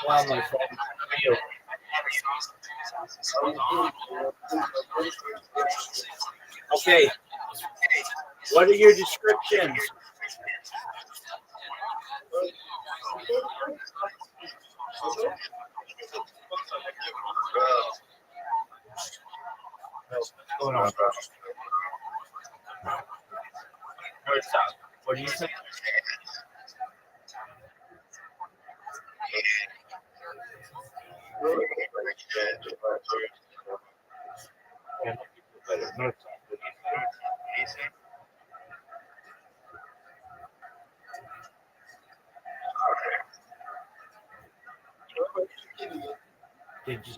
Wow, my friend. How are you? Okay. What are your descriptions? What's going on, bro? North South. What do you think? North South. Did you?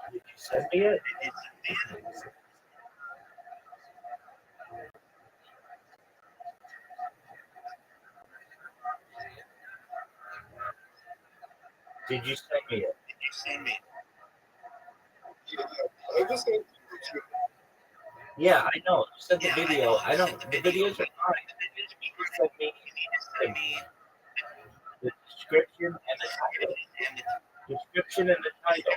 Did you send me it? Did you send me it? Yeah, I know. You sent the video. I don't. The videos are fine. You sent me the description and the title. Description and the title.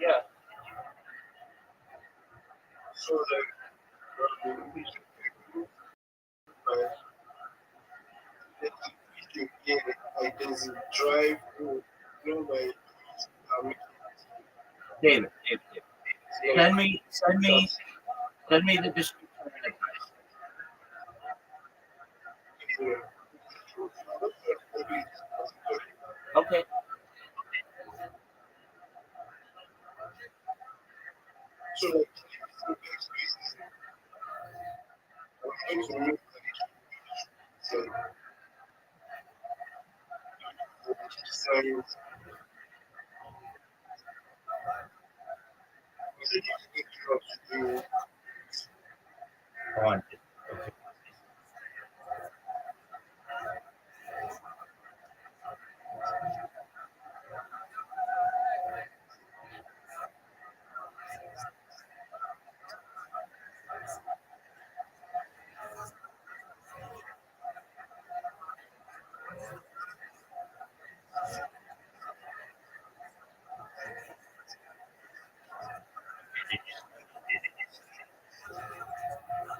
Yeah. David. Send me the description and the title. Okay. On.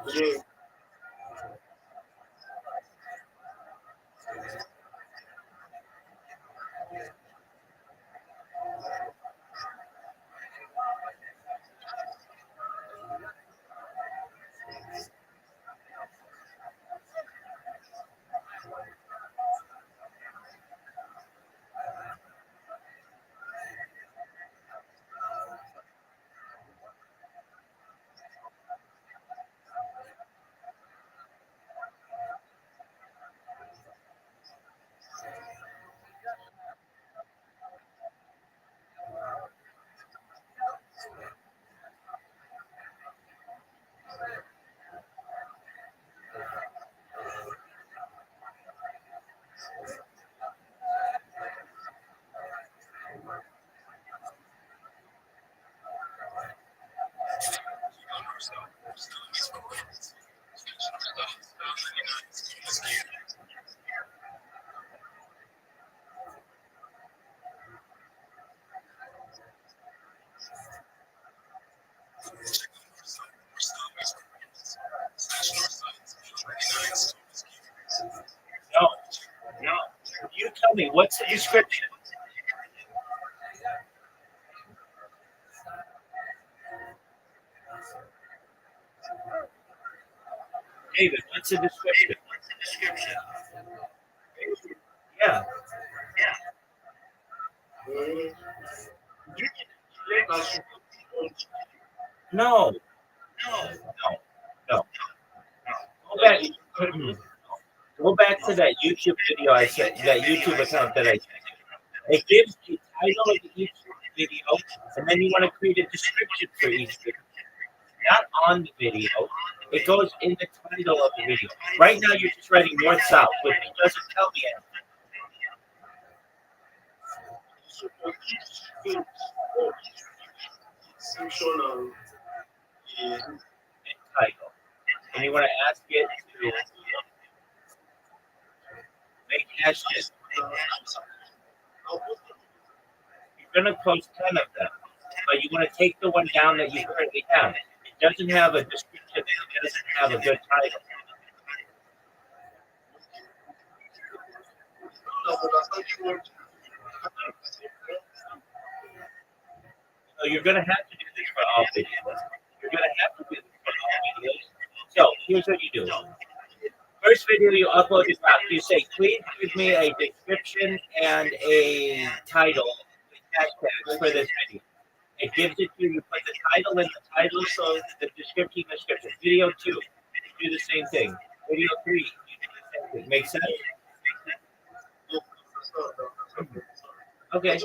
Okay. tell me, what's the description? David, what's the description? Yeah. No, no, no. Go back. Go back to that YouTube video I sent, that YouTube account that I sent. It gives the title of each video, and then you want to create a description for each video. Not on the video. It goes in the title of the video. Right now, you're just writing north south, which doesn't tell me anything. Title, and you want to ask it to make hashtag. You're going to post 10 of them, but you want to take the one down that you currently have. It doesn't have a description. It doesn't have a good title. So you're going to have to do this for all videos. You're going to have to do this for all videos. So here's what you do. First video you upload is out. You say, please give me a description and a title with hashtags for this video. It gives it to you. You put the title in the title, so the description. Video 2, you do the same thing. Video 3, you do the same thing. Make sense? Okay.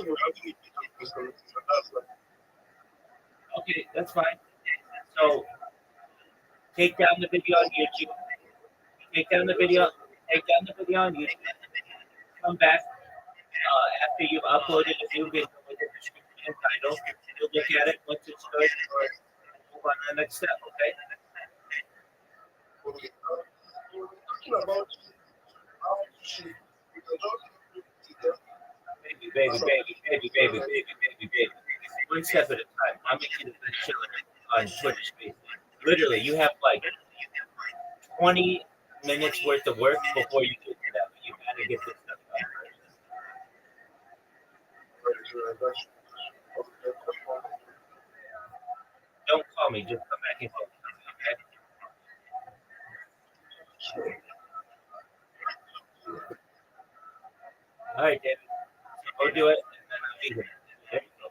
Okay, that's fine. So take down the video on YouTube. Take down the video. Take down the video on YouTube. Come back after you've uploaded a new video with a description and title. You'll look at it. Once it's good, move on to the next step. Okay. Baby. One step at a time. I'm making the best show on Twitter Space. Literally, you have like 20 minutes worth of work before you get to that. But you gotta get this stuff done first. Don't call me. Just come back and talk to me, okay? All right, David. So go do it, and then I'll be here. There you go.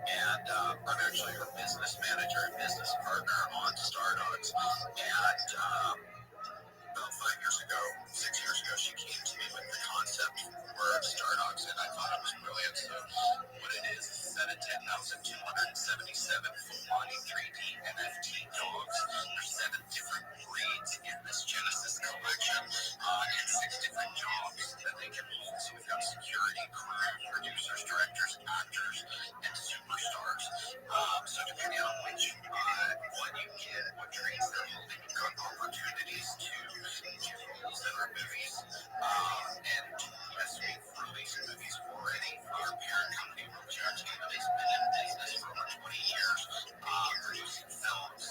And I'm actually her business manager and business partner on Stardogs. And about 5 years ago, 6 years ago, she came to me with the concept for Stardogs, and I thought it was brilliant. So what it is a set of 10,277 full-body 3D NFT dogs. There's 7 different breeds in this Genesis collection, and 6 different jobs that they can hold. So we've got security, crew, producers, directors, actors, and superstars. So depending on which one you get, what traits they're holding, you've got opportunities to roles in our movies. And as we've released movies already, our parent company, Rothschild, has been in business for over 20 years, producing films.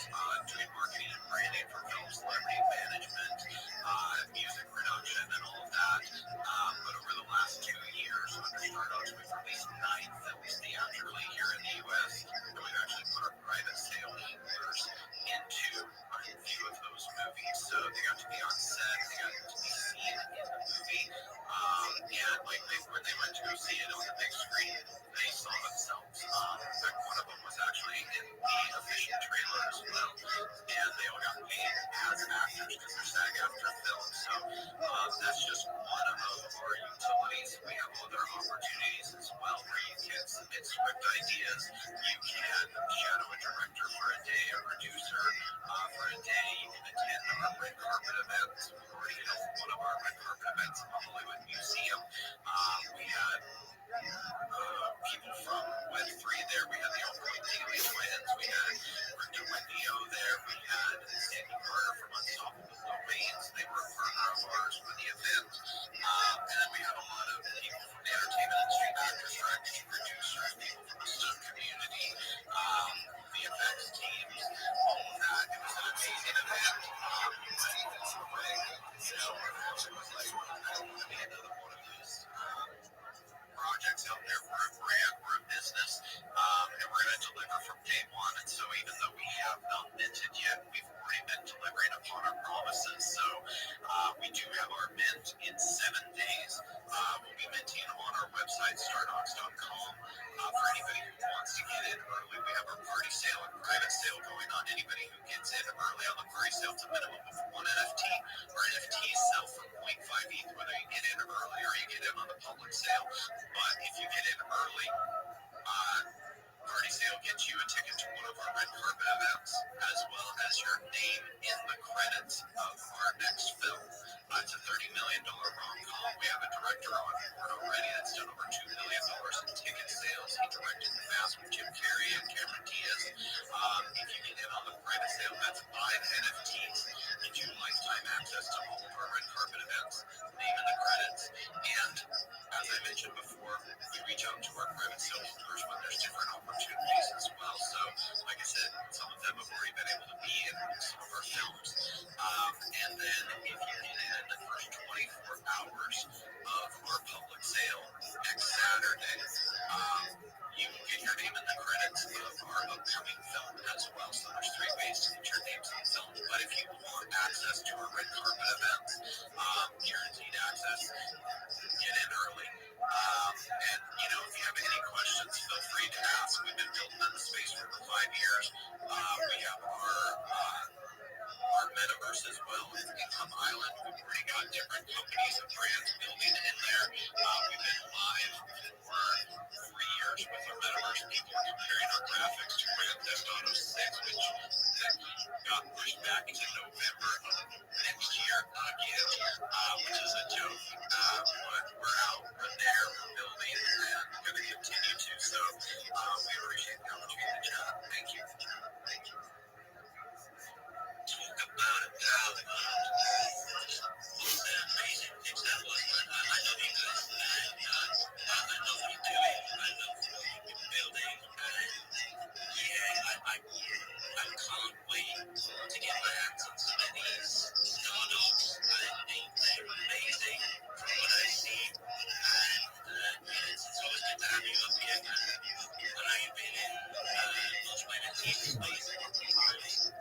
from day one. And so even though we have not minted yet, we've already been delivering upon our promises. So we do have our mint in 7 days. We'll be minting on our website, stardocs.com. For anybody who wants to get in early, we have our party sale and private sale going on. Anybody who gets in early on the party sale, it's a minimum of one NFT. Our NFTs sell for 0.5 ETH, whether you get in early or you get in on the public sale. But if you get in early, party sale gets you a ticket to one of our red carpet events, as well as your name in the credits of our next film. It's a $30 million rom-com. We have a director on board already that's done over $2 million in ticket sales. He directed The Mask with Jim Carrey and Cameron Diaz. If you get in on the private sale, that's 5 NFTs. Gives you lifetime access to all of our red carpet events, name in the credits, and as I mentioned before, we reach out to our private sale holders when there's different opportunities as well. So, like I said, some of them have already been able to be in some of our films. And then if you get in the first 24 hours of our public sale next Saturday, you will get your name in the credits of our upcoming film as well. So there's 3 ways to get your names in the film. But if you want access to our red carpet events, guaranteed access, get in early. And, if you have any questions, feel free to ask. We've been building in the space for over 5 years. We have our metaverse as well in Income Island. We've already got different companies and brands building in there. We've been live for 3 years with our metaverse. People are comparing our graphics to Grand Theft Auto 6, which got pushed back to November of next year again, which is a joke. But we're out, we're there, we're building, and going to continue to. So we appreciate the opportunity to chat. Thank you. Talk about it now. It's an amazing example. I love you guys. I love what you're doing. I love what you're building. I can't wait to get my hands on some of these startups. They're amazing from what I see. And it's always good to have you up here. I know you've been in lots of NFTs space for a long time.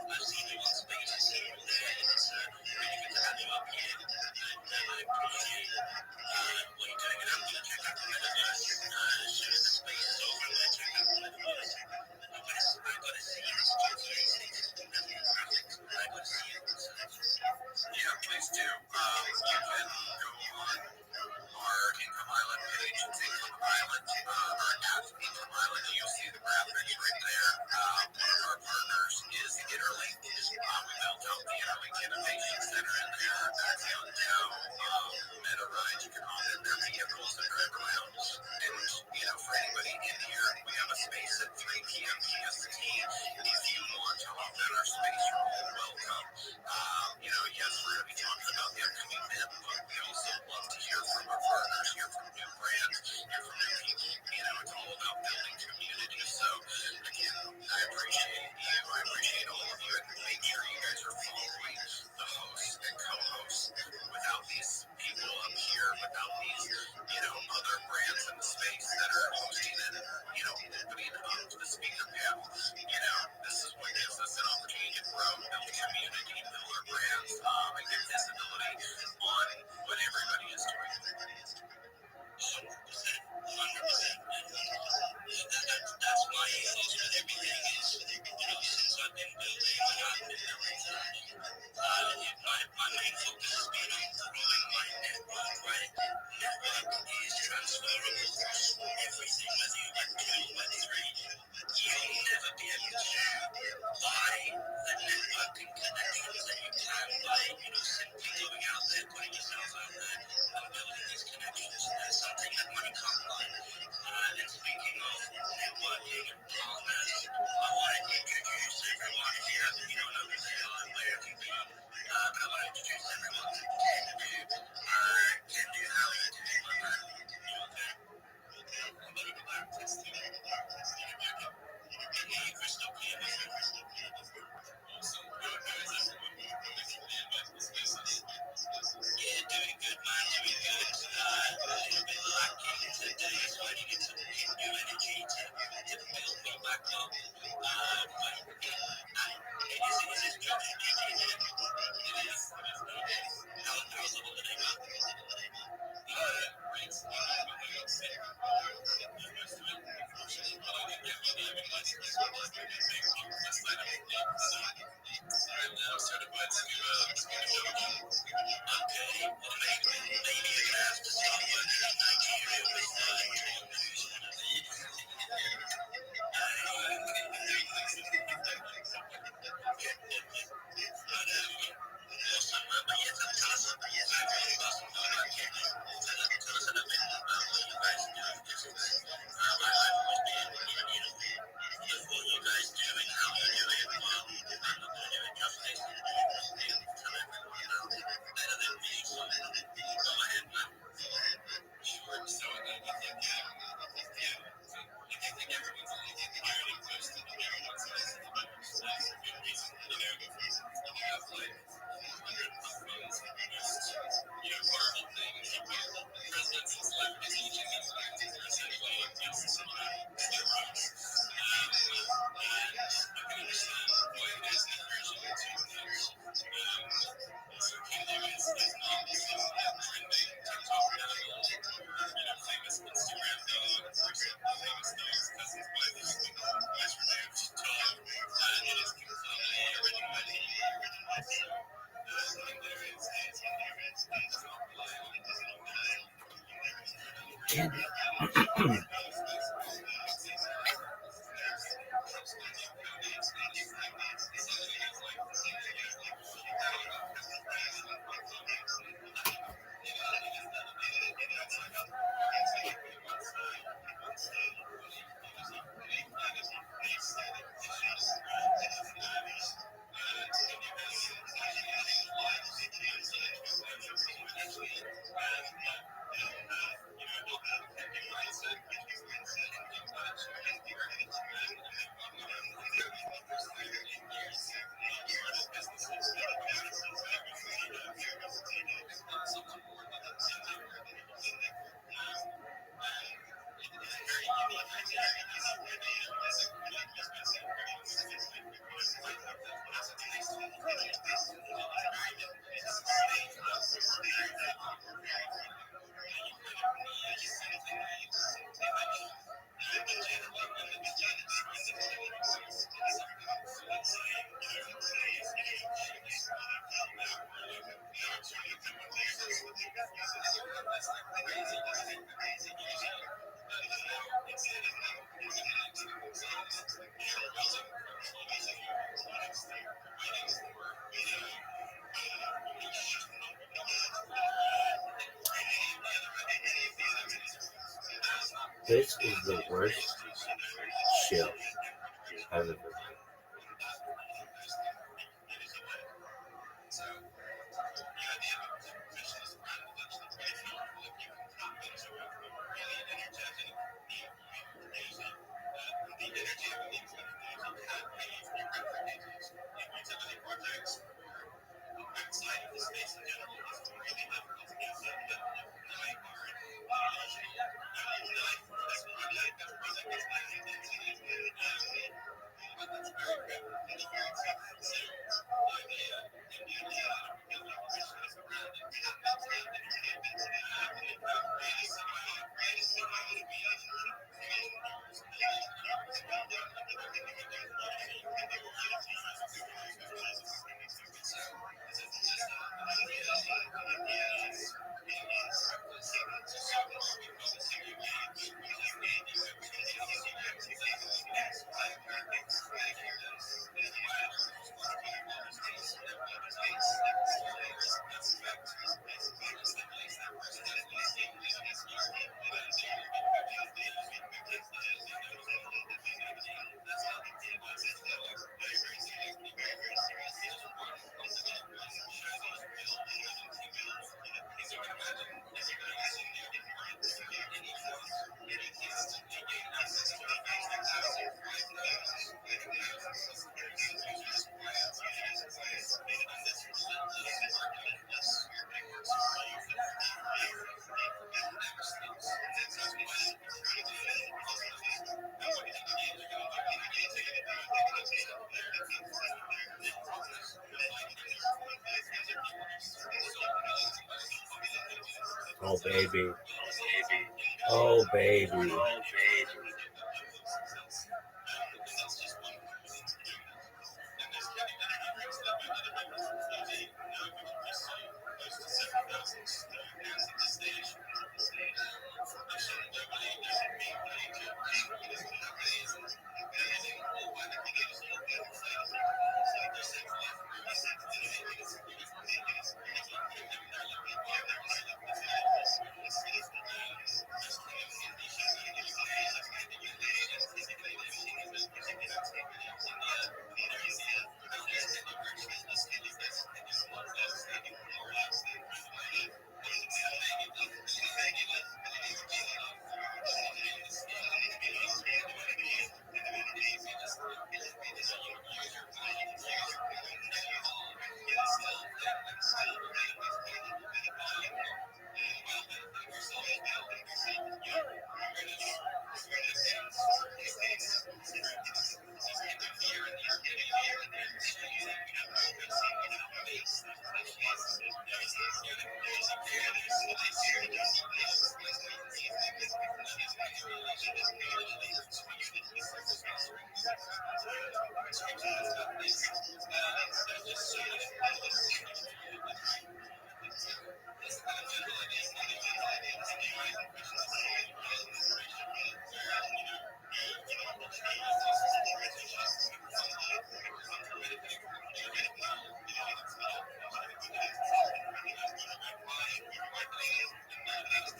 I've seen you on spaces here and there. It's really good to have you up here. And I appreciate what you're doing. And I'm going to check out the metaverse as soon as the space is over. I'm going to check out the metaverse. I've got to see this GTA 6 and the graphics. I've got to see it. Yeah, please do. You can go on our Income Island page. It's Income Island, or at Income Island. You'll see the graphics right there. One of our partners is Interlink. We built out the Interlink Innovation Center in there. That's downtown. Meta Ride, you can hop in there, make it rules and drive around. And, for anybody in here, we have a space at 3 p.m. PST. If you want to hop in our space, you're all welcome. Yes, we're going to be talking about the upcoming event, but we also love to hear from our partners, hear from new brands, hear from new people. It's all about building community. So, again, I appreciate you. I appreciate all of you. And make sure you guys are following the hosts and co-hosts. Without these people up here, without these, other brands in the space that are hosting and, opening up the speaker panel, this is what gives us an opportunity to grow, build community, build our brands, and get visibility on what everybody is doing. 100%. 100%. That's my ethos with everything is, since I've been building, I've been building. My main focus has been on growing my network, right? Network is transferable across everything, whether you get 2 or 3. You'll never be This is the worst shift I've ever done. Oh baby. Oh baby.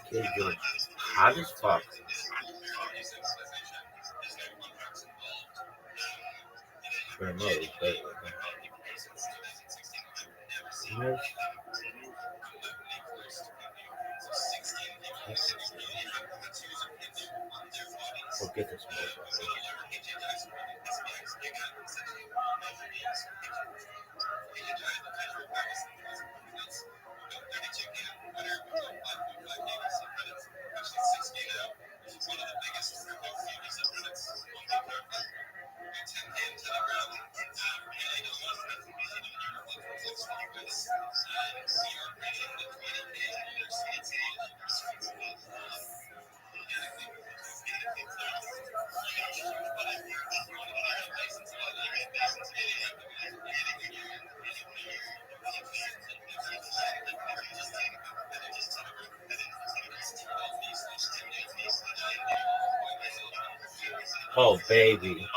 Kid's getting hot as fuck. Remote, but yes. We'll get this motherfucker. Oh baby.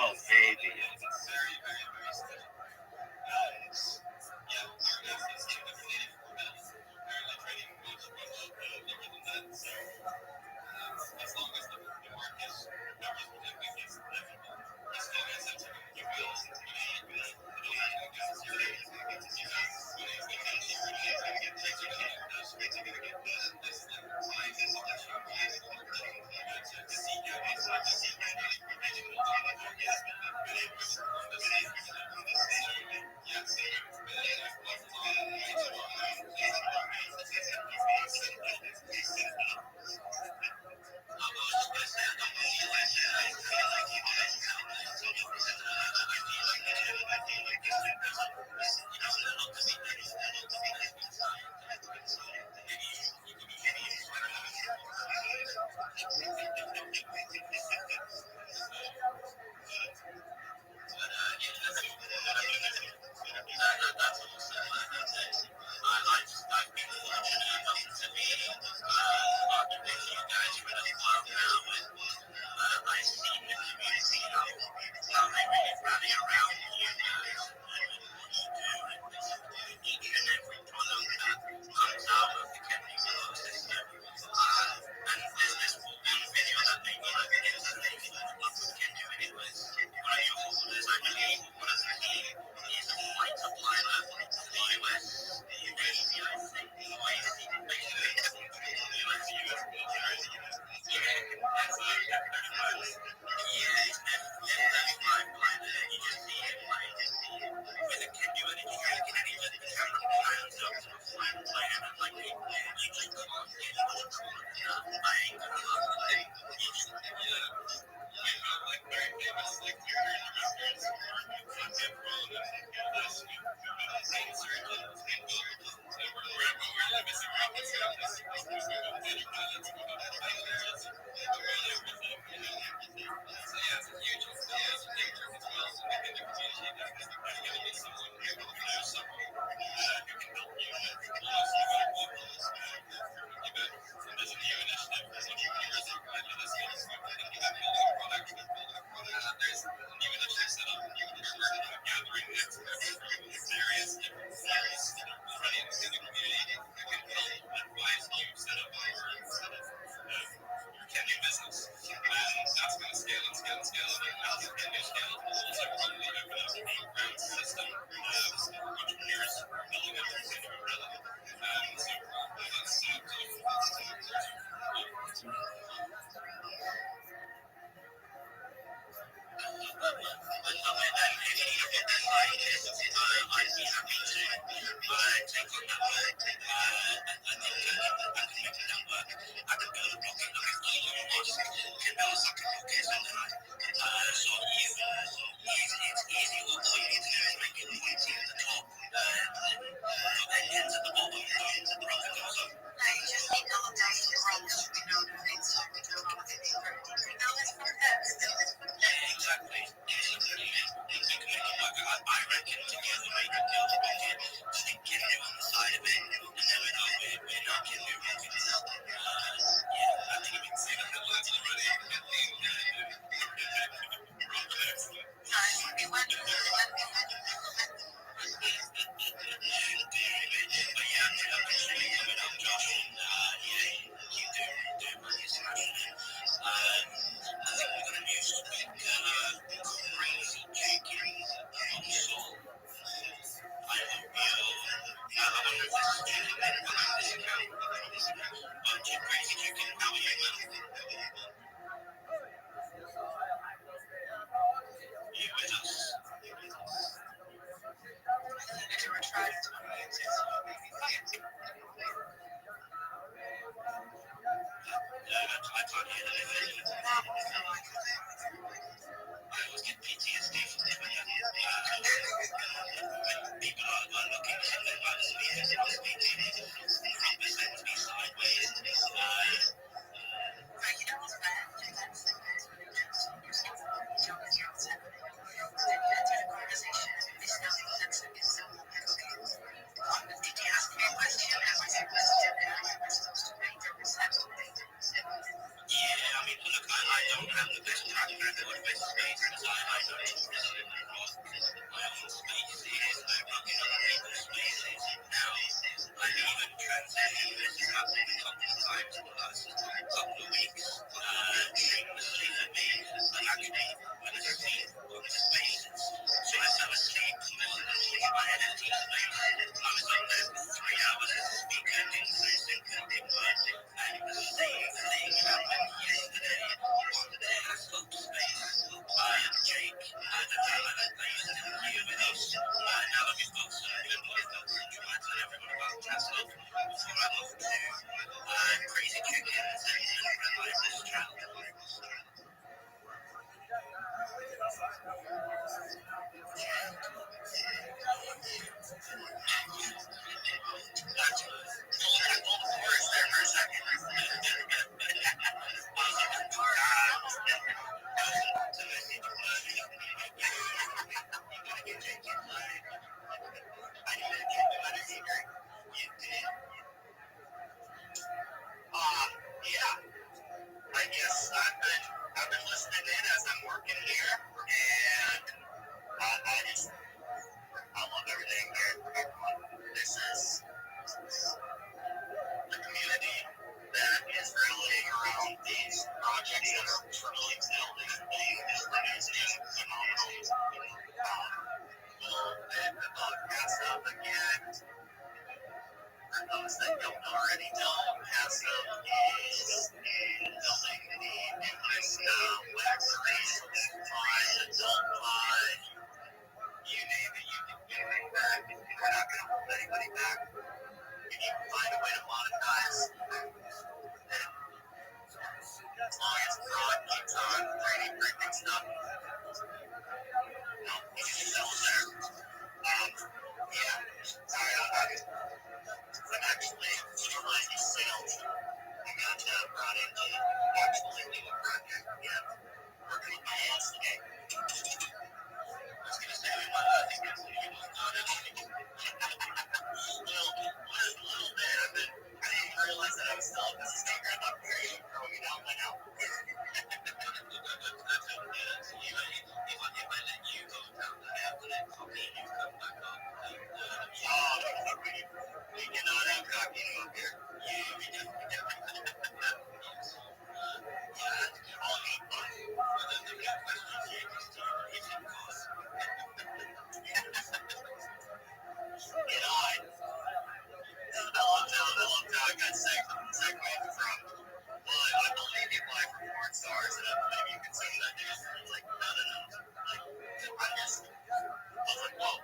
was like, whoa,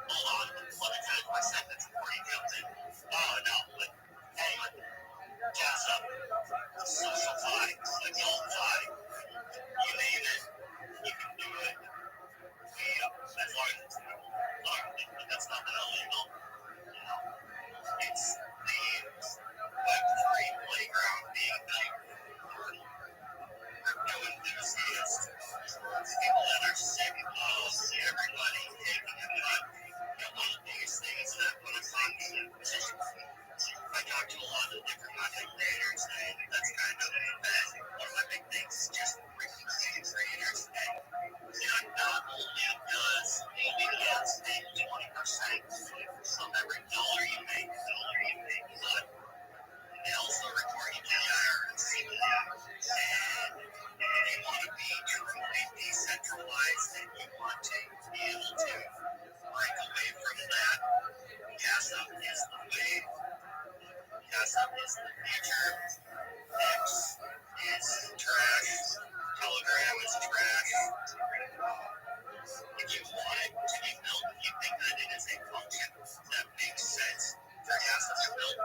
hold on, let me finish my sentence before you jump in. Oh, no, but anyway, gas up, the social fly, the guilt fly, you name it, you can do it. As long as it's legal. That's not illegal. You know, it's the Web3 playground being built for crypto enthusiasts, people that are sick of everybody taking a cut. One of the biggest things that when I'm talking, I talk to a lot of different content creators, and that's kind of one of my big things is just freaking content creators. And not only does ABS take 20% of every dollar you make, but they also report you to the IRS. And they want to be truly decentralized, and you want to be able to break away from that. Gas up is the way. Gas up is the future. X is trash. Telegram is trash. If you want it to be built, if you think that it is a function that makes sense for gas up to build,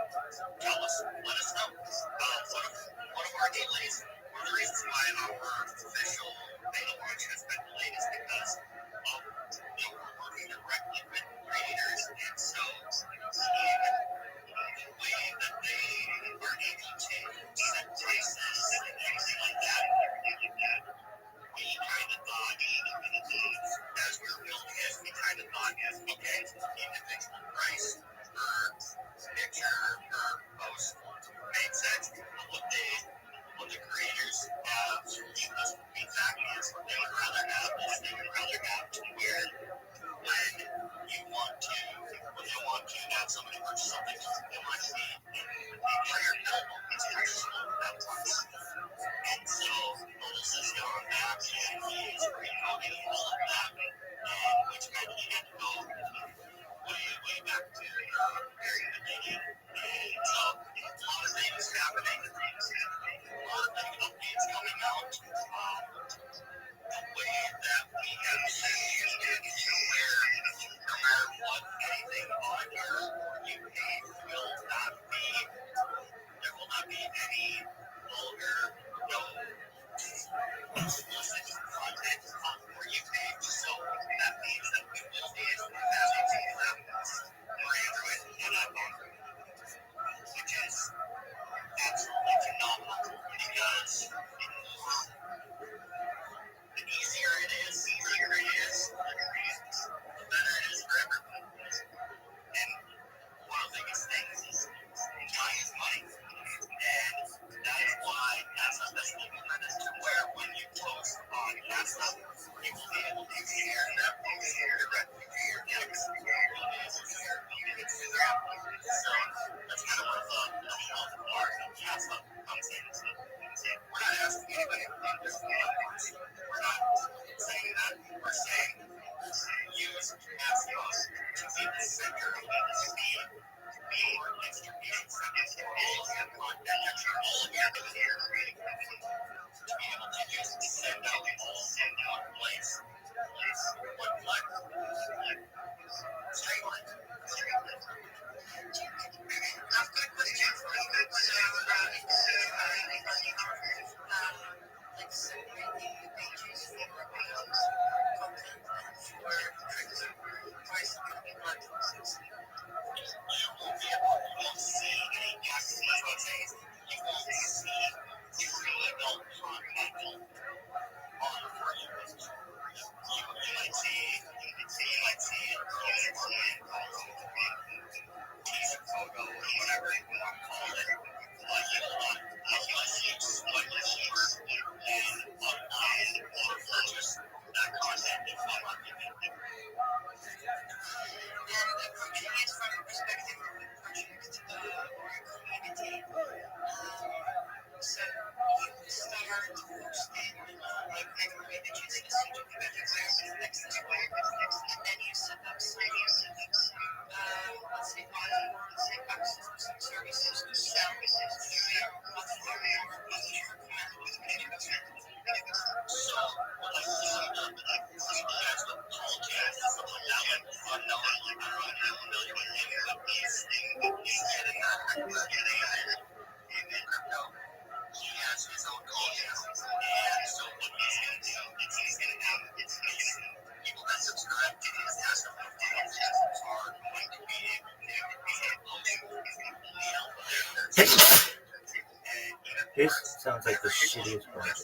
tell us. Let us know. One of our delays, one of the reasons why our official beta launch has been delayed is because we're working directly with creators, and so the way that they are able to set prices and everything like that, we kind of thought, as we were building it, we kind of thought, okay, individual price per picture, per post made sense. But what the creators have given us feedback is they would rather have this, they would rather have to where when you want to have somebody purchase something, they want to be a higher bill, it's purchasable at once. And so Lotus has gone back and he's recoding all of that, which meant he had to go way back to the very beginning. And so a lot of things happening, a lot of big updates coming out. The way that we have changed it to where no matter what, anything on your you page will not be, there will not be any vulgar, no explicit content on for you page. So that means that we will be able to have a platforms for Android and iPhone, which is absolutely phenomenal because the easier it is, the better it is for everyone. And one of the biggest things is time is money. And that is why Gaslup has implemented to where when you post on Gaslup, you will be able to share that post directly to your guests. You'll be able to share it on Instagram. So that's kind of where the health part of Gaslup comes in. We're not asking anybody to do this. We're not saying that. We're saying use Gaslup to be the center of the feed. Your distribution centers for all of your content, all of your creating to be able to just send out all in one place, one click, streamline. I've got a question for you. Like segmenting the pages for content and for price platforms. You won't see any guests, that's what I'm saying. You won't see illegal content on the For You page. You might see teaser photo or whatever you want to call it, but you will see slightly cheaper and upload or purchase that content in one market. And approaching it from the perspective of a project or a community. So you start posting like every way that you see to be better with next to where, and then you set up some let's say access to some services to sell through your platform or publish your command with video. So what I see that's what Paul Jazz This sounds like the shittiest project.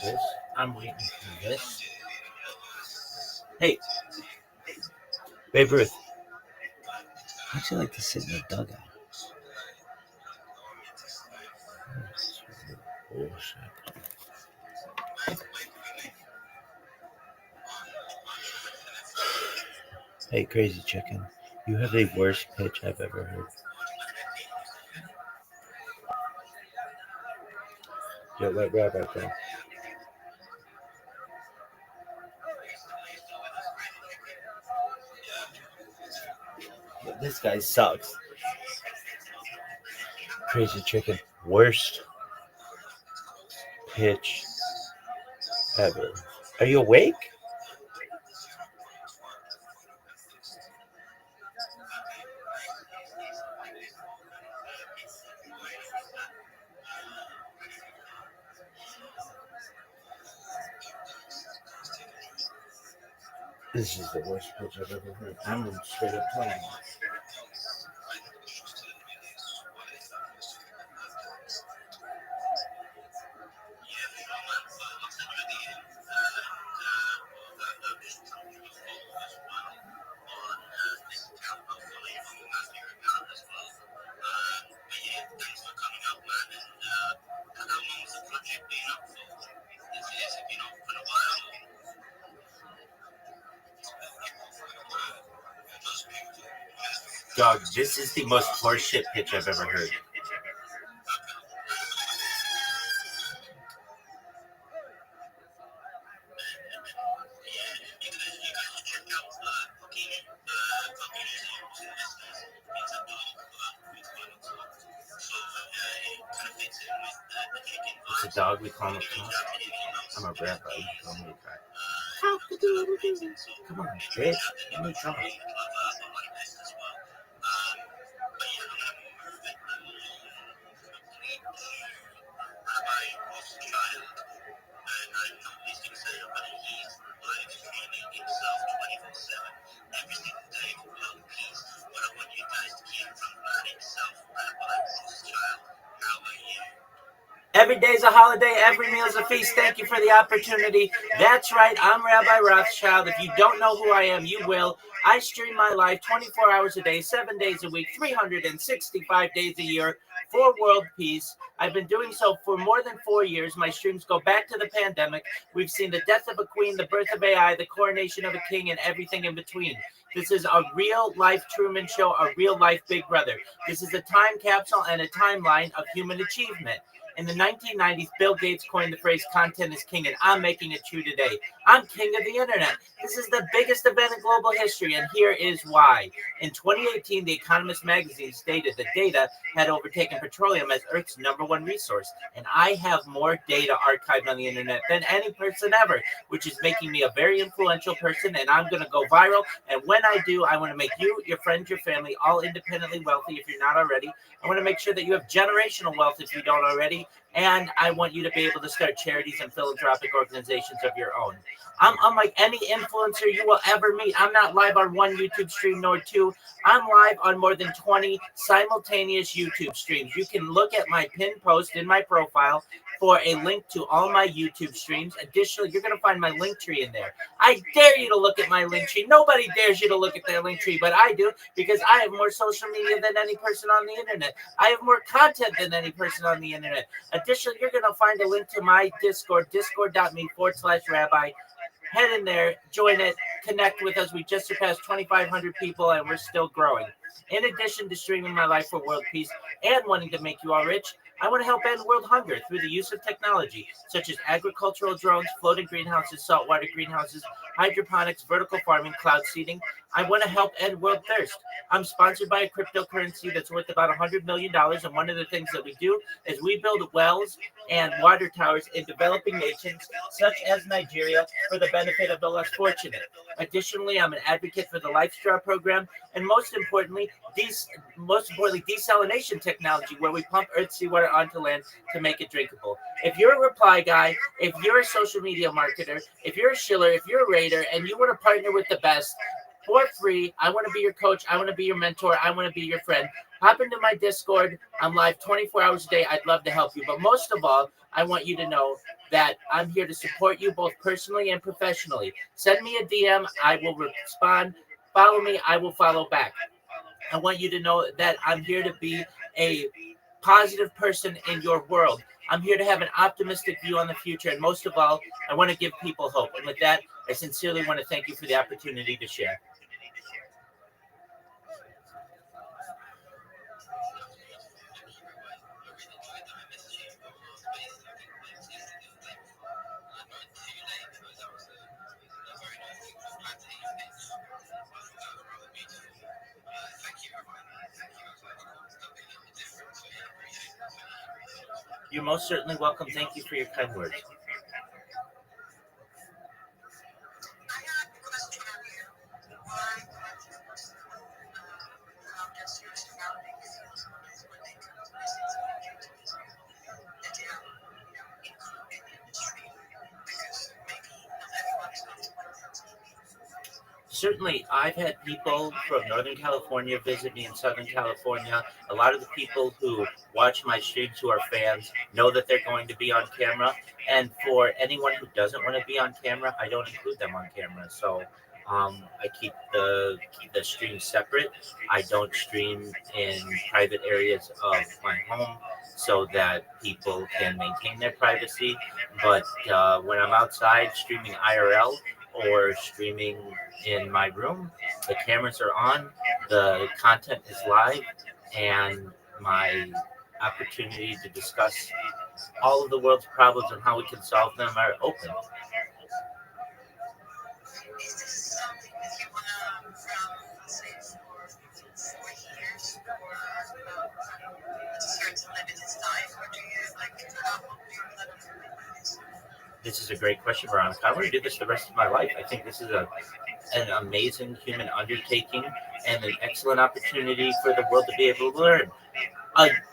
This, I'm waiting for this. Hey, Babe Ruth, how'd you like to sit in the dugout? Bullshit. Hey, crazy chicken, you have the worst pitch I've ever heard. Yo, let Rabbi go. This guy sucks. Crazy chicken, worst pitch ever. Are you awake? This is the worst pitch I've ever heard. I'm straight up telling you. Dog, this is the most horseshit pitch I've ever heard. It's a dog, we call him a cat. I'm a rabbi, you call me a cat. Come on, bitch, let me talk. Rabbi Rothschild, and I know these things say, but he's live streaming himself 24/7 every single day for world peace. What I want you guys to hear from God himself, Rabbi Rothschild. How are you? Every day's a holiday, every meal's a feast. Thank you for the opportunity. That's right, I'm Rabbi Rothschild. If you don't know who I am, you will. I stream my life 24 hours a day, 7 days a week, 365 days a year for world peace. I've been doing so for more than 4 years. My streams go back to the pandemic. We've seen the death of a queen, the birth of AI, the coronation of a king, and everything in between. This is a real life Truman Show, a real life Big Brother. This is a time capsule and a timeline of human achievement. In the 1990s, Bill Gates coined the phrase content is king, and I'm making it true today. I'm king of the internet. This is the biggest event in global history, and here is why. In 2018, The Economist magazine stated that data had overtaken petroleum as Earth's #1 resource, and I have more data archived on the internet than any person ever, which is making me a very influential person, and I'm going to go viral. And when I do, I want to make you, your friends, your family, all independently wealthy if you're not already. I want to make sure that you have generational wealth if you don't already. And I want you to be able to start charities and philanthropic organizations of your own. I'm unlike any influencer you will ever meet. I'm not live on one YouTube stream nor two. I'm live on more than 20 simultaneous YouTube streams. You can look at my pinned post in my profile for a link to all my YouTube streams. Additionally, you're going to find my link tree in there. I dare you to look at my link tree. Nobody dares you to look at their link tree, but I do, because I have more social media than any person on the internet. I have more content than any person on the internet. Additionally, you're going to find a link to my Discord, discord.me/rabbi. Head in there, join it, connect with us. We just surpassed 2,500 people, and we're still growing. In addition to streaming my life for world peace and wanting to make you all rich, I want to help end world hunger through the use of technology, such as agricultural drones, floating greenhouses, saltwater greenhouses, hydroponics, vertical farming, cloud seeding. I want to help end world thirst. I'm sponsored by a cryptocurrency that's worth about $100 million, and one of the things that we do is we build wells and water towers in developing nations, such as Nigeria, for the benefit of the less fortunate. Additionally, I'm an advocate for the Life Straw program, and most importantly, desalination technology, where we pump Earth seawater onto land to make it drinkable. If you're a reply guy, if you're a social media marketer, if you're a shiller, if you're a raider, and you want to partner with the best, for free, I want to be your coach, I want to be your mentor, I want to be your friend. Hop into my Discord. I'm live 24 hours a day. I'd love to help you. But most of all, I want you to know that I'm here to support you both personally and professionally. Send me a DM. I will respond. Follow me. I will follow back. I want you to know that I'm here to be a positive person in your world. I'm here to have an optimistic view on the future. And most of all, I want to give people hope. And with that, I sincerely want to thank you for the opportunity to share. You're most certainly welcome. Thank you for your kind words. I had a question of you. Why do you personally how does your surroundings influence when they come to business opportunities that you have, include in the industry? Because maybe not everyone is comfortable with that. Certainly, I've had people from Northern California visit me in Southern California. A lot of the people who watch my streams who are fans know that they're going to be on camera. And for anyone who doesn't want to be on camera, I don't include them on camera. So I keep the stream separate. I don't stream in private areas of my home so that people can maintain their privacy. But when I'm outside streaming IRL or streaming in my room. The cameras are on, the content is live, and my opportunity to discuss all of the world's problems and how we can solve them are open. Is this something that you want to from, say, for 4 years or a certain limited time, or do you like how long do you plan on doing this? This is a great question, Veronica. I want to do this the rest of my life. I think this is an amazing human undertaking and an excellent opportunity for the world to be able to learn.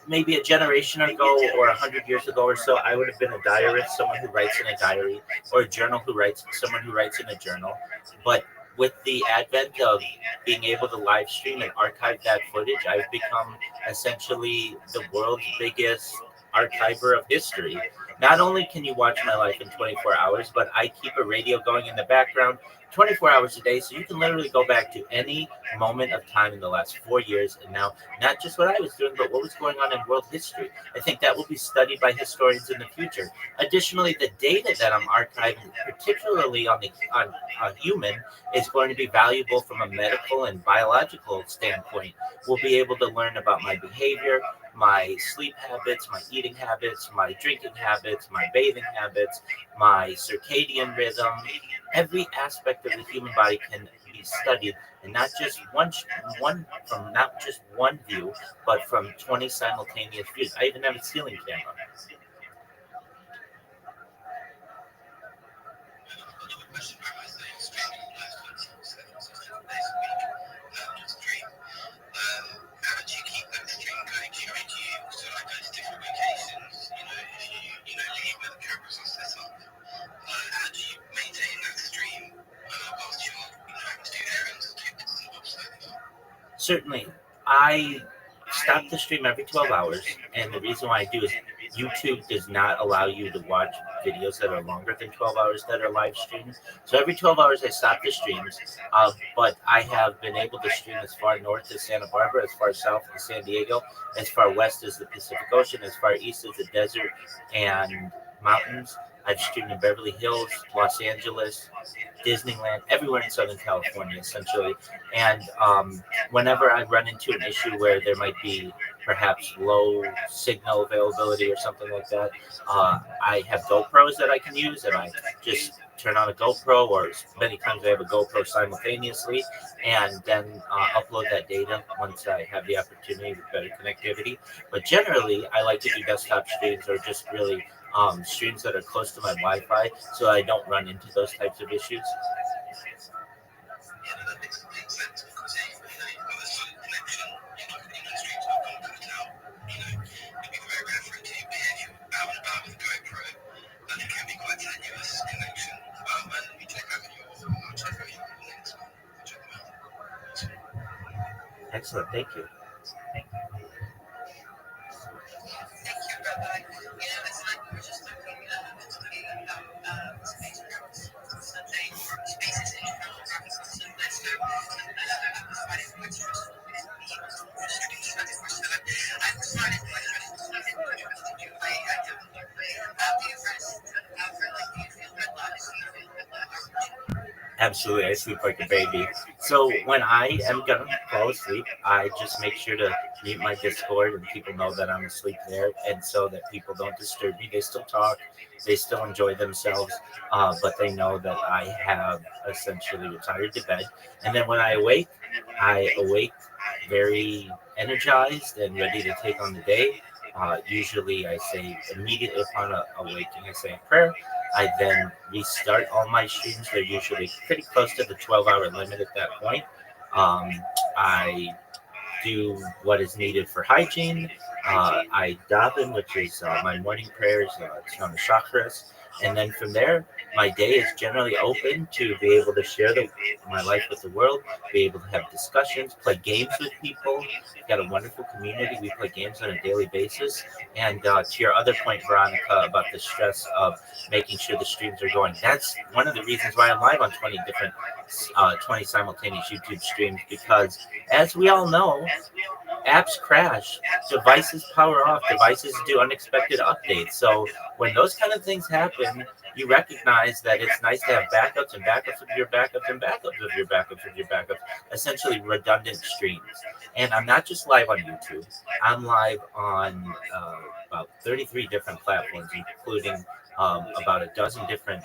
Maybe a generation ago or 100 years ago or so, I would have been a diarist, someone who writes in a diary, or a journal who writes, someone who writes in a journal. But with the advent of being able to live stream and archive that footage, I've become essentially the world's biggest archiver of history. Not only can you watch my life in 24 hours, but I keep a radio going in the background 24 hours a day, so you can literally go back to any moment of time in the last 4 years and now not just what I was doing, but what was going on in world history. I think that will be studied by historians in the future. Additionally, the data that I'm archiving, particularly on a human, is going to be valuable from a medical and biological standpoint. We'll be able to learn about my behavior, my sleep habits, my eating habits, my drinking habits, my bathing habits, my circadian rhythm. Every aspect of the human body can be studied, and not just one from not just one view, but from 20 simultaneous views. I even have a ceiling camera. Another question about my saying streaming live 7 days a week, just stream. How do you keep that stream going? Do you sort of like go to different locations? If you leave where the cameras are set up, how do you maintain that stream whilst you're having to do errands or take bits and bobs like that? Certainly, I stop the stream every 12 hours, and the reason why I do is YouTube does not allow you to watch videos that are longer than 12 hours that are live streamed. So every 12 hours, I stop the streams. But I have been able to stream as far north as Santa Barbara, as far south as San Diego, as far west as the Pacific Ocean, as far east as the desert and mountains. I've streamed in Beverly Hills, Los Angeles, Disneyland, everywhere in Southern California, essentially. And whenever I run into an issue where there might be perhaps low signal availability or something like that, I have GoPros that I can use, and I just turn on a GoPro, or many times I have a GoPro simultaneously, and then upload that data once I have the opportunity with better connectivity. But generally, I like to do desktop streams or just really streams that are close to my Wi-Fi, so I don't run into those types of issues. Yeah, no, that makes complete sense because you've got a solid connection. The stream's not going to cut out. It'd be very rare for it to be if you're out and about with a GoPro. And it can be quite tenuous connection. And you check out your links. Check them out. Excellent, thank you. Thank you, Rabbi. It's like we were just talking about space travels on Sunday, or spaces in general traffic on Sunday. So I was finding it quite stressful because being on the street 24/7. I was finding it quite stressful, so I didn't really trust you. I definitely how do you rest? How like do you feel relaxed? Do you feel relaxed? Absolutely, I sleep like a baby. So when I am gonna fall asleep, I just make sure to mute my Discord and people know that I'm asleep there, and so that people don't disturb me. They still talk, they still enjoy themselves, but they know that I have essentially retired to bed. And then when I awake very energized and ready to take on the day. Usually, I say immediately upon awakening, I say a prayer. I then restart all my streams. They're usually pretty close to the 12-hour limit at that point. Um, I do what is needed for hygiene. I daven, which is my morning prayers, it's known as chakras. And then from there, my day is generally open to be able to share my life with the world, be able to have discussions, play games with people. We've got a wonderful community. We play games on a daily basis. And to your other point, Veronica, about the stress of making sure the streams are going, that's one of the reasons why I'm live on 20 simultaneous YouTube streams, because as we all know, apps crash, devices power off, devices do unexpected updates. So when those kind of things happen, you recognize that it's nice to have backups and backups of your backups and backups of your backups of your backups, essentially redundant streams. And I'm not just live on YouTube. I'm live on about 33 different platforms, including about a dozen different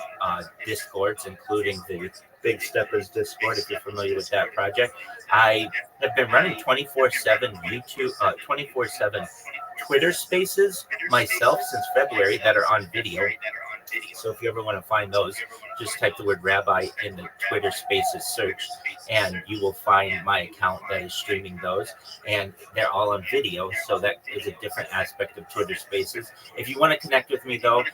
Discords, including the Big Steppers Discord, if you're familiar with that project. I have been running 24/7 YouTube, 24/7 Twitter Spaces myself since February that are on video. So if you ever want to find those, just type the word Rabbi in the Twitter Spaces search, and you will find my account that is streaming those. And they're all on video, so that is a different aspect of Twitter Spaces. If you want to connect with me, though,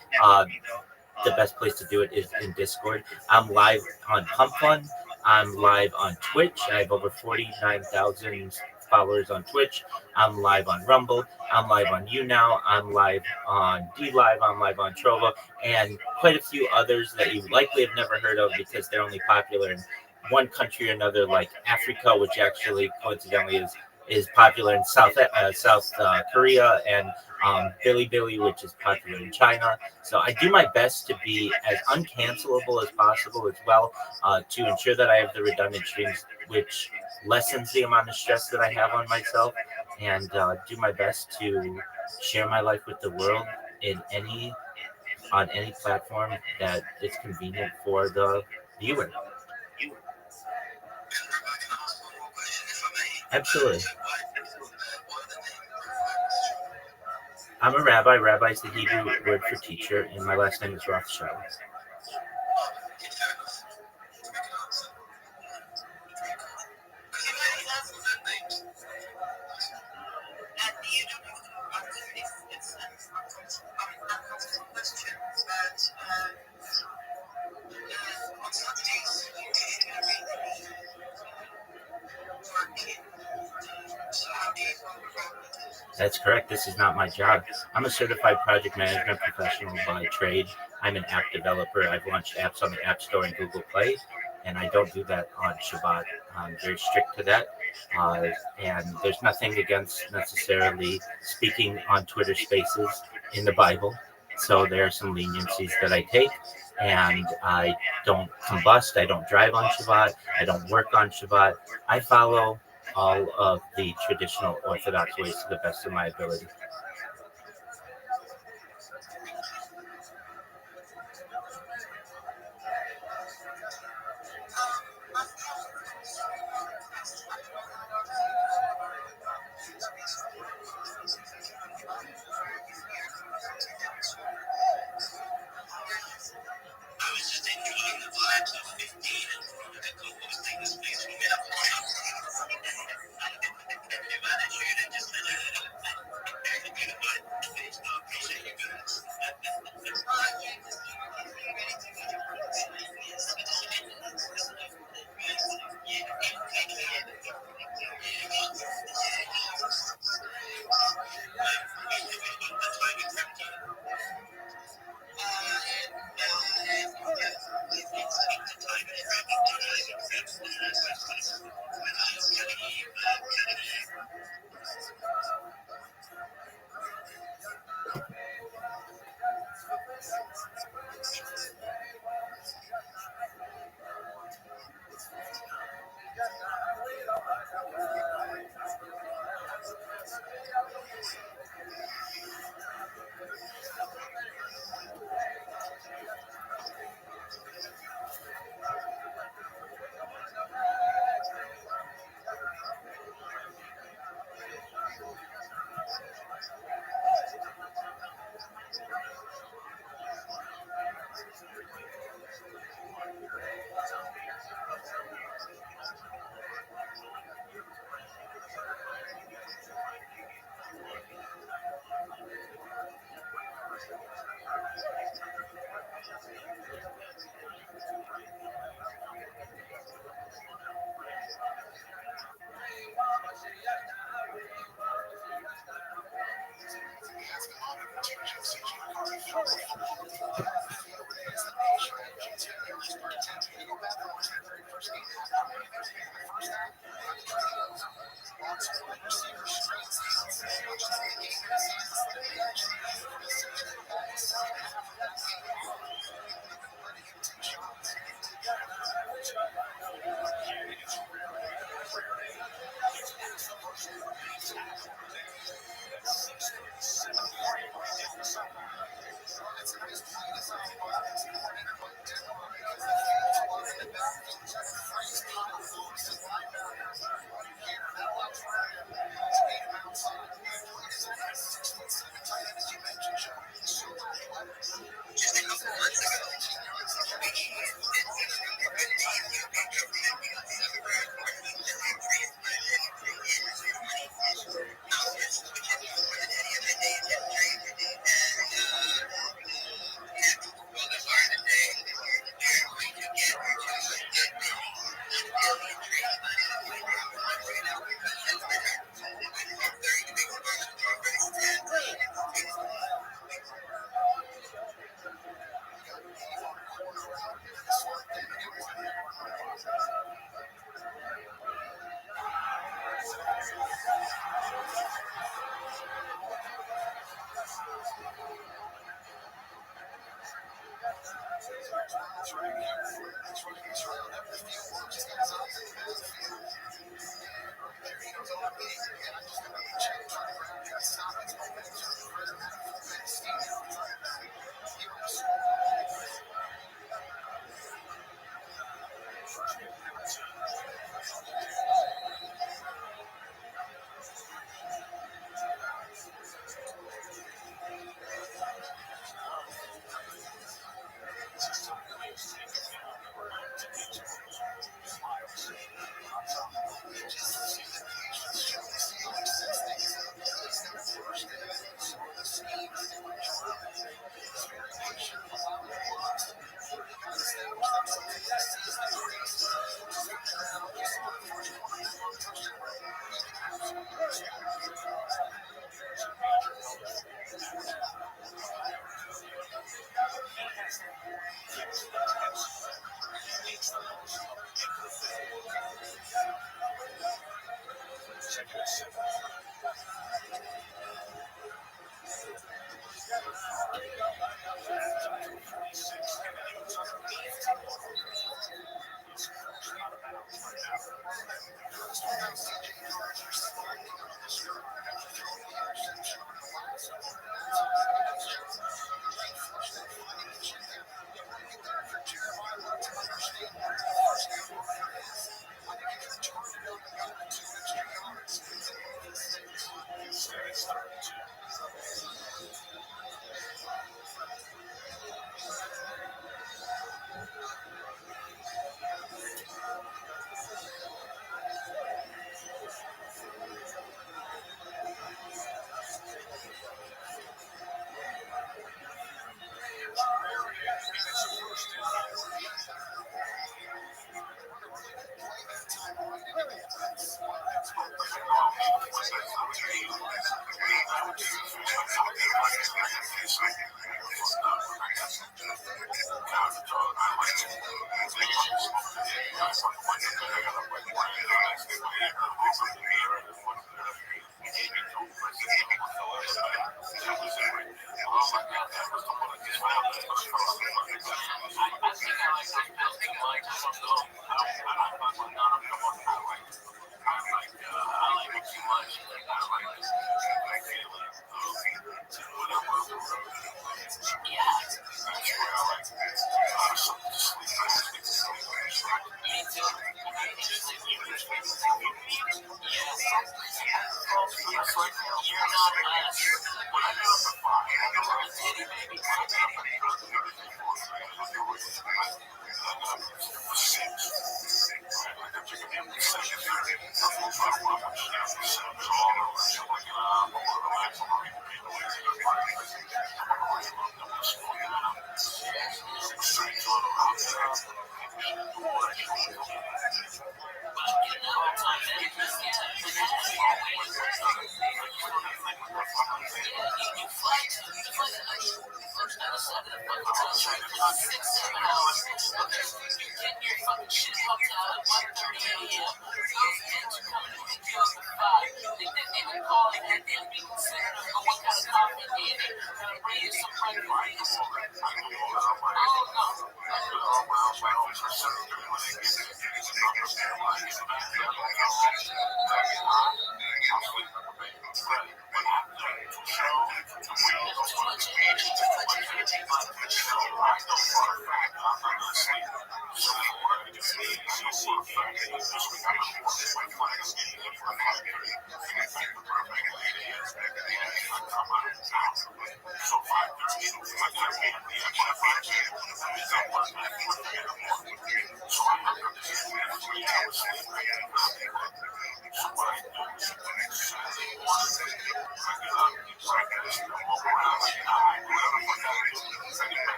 the best place to do it is in Discord. I'm live on Pump Fun. I'm live on Twitch. I have over 49,000 followers on Twitch. I'm live on Rumble. I'm live on YouNow. I'm live on DLive. I'm live on Trovo, and quite a few others that you likely have never heard of because they're only popular in one country or another, like Africa, which actually coincidentally is popular in South Korea, and Bilibili, which is popular in China. So I do my best to be as uncancelable as possible as well, to ensure that I have the redundant streams, which lessens the amount of stress that I have on myself, and do my best to share my life with the world in on any platform that is convenient for the viewer. Absolutely. I'm a rabbi. Rabbi is the Hebrew word for teacher, and my last name is Rothschild. That's correct. This is not my job. I'm a certified project management professional by trade. I'm an app developer. I've launched apps on the App Store and Google Play, and I don't do that on Shabbat. I'm very strict to that. Uh, and there's nothing against necessarily speaking on Twitter Spaces in the Bible. So there are some leniencies that I take, and I don't combust. I don't drive on Shabbat. I don't work on Shabbat. I follow all of the traditional Orthodox ways to the best of my ability.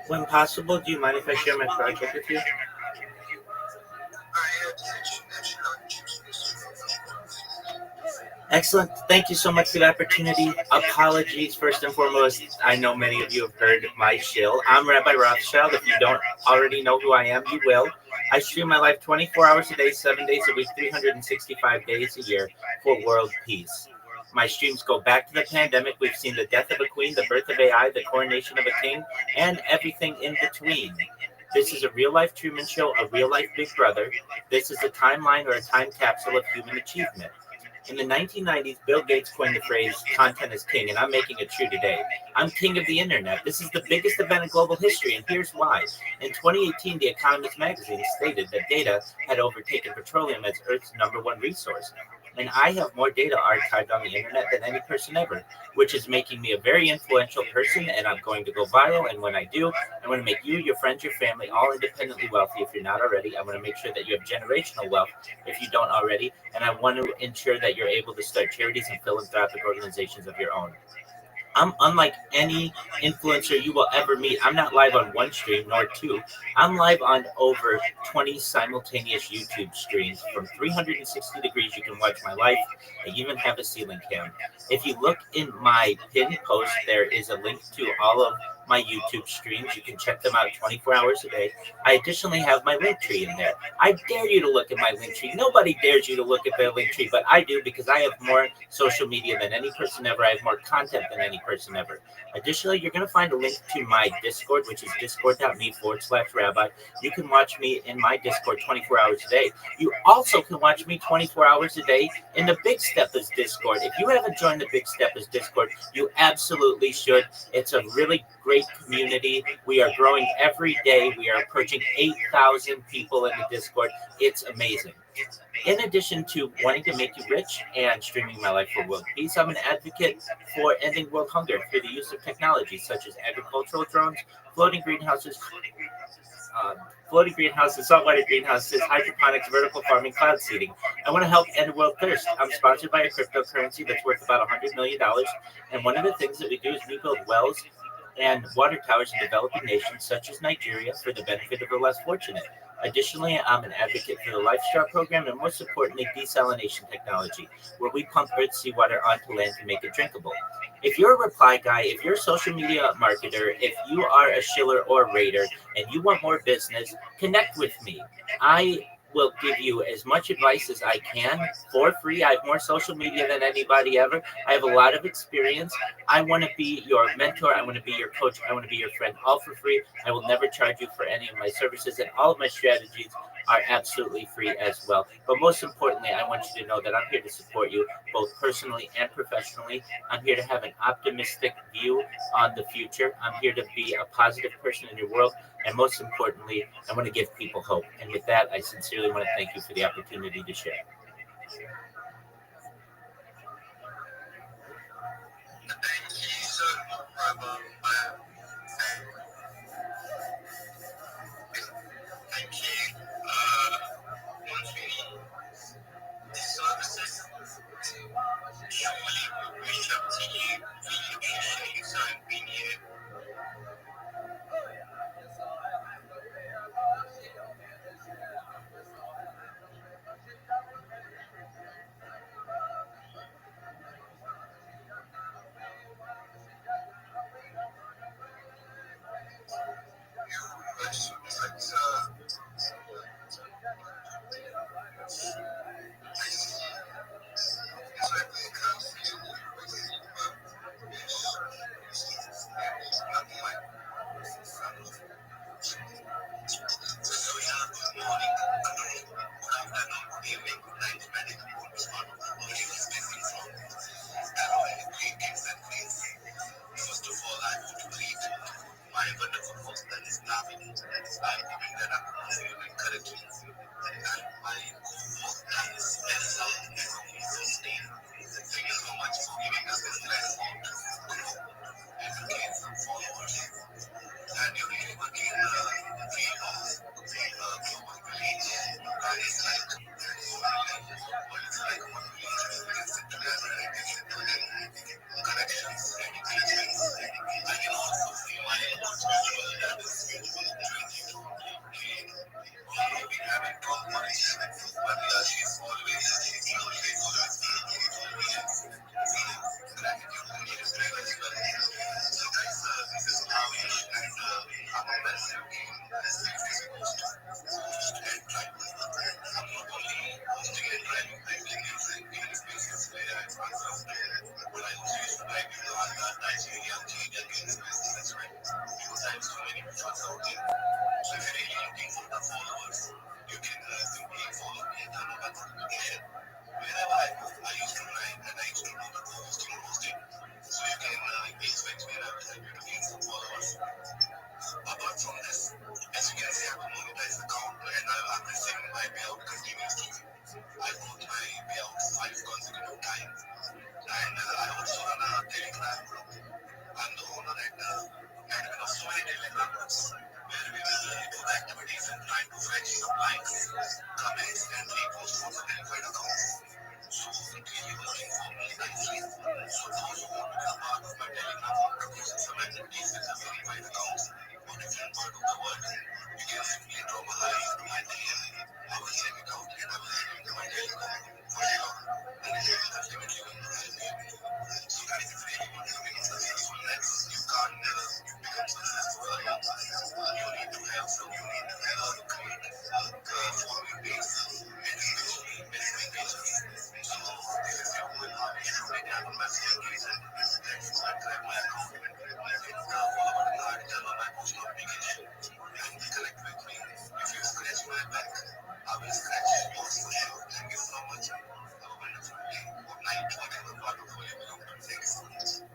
When possible, do you mind if I share my project with you? Excellent. Thank you so much for the opportunity. Apologies, first and foremost. I know many of you have heard my shill. I'm Rabbi Rothschild. If you don't already know who I am, you will. I stream my life 24 hours a day, 7 days a week, 365 days a year for world peace. My streams go back to the pandemic. We've seen the death of a queen, the birth of AI, the coronation of a king, and everything in between. This is a real life Truman Show, a real life Big Brother. This is a timeline or a time capsule of human achievement. In the 1990s, Bill Gates coined the phrase content is king, and I'm making it true today. I'm king of the internet. This is the biggest event in global history, and here's why. In 2018, The Economist magazine stated that data had overtaken petroleum as Earth's #1 resource. And I have more data archived on the internet than any person ever, which is making me a very influential person, and I'm going to go viral. And when I do, I want to make you, your friends, your family all independently wealthy if you're not already. I want to make sure that you have generational wealth if you don't already, and I want to ensure that you're able to start charities and philanthropic organizations of your own. I'm unlike any influencer you will ever meet. I'm not live on one stream nor two. I'm live on over 20 simultaneous YouTube streams from 360 degrees. You can watch my life. I even have a ceiling cam. If you look in my pinned post, there is a link to all of my YouTube streams. You can check them out 24 hours a day. I additionally have my link tree in there. I dare you to look at my link tree. Nobody dares you to look at their link tree, but I do because I have more social media than any person ever. I have more content than any person ever. Additionally, you're going to find a link to my Discord, which is discord.me/rabbi. You can watch me in my Discord 24 hours a day. You also can watch me 24 hours a day in the Big Steppers Discord. If you haven't joined the Big Steppers Discord, you absolutely should. It's a really great community. We are growing every day. We are approaching 8,000 people in the Discord. It's amazing. In addition to wanting to make you rich and streaming my life for world peace, I'm an advocate for ending world hunger through the use of technology such as agricultural drones, floating greenhouses, uh, saltwater greenhouses, hydroponics, vertical farming, cloud seeding. I want to help end world thirst. I'm sponsored by a cryptocurrency that's worth about $100 million. And one of the things that we do is we build wells and water towers in developing nations such as Nigeria for the benefit of the less fortunate. Additionally, I'm an advocate for the LifeStar program and most importantly, desalination technology, where we pump Earth's seawater onto land to make it drinkable. If you're a reply guy, if you're a social media marketer, if you are a shiller or raider, and you want more business, connect with me. I will give you as much advice as I can for free. I have more social media than anybody ever. I have a lot of experience. I want to be your mentor. I want to be your coach. I want to be your friend, all for free. I will never charge you for any of my services, and all of my strategies are absolutely free as well. But most importantly, I want you to know that I'm here to support you both personally and professionally. I'm here to have an optimistic view on the future. I'm here to be a positive person in your world. And most importantly, I want to give people hope. And with that, I sincerely want to thank you for the opportunity to share. my bill because he was cheating. I got my bill 5 consecutive times. And I also run a telegram group. I'm the owner and we have so many telegram groups where we will do activities and try to fetch supplies, comments, and repost for the verified accounts. So it really working for me nicely. So those who want to be a part of my telegram group some activities with the verified accounts or different part of the world, you can simply drop a line to my DM. I will check it out and I will add you to my telegram for sure. And if you will definitely will help me. So guys, if you really want to make it successful next, you can't become successful alone. You need to have some, you need to have a community, following base, and especially messaging pages. So this is your whole you should make it on messaging pages. That's subscribe my account and follow on the article on my post notification and connect with me. If you scratch my back, I will scratch yours for sure. Thank you so much. Have a wonderful day. Good night, whatever part of the world you belong to. Thank you so much.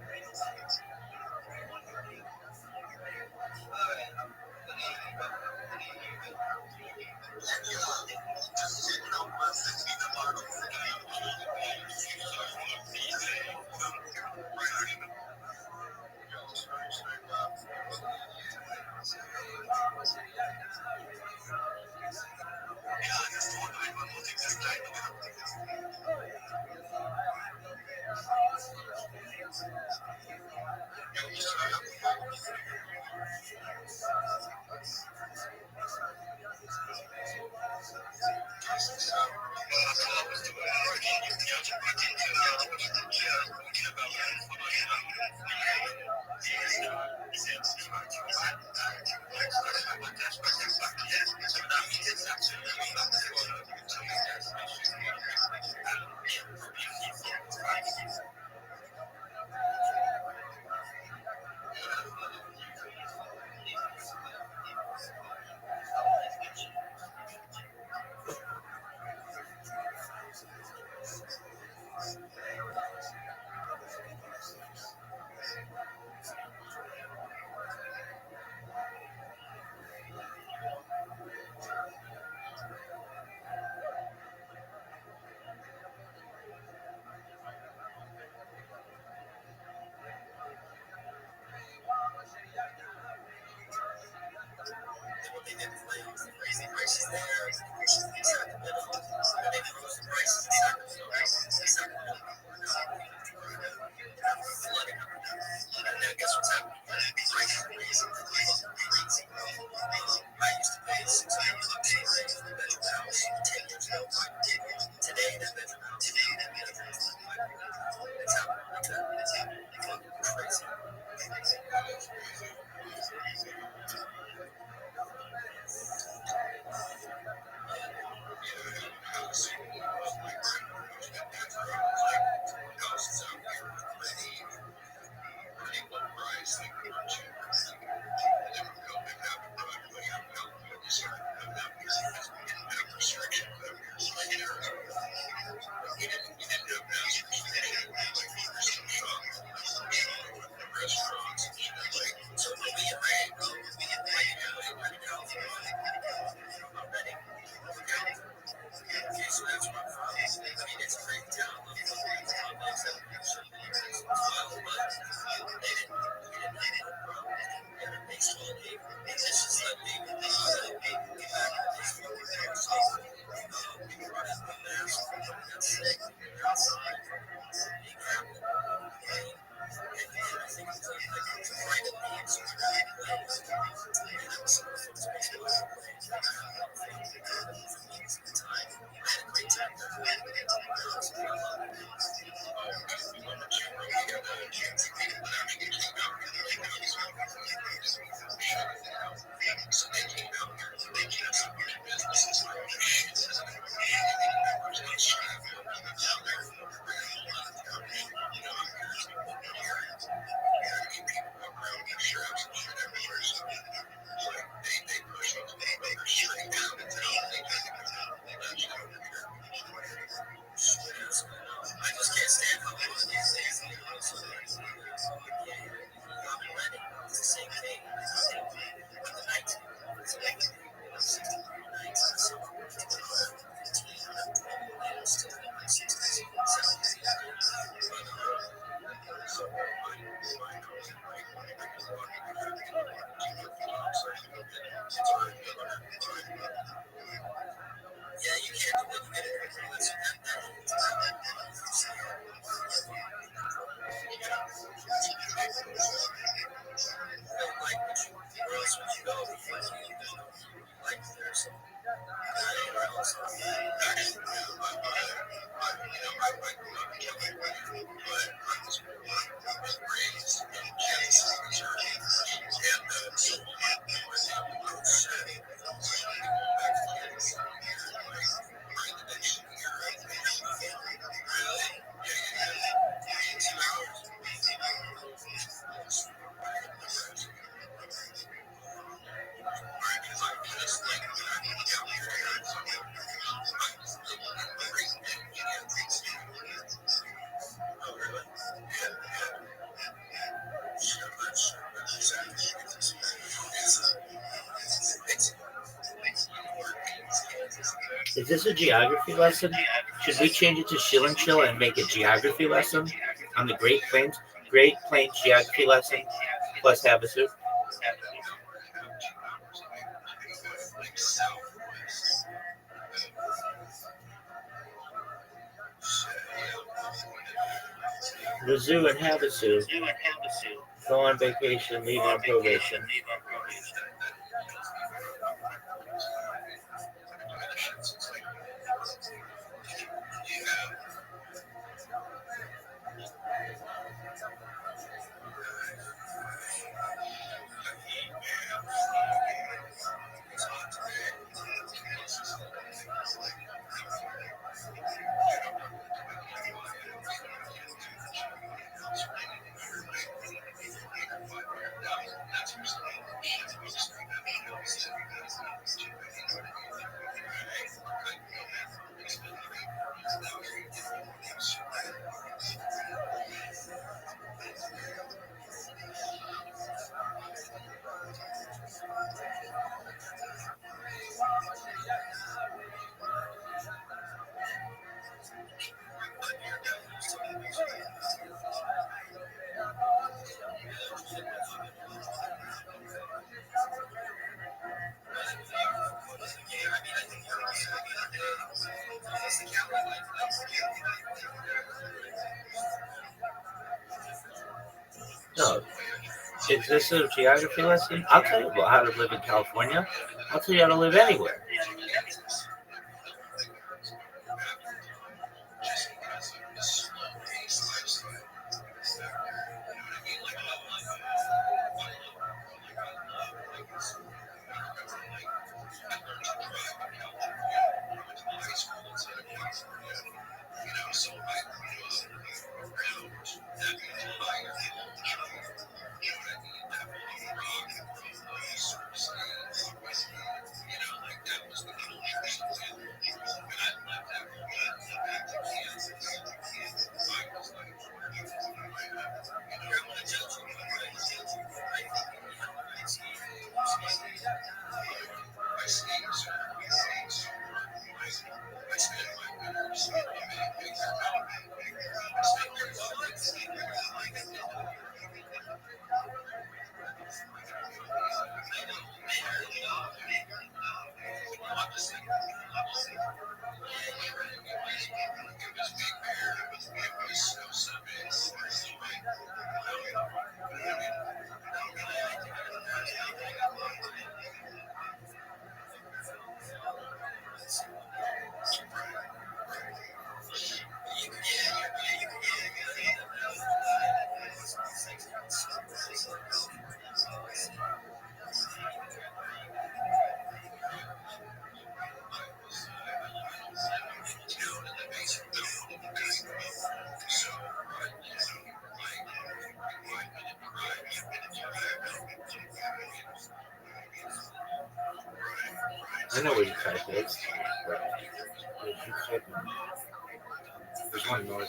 Crazy prices there. They froze the prices. Now guess what's happening? Prices are crazy. I used to pay $600 a day rent for the bedroom house 10 years ago. Today that bedroom house is it's happening. It's crazy. Is this a geography lesson? Should we change it to Shill and Chill and make it geography lesson on the Great Plains geography lesson plus Havasu? The zoo and Havasu go on vacation, leave on probation. No. Is this a geography lesson? I'll tell you about how to live in California. I'll tell you how to live anywhere. I know where you type it. There's one north.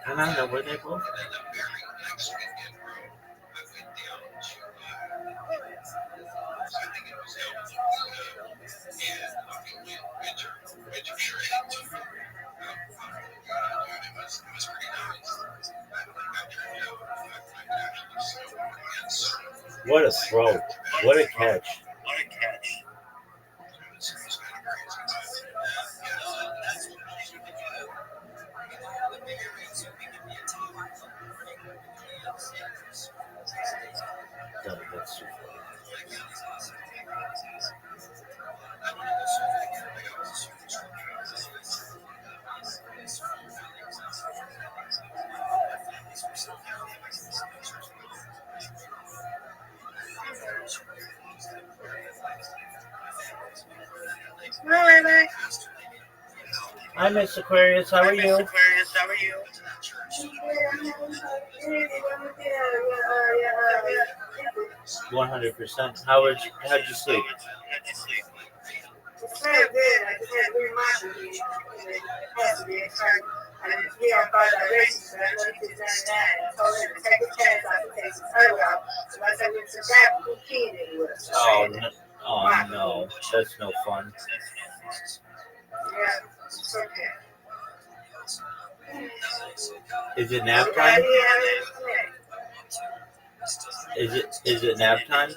And I know where they both. What a throw. What a catch. No, that's too far. Hi, Miss Aquarius. How are you? 100%. How'd you sleep? It's very good. I just had to remind you. It has to be a turn. I just hear about directions, but I know you did that. I told him to take a chance. I could take some further out. So I said, it's a grab who keen it was. Oh no, that's no fun. Yeah, it's okay. Is it nap time? Is it nap time?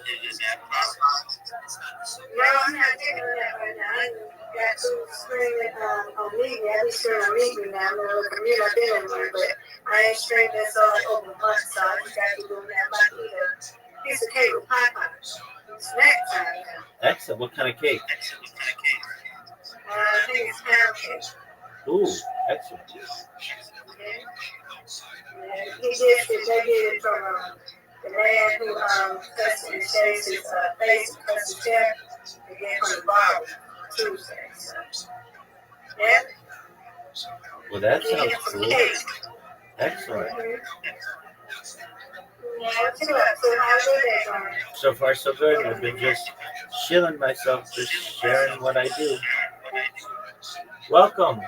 No, I'm not taking that right now. I got to screaming on me. I be screaming on me now. I'm going to look at me like that anymore, but I ain't screaming that song like over months, so I just got to be doing that. I'm about to eat a piece of cake with pie pie. Snack time now. Excellent. What kind of cake? I think it's pound cake. Ooh, excellent. Yeah. He did it. They did it from the man who cuts and shaves his face and cuts his hair. They gave him the barber Tuesday. So. Yeah. Well, that sounds cool. Excellent. Yeah, what's it up? So how's your day going? So far, so good. I've been just chilling myself, just sharing what I do. Welcome.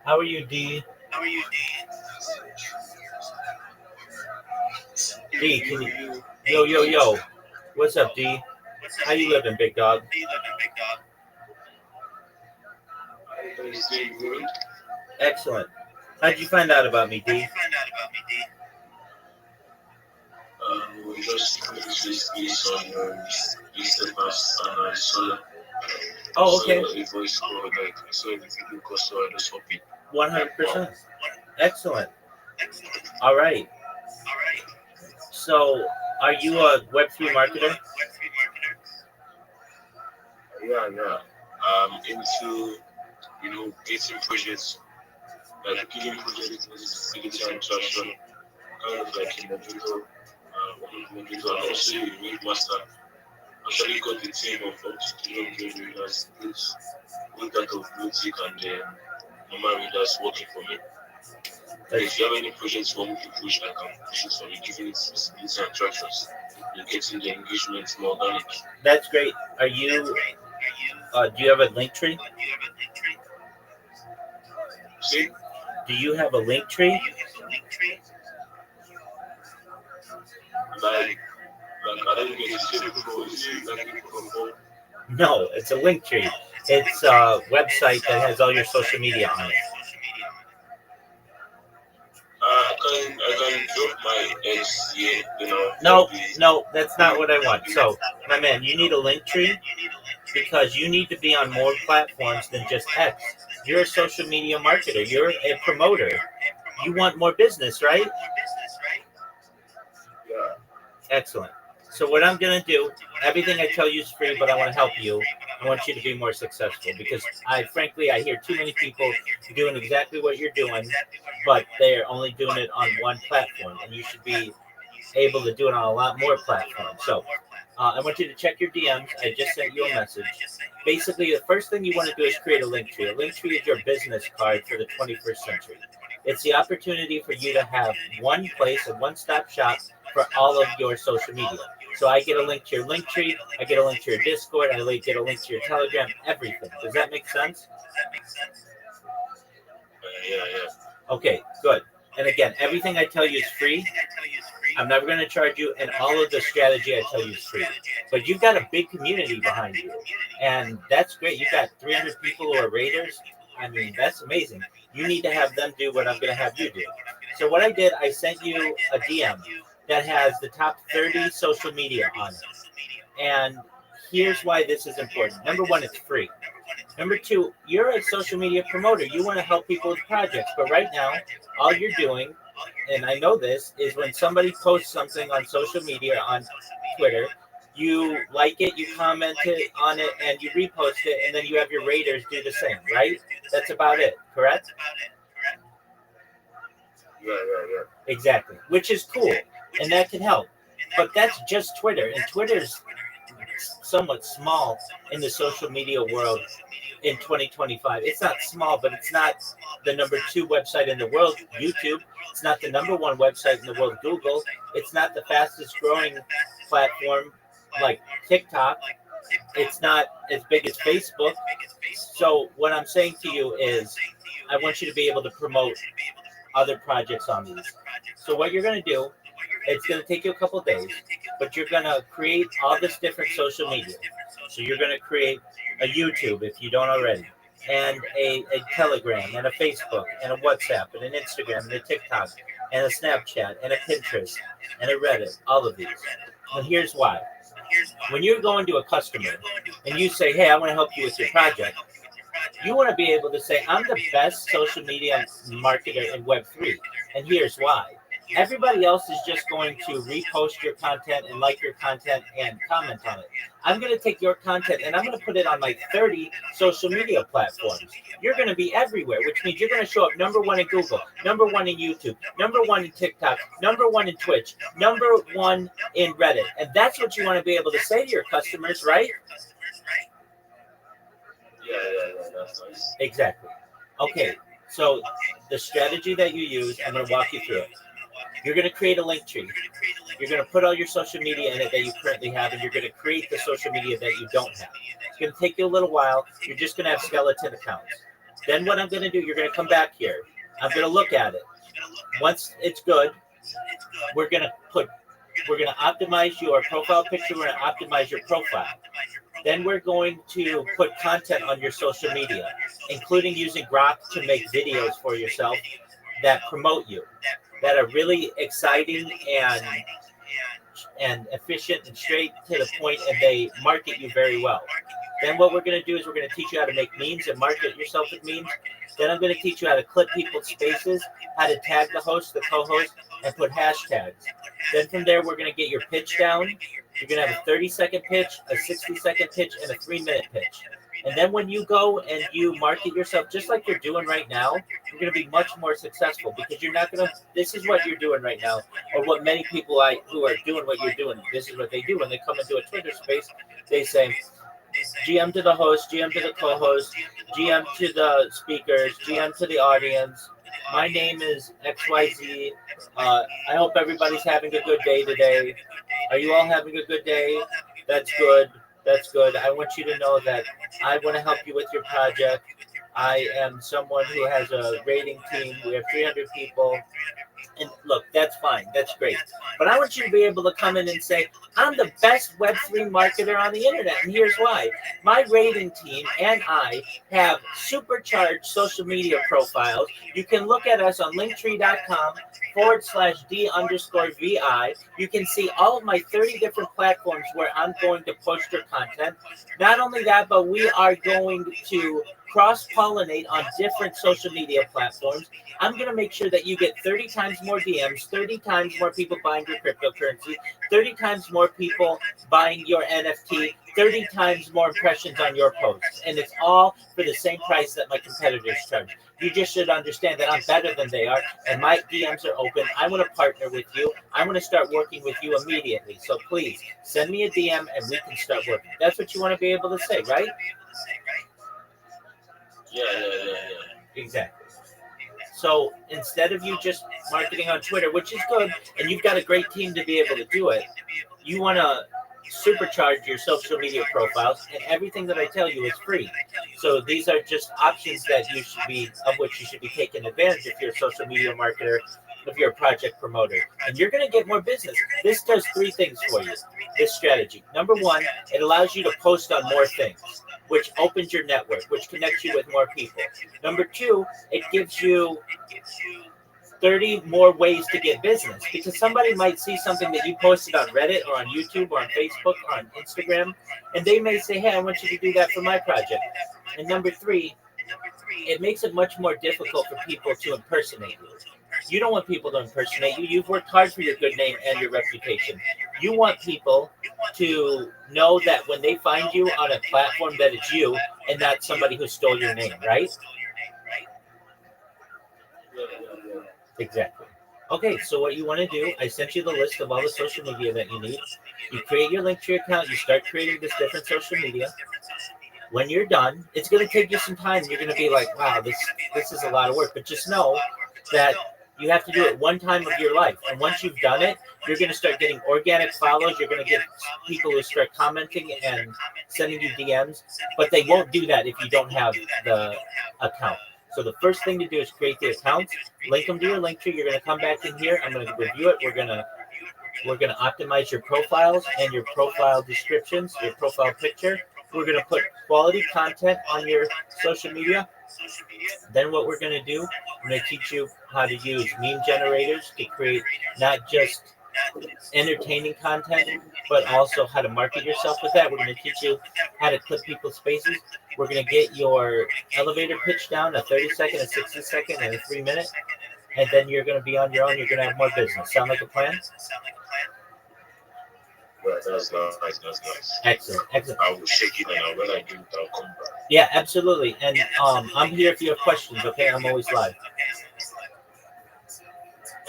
How are you, D? D, can you? Yo. What's up, D? How you living, big dog? Excellent. How'd you find out about me, D? We just this on Instagram and I saw Oh, okay. a voice call, like I saw the video call, so I just hope it. 100%. Excellent. All right. So, are you a Web3 marketer? Yeah. Into getting projects, like giving projects visibility and traction, kind of like a moderator, and also a web master. Actually got the team of up to 300 readers, both that of Bluetooth and normal readers working for me. If you have any projects you want me to push, I can push it for you, giving it visibility and tractions. You're getting the engagement more organic. That's great. Are you? Do you have a link tree? See? Do you have a link tree? Like I don't get it. No, it's a link tree. It's a website that has all your social media on it. I can drop my ex here, No, that's not what I want. So, my man, you need a link tree because you need to be on more platforms than just X. You're a social media marketer. You're a promoter. You want more business, right? Yeah. Excellent. So what I'm going to do, everything I tell you is free, but I want to help you. I want you to be more successful because I hear too many people doing exactly what you're doing, but they're only doing it on one platform, and you should be able to do it on a lot more platforms. So I want you to check your DMs. I just sent you a message. Basically, the first thing you want to do is create a link tree. A link tree is your business card for the 21st century. It's the opportunity for you to have one place, a one-stop shop for all of your social media. So I get a link to your link tree, I get a link to your Discord, I get a link to your Telegram, everything. Does that make sense? Yeah. Okay, good. And again, everything I tell you is free. I'm never going to charge you, and all of the strategy I tell you is free. But you've got a big community behind you, and that's great. You've got 300 people who are raiders. I mean, that's amazing. You need to have them do what I'm going to have you do. So what I did, I sent you a DM that has the top 30 social media on it. And here's why this is important. Number one, it's free. Number two, you're a social media promoter. You want to help people with projects. But right now, all you're doing, and I know this, is when somebody posts something on social media, on Twitter, You like it, you comment it on it, and you repost it, and then you have your raters do the same, right? That's about it, correct? Yeah. Exactly, which is cool, and that can help. But that's just Twitter, and Twitter's somewhat small in the social media world in 2025. It's not small, but it's not the number 2 website in the world, YouTube. It's not the number 1 website in the world, Google. It's not the fastest growing platform like TikTok. It's not as big as Facebook. So what I'm saying to you is I want you to be able to promote other projects on these. So what you're going to do, it's going to take you a couple of days, but you're going to create all this different social media. So you're going to create a YouTube if you don't already, and a Telegram, and a Facebook, and a WhatsApp, and an Instagram, and a TikTok, and a Snapchat, and a Pinterest, and a Reddit, all of these. And here's why. When you're going to a customer and you say, hey, I want to help you with your project, you want to be able to say, I'm the best social media marketer in Web3. And here's why. Everybody else is just going to repost your content and like your content and comment on it. I'm going to take your content and I'm going to put it on like 30 social media platforms. You're going to be everywhere, which means you're going to show up number 1 in Google, number 1 in YouTube, number 1 in TikTok, number 1 in Twitch, number 1 in Reddit. And that's what you want to be able to say to your customers, right? Yeah, that's nice. Exactly. Okay, so the strategy that you use, I'm going to walk you through it. You're going to create a link tree. You're going to put all your social media in it that you currently have, and you're going to create the social media that you don't have. It's going to take you a little while. You're just going to have skeleton accounts. Then what I'm going to do, you're going to come back here. I'm going to look at it. Once it's good, we're going to optimize your profile picture. We're going to optimize your profile. Then we're going to put content on your social media, including using Grok to make videos for yourself that promote you, that are really exciting and efficient and straight to the point, and they market you very well. Then what we're going to do is we're going to teach you how to make memes and market yourself with memes. Then I'm going to teach you how to clip people's spaces, how to tag the host, the co-host, and put hashtags. Then from there, we're going to get your pitch down. You're going to have a 30-second pitch, a 60-second pitch, and a 3-minute pitch. And then when you go and you market yourself just like you're doing right now, you're going to be much more successful, because you're not going to, this is what you're doing right now, or what many people who are doing what you're doing, this is what they do when they come into a Twitter space. They say, GM to the host, GM to the co-host, GM to the speakers, GM to the audience. My name is XYZ. I hope everybody's having a good day today. Are you all having a good day? That's good. That's good. I want you to know that I want to help you with your project. I am someone who has a rating team. We have 300 people. And look, that's fine. That's great. But I want you to be able to come in and say, I'm the best Web3 marketer on the internet. And here's why. My rating team and I have supercharged social media profiles. You can look at us on linktree.com/D_VI. You can see all of my 30 different platforms where I'm going to post your content. Not only that, but we are going to cross-pollinate on different social media platforms. I'm going to make sure that you get 30 times more DMs, 30 times more people buying your cryptocurrency, 30 times more people buying your NFT, 30 times more impressions on your posts. And it's all for the same price that my competitors charge. You just should understand that I'm better than they are, and my DMs are open. I want to partner with you. I want to start working with you immediately. So please send me a DM and we can start working. That's what you want to be able to say, right? Yeah. Exactly. So instead of you just marketing on Twitter, which is good, and you've got a great team to be able to do it, you want to supercharge your social media profiles, and everything that I tell you is free. So these are just options that of which you should be taking advantage if you're a social media marketer, if you're a project promoter, and you're going to get more business. This does 3 things for you, this strategy. Number 1, it allows you to post on more things, which opens your network, which connects you with more people. Number 2, it gives you 30 more ways to get business, because somebody might see something that you posted on Reddit or on YouTube or on Facebook or on Instagram, and they may say, hey, I want you to do that for my project. And number 3, it makes it much more difficult for people to impersonate you. You don't want people to impersonate you. You've worked hard for your good name and your reputation. You want people to know that when they find you on a platform that it's you and not somebody who stole your name, right? Yeah. Exactly. Okay, so what you want to do, I sent you the list of all the social media that you need. You create your Linktree account, you start creating this different social media. When you're done, it's going to take you some time. You're going to be like, wow, this is a lot of work. But just know that you have to do it one time of your life. And once you've done it, you're going to start getting organic follows. You're going to get people who start commenting and sending you DMs. But they won't do that if you don't have the account. So the first thing to do is create the accounts, link them to your link tree. You're going to come back in here. I'm going to review it. We're gonna optimize your profiles and your profile descriptions, your profile picture. We're gonna put quality content on your social media. Then what we're gonna do, I'm gonna teach you how to use meme generators to create not just entertaining content, but also how to market yourself with that. We're going to teach you how to clip people's faces. We're going to get your elevator pitch down, a 30-second, a 60-second, and a 3-minute. And then you're going to be on your own. You're going to have more business. Sound like a plan? Right, that's nice. That's nice. Excellent. Excellent. I will check it, and when I do it, I'll come back. Yeah, absolutely. And I'm here if you have questions, okay? I'm always live.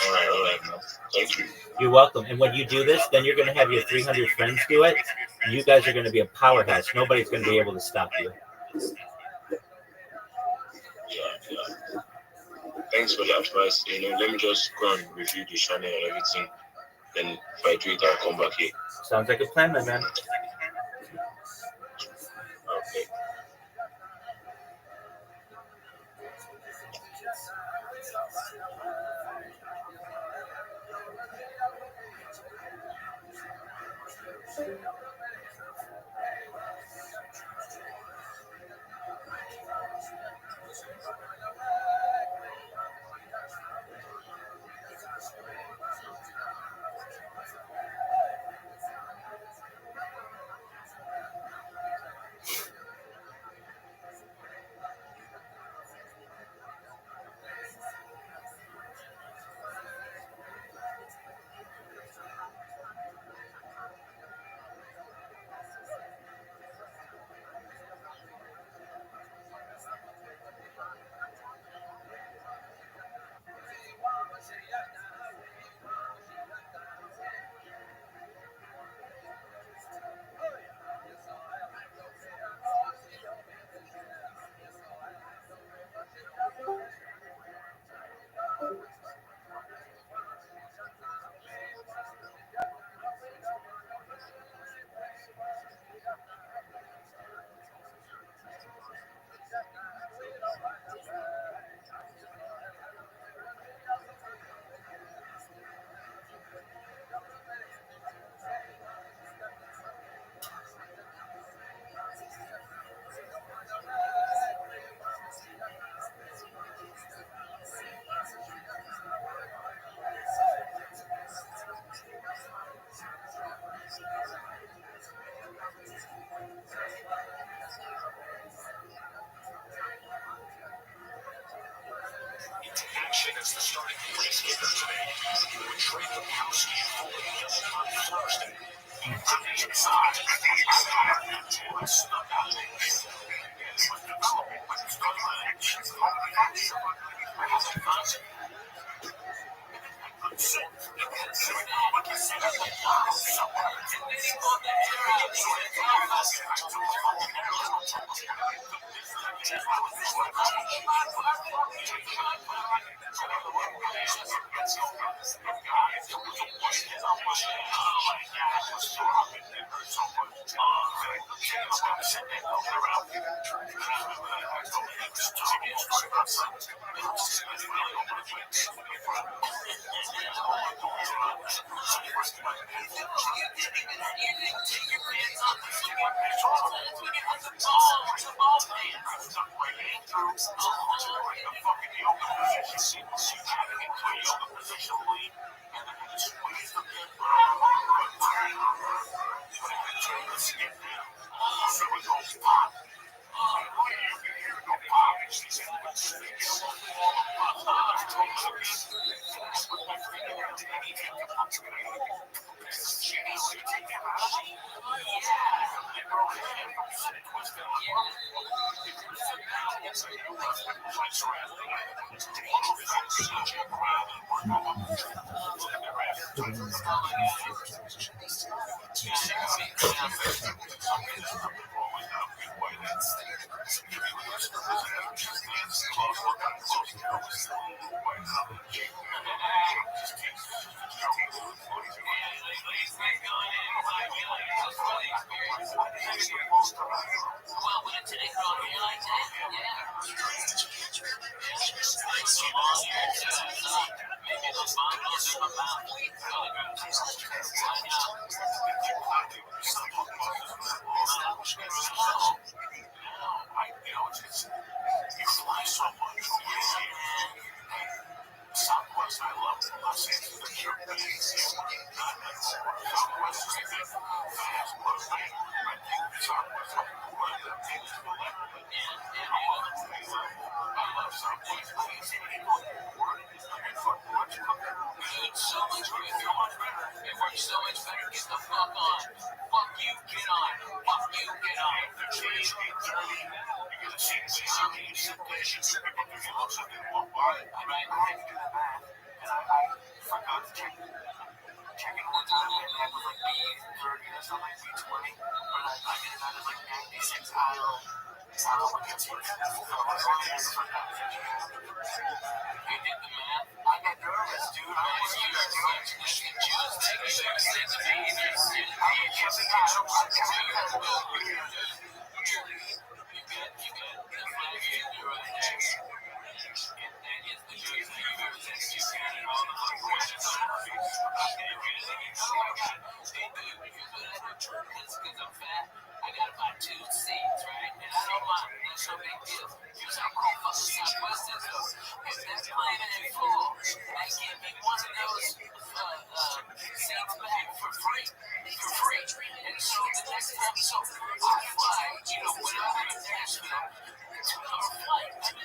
All right, man. Thank you. You're welcome. And when you do this, then you're going to have your 300 friends do it. You guys are going to be a powerhouse. Nobody's going to be able to stop you. Yeah. Thanks for the advice. Let me just go and review the channel and everything. Then if I do it, I'll come back here. Sounds like a plan, my man. Okay. Action is the starting place here today. Trade the house euphoria on Thursday. Inside, it's the knowledge. With development, Well, when today on here like that, yeah. You guys, did you catch Rabbi Rothschild's live stream last night? Maybe those bombs in my mouth. You fly so much over here. Southwest, I love Los Angeles. Southwest is the fast bus. I think Southwest is one of the things to the left. I love Southwest. It's so much better. It works so much better. Get the fuck on. Fuck you, get on. Fuck you, get on. The change 8:30. You get a seat. You sit there. You sit there. You look something walk by. Right. I had to do the math, and I forgot to check it one time, and it was like B30 or something, like B20, but I did it out of like 96. I don't know what that's for. You did the math. I got nervous, dude. I was Because I'm fat, I got about 2 seats, right? And I don't mind. That's no big deal. Here's how cool fucking Southwest is, though. If that's plain and full, they give me one of those seats back for free. And so the next time, so I fly, when I'm in Nashville, 2-hour flight. I'm in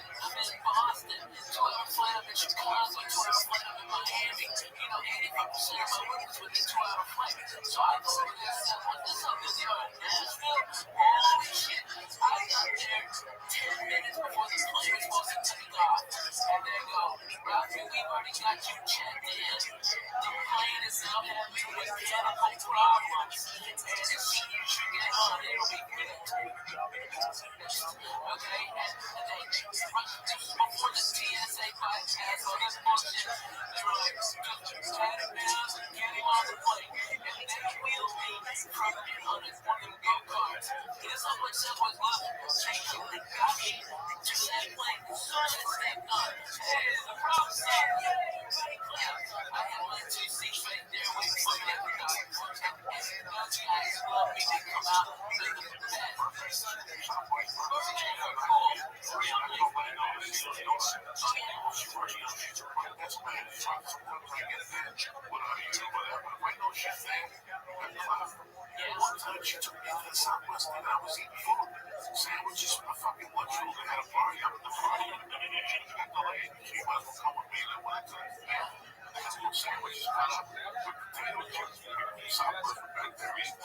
Boston, 2-hour flight. I'm in Chicago, 2-hour flight. I'm in Miami. 85% of my work is within 2-hour flight. So I go to this up in Nashville. Holy shit! I got there 10 minutes before the plane was supposed to take off. And they go, Ralphie, we've already got you checked in. The plane is now having mechanical problems. And as soon as you get on, it'll be fixed. Okay? And they just before the TSA bypass all this bullshit, they were like, just pat him down, get him on the plane. And they wheeled me from on one of them go-karts. Guess how much that was left? They got me to that plane as soon as they got. Hey, the problem solved. Everybody clapped. I had my 2 seats right there waiting for me at the door. And those guys love me to come out to the bed. One time she took me to the Southwest and I was eating food. Sandwiches from the fucking lunchroom. They had a party up in the party. She got delayed. She might as well come with me. I went to they had little sandwiches cut up with potato chips. Southwest was back there eating.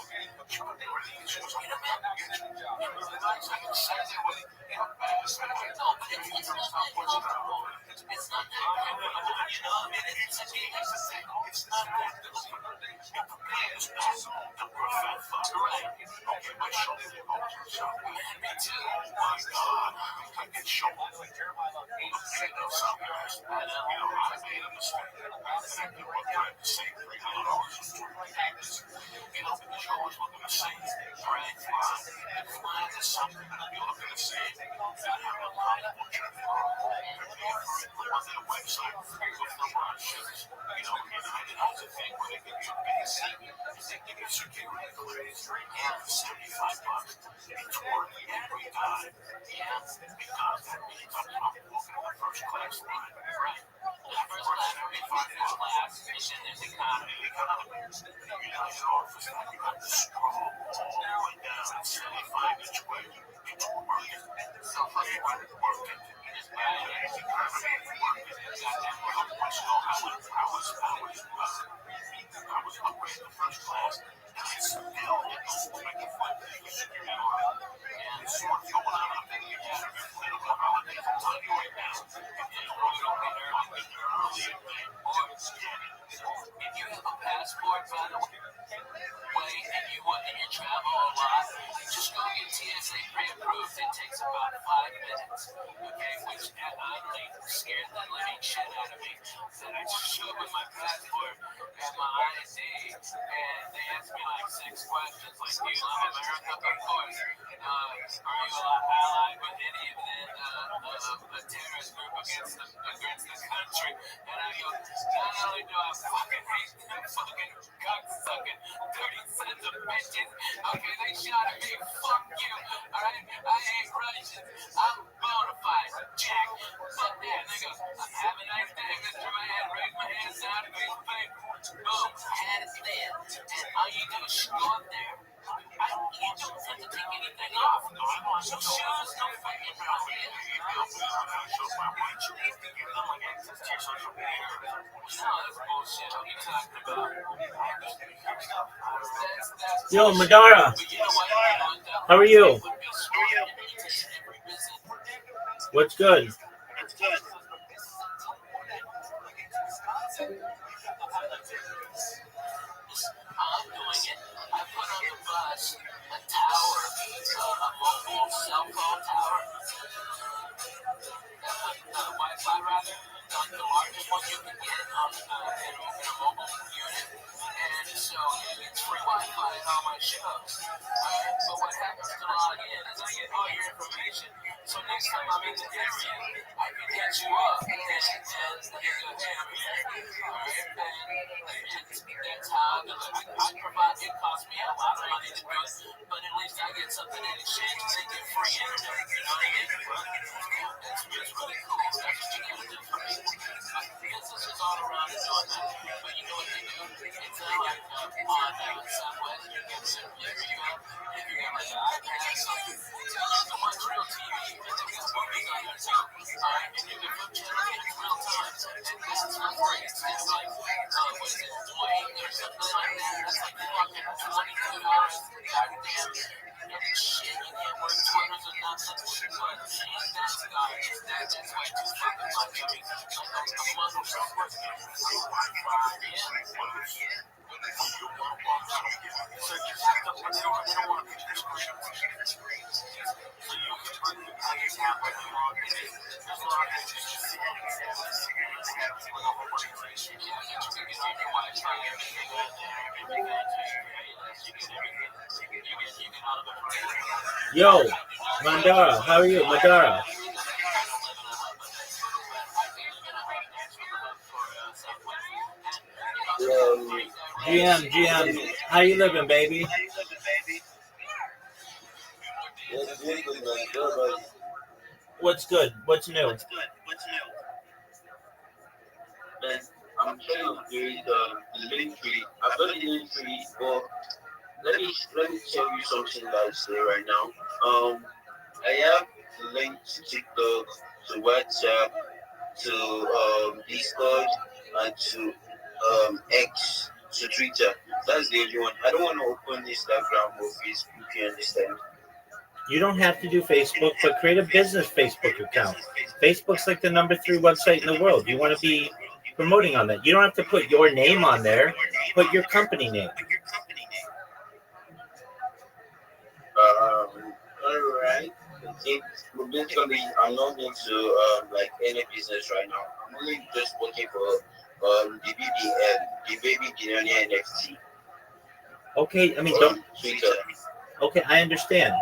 She put me ready. She was like, I can say they were fast. I don't know, but it's not that good. It's a game. It's not that good. It prepares the perfect fuck. Right. Okay, my shoulder. Me too. My God. I get shoulder. I know Southwest. I made a mistake. I knew what time to say $300 for 2 pages. The show was looking the same. Right. Flying is something that you're looking the same. I have a lot of on their website with the word shirts. United has a thing where they give you a basic. They give you security clearance. $75. It's worth every dime. Because that means I'm walking on the first class line. Right. First class, business class, and there's economy. United office, you got the scroll all the way down. 75-inch way. It's working. So fucking working. I was upgrade to first class. It's still making fun of you sitting there. And so if you want to make your political holidays, I'm telling you right now, if you don't get early, if you have a passport, by the way, and you travel a lot, just go get TSA pre-approved. It takes about 5 minutes. Okay, which I'm scared that living shit out of me. Then I just show up with my passport and my ID, and they ask me like 6 questions, like, do you love America? Of course. Are you allied with any of the terrorist group against the country? And I go, not only do I fucking hate them fucking cocksucking 30 cents of bitches, okay, they shot at me, fuck you, alright? I hate Russians, I'm bona fide, Jack, fuck that, nigga, have a nice day, Mr. Man, raise my hands down to his face, boom, had it there, and all you do is go up there, you don't have to take anything off, no shoes, no fucking nothing, Yo, Madara, how are you? What's good? I'm doing it. I put on the bus a tower, a mobile cell phone tower, Wi-Fi rather, the largest one you can get on in a mobile unit. And so it's free Wi-Fi in all my shows. But what happens to log in is I get all your information. So next time I'm in the area, I can get you up and you go, hey, I'm here. Alright, and that's how I provide. It costs me a lot of money to do it, but at least I get something in exchange. They get free internet. You know what I mean? It's just really cool. That's what you can do for me. Businesses all around are doing that. But you know what they do? It's like on Southwest, you get some, there you go. If you got like an iPad or something, it's so much real TV. And then there's movies on there too. Alright, and you can flip channel in real time. And this is not free. It's like, what is it, Dwayne or something like that. That's like fucking $22. Goddamn. Shit, you can't work Twitters or nothing. But that's garbage. That's way too fucking much. I mean, a month of work. So you have to, they don't want to be screens. So you can bring your tablet and log in. There's a lot of just sitting and have like a whole bunch of crazy. Yeah, you can get on your Wi-Fi, everything on there, everything on there. You get everything. You get out of the frame. Yo, Mandara, how are you? Madara. GM, how you living, baby? What's good? What's new? Man, I'm trying to create the link tree. I've got the link tree, but let me tell you something that's there right now. I have the link to TikTok, to WhatsApp, to Discord, and to X, to Twitter. That's the only one. I don't want to open Instagram or Facebook. You understand? You don't have to do Facebook, but create a business Facebook account. Facebook's like the #3 website in the world. You want to be promoting on that. You don't have to put your name on there. Put your company name. All right. Basically, I'm not into like any business right now. I'm only just working for the BBN, the Baby Billionaire NFT. Okay, I mean, don't. Twitter. Okay, I understand,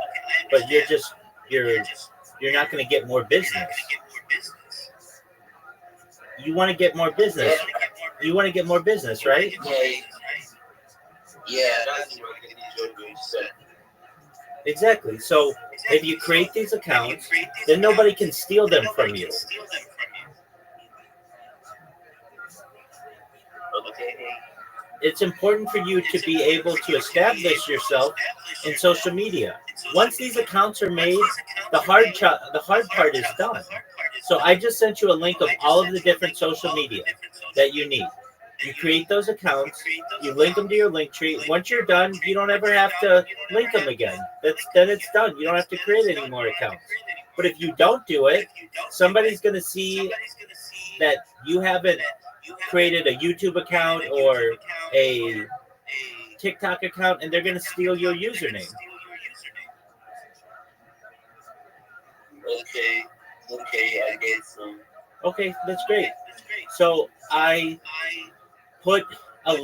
but you're not going to get more business. You want to get more business. You want to get more business, right? Yeah, that's what you're going to say. Exactly. So if you create these accounts, then nobody can steal them from you. Okay. It's important for you to be able to establish yourself in social media. Once these accounts are made, the hard part is done. So I just sent you a link of all of the different social media that you need. You create those accounts, you link them to your link tree. Once you're done, you don't ever have to link them again. Then it's done. You don't have to create any more accounts. But if you don't do it, somebody's going to see that you haven't created a YouTube account or a TikTok account, and they're going to steal your username. Okay, I get some. Okay, that's great. So I put a,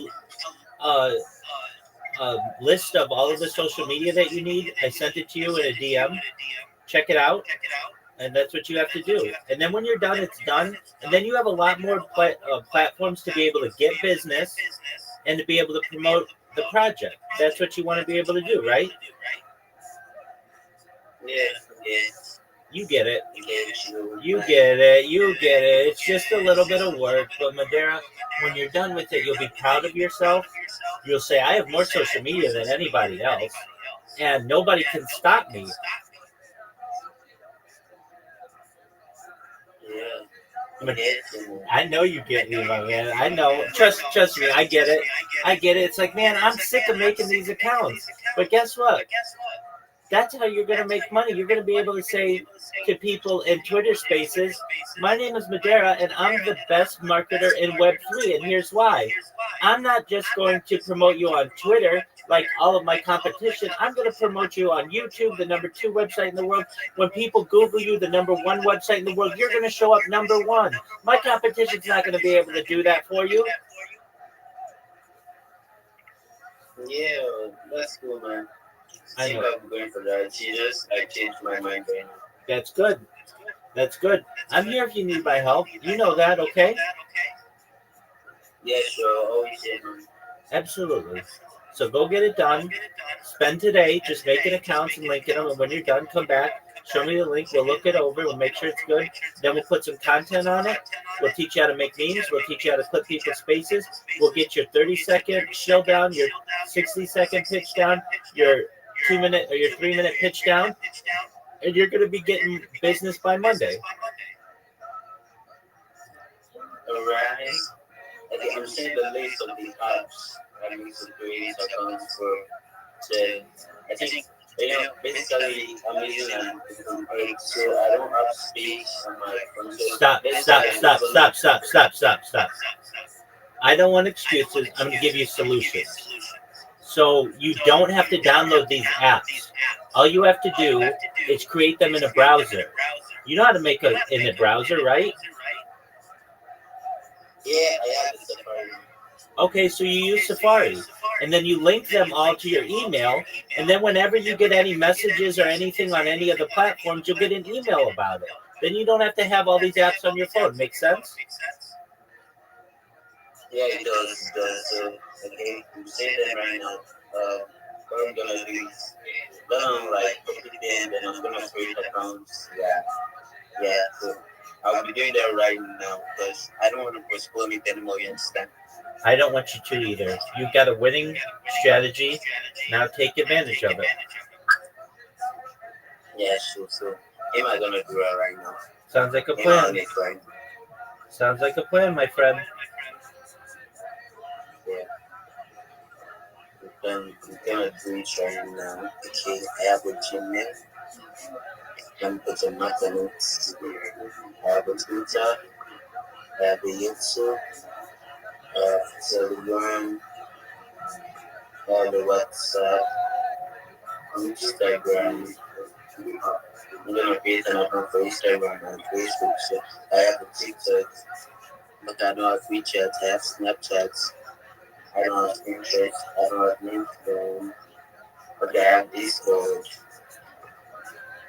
a, a list of all of the social media that you need. I sent it to you in a DM. Check it out, and that's what you have to do. And then when you're done, it's done. And then you have a lot more platforms to be able to get business and to be able to promote the project. That's what you want to be able to do, right? Yes. You get it. You You get it. You get it. It's just a little bit of work, but Madeira, when you're done with it, you'll be proud of yourself. You'll say, I have more social media than anybody else, and nobody can stop me. Yeah. I know you get me, my man. I know. Trust me. I get it. I get it. It's like, man, I'm sick of making these accounts. But guess what? That's how you're going to make money. You're going to be able to say to people in Twitter spaces, my name is Madeira, and I'm the best marketer in Web3. And here's why. I'm not just going to promote you on Twitter like all of my competition. I'm going to promote you on YouTube, the number 2 website in the world. When people Google you, the number 1 website in the world, you're going to show up number 1. My competition's not going to be able to do that for you. Yeah, that's cool, man. I know. I'm going for that. I changed my mind right now. That's good. That's good. I'm here if you need my help. You know that, okay? Yeah, sure. Always here, man. Absolutely. So go get it done. Spend today just making accounts and linking them. And when you're done, come back. Show me the link. We'll look it over. We'll make sure it's good. Then we'll put some content on it. We'll teach you how to make memes. We'll teach you how to clip people's spaces. We'll get your 30-second shill down, your 60-second pitch down, your 2-minute or your 3-minute pitch down. And you're going to be getting business by Monday. All right. Okay, I'm seeing the list of the apps I need to create accounts for. I think, basically, I'm using an so I don't have space on my phone. Stop. I don't want excuses. I'm going to give you solutions. So you don't have to download these apps. All you have to do is create them in a browser. You know how to make it in the browser, right? Yeah, I have Safari. Okay, so you use Safari. And then you link them all to your email. And then whenever you get any messages or anything on any of the platforms, you'll get an email about it. Then you don't have to have all these apps on your phone. Make sense? Yeah, it does. So, okay, I'm saying them right now. What I'm gonna do is, gonna copy them, then I'm gonna create accounts. Yeah. So I'll be doing that right now because I don't want to postpone it anymore. You understand? I don't want you to either. You've got a winning strategy. Now take advantage of it. Yeah, sure. So, am I gonna do that right now? Sounds like a plan. Right? Sounds like a plan, my friend. Yeah. I'm gonna do it right now. Okay, I have a Gmail. I'm put some notes. I have a Twitter. I have a YouTube. I have Telegram. I have a WhatsApp. Instagram. I'm gonna create an account for Instagram and Facebook. So I have a TikTok, but I don't have WeChat. I have Snapchat. I don't have Pinterest. I don't have LinkedIn. But I have Discord.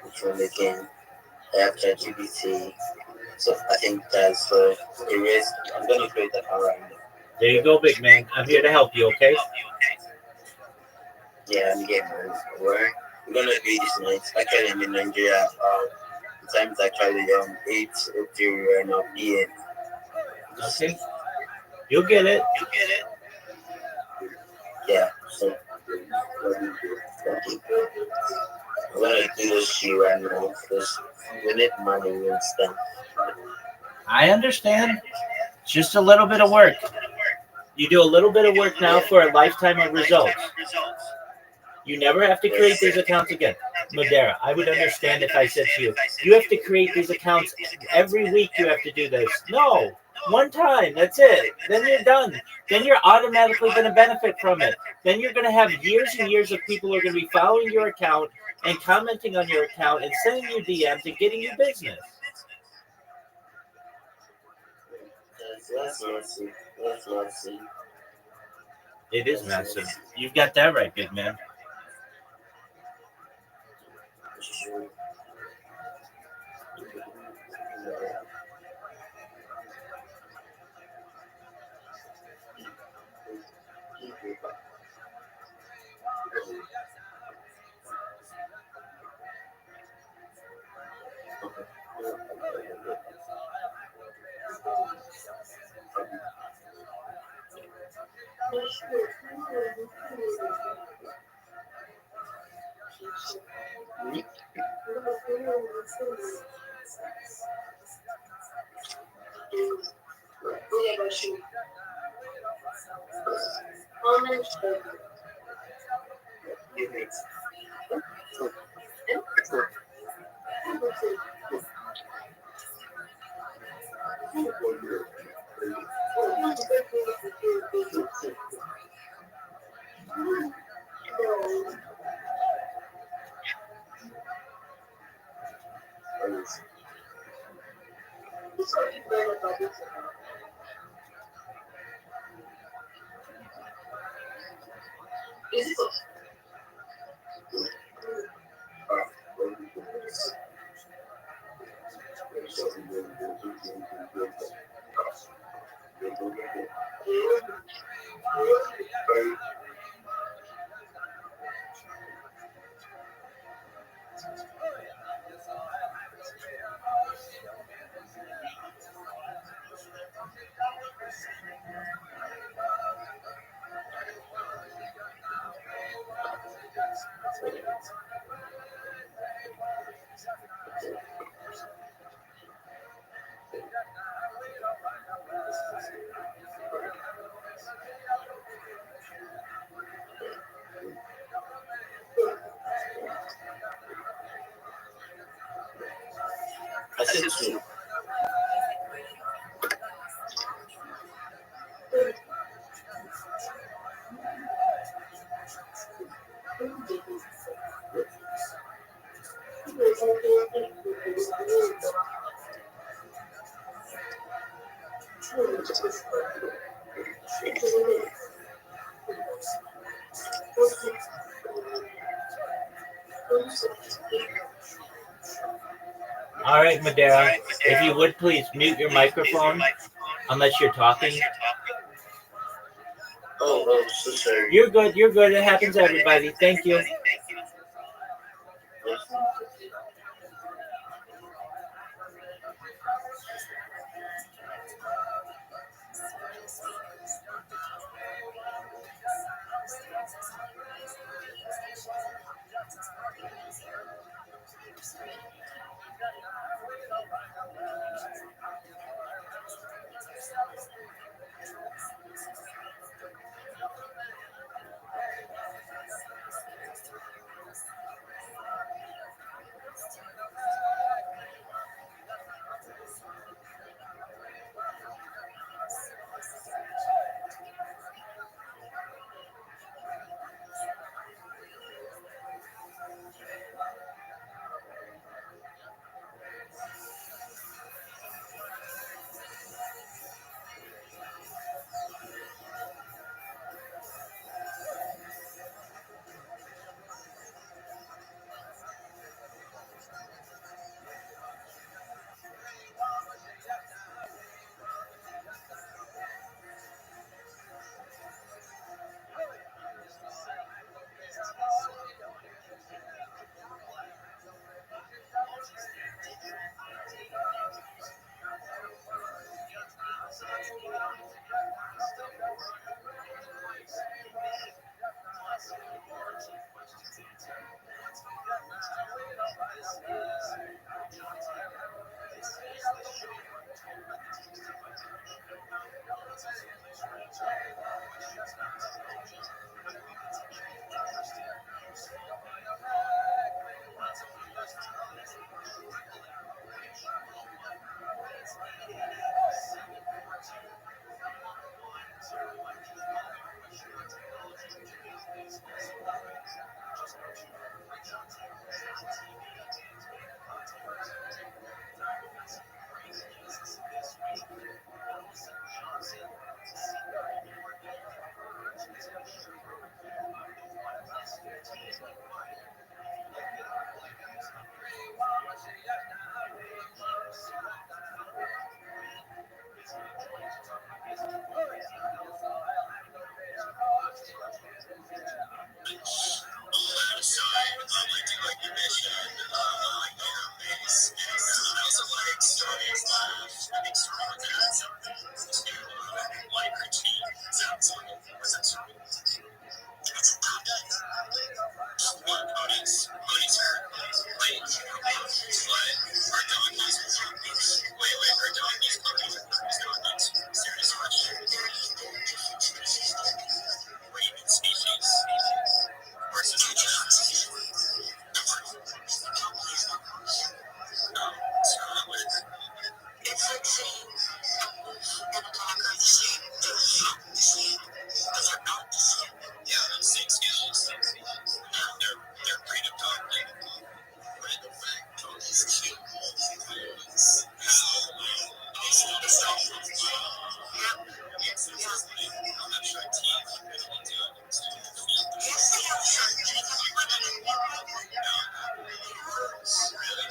Which one again? I have ChatGPT. So I think that's for the rest. I'm gonna create an account right now. There you go, big man. I'm here to help you, okay? Yeah, I'm getting work. We're gonna do this night. Actually, I'm in Nigeria. The time is actually 8:03 right now p.m. Okay. You'll get it. Yeah. So I'm gonna do this shit right now because we need money and stuff. I understand. It's just a little bit of work. You do a little bit of work now for a lifetime of results. You never have to create these accounts again. Madera, I would understand if I said to you, you have to create these accounts every week. You have to do this. No, one time. That's it. Then you're done. Then you're automatically going to benefit from it. Then you're going to have years and years of people who are going to be following your account and commenting on your account and sending you DMs and getting you business. That's massive. It is massive. You've got that right, big man. I said two. All right, Madera, if you would please mute your microphone unless you're talking. Oh, so sorry. You're good. You're good. It happens to everybody. Thank you. mission, base, and I also like stories live, having story with that, something to like her team. Sounds like was that sort of one ponies are late, but our donkeys will ponies. Wait, our donkeys ponies are donkeys. Serious question. Raven species versus the giants. It's like saying and a dog are the same. They're not the same. But they're not the same. Yeah, those same skills. They're breed of dog. Random fact, donkeys kill multi-players. How? Also, the stuff from I'm not sure teeth really do it. Yes, they have sharp teeth. No. Really?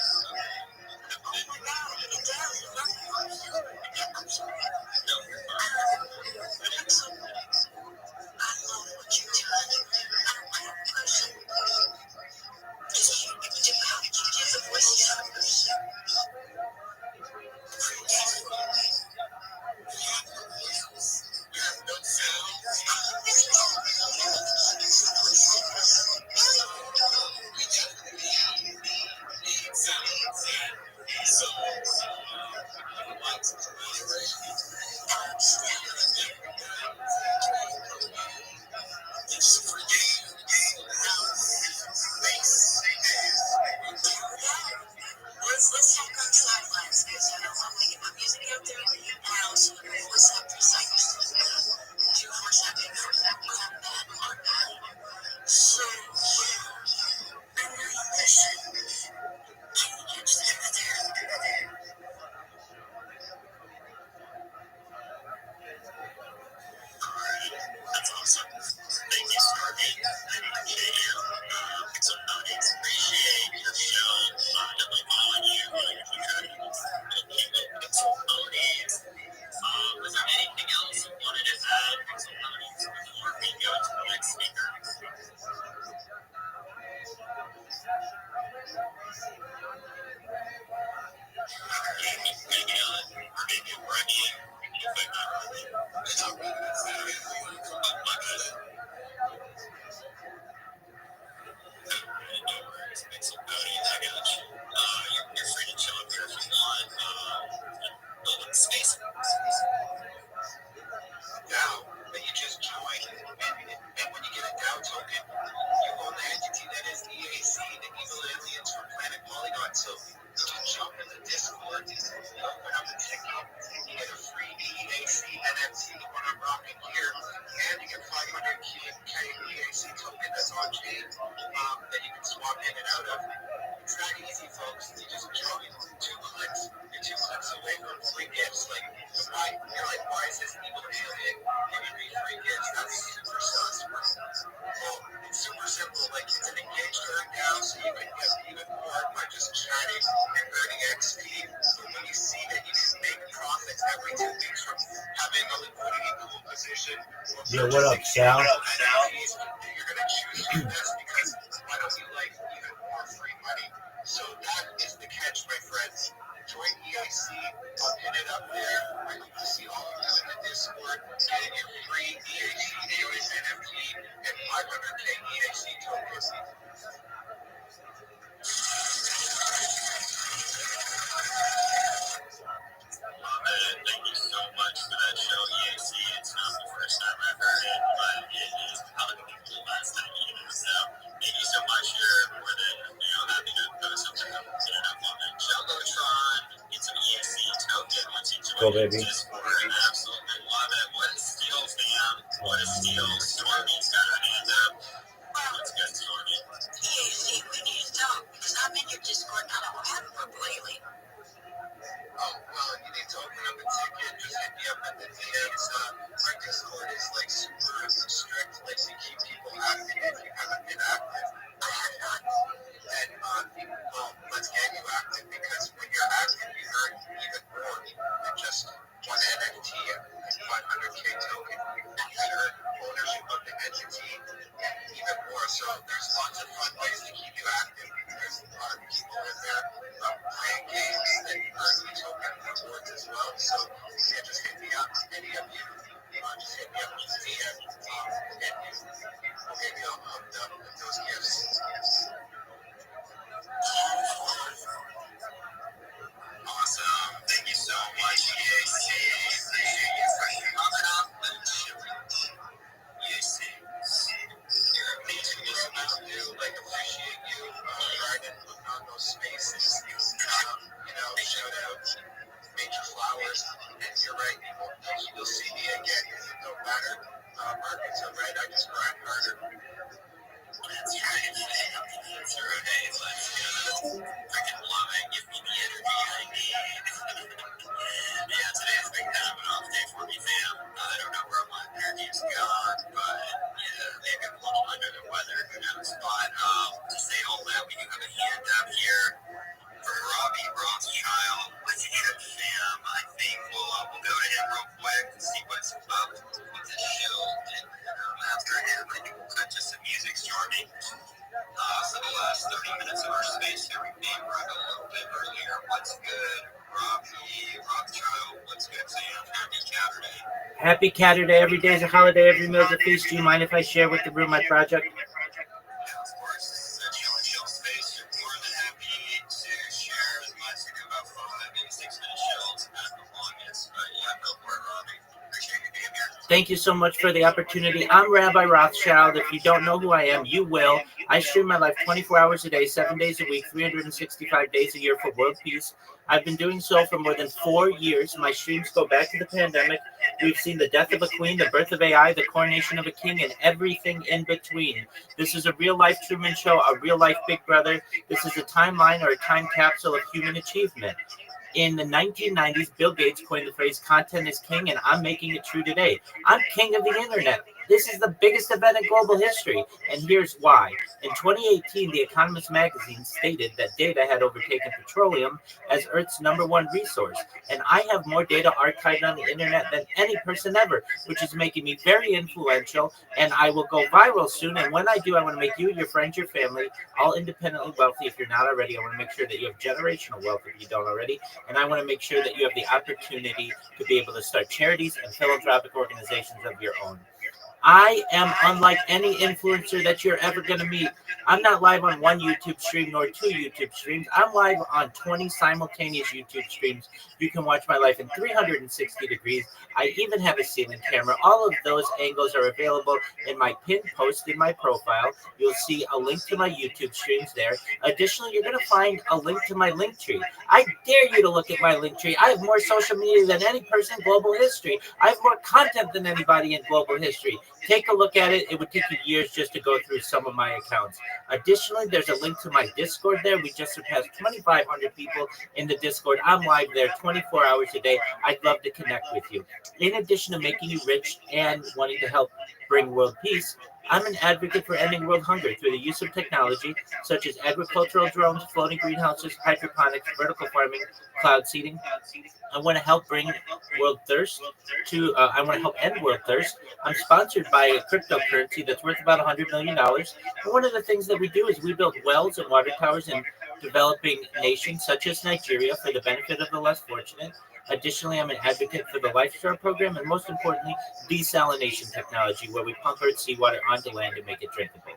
Oh my god, it does. I'm sorry. No, you're fine. I love what you're doing. I have a question. How did you do the voices? Let's talk on sidelines because I'm going to get my music out there and I also want to voice up for cyclists. Do voice acting for combat on that. So, I know you listen. Can you catch the truth there? That's awesome. Thank you, Stormy. I appreciate you. It's an audience. Appreciate your show. Definitely following you. It's an audience. Was there anything else you wanted to add? It's an audience before we go to the next speaker. Maybe on, or maybe running. But not really. It's not really. My bad. No worries. It's an audience. I got you. You're free to chill up here if you want. Building space. Now, that you just joined, and when you get a DAO token, you own the entity that is EAC, the Evil Aliens from Planet Polygon. So you can jump in the Discord, you open up a ticket, you get a free EAC NFT, the one I'm rocking here, and you get 500K EAC token that's on chain that you can swap in and out of. It's not easy, folks. You just join 2 clicks. You're 2 clicks away from free gifts. Why is this evil alien giving me free gifts? That's super sus. Well, it's super simple. It's an engaged earn now, so you can get even more by just chatting and earning XP. So when you see that you can make profits every 2 weeks from having a liquidity pool position, Yo, what up, Sal? you're going to choose to invest because why don't you even more free money? So that is the catch, my friends. Join EIC, I'll pin it up there. I hope to see all of you in the Discord getting your free EIC NFT and 500K EIC tokens. Thank you so much for that show, EAC. It's not the first time I've heard it, but it is probably the last time you know. So thank you so much. You're more than happy to post something up, put it up on the Jumbotron. Get some EAC token once you join the Discord. Absolutely love it. What is Steel, fam? What is Steel? Stormy's got her hand up. What's good, Stormy? EAC, we need to talk because I'm in your Discord and I don't have it for lately. Oh, well, you need to open up a ticket. Just hit me up at the DMs. Our Discord is super strict. We keep people active. If you haven't been active, then let's get you active because when you're active, you earn even more than just one NFT and 500K token. You earn ownership of the entity and even more. So there's lots of fun ways to keep you active. There's spaces. Shout out Major Flowers. And you're right, people. You'll see me again. No matter markets are right, I just grind harder. That's right. That's right. Let's go. Freaking love it. Give me the energy I need. Yeah, today's been kind of an off day for me, fam. I don't know where my energy's gone, but yeah, maybe I'm a little under the weather. Who knows? But to say all that, we do have a hand up here for Rabbi Rothschild. What's your fam? I think we'll go to him real quick and see what's up with the show. And after him, I think we'll cut to some music starting. For the last 30 minutes of our space here, we may run a little bit earlier. What's good, Robbie Rothschild? What's good, Sam? Happy Saturday. Happy Saturday. Every day is a holiday. Every meal is a feast. Do you mind if I share with the room my project? Yeah, of course. This is a chill and chill space. You're more than happy to share as much. We do about 5, maybe 6 minute chills at the longest. But yeah, go for it, Robbie. Appreciate you being here. Thank you so much for the opportunity. I'm Rabbi Rothschild. If you don't know who I am, you will. I stream my life 24 hours a day, 7 days a week, 365 days a year for world peace. I've been doing so for more than 4 years. My streams go back to the pandemic. We've seen the death of a queen, the birth of AI, the coronation of a king, and everything in between. This is a real-life Truman Show, a real-life Big Brother. This is a timeline or a time capsule of human achievement. In the 1990s, Bill Gates coined the phrase content is king, and I'm making it true today. I'm king of the internet. This is the biggest event in global history, and here's why. In 2018, The Economist magazine stated that data had overtaken petroleum as Earth's #1 resource, and I have more data archived on the internet than any person ever, which is making me very influential, and I will go viral soon, and when I do, I want to make you, your friends, your family, all independently wealthy. If you're not already, I want to make sure that you have generational wealth if you don't already, and I want to make sure that you have the opportunity to be able to start charities and philanthropic organizations of your own. I am unlike any influencer that you're ever going to meet. I'm not live on one YouTube stream nor 2 YouTube streams. I'm live on 20 simultaneous YouTube streams. You can watch my life in 360 degrees. I even have a ceiling camera. All of those angles are available in my pinned post in my profile. You'll see a link to my YouTube streams there. Additionally, you're going to find a link to my link tree. I dare you to look at my link tree. I have more social media than any person in global history. I have more content than anybody in global history. Take a look at it. It would take you years just to go through some of my accounts. Additionally, there's a link to my Discord there. We just surpassed 2,500 people in the Discord. I'm live there 24 hours a day. I'd love to connect with you. In addition to making you rich and wanting to help bring world peace, I'm an advocate for ending world hunger through the use of technology such as agricultural drones, floating greenhouses, hydroponics, vertical farming, cloud seeding. I want to help bring world thirst to. I want to help end world thirst. I'm sponsored by a cryptocurrency that's worth about $100 million. And one of the things that we do is we build wells and water towers in developing nations such as Nigeria for the benefit of the less fortunate. Additionally, I'm an advocate for the Lifestar program and most importantly, desalination technology, where we pump Earth seawater onto land and make it drinkable.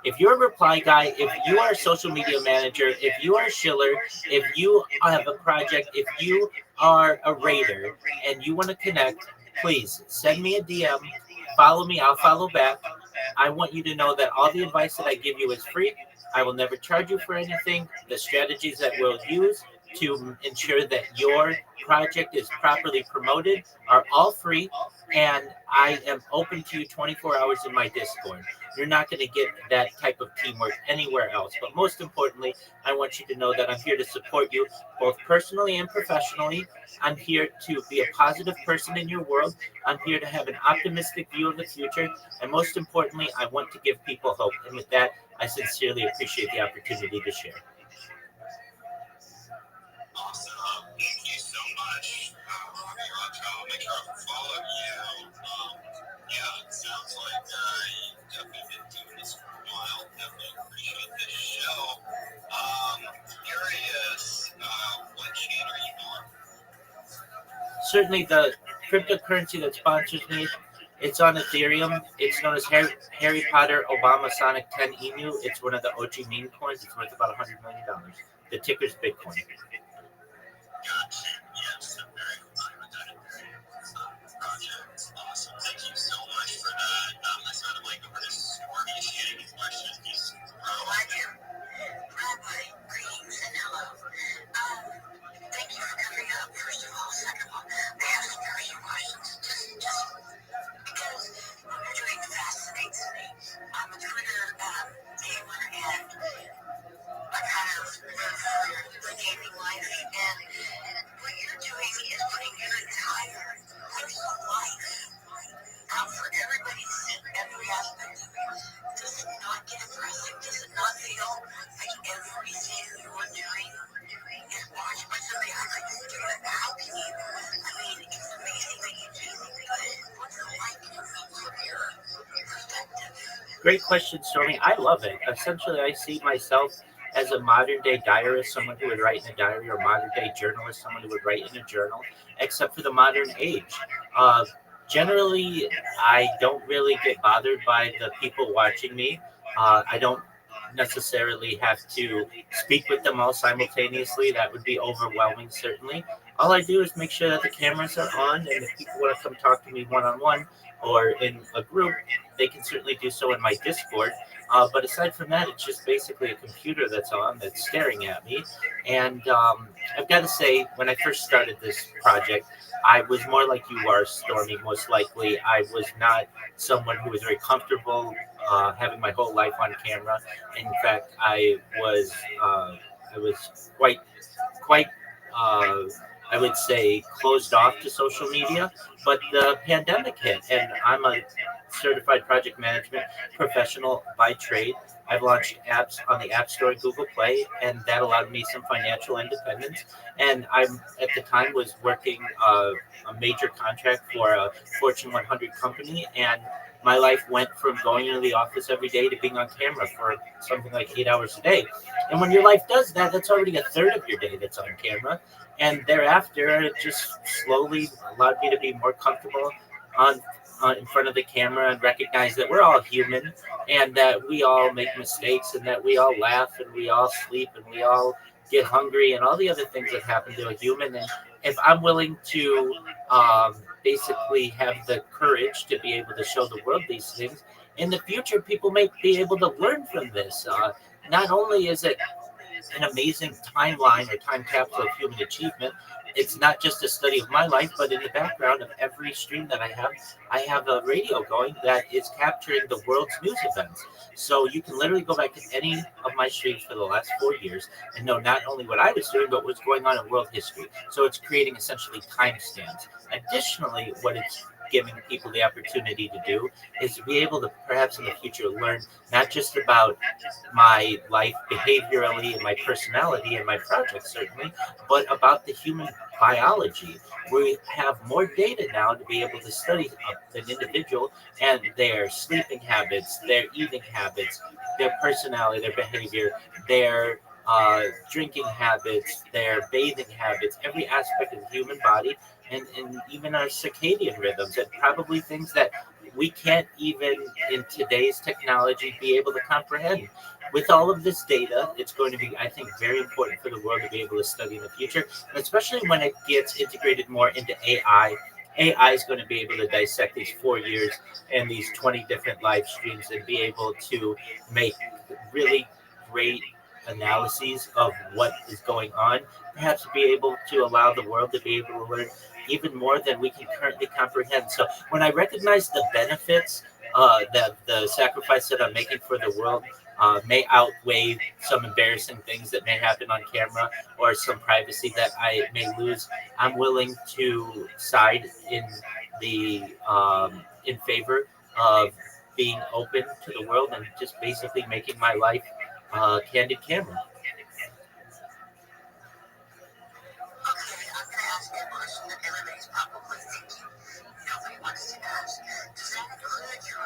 If you're a reply guy, if you are a social media manager, if you are a shiller, if you have a project, if you are a raider and you want to connect, please send me a DM, follow me, I'll follow back. I want you to know that all the advice that I give you is free. I will never charge you for anything. The strategies that we'll use to ensure that your project is properly promoted are all free, and I am open to you 24 hours in my Discord. You're not going to get that type of teamwork anywhere else. But most importantly, I want you to know that I'm here to support you both personally and professionally. I'm here to be a positive person in your world. I'm here to have an optimistic view of the future. And most importantly, I want to give people hope. And with that, I sincerely appreciate the opportunity to share. Awesome. Thank you so much, Rabbi Rothschild. I'll make sure I follow you. Yeah, it sounds like you've definitely been doing this for a while. Definitely appreciate this show. Curious, what chain are you on? Certainly, the cryptocurrency that sponsors me, it's on Ethereum. It's known as Harry Potter Obama Sonic 10 Emu. It's one of the OG meme coins. It's worth about $100 million. The ticker's Bitcoin. Gotcha. Yes, I'm very familiar with that project. Awesome. Thank you so much for that. That sounded like a pretty swarmy shady question. Oh, I do. Rabbi, greetings and Great question, Stormy. I love it. Essentially, I see myself as a modern day diarist, someone who would write in a diary, or modern day journalist, someone who would write in a journal, except for the modern age. Uh, Generally, I don't really get bothered by the people watching me. I don't necessarily have to speak with them all simultaneously. That would be overwhelming, certainly. All I do is make sure that the cameras are on, and if people want to come talk to me one on one or in a group, they can certainly do so in my Discord. But aside from that, it's just basically a computer that's on, that's staring at me. And I've got to say, when I first started this project, I was more like you are, Stormy. Most likely, I was not someone who was very comfortable having my whole life on camera. In fact, uh, I was quite, uh, I would say, closed off to social media. But the pandemic hit, and I'm a certified project management professional by trade. I've launched apps on the App Store and Google Play, and that allowed me some financial independence. And I'm at the time was working a major contract for a Fortune 100 company, and my life went from going into the office every day to being on camera for something like 8 hours a day. And when your life does that, that's already a third of your day that's on camera. And thereafter, it just slowly allowed me to be more comfortable on, in front of the camera and recognize that we're all human and that we all make mistakes and that we all laugh and we all sleep and we all get hungry and all the other things that happen to a human. And if I'm willing to basically have the courage to be able to show the world these things, in the future, people may be able to learn from this. Not only is it an amazing timeline or time capsule of human achievement. It's not just a study of my life, but in the background of every stream that I have a radio going that is capturing the world's news events. So you can literally go back to any of my streams for the last 4 years and know not only what I was doing, but what's going on in world history. So it's creating essentially timestamps. Additionally, what it's giving people the opportunity to do is to be able to perhaps in the future learn not just about my life behaviorally and my personality and my projects certainly, but about the human biology. We have more data now to be able to study an individual and their sleeping habits, their eating habits, their personality, their behavior, their drinking habits, their bathing habits, every aspect of the human body, and even our circadian rhythms, and probably things that we can't even in today's technology be able to comprehend. With all of this data, it's going to be, I think, very important for the world to be able to study in the future, and especially when it gets integrated more into AI. AI is going to be able to dissect these 4 years and these 20 different live streams and be able to make really great analyses of what is going on, perhaps be able to allow the world to be able to learn even more than we can currently comprehend. So when I recognize the benefits, that the sacrifice that I'm making for the world may outweigh some embarrassing things that may happen on camera or some privacy that I may lose, I'm willing to side in favor of being open to the world and just basically making my life candid camera. Okay, I'm going to ask you a question that everybody's probably thinking. Nobody wants to ask. Does that include your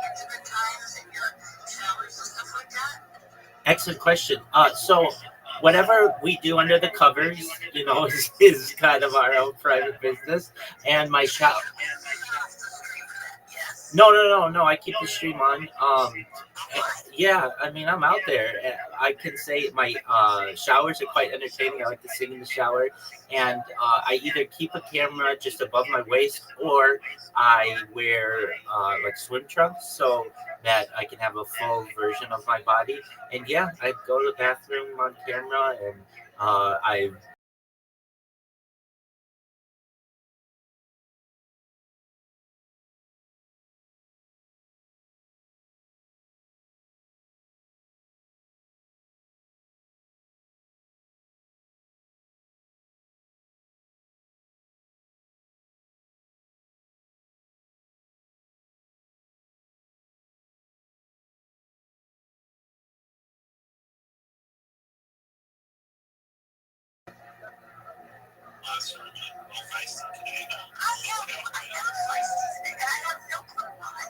intimate times and your showers and stuff like that? Excellent question. So whatever we do under the covers, is kind of our own private business. And my shower. Off the screen for that, yes. No, no, no, no. I keep the stream on. All right. Yeah, I mean, I'm out there. I can say my showers are quite entertaining. I like to sing in the shower, and I either keep a camera just above my waist, or I wear like swim trunks so that I can have a full version of my body. And yeah, I go to the bathroom on camera, and I I am feisty today, and I have no clue why.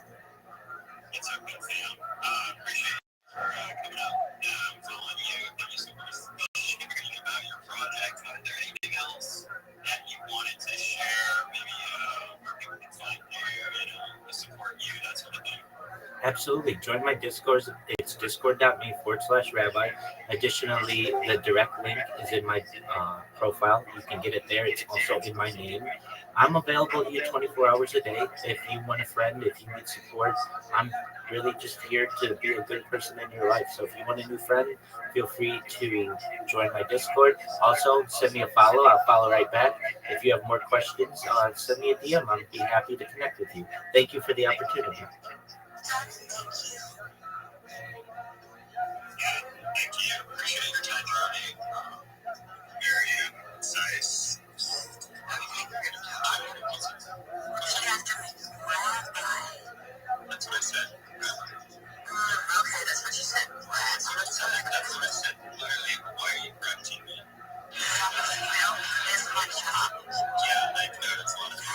Absolutely. Join my Discord. It's discord.me/rabbi. Additionally, the direct link is in my profile. You can get it there. It's also in my name. I'm available here 24 hours a day. If you want a friend, if you need support, I'm really just here to be a good person in your life. So if you want a new friend, feel free to join my Discord. Also, send me a follow. I'll follow right back. If you have more questions, send me a DM. I'll be happy to connect with you. Thank you for the opportunity. Thank you. Yeah, thank you. Appreciate your time, Ronnie. Very concise. That's what I said. Okay, that's what you said. That's what I said. That's what I said. Literally, why are you correcting me? Well, it's my job. Yeah, I noticed a lot of things.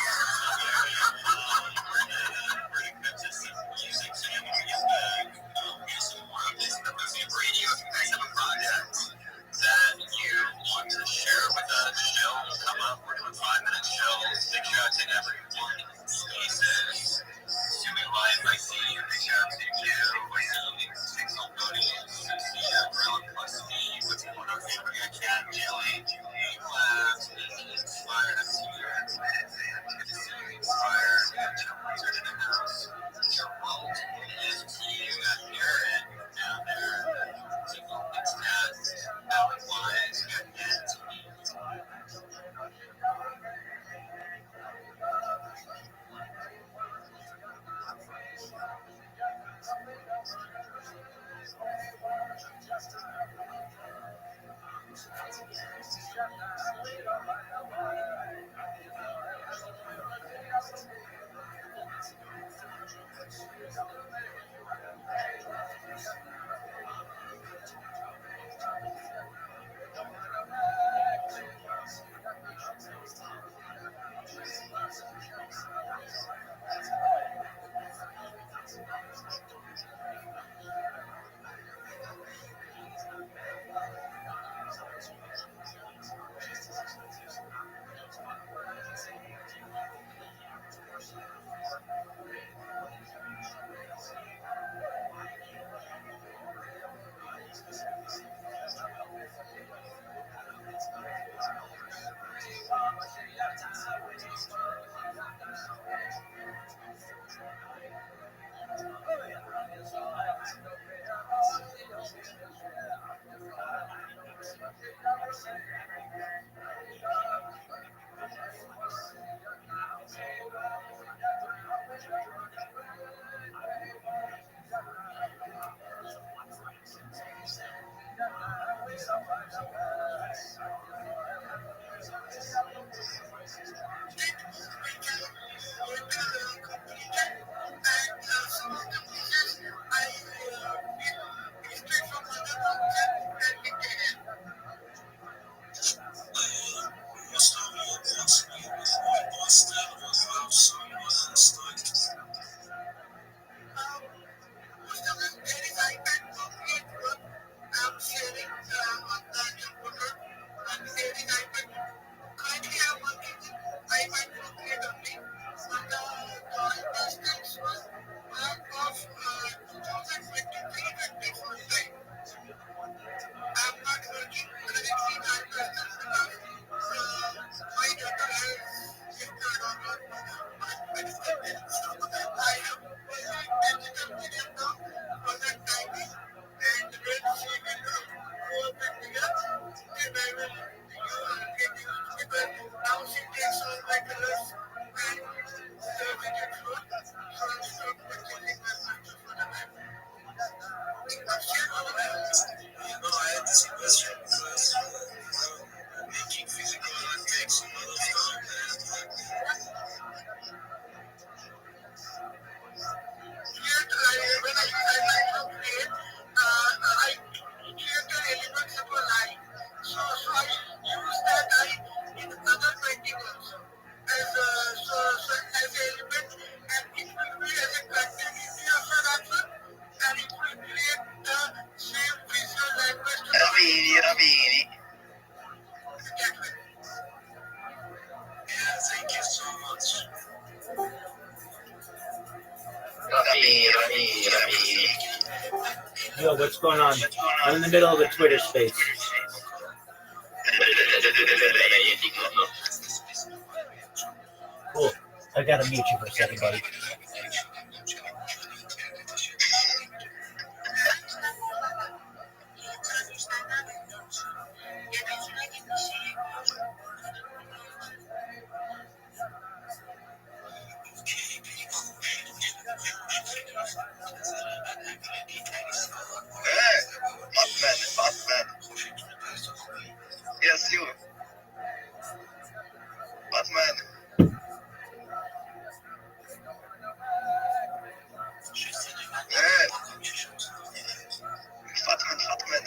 We're gonna cut this music so you can get back. Do some more of this progressive radio. If you guys have a project that you want to share with us, shows come up. We're doing 5-minute shows. Big shout out to everyone. Spaces. Assuming life, I see you. Big shout out to you. I see Signal Cody. I see Gorilla Plus Steve. What's going on? Favorite cat, Jelly. Class. Inspired. I see you. Good to see you. Inspired. We got Jim Wizard in the house. Gerald is to you. Got Aaron down there. Signal Mix Cat. Alec Wise. Got Ed. what's going on. I'm in the middle of a Twitter space. Cool. I gotta mute you for a second, buddy. Batman. Yes, you. Batman. Hey. Fatman.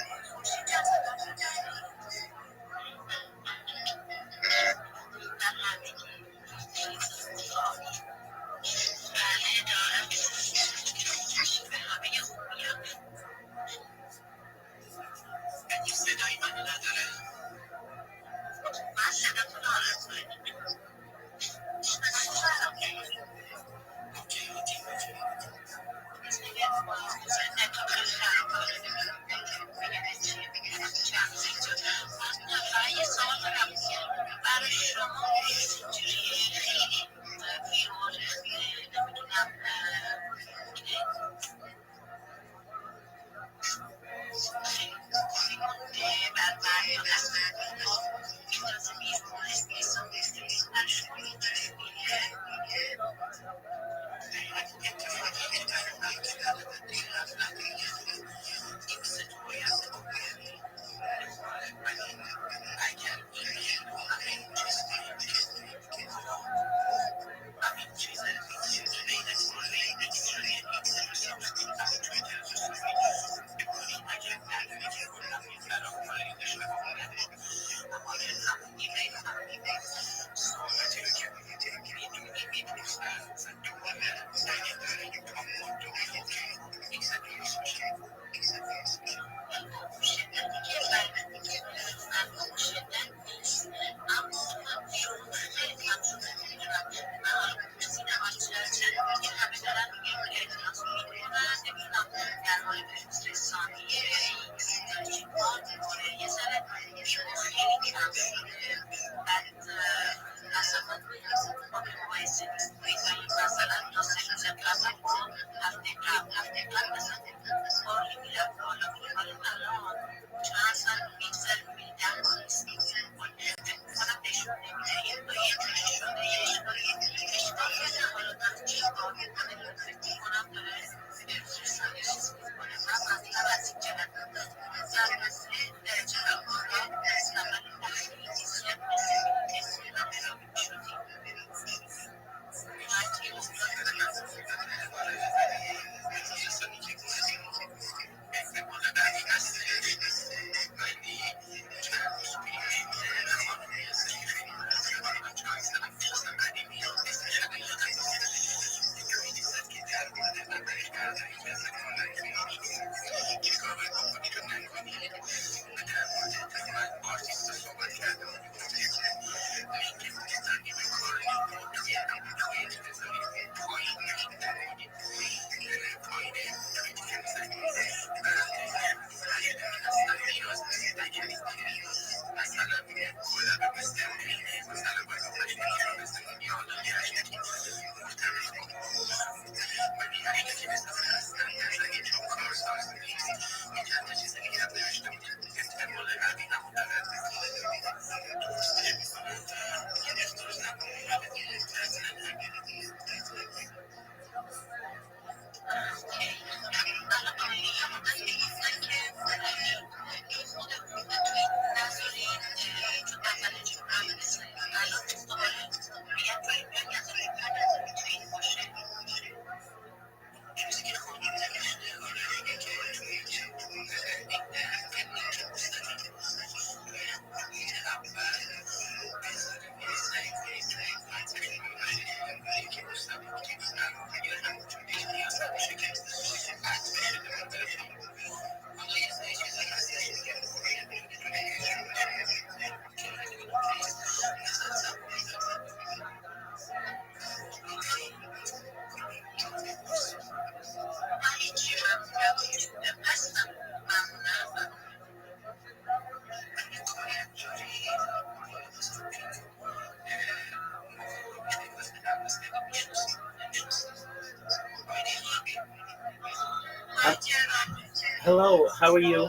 Hello, how are you?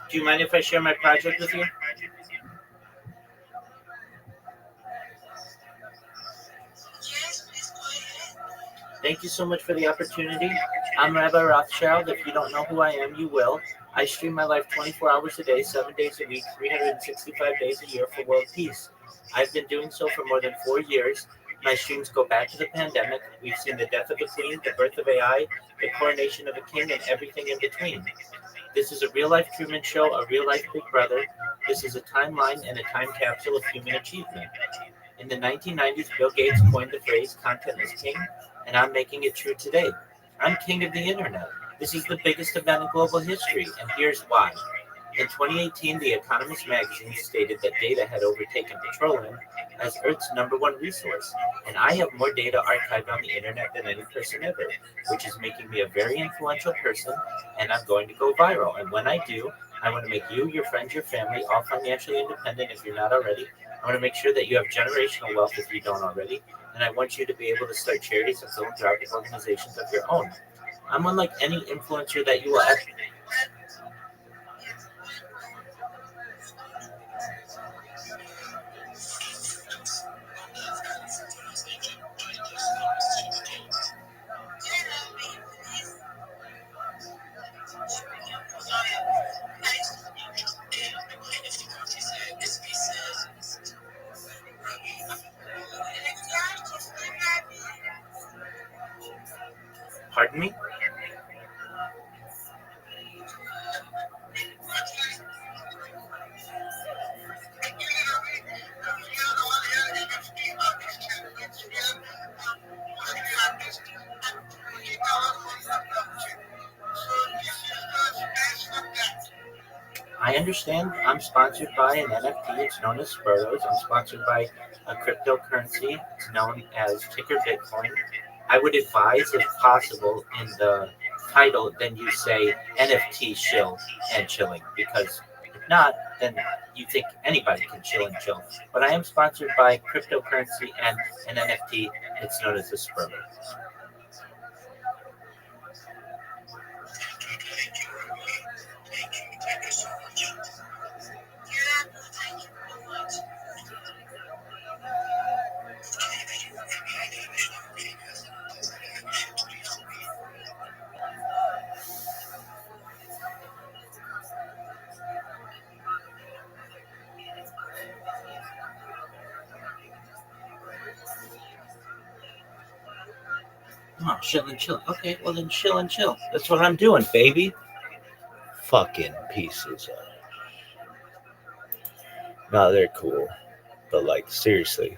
Do you mind if I share my project with you? Thank you so much for the opportunity. I'm Rabbi Rothschild. If you don't know who I am, you will. I stream my life 24 hours a day, 7 days a week, 365 days a year for world peace. I've been doing so for more than 4 years. My streams go back to the pandemic. We've seen the death of a queen, the birth of AI, the coronation of a king, and everything in between. This is a real life Truman Show, a real life Big Brother. This is a timeline and a time capsule of human achievement. In the 1990s, Bill Gates coined the phrase content is king, and I'm making it true today. I'm king of the internet. This is the biggest event in global history, and here's why. In 2018, The Economist magazine stated that data had overtaken petroleum as Earth's number one resource, and I have more data archived on the internet than any person ever, which is making me a very influential person, and I'm going to go viral. And when I do, I want to make you, your friends, your family all financially independent if you're not already. I want to make sure that you have generational wealth if you don't already, and I want you to be able to start charities and philanthropic organizations of your own. I'm unlike any influencer that you will ever. Pardon me? I understand. I'm sponsored by an NFT. It's known as Spurlos. I'm sponsored by a cryptocurrency. It's known as ticker Bitcoin. I would advise, if possible, in the title, then you say NFT shill and chilling, because if not, then you think anybody can chill and chill. But I am sponsored by cryptocurrency and an NFT. It's known as a Spurlo. Oh, chill and chill. Okay, well then chill and chill. That's what I'm doing, baby. Fucking pieces of. No, they're cool. But like seriously.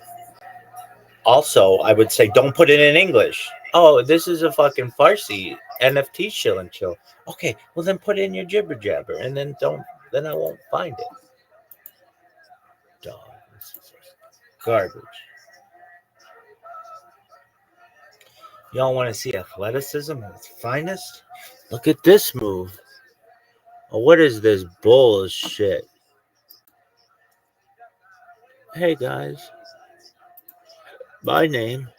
Also, I would say don't put it in English. Oh, this is a fucking Farsi NFT chill and chill. Okay, well then put it in your jibber jabber and then don't then I won't find it. Dog. This is garbage. Y'all want to see athleticism at its finest? Look at this move. Oh, what is this bullshit? Hey guys, my name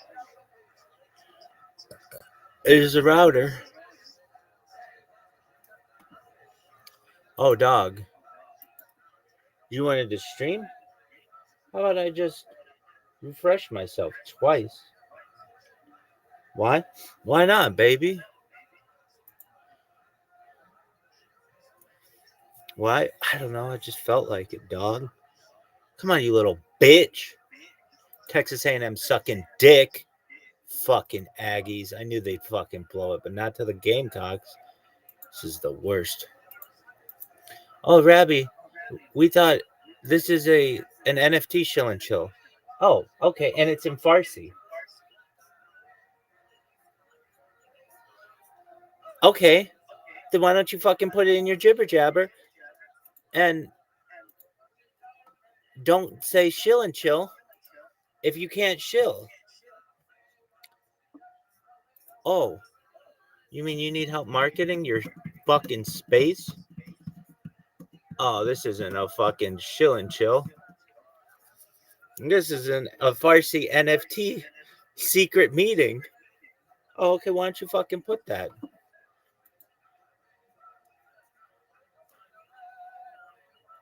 is the router. Oh, dog. You wanted to stream? How about I just refresh myself twice? Why? Why not, baby? Why? I don't know. I just felt like it, dog. Come on, you little bitch. Texas A&M sucking dick. Fucking Aggies. I knew they'd fucking blow it, but not to the Gamecocks. This is the worst. Oh, Rabbi, we thought this is an NFT chill and chill. Oh, okay, and it's in Farsi. Okay, then why don't you fucking put it in your jibber jabber and don't say shill and chill if you can't shill. Oh, you mean you need help marketing your fucking space? Oh, this isn't a fucking shill and chill. This isn't a Farsi NFT secret meeting. Oh, okay. Why don't you fucking put that?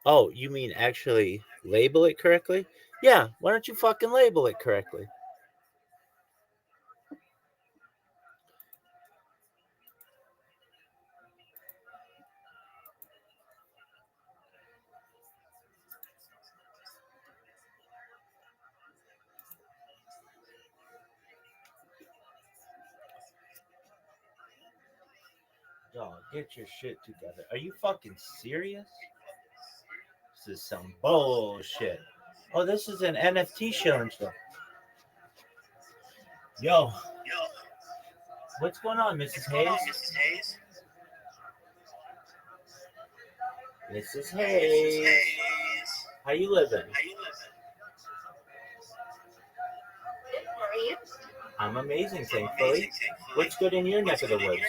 Oh, you mean actually label it correctly? Yeah. Why don't you fucking label it correctly? Dog, get your shit together. Are you fucking serious? This is some bullshit. Oh, this is an NFT show and stuff. Yo, what's going on, Mrs. Hayes? Mrs. Hayes, how you living? How are you? I'm amazing, thankfully. What's good in your neck of the woods?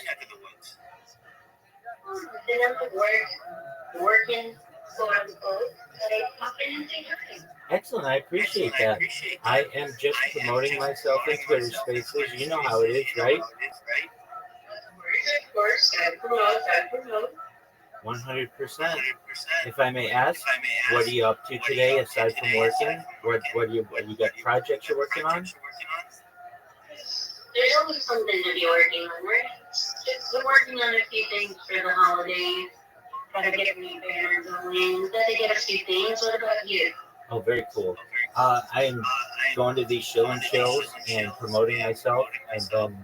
Been up at work, working, quote unquote. But I pop in and say hi. Excellent, I appreciate that. I am just promoting myself in Twitter Spaces. You know how it is, right? Of course, I promote. 100%. If I may ask, what are you up to today aside from working? What do you got projects you're working on? There's always something to be working on, right? Just we're working on a few things for the holidays. Gotta get a new banner going. Gotta get a few things. What about you? Oh, very cool. I am going to these show and chills and promoting myself, and then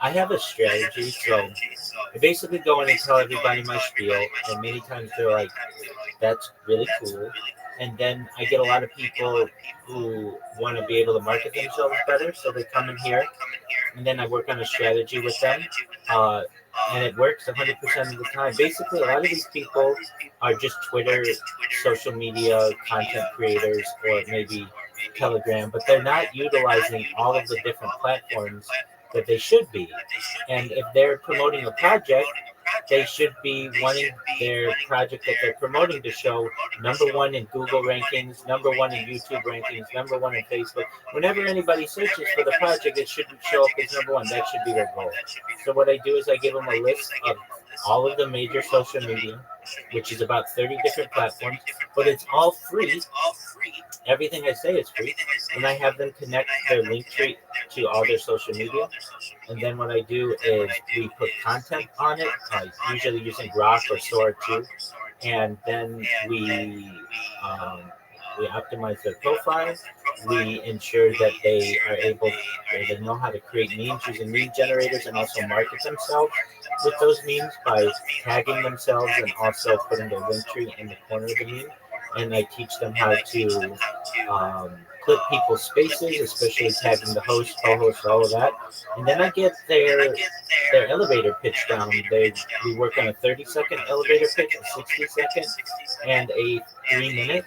I have a strategy. So I basically go in and tell everybody my spiel, and many times they're like, "That's really cool." And then I get a lot of people who want to be able to market themselves better, so they come in here, and then I work on a strategy with them, uh, and it works 100% of the time. Basically, a lot of these people are just Twitter, social media content creators, or maybe Telegram, but they're not utilizing all of the different platforms that they should be. And if they're promoting a project, they should be wanting their project that they're promoting to show number one in Google rankings, number one in YouTube rankings, number one in Facebook. Whenever anybody searches for the project, it should show up as number one. That should be their goal. So what I do is I give them a list of all of the major social media, which is about 30 different platforms, but it's all free. Everything I say is free. And I have them connect their link tree to all their social media. And then what I do is we put content on it, usually using Grok or Sora 2. And then um, we optimize their profile. We ensure that they are able, they know how to create memes using meme generators and also market themselves with those memes by tagging themselves and also putting their link tree in the corner of the meme. And I teach them how to clip people's spaces, especially tagging the host, co-host, all of that. And then I get their elevator pitch down. We work on a 30-second elevator pitch, a 60-second, and a 3-minute.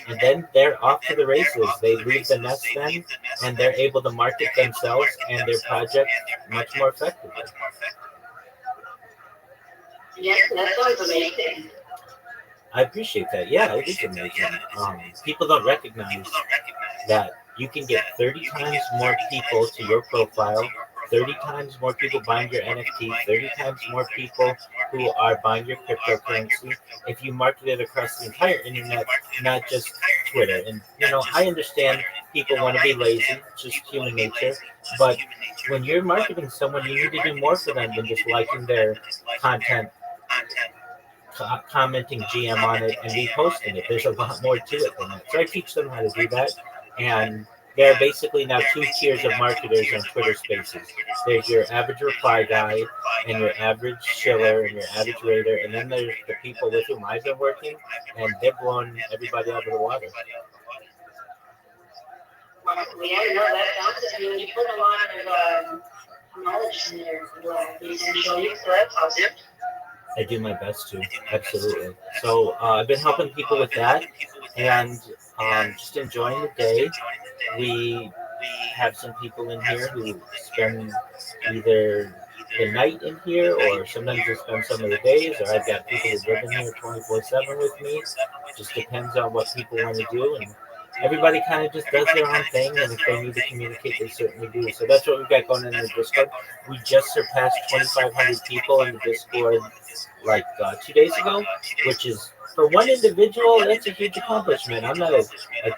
And then they're off to the races. They leave the nest then, and they're able to market themselves and their project much more effectively. Yes, that sounds amazing. I appreciate that. Yeah, it is amazing. People don't recognize that you can get 30 times more people to your profile, 30 times more people buying your NFT, 30 times more people who are buying your cryptocurrency if you market it across the entire internet, not just Twitter. And, I understand people want to be lazy, it's just human nature. But when you're marketing someone, you need to do more for them than just liking their content, commenting GM on it, and reposting it. There's a lot more to it than that. So I teach them how to do that. And there are basically now two tiers of marketers on Twitter Spaces. There's your average reply guy and your average shiller and your average raider. And then there's the people with whom I've been working, and they're blowing everybody out of the water. Yeah, no, that sounds good. You put a lot of knowledge in there, essentially, so that's positive. I do my best to, absolutely. So I've been helping people with that, and just enjoying the day. We have some people in here who spend either the night in here, or sometimes they spend some of the days, or I've got people who live in here 24/7 with me. Just depends on what people want to do, and everybody kind of just does their own thing, and if they need to communicate, they certainly do. So that's what we've got going in the Discord. We just surpassed 2,500 people in the Discord like 2 days ago, which is for one individual, that's a huge accomplishment. I'm not a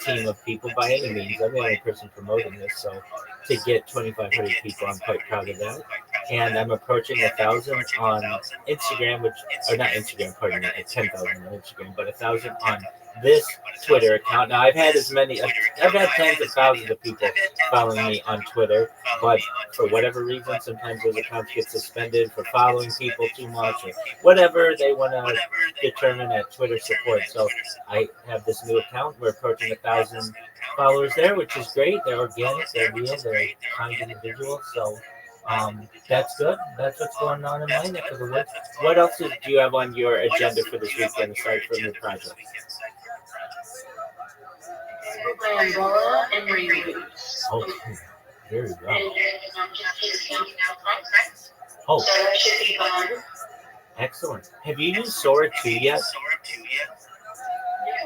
team of people by any means. I'm the only person promoting this, so to get 2,500 people, I'm quite proud of that. And I'm approaching 1,000 on Instagram, which or not Instagram, pardon me, at 10,000 on Instagram, but 1,000 on this Twitter account. Now I've had I've had tens of thousands of people following me on Twitter, but for whatever reason, sometimes those accounts get suspended for following people too much or whatever they want to determine at Twitter support. So I have this new account. We're approaching 1,000 followers there, which is great. They're organic, they're real, they're kind individuals. So that's good. That's what's going on in my neck of the woods. What else do you have on your agenda for this weekend aside from your project? My umbrella and my boots. Oh, very well. And I'm just hanging out with my friends. Oh, So that should be fun. excellent. Have you used Sora 2 yet? No,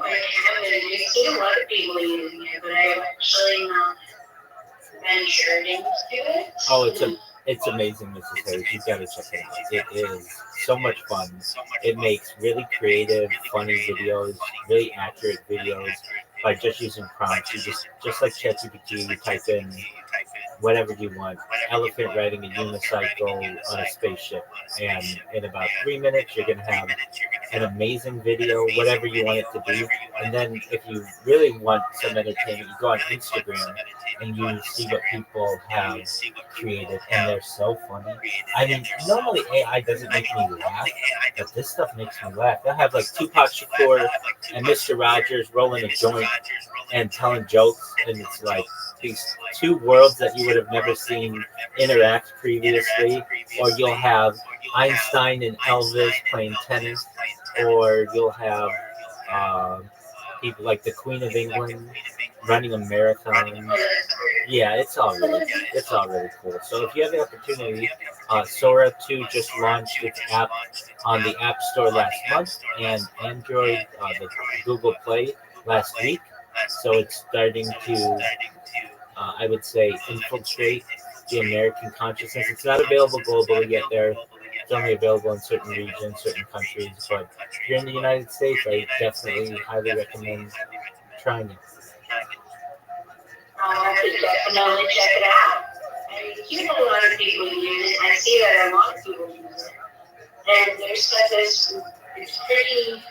I haven't. I've seen a lot of people using it, but I've actually not ventured into it. Oh, it's amazing, Mrs. Hayes. You've got to check it out. It is so much fun. It makes really creative, funny videos, really accurate videos by just using prompts. You just like ChatGPT, you type in whatever you want. Elephant riding a unicycle on a spaceship, and in about 3 minutes, you're gonna have an amazing video, whatever you want it to be. And then, if you really want some entertainment, you go on Instagram and you see what people have created, and they're so funny. I mean, normally AI doesn't make me laugh, but this stuff makes me laugh. They'll have like Tupac Shakur and Mr. Rogers rolling a joint and telling jokes, and it's like these two worlds that you would have never seen interact previously. Or you'll have Einstein and Elvis playing tennis, or you'll have people like the Queen of England running a marathon. Yeah, it's all really cool. So if you have the opportunity, Sora 2 just launched its app on the App Store last month and Android, the Google Play last week. So it's starting to, I would say, infiltrate the American consciousness. It's not available globally yet. It's only available in certain regions, certain countries. But if you're in the United States, I definitely highly recommend trying it. I could definitely check it out. I hear a lot of people use it. I see that a lot of people use it. And their stuff is pretty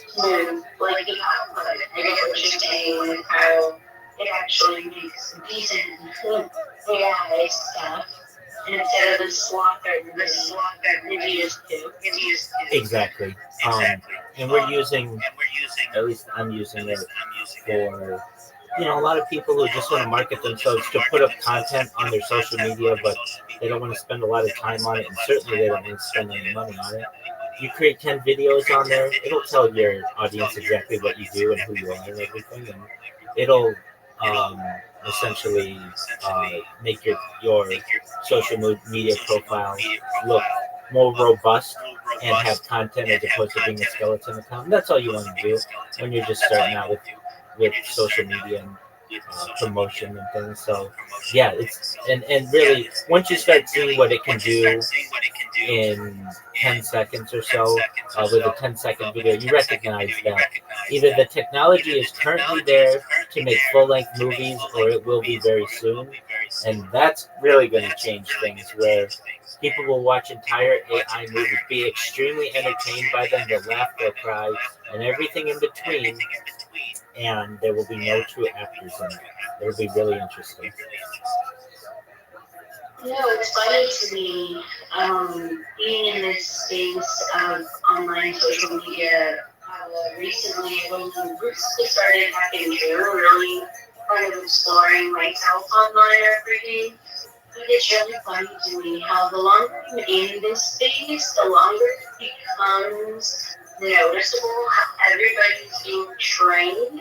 smooth, like the output. I get what you're saying with how it actually makes decent AI stuff instead of the slaughter reviews too. Exactly. And we're using, at least I'm using it for, a lot of people who just want to market themselves to put up content on their social media, but they don't want to spend a lot of time on it, and certainly they don't want to spend any money on it. You create 10 videos on there, it'll tell your audience exactly what you do and who you are and everything, and it'll essentially make your social media profile look more robust and have content as opposed to being a skeleton account. And that's all you want to do when you're just starting out with social media and promotion and things. So yeah, it's and really once you start seeing what it can do in 10 seconds or so with a 10-second video, you recognize that either the technology is currently there to make full-length movies or it will be very soon. And that's really going to change things where people will watch entire AI movies, be extremely entertained by them, they'll laugh, they'll cry, and everything in between, and there will be no true actors in it. It'll be really interesting. It's funny to me, being in this space of online social media recently, when we recently started back in June, really kind of exploring myself online every day. But it's really funny to me how the longer I'm in this space, the longer it becomes noticeable how everybody's being trained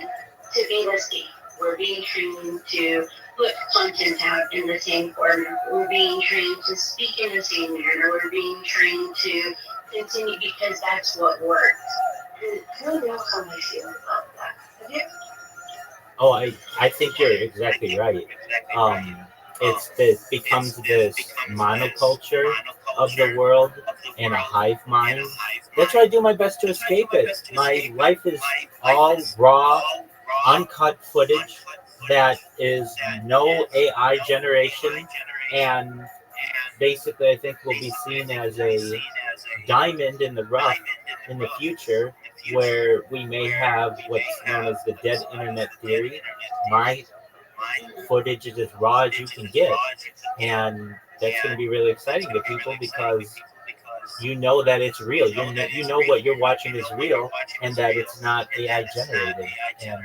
to be the same. We're being trained to put content out in the same format. We're being trained to speak in the same manner. We're being trained to continue because that's what works. And I don't know how I feel about that. Have you? Oh, I think you're exactly right. Um, it becomes this monoculture of the world and a hive mind. That's why I do my best to escape it. My life is all raw, uncut footage that is no AI generation, and basically, I think will be seen as a diamond in the rough in the future, where we may have what's known as the dead internet theory. My footage is as raw as you can get, and that's going to be really exciting to people because you know that it's real. You know what you're watching is real, and that it's not AI generated. And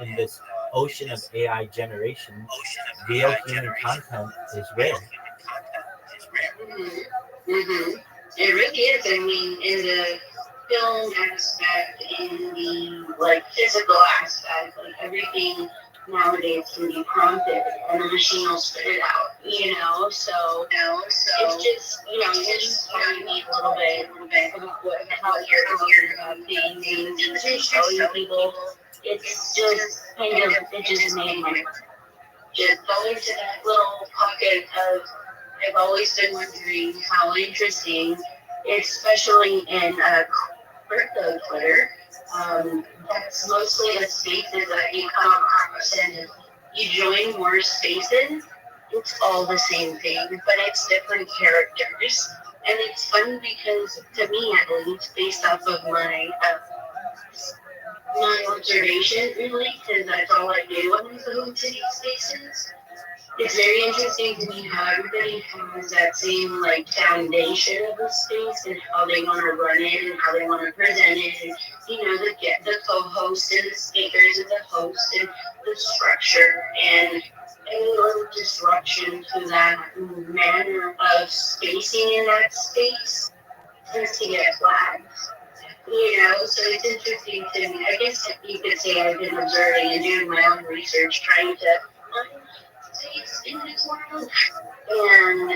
in this ocean of AI generation, real human content is rare. Mm-hmm. It really is. I mean, in the film aspect, in the like physical aspect, like everything nowadays can be prompted and the machine will spit it out, So it's just, you're just telling me a little bit about how you're talking about things and just showing people. It's just it just made my just go into that little pocket of I've always been wondering how interesting, especially in crypto Twitter. That's mostly the spaces that you come across, and if you join more spaces, it's all the same thing, but it's different characters. And it's fun because, to me at least, based off of my observation, really, because that's all I do when I go into these spaces. It's very interesting to me how everybody has that same like foundation of the space and how they want to run it and how they want to present it, and the co-host and the speakers and the host and the structure, and any little disruption to that manner of spacing in that space tends to get flagged. So it's interesting to me. I guess you could say I've been observing and doing my own research, trying to find space in this world. And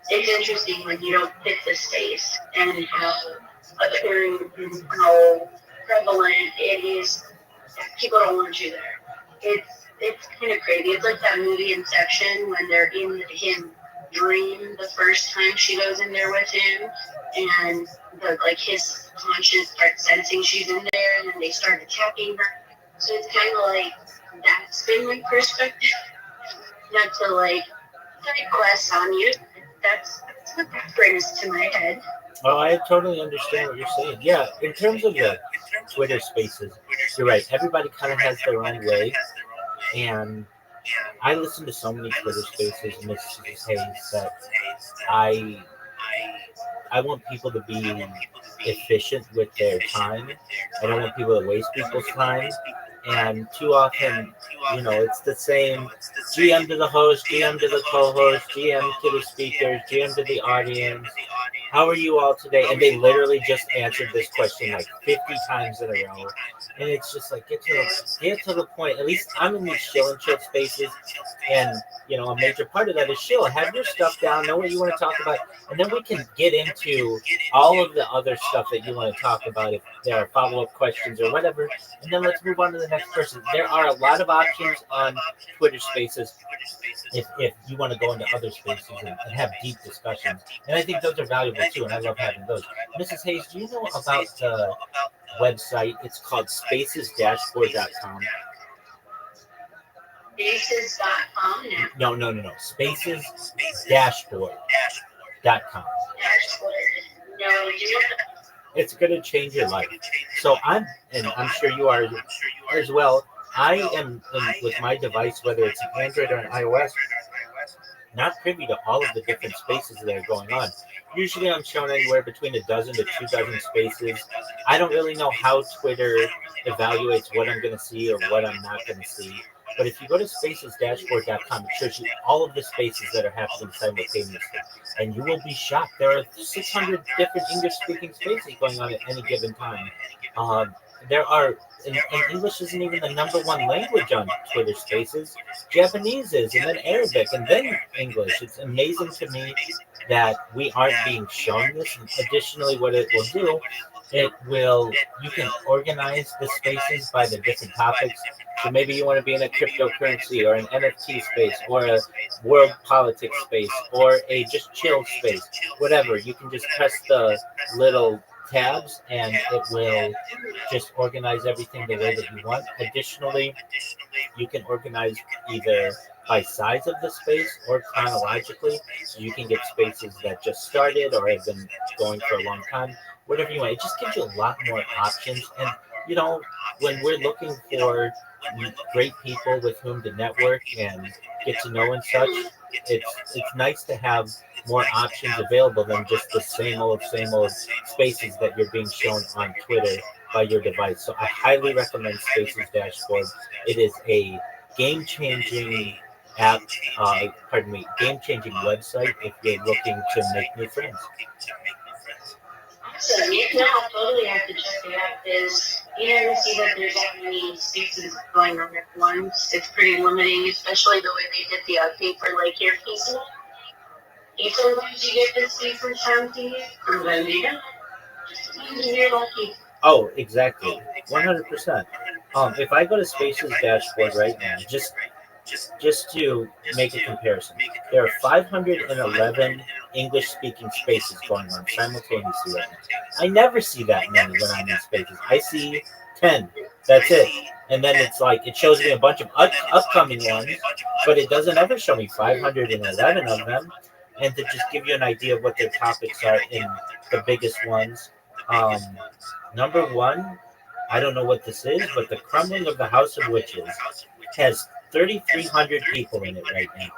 it's interesting when you don't fit the space and how appearing and how prevalent it is that people don't want you there. It's kind of crazy. It's like that movie Inception when they're in his dream the first time she goes in there with him, and his conscience starts sensing she's in there, and then they start attacking her. So it's kind of like that's been my perspective. Not to request on you. That's what that brings to my head. Oh, I totally understand what you're saying. Yeah, in terms of the Twitter spaces, you're right. Everybody kind of has their own way, and I listen to so many Twitter spaces, Mrs. Hayes, that I I want people to be efficient with their time. I don't want people to waste people's time. And too often, it's the same GM to the host, GM to the co-host, GM to the speakers, GM to the audience. How are you all today? And they literally just answered this question like 50 times in a row. And it's just like, get to the point. At least I'm in these chill and chill spaces. And, a major part of that is chill. Have your stuff down, know what you want to talk about. And then we can get into all of the other stuff that you want to talk about if there are follow-up questions or whatever. And then let's move on to the next person. There are a lot of options on Twitter spaces if you want to go into other spaces and have deep discussions. And I think those are valuable too, and I love having those. Mrs. Hayes, do you know about the website? It's called spacesdashboard.com. Spaces.com now. No. Spacesdashboard.com. Dashboard. No, you It's going to change your life. So and I'm sure you are as well. I am with my device, whether it's an Android or an iOS, not privy to all of the different spaces that are going on. Usually I'm shown anywhere between a dozen to 2 dozen spaces. I don't really know how Twitter evaluates what I'm going to see or what I'm not going to see. But if you go to spacesdashboard.com, it shows you all of the spaces that are happening simultaneously. And you will be shocked. There are 600 different English-speaking spaces going on at any given time. there are, and English isn't even the number one language on Twitter Spaces. Japanese is, and then Arabic, and then English. It's amazing to me that we aren't being shown this. Additionally, what it will do, it will, you can organize the spaces by the different topics. So maybe you want to be in a cryptocurrency or an NFT space or a world politics space or a just chill space, whatever. You can just press the little tabs and it will just organize everything the way that you want. Additionally, you can organize either by size of the space or chronologically. So you can get spaces that just started or have been going for a long time, whatever you want. It just gives you a lot more options. And, you know, when we're looking for great people with whom to network and get to know and such, it's nice to have more options available than just the same old spaces that you're being shown on Twitter by your device. So I highly recommend Spaces Dashboard. It is a game changing app, game changing website if you're looking to make new friends. Awesome. Yeah, no, I totally have to check it out because you never see that there's that many spaces going on at once. It's pretty limiting, especially the way they did the update for like earpieces. You sometimes you get to see for something, and then you don't. Just depends if you're lucky. Oh, exactly. 100%. If I go to Spaces Dashboard right now, just to make a comparison, there are 511 English speaking spaces going on simultaneously right now. I never see that many when I'm in spaces. I see 10. That's it. And then it's like, it shows me a bunch of upcoming ones, but it doesn't ever show me 511 of them. And to just give you an idea of what their topics are in the biggest ones, um, number one, I don't know what this is, but the crumbling of the House of Witches has 3,300 people in it right now.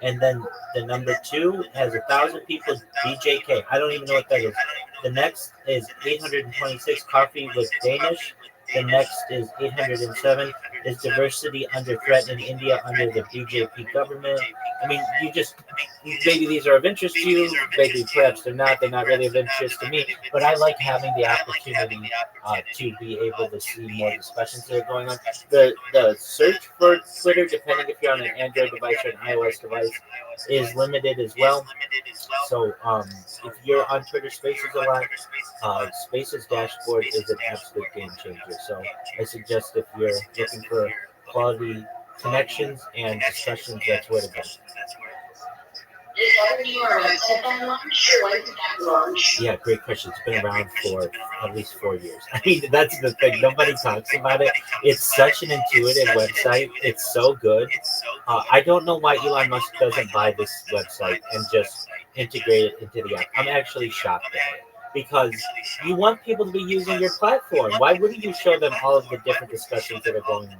And then the number two has 1,000 people. BJK. I don't even know what that is. The next is 826 Coffee with Danish. The next is 807 is diversity under threat in India under the BJP government. I mean, you just maybe these are of interest to you. Maybe perhaps they're not. They're not really of interest to me. But I like having the opportunity to be able to see more discussions that are going on. The search for Twitter, depending if you're on an Android device or an iOS device, is limited as well. So if you're on Twitter Spaces a lot, Spaces Dashboard is an absolute game changer. So I suggest if you're looking for quality connections and discussions, that's where to go. Is that when you were website that launch, or when did that launch? Yeah, great question. It's been around for at least 4 years. I mean, that's the thing. Nobody talks about it. It's such an intuitive website. It's so good. I don't know why Elon Musk doesn't buy this website and just integrate it into the app. I'm actually shocked at it because you want people to be using your platform. Why wouldn't you show them all of the different discussions that are going on?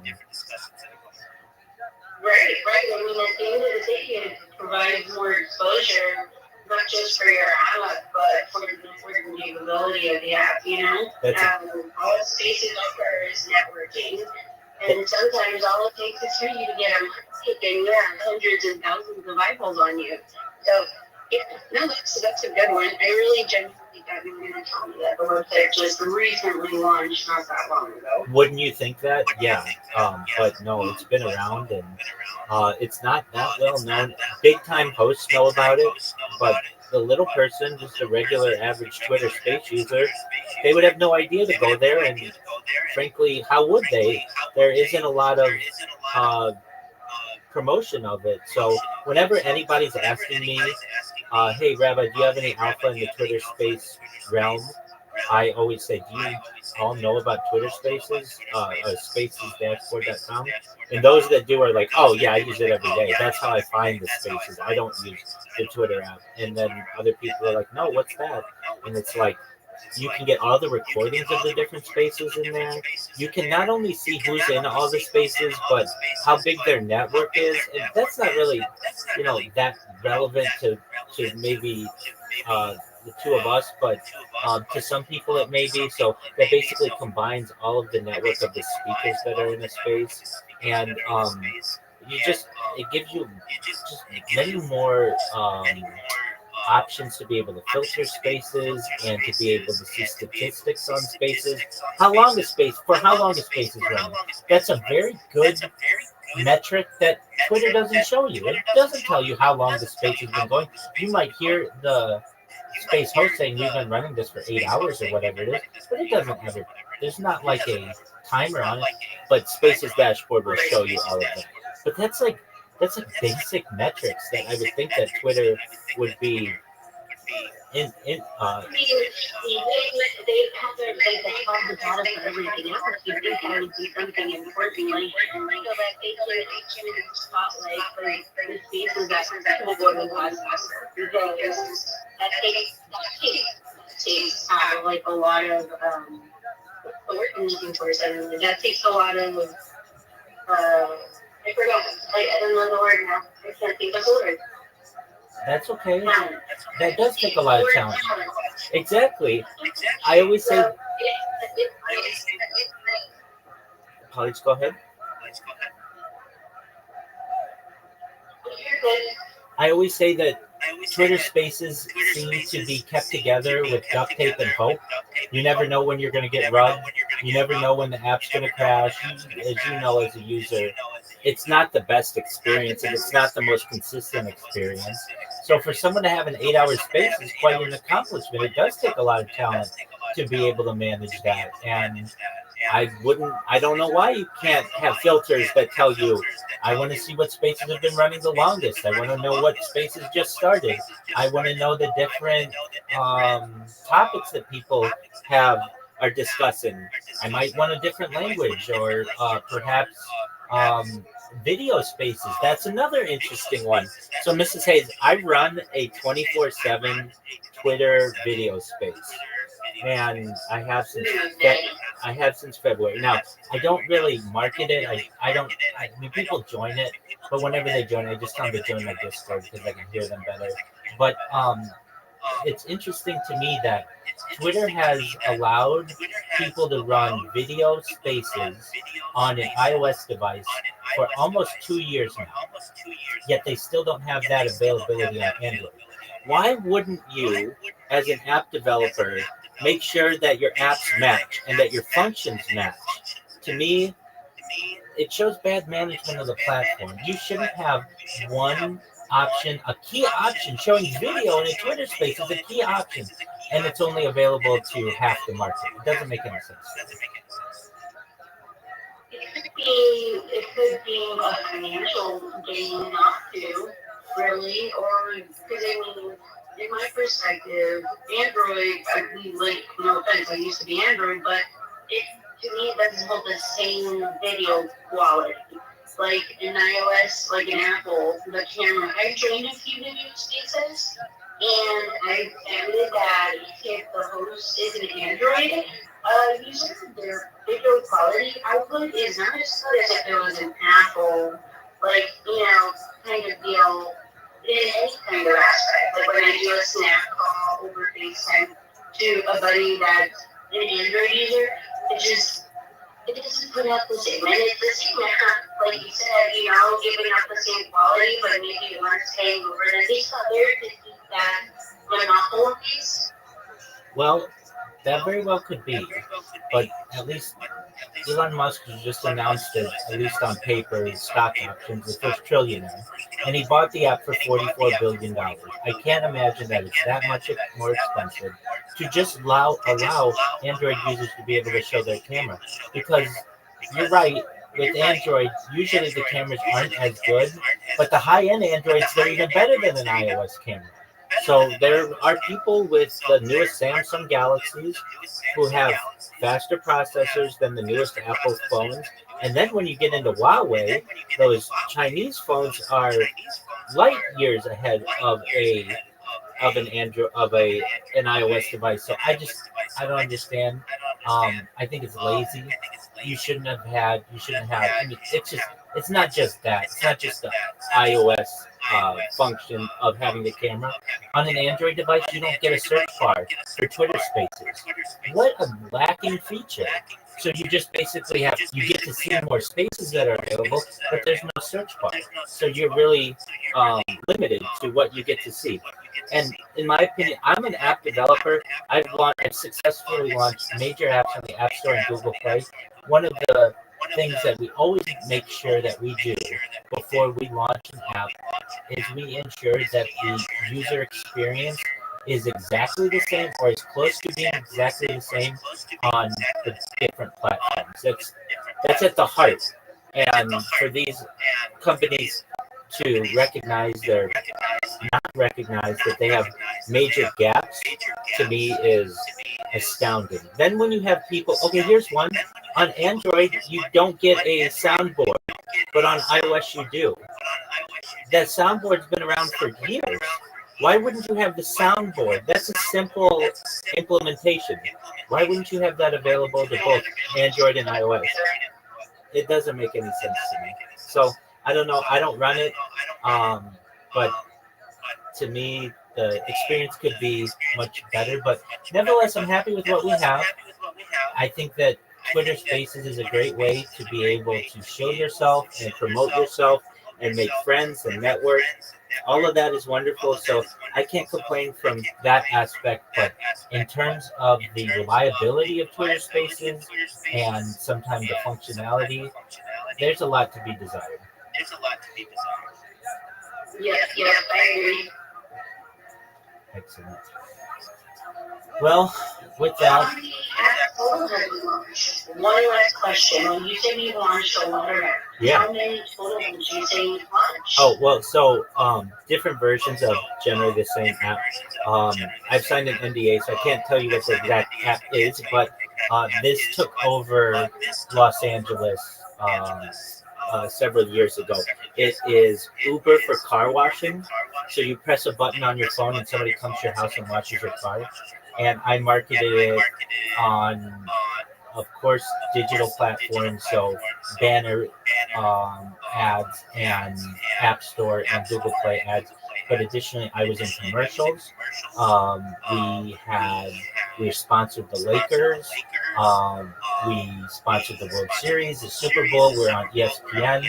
Right, right. I mean, at the end of the day, it provides more exposure, not just for your app, but for the important capability of the app, you know? All spaces offer is networking. And sometimes all it takes is for you to get a mic and you have hundreds and thousands of eyeballs on you. So, yeah, no, that's a good one. I really genuinely thought you were going to tell me that the website just recently launched not that long ago. Wouldn't you think that? Yeah. But no, it's been around and it's not that well known. Big time hosts know about it, but the little person, just a regular average Twitter space user, they would have no idea to go there. And frankly, how would they? There isn't a lot of uh, promotion of it. So whenever anybody's asking me, hey, Rabbi, do you have any alpha in the Twitter space realm? I always say, do you all know about Twitter Spaces? Spacesdashboard.com. And those that do are like, oh, yeah, I use it every day. That's how I find the spaces. I don't use the Twitter app. And then other people are like, no, what's that? And it's like, you can get all the recordings of the different spaces in there. You can not only see who's in all the spaces, but how big their network is. And that's not really, that relevant to maybe the two of us, but to some people it may be. So that basically combines all of the network of the speakers that are in a space, and it gives you just many more options to be able to filter spaces and to be able to see statistics on spaces. How long a space for how long a space is running. That's a very good metric that Twitter doesn't show you. It doesn't tell you how long the space has been going. You might hear the space host saying we've been running this for 8 hours or whatever it is, but it doesn't ever. There's not like a timer on it, but Spaces dashboard will show you all of that. But that's like basic metrics that I would think that Twitter would be in. They have their like they have the data for everything else. You think that would be something important, like that they can spotlight for the spaces that people go to watch because that takes like a lot of work and looking towards everything. That takes a lot of I forgot. I don't know the word now. I can't think of the word. That's okay. That does take a lot of talent. Exactly. I always say, Please go ahead. I always say that Twitter Spaces seem to be kept together with duct tape and hope. You never know when you're going to get rugged. You never know when the app's going to crash. As you know, as a user, it's not the best experience and it's not the most consistent experience. So for someone to have an 8-hour space is quite an accomplishment. It does take a lot of talent to be able to manage that. And I don't know why you can't have filters that tell you, I want to see what spaces have been running the longest. I want to know what spaces just started. I want to know the different topics that people are discussing. I might want a different language or perhaps video spaces. That's another interesting one. So, Mrs. Hayes, I run a 24/7 Twitter video space, and I have since February. Now, I don't really market it. I mean, people join it, but whenever they join, I just tell them to join my Discord because I can hear them better. But it's interesting to me that Twitter has allowed people to run video spaces on an iOS device for almost 2 years now, yet they still don't have that availability on Android. Why wouldn't you, as an app developer, make sure that your apps match and that your functions match? To me, it shows bad management of the platform. You shouldn't have one option, a key option showing video in a Twitter space is a key option, and it's only available to half the market. It doesn't make any sense. It could be a financial gain not to, really, or because I mean, in my perspective, Android, no offense, I used to be Android, but it to me it doesn't hold the same video quality. Like in iOS, like in Apple, the camera. I've joined a few video spaces, and I found that if the host is an Android user, their video quality output is not as good as if it was an Apple, kind of deal in any kind of aspect. Like when I do a snap call over FaceTime to a buddy that's an Android user, it doesn't put out the same. And it's the same app, like you said, giving up the same quality, but maybe you aren't paying over these other to keep that monopolies. Well, that very well could be, but at least Elon Musk has just announced it, at least on paper, stock options, the first trillionaire, and he bought the app for $44 billion. I can't imagine that it's that much more expensive to just allow Android users to be able to show their camera. Because you're right, with Android, usually the cameras aren't as good, but the high-end Androids, they're even better than an iOS camera. So there are people with the newest Samsung Galaxies who have faster processors than the newest Apple phones. And then when you get into Huawei, those Chinese phones are light years ahead of an Android an iOS device. So I don't understand. I think it's lazy. You shouldn't have. I mean, it's not just that. It's not just the iOS function of having the camera. On an Android device, you don't get a search bar for Twitter Spaces. What a lacking feature. So you just basically you get to see more spaces that are available, but there's no search bar. So you're really limited to what you get to see. And in my opinion, I'm an app developer. I've successfully launched major apps on the App Store and Google Play. One of the things that we always make sure that we do before we launch an app is we ensure that the user experience is exactly the same or as close to being exactly the same on the different platforms. That's at the heart. And for these companies to not recognize that they have major gaps, to me is astounding. Then when you have people, okay, here's one. On Android, you don't get a soundboard, but on iOS you do. That soundboard's been around for years. Why wouldn't you have the soundboard? That's a simple implementation. Why wouldn't you have that available to both Android and iOS? It doesn't make any sense to me. So I don't know. I don't run it, but to me, the experience could be much better. But nevertheless, I'm happy with what we have. I think that Twitter Spaces is a great way to be able to show yourself and promote yourself and make friends and network. All of that is wonderful. So I can't complain from that aspect. But in terms of the reliability of Twitter Spaces and sometimes the functionality, there's a lot to be desired. Yes, I agree. Excellent. Well, with that, Hold on. One last question. When you say you launched a water, yeah. how many total did you say you launched? Oh, well, so different versions of generally the same app. I've signed an NDA, so I can't tell you what the exact app is, but this took over Los Angeles several years ago. It is Uber for car washing. So you press a button on your phone and somebody comes to your house and washes your car. And I marketed it on, of course, digital platforms, so banner ads and App Store and Google Play ads. But additionally, I was in commercials. We sponsored the Lakers. We sponsored the World Series, the Super Bowl. We're on ESPN.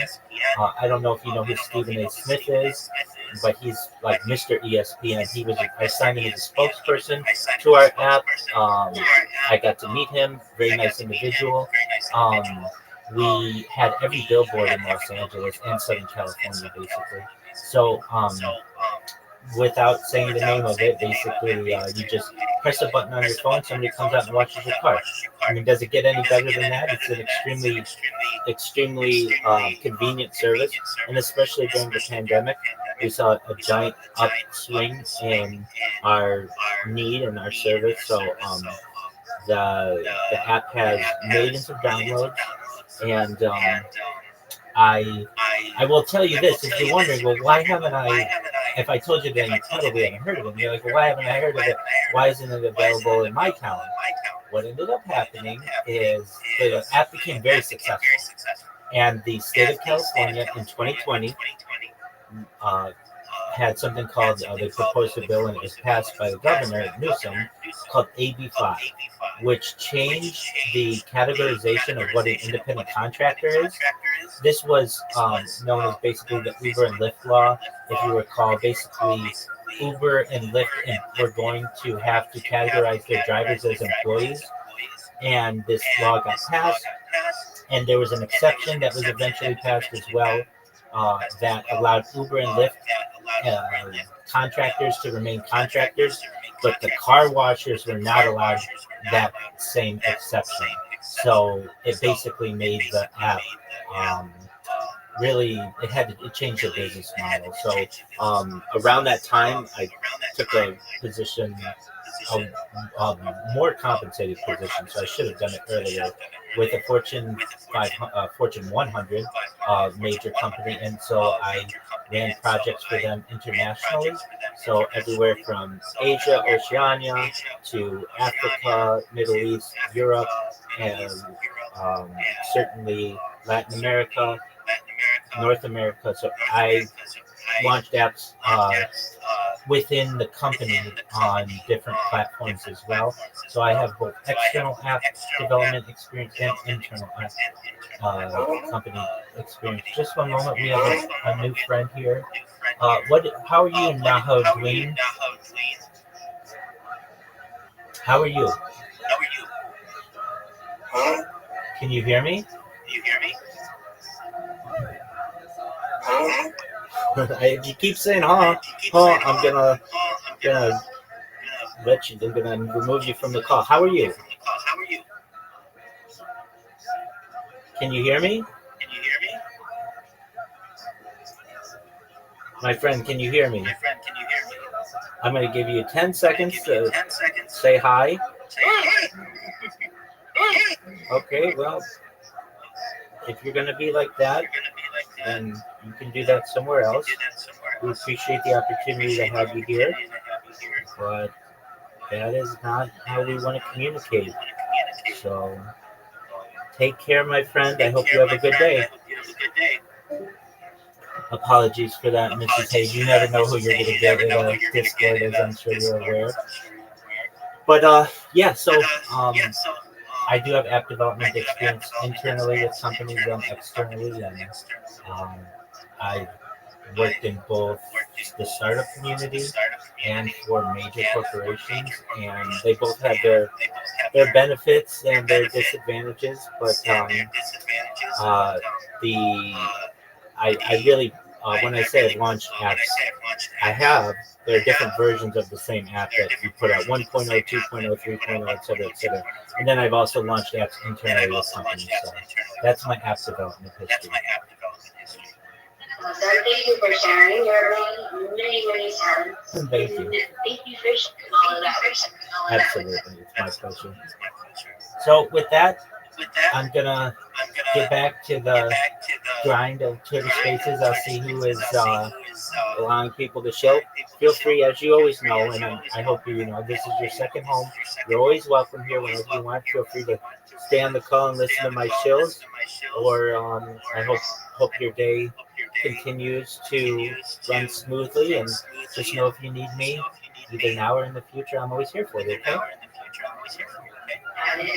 I don't know if you know who Stephen A. Smith is, but he's like Mr. ESPN. I signed him as a spokesperson to our app. I got to meet him. Very nice individual. We had every billboard in Los Angeles and Southern California, basically. So, without saying the name of it, basically, you just press a button on your phone, somebody comes out and washes your car. I mean, does it get any better than that? It's an extremely convenient service, and especially during the pandemic, we saw a giant upswing in our need and our service. So, the app has millions of downloads, and I will tell you this: if you're wondering, well, why haven't I? If I told you, then you probably haven't heard of it. You're like, well, why haven't I heard of it? Why isn't it available in my town? What ended up happening is the app became very successful, and the state of California in 2020 had something called, they proposed a bill and it was passed by the governor, Newsom, called AB5, which changed the categorization of what an independent contractor is. This was known as basically the Uber and Lyft law. If you recall, basically Uber and Lyft were going to have to categorize their drivers as employees, and this law got passed, and there was an exception that was eventually passed as well, that allowed Uber and Lyft contractors to remain contractors, but the car washers were not allowed that same exception. So it basically made the app really, it changed the business model. So around that time, I took a position, a more compensated position, so I should have done it earlier, with a Fortune 100 major company, and so I ran projects for them internationally. So everywhere from Asia, Oceania, to Africa, Middle East, Europe, and certainly Latin America, North America. So I launched apps within the company on different platforms as well. So I have both external app development experience and internal app company experience. Just one moment, we have a new friend here. How are you, Naho Dween? How are you? How are you? Huh? Can you hear me? Can you hear me? Huh? You keep saying, huh? You keep Huh? saying, I'm oh, gonna I'm gonna let you. I'm gonna remove you from the call. How are you? from the call. How are you? Can you hear me, Can you hear me? my friend? Can you hear me? My friend, can you hear me? I'm gonna give you 10 I'm gonna seconds give you to 10 seconds to say hi. say hi. Okay. Well, if you're gonna be like that, You're gonna be like that. then you can do that somewhere You can else. do that somewhere We else. appreciate the opportunity to Appreciate the have you here, opportunity to have you here. but that is not how we want to communicate. Want to communicate. So take care, my friend. I Take hope you care, have my a good friend. day. I hope you have a good day. Apologies for that, Mrs. Hayes. You never know who you're going to get in a Discord, as I'm sure you're aware. But yeah, so I do have app development experience internally with companies and externally, and um, I worked in both the startup community and for major corporations, and they both have their benefits and their disadvantages. But the I really when I say I've launched apps, I have. There are different versions of the same app that you put out 1.0, 2.0, 3.0, et cetera, et cetera. And then I've also launched apps internally with companies. So that's my app development history. Thank you for sharing your many talents. Thank you. Thank you for sharing all of that. Absolutely. It's my pleasure. So with that, With that, I'm going to I'm get gonna back to get the back to the grind of Twitter Spaces. I'll see who is who is allowing people to show. Feel free, as you always know, and I hope you know this is your second home. You're always welcome here whenever you want. Feel free to stay on the call and listen to my shows. Or I hope your day continues to run smoothly. And just know if you need me, either now or in the future, I'm always here for you. Okay.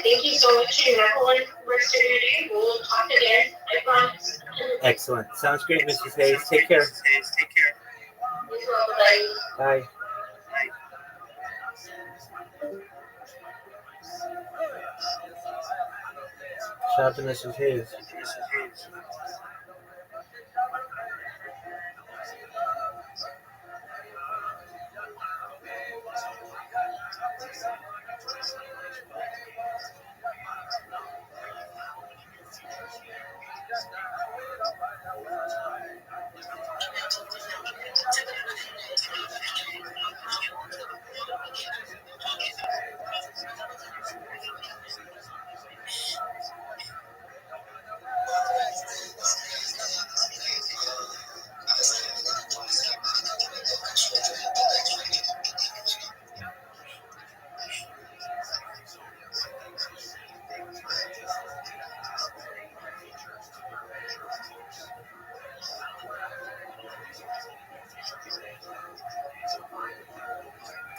Thank you so much, and have a wonderful rest of your day. We'll talk again. I promise. Excellent. Sounds great, Mrs. Hayes. Take care. Take care. You as well. Bye. Bye. Shout out to Mrs. Hayes.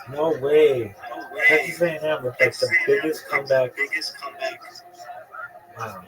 No way. Texas A&M with like the biggest comeback. Wow.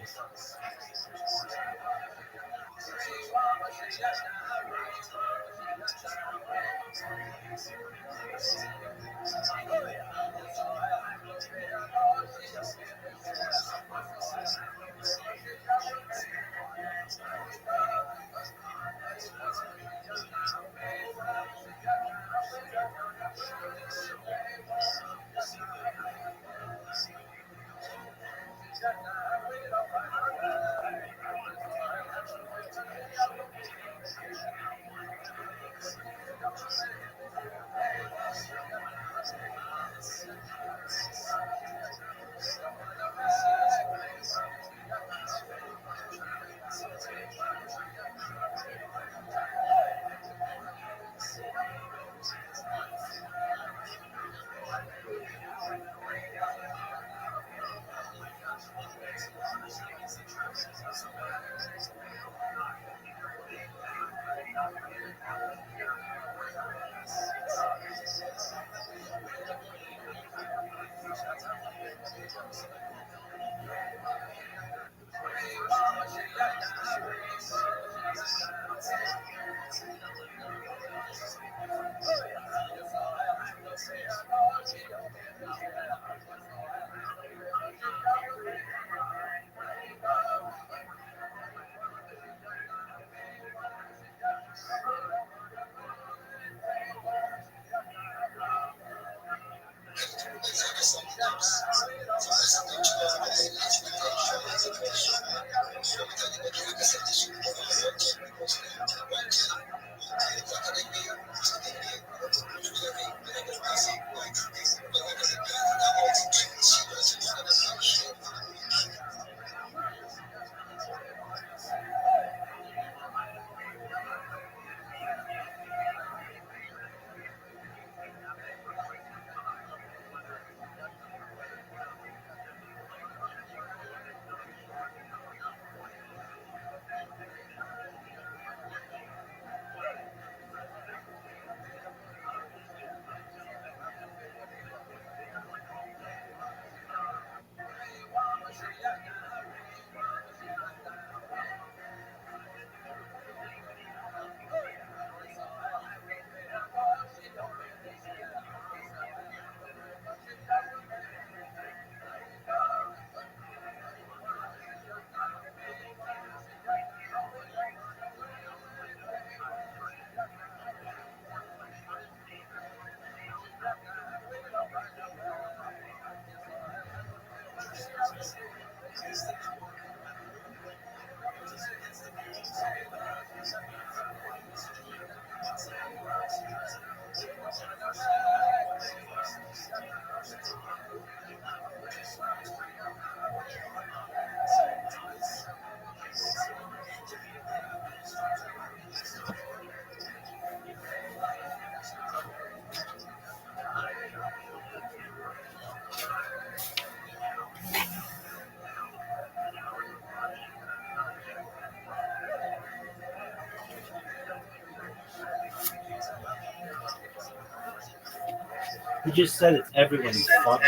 You just said it. Everyone's fucked.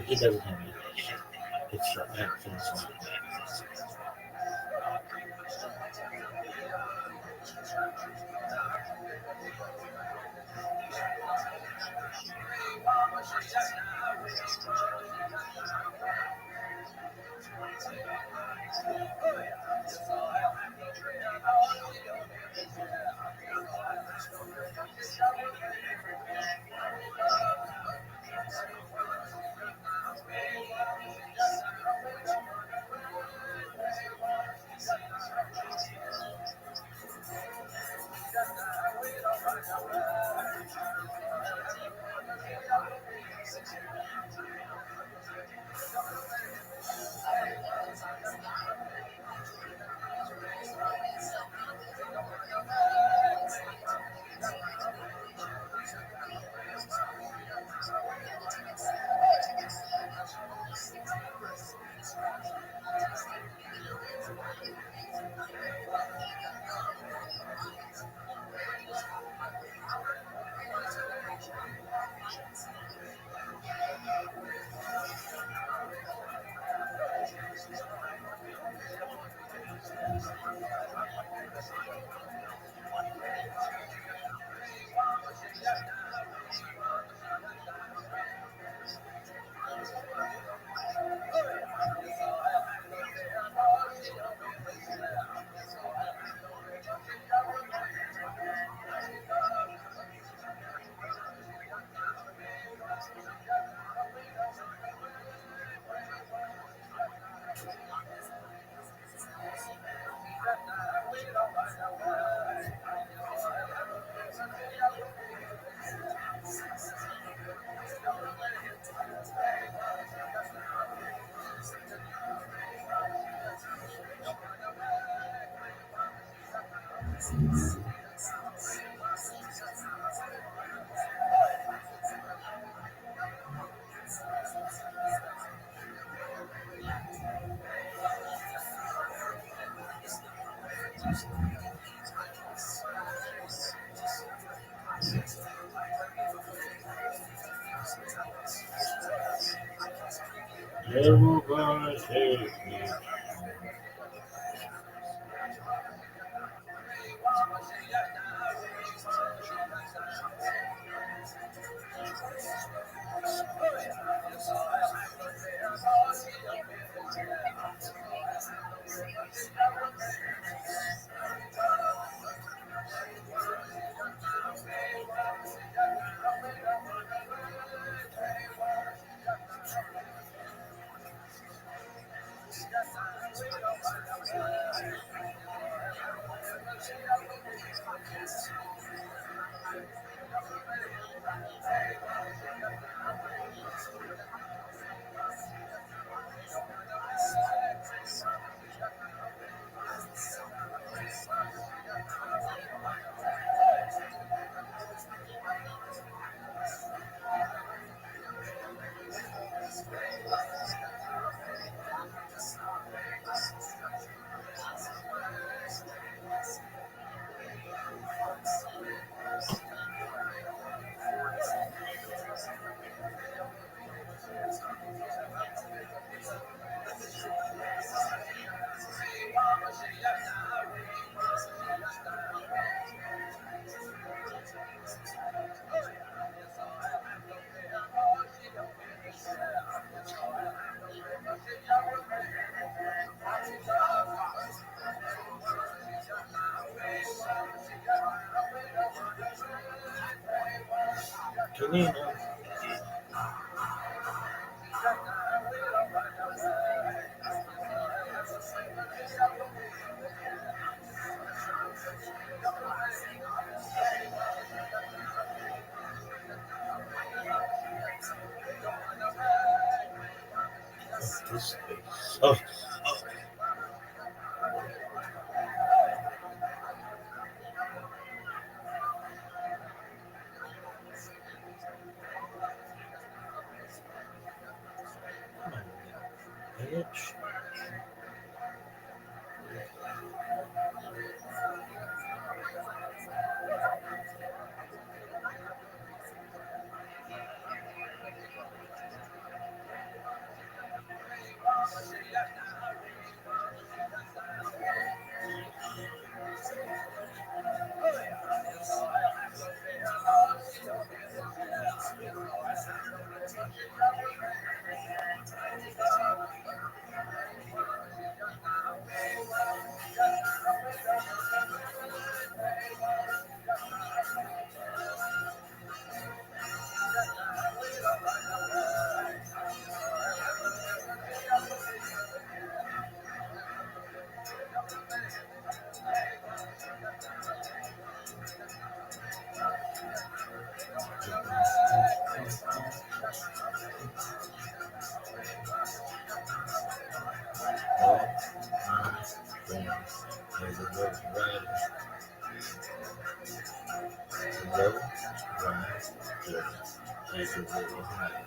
He doesn't have any of that shit. It's the actions. Everybody take me. Angelina. This space. Oh, come on, bitch. Oh, my friends. There's a road rider. The road rider. There's a little high.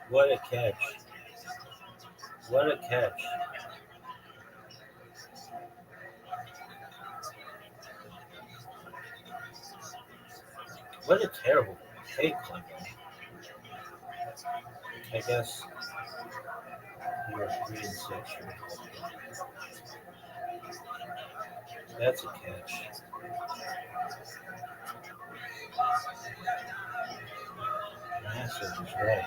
What a catch. What a catch. What a terrible fake clip. I guess you're 3-6. That's a catch. Massive is right.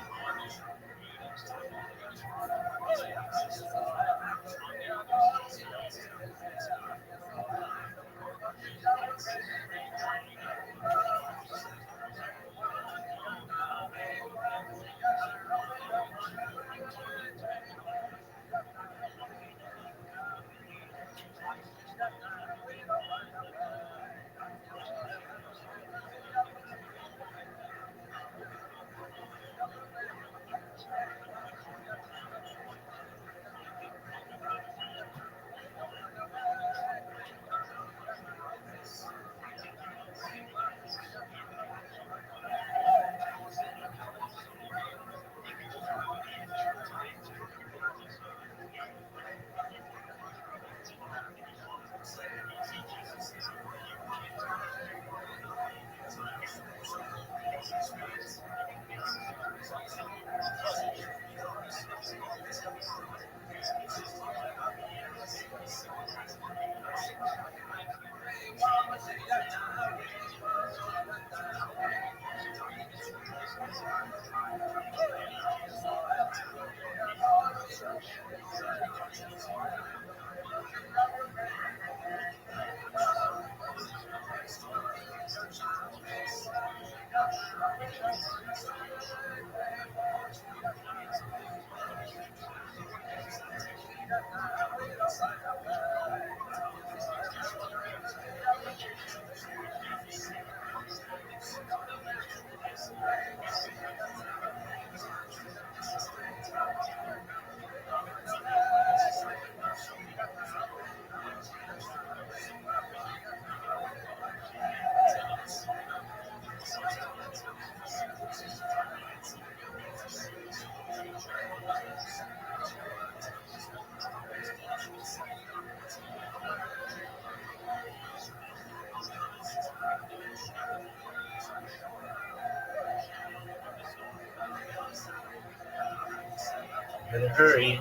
Better hurry.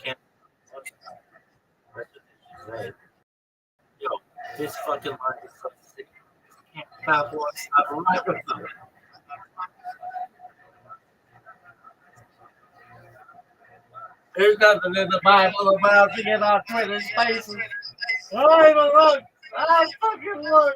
Can't. Right. Yo, this fucking line is so sick. Can't stop one. Stop right with them. There's nothing in the Bible about to get our Twitter spaces. Oh, even look. I fucking look.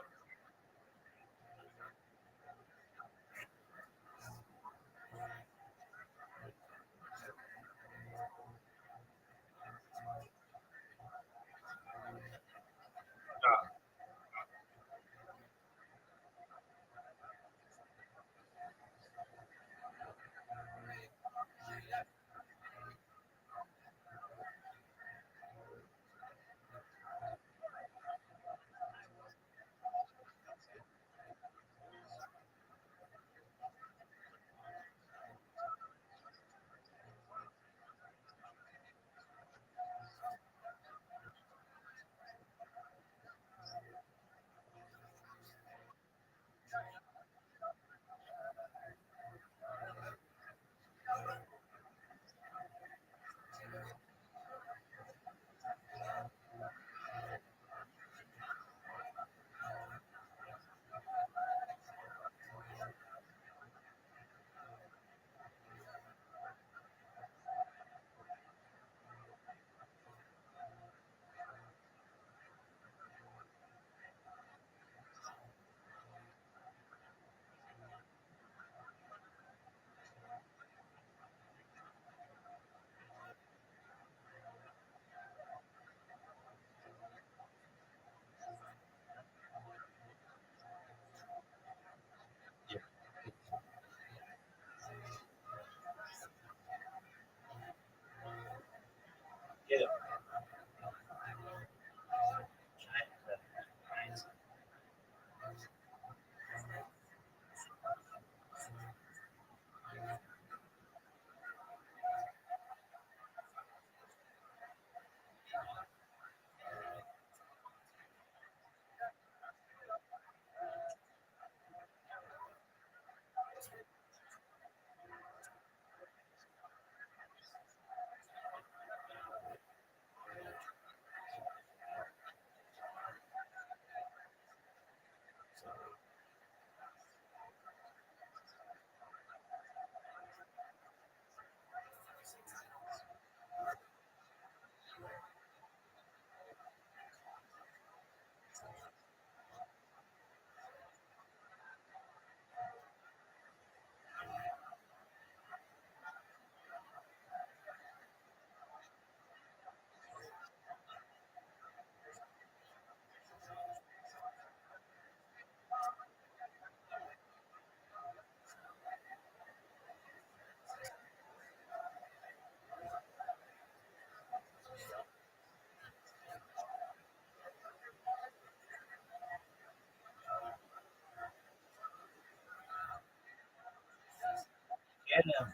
Get him.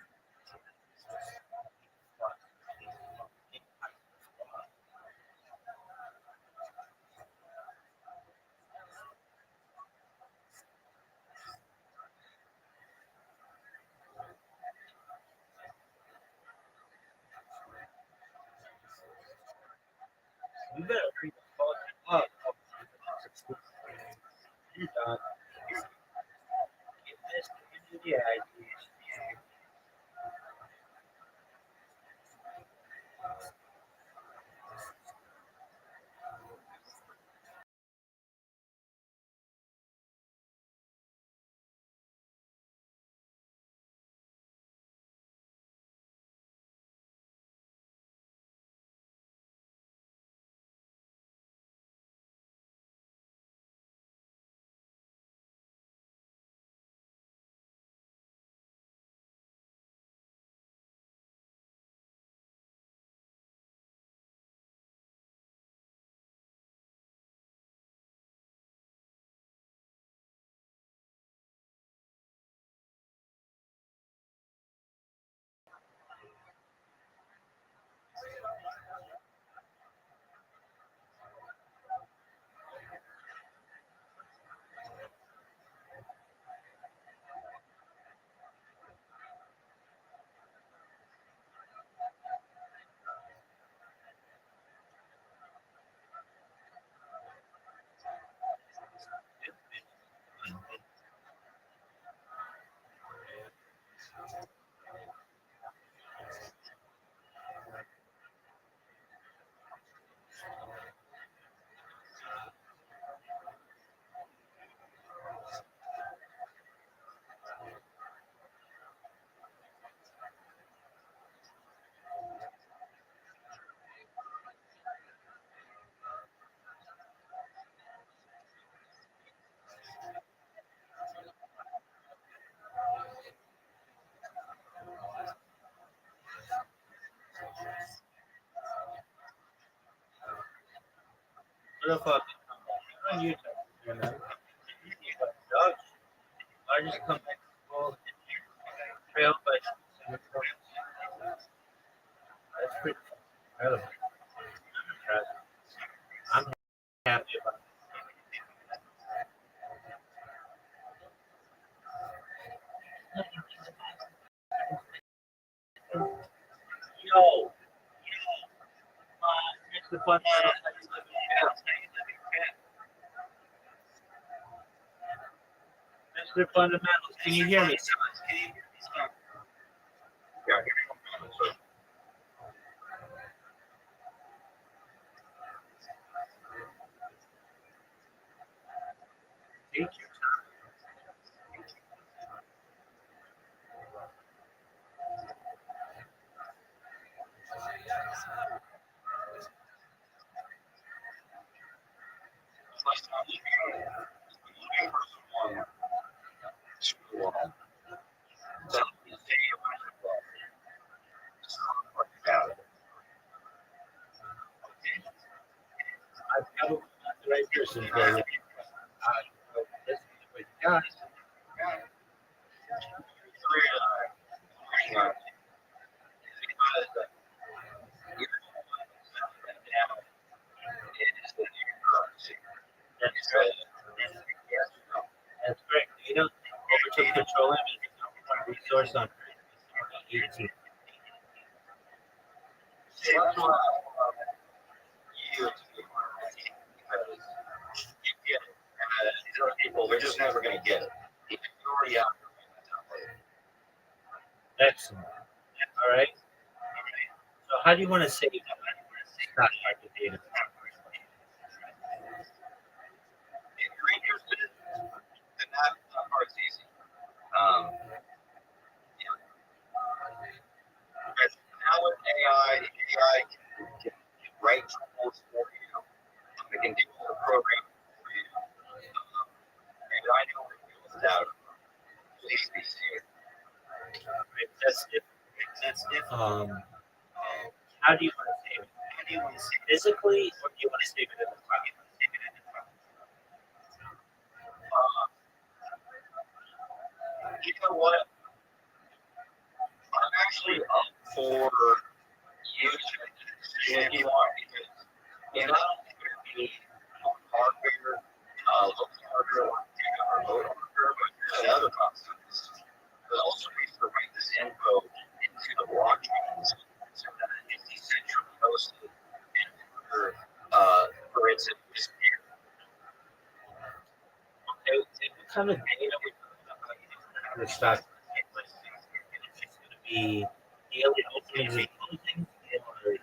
You better bring the fuck up. You're done. Get this into the ID. What the fuck? You're on YouTube. You know? Dog. I just come back to school. Trail, but that's pretty incredible. I'm happy about it. Yo, it's the fun. Mr. Fundamentals. Can you hear me? Take your I'm probably not the right person for you. This is what you got. That's right. That's correct. You know, overtook petroleum as the number one resource on Earth in 2018. People, we're just never going to get it. It's already out. Excellent. All right. So, how do you want to save stock market data? If you're interested, then that part's easy. Because now with AI can write tools for you. It can do the program for you. And I know it's out. Please be safe. Right, that's different. That's different. How do you want to save it? How do you want to save it? Physically, or do you want to save it in the cloud? You know what? actually up for you if you want, because you not only going to be hardware, local hardware, or remote hardware, but there's another process. There's also ways to write this info into the blockchain so that it's decentrally hosted and for it to disappear. Okay, what kind of data we kind of stock? It's just going to be daily openings and closings, or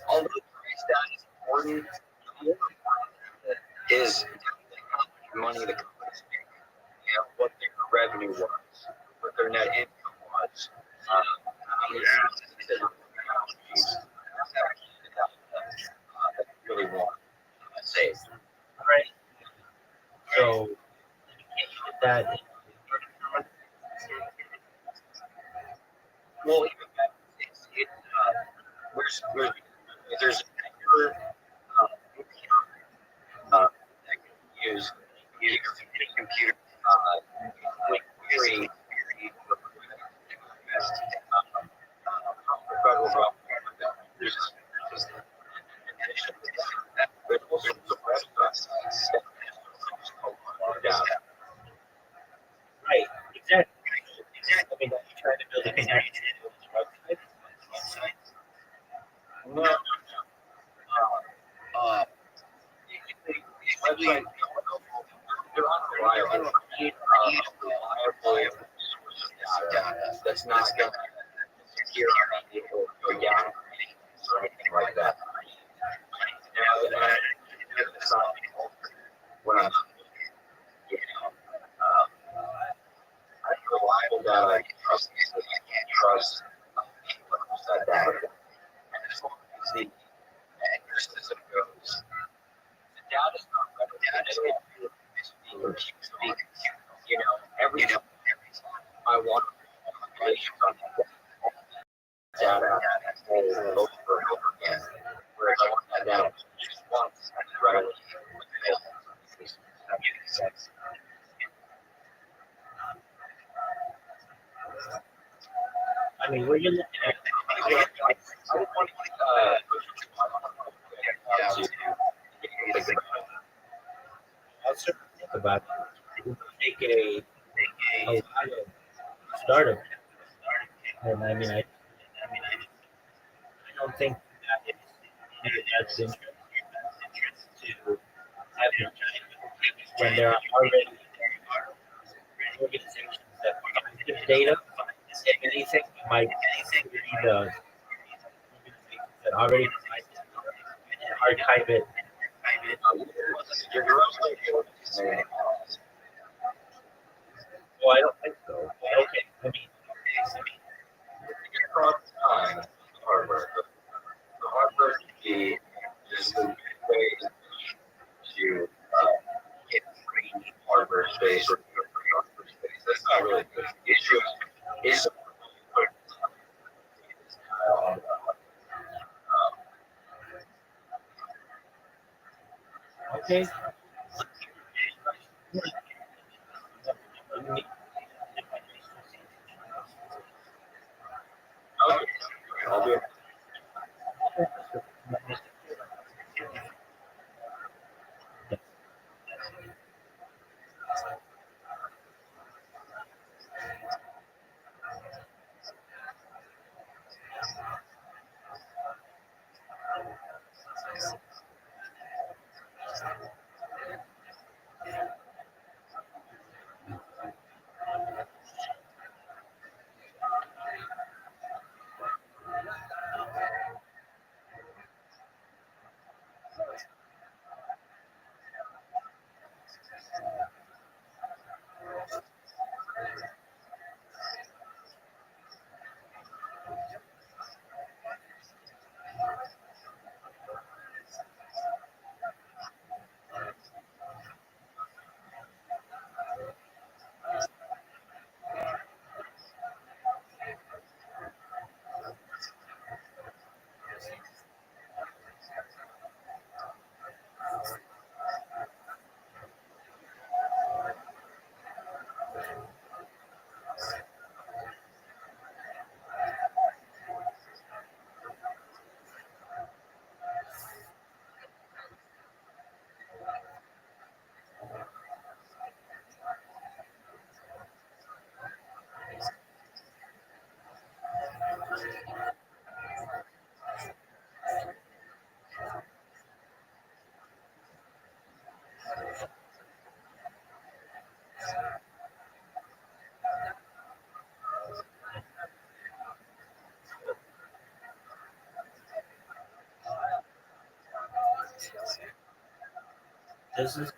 Although the price data is important, the more important is how much money the company's making, what their revenue was, what their net income was, how many assets they have on their balance sheets. That's actually the data that you really want to save. all right. So with that, Well, even better, there's a computer that can use computer like query federal government. There's just but also the websites data. right? Exactly. I mean, are you trying to build a website? No, website they're unreliable. You need reliable source of data that's not going to secure or down or anything like that. Now, it's not when I'm, I need reliable data I can trust. I can't trust that data. And as long as the your system goes, the data is not ready. Data is being speak. Every time I want information on data over and over again. Whereas I want that data just once and right away. That makes sense. I mean, we're looking at I would want I'll certainly think about it. It would take a lot of startup, and I mean, I don't think that it's in the best interest to have your giant when there are already organizations that find this data. If anything, might be the organizations that already provide this data and archive it. You're absolutely Well, I don't think so. But okay, I mean, across time, hardware. The hardware can be just a way to get free hardware space or free hardware space. That's not really the issue. Is okay. okay. I'll do it. This is.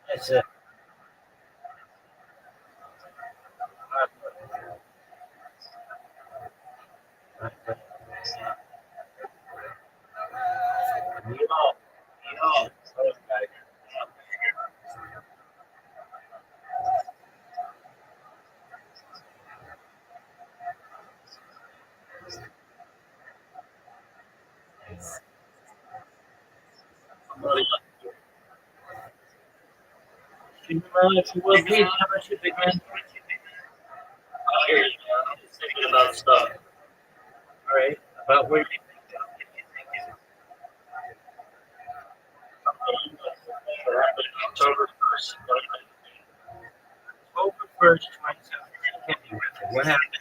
That's it. If you will, please, how much you big man? Here, I'm just thinking about stuff. All right. About where? October 1st. October 1st, 2017. What happened?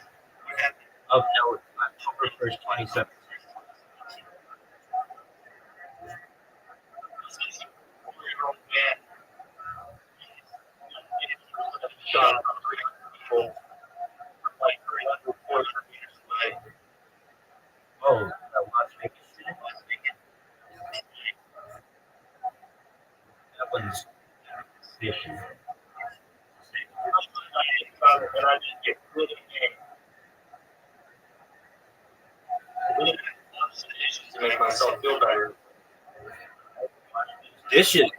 Of note, October 1st, 2017. Shot people like 300, 400 meters away. Oh, Las Vegas. That one's fishy. And I just get really to make myself feel better. Dishes.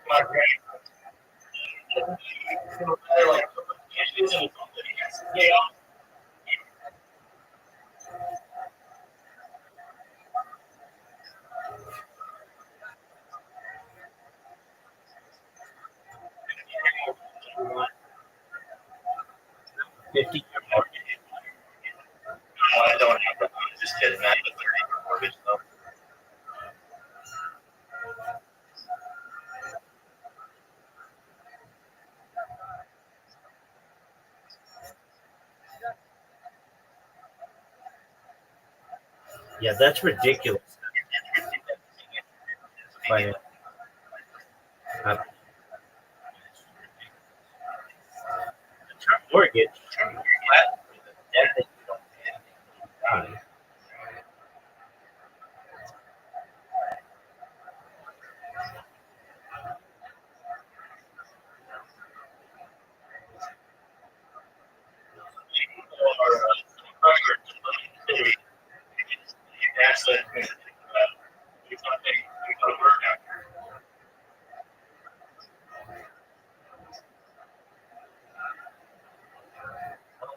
My yeah. 50 year mortgage. I don't have that. I'm just kidding. I have a 30-year mortgage though. Yeah, that's ridiculous. But, the term mortgage, flat for the debt that you don't pay anything.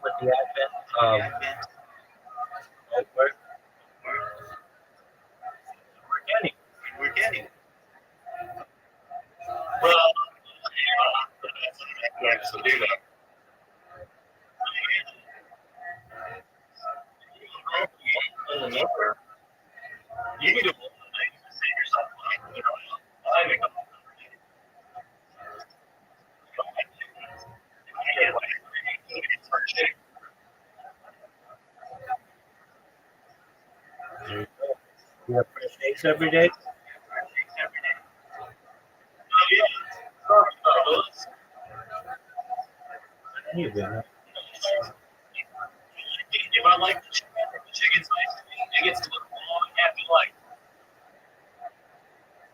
With the advent of work, We're getting. Well, to do that. You need to say yourself, you know, I make up. you have fresh eggs every day. You do. If I like the chicken's nice, it gets a little long, happy life.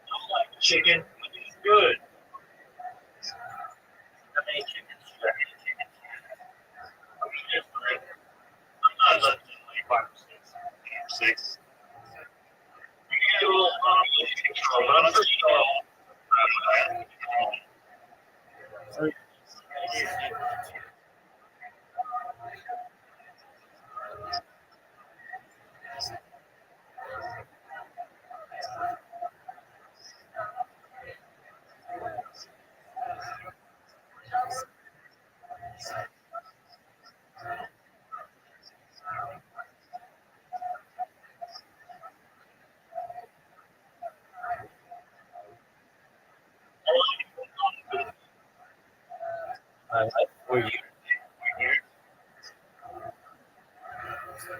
I like the chicken, it's good. How many chickens do you have? Sometimes I do like 5 or 6. You can do a little but I'm pretty sure. My life or you?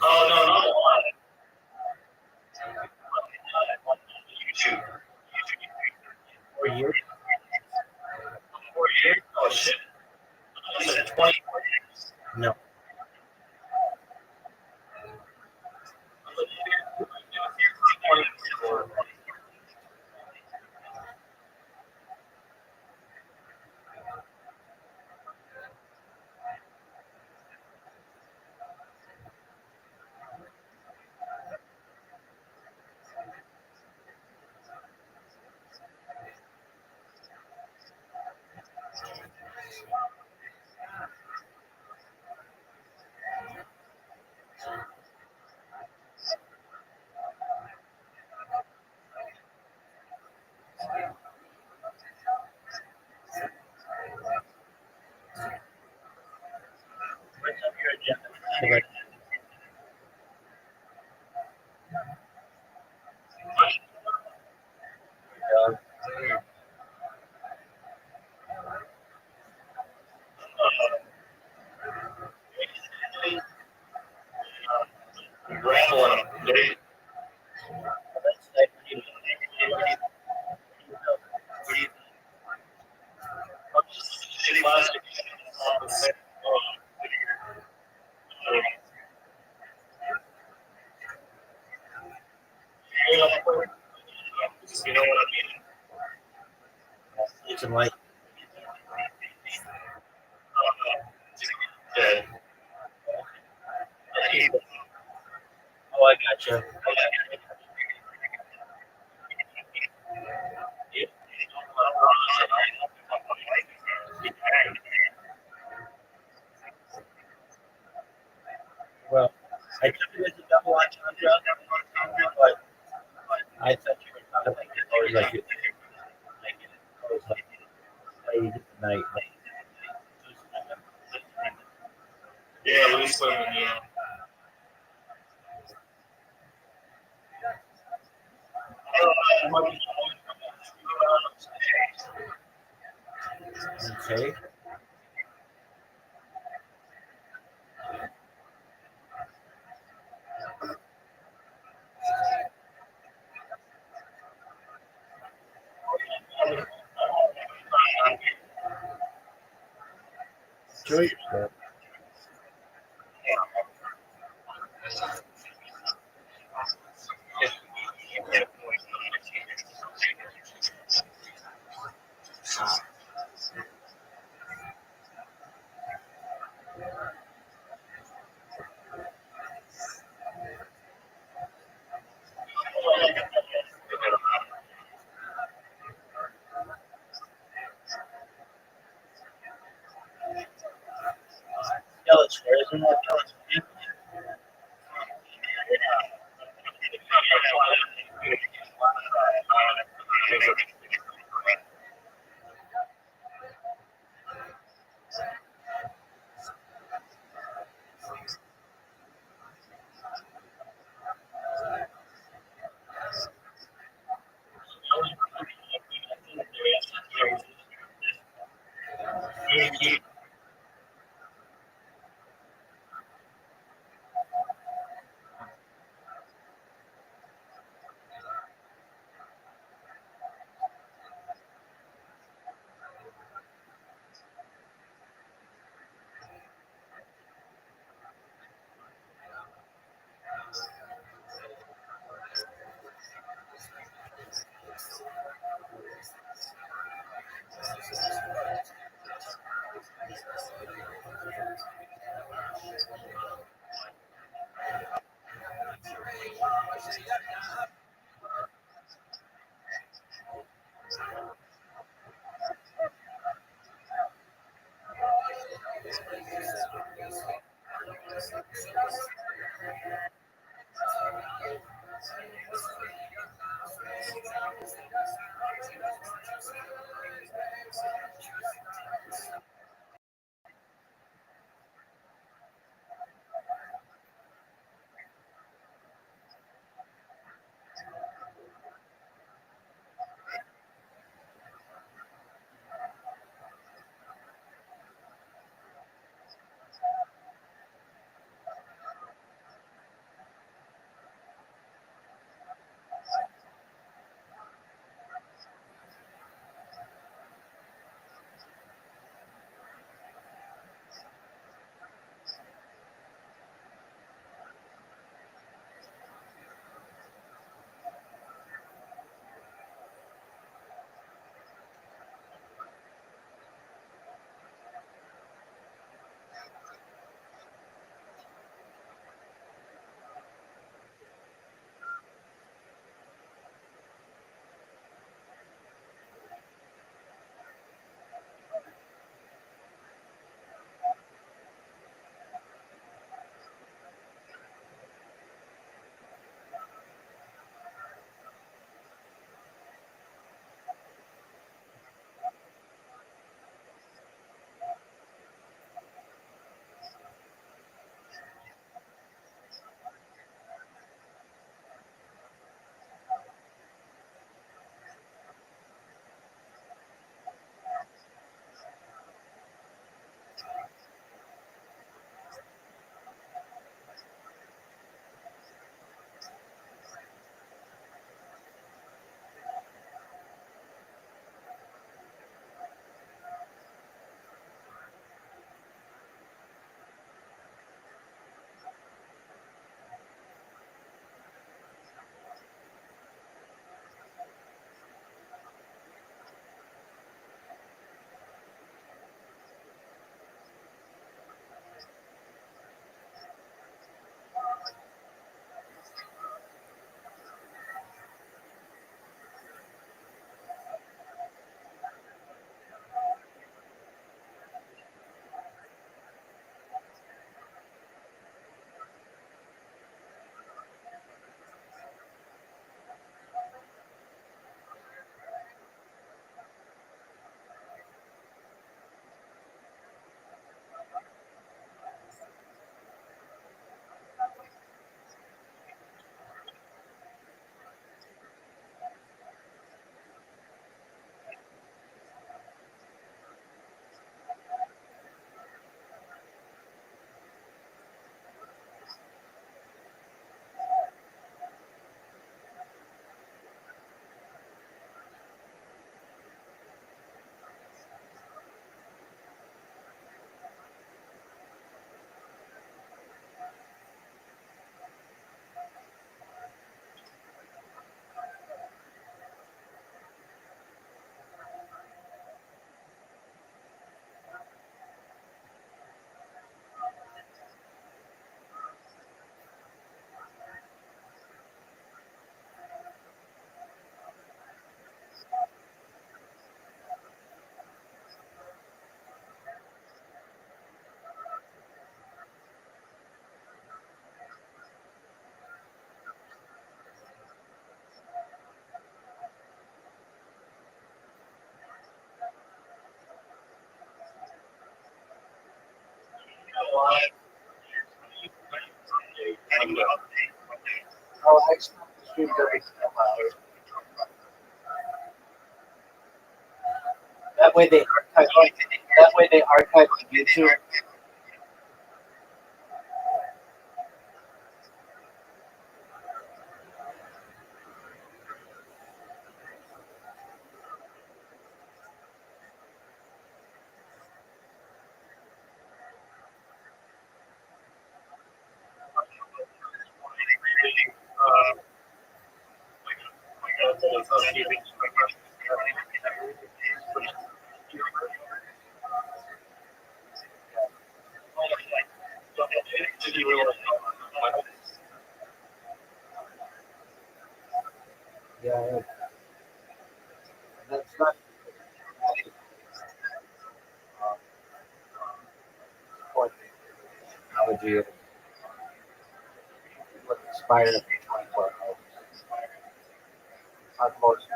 Oh, no, not a lot. YouTube. Or you? 4 years? Oh, shit. I said 24 years. No. Correct. Rambling. That's like you. City plastic. You know what I mean? It's in light. Yeah. Oh, I gotcha. Well, I took it as a double entendre, but I thought you were talking like it. Always like it. Always like late at night. Yeah, loose women, yeah. Okay. Enjoy yourself. Tell us, where is it? Tell us. Oh, I expect the streams every couple hours. That way they archive. That way they archive on YouTube. Yeah, that's not um, point technology would expire every 24 hours. On most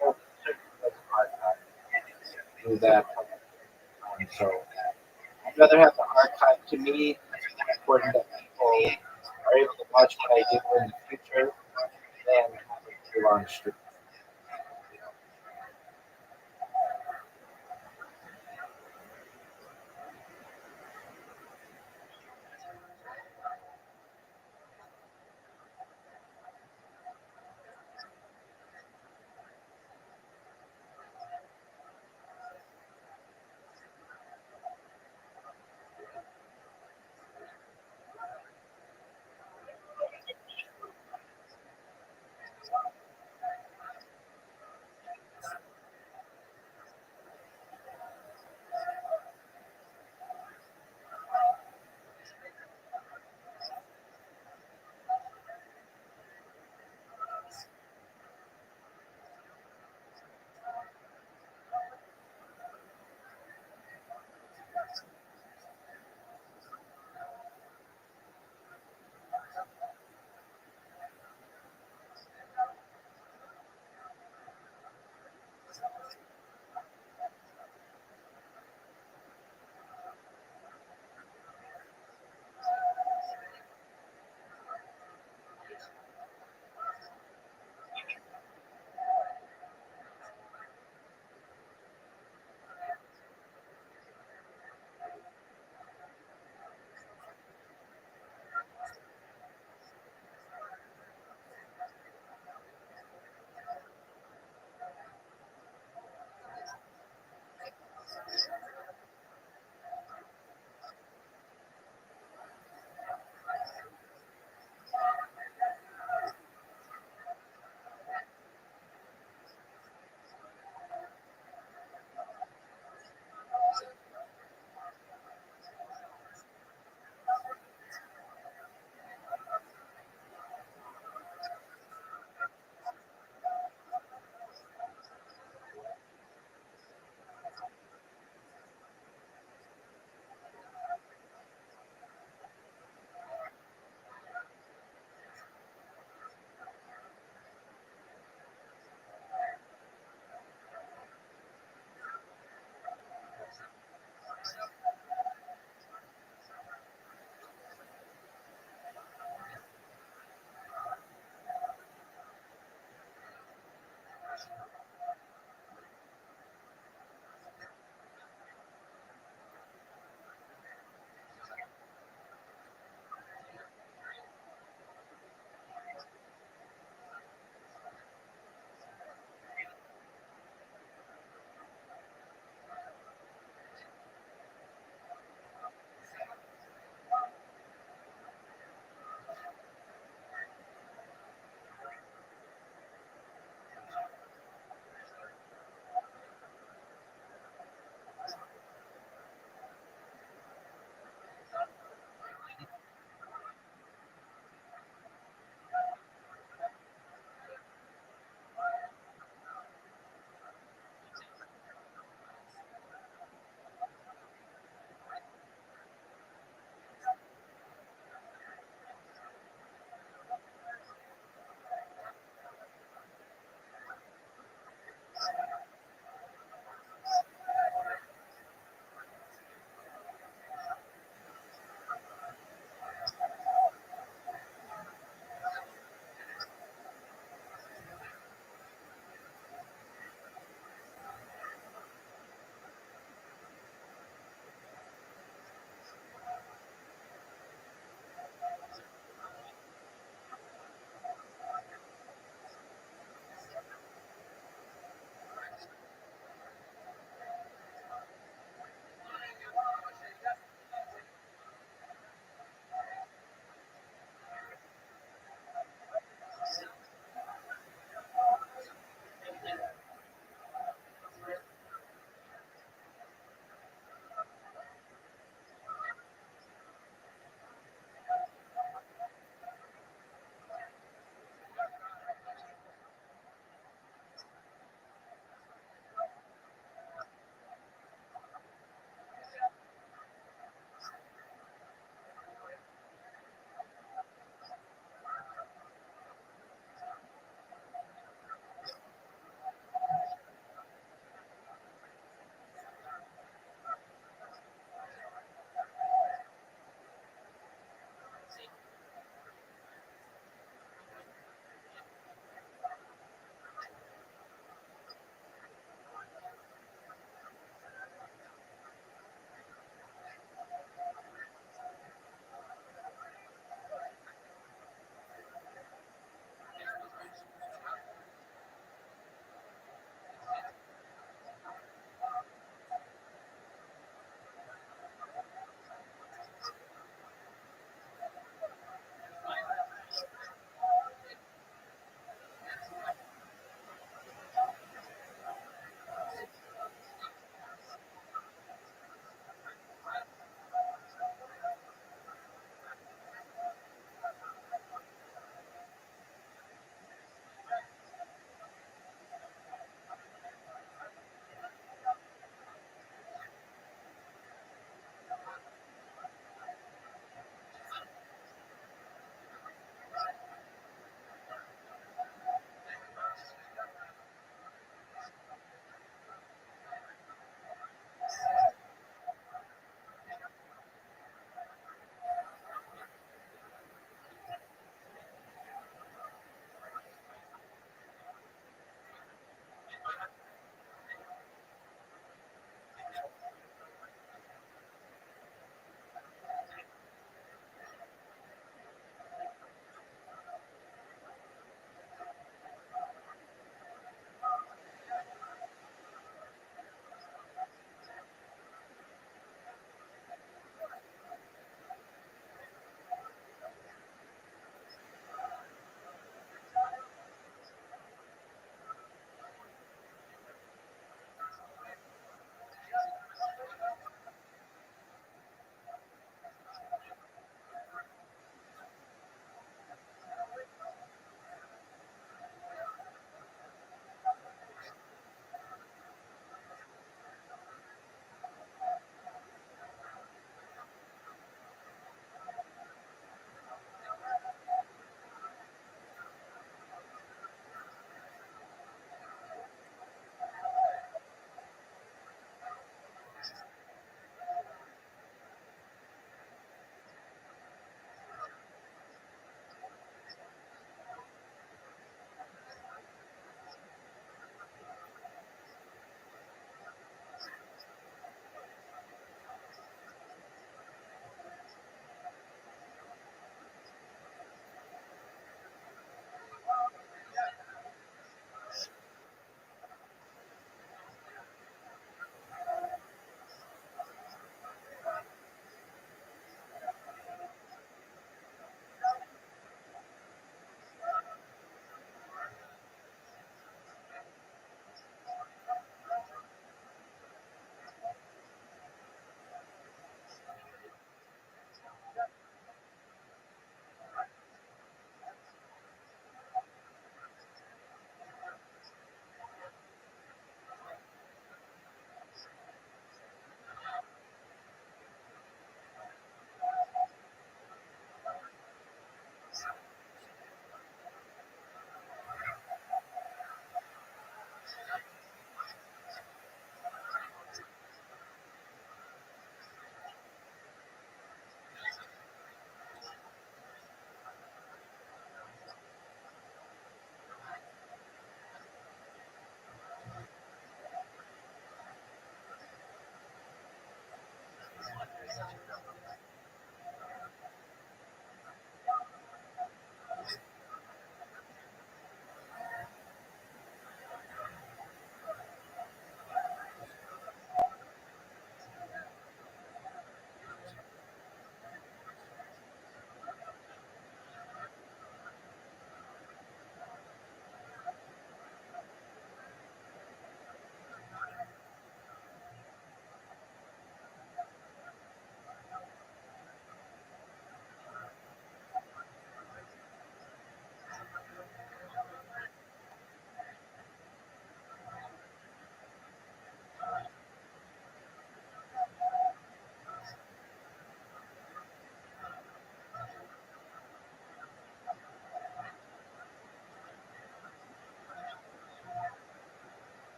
well, that's archive do that. So I'd rather have the archive. To me, it's more important that people are able to watch what I do in the future than have it be on stream.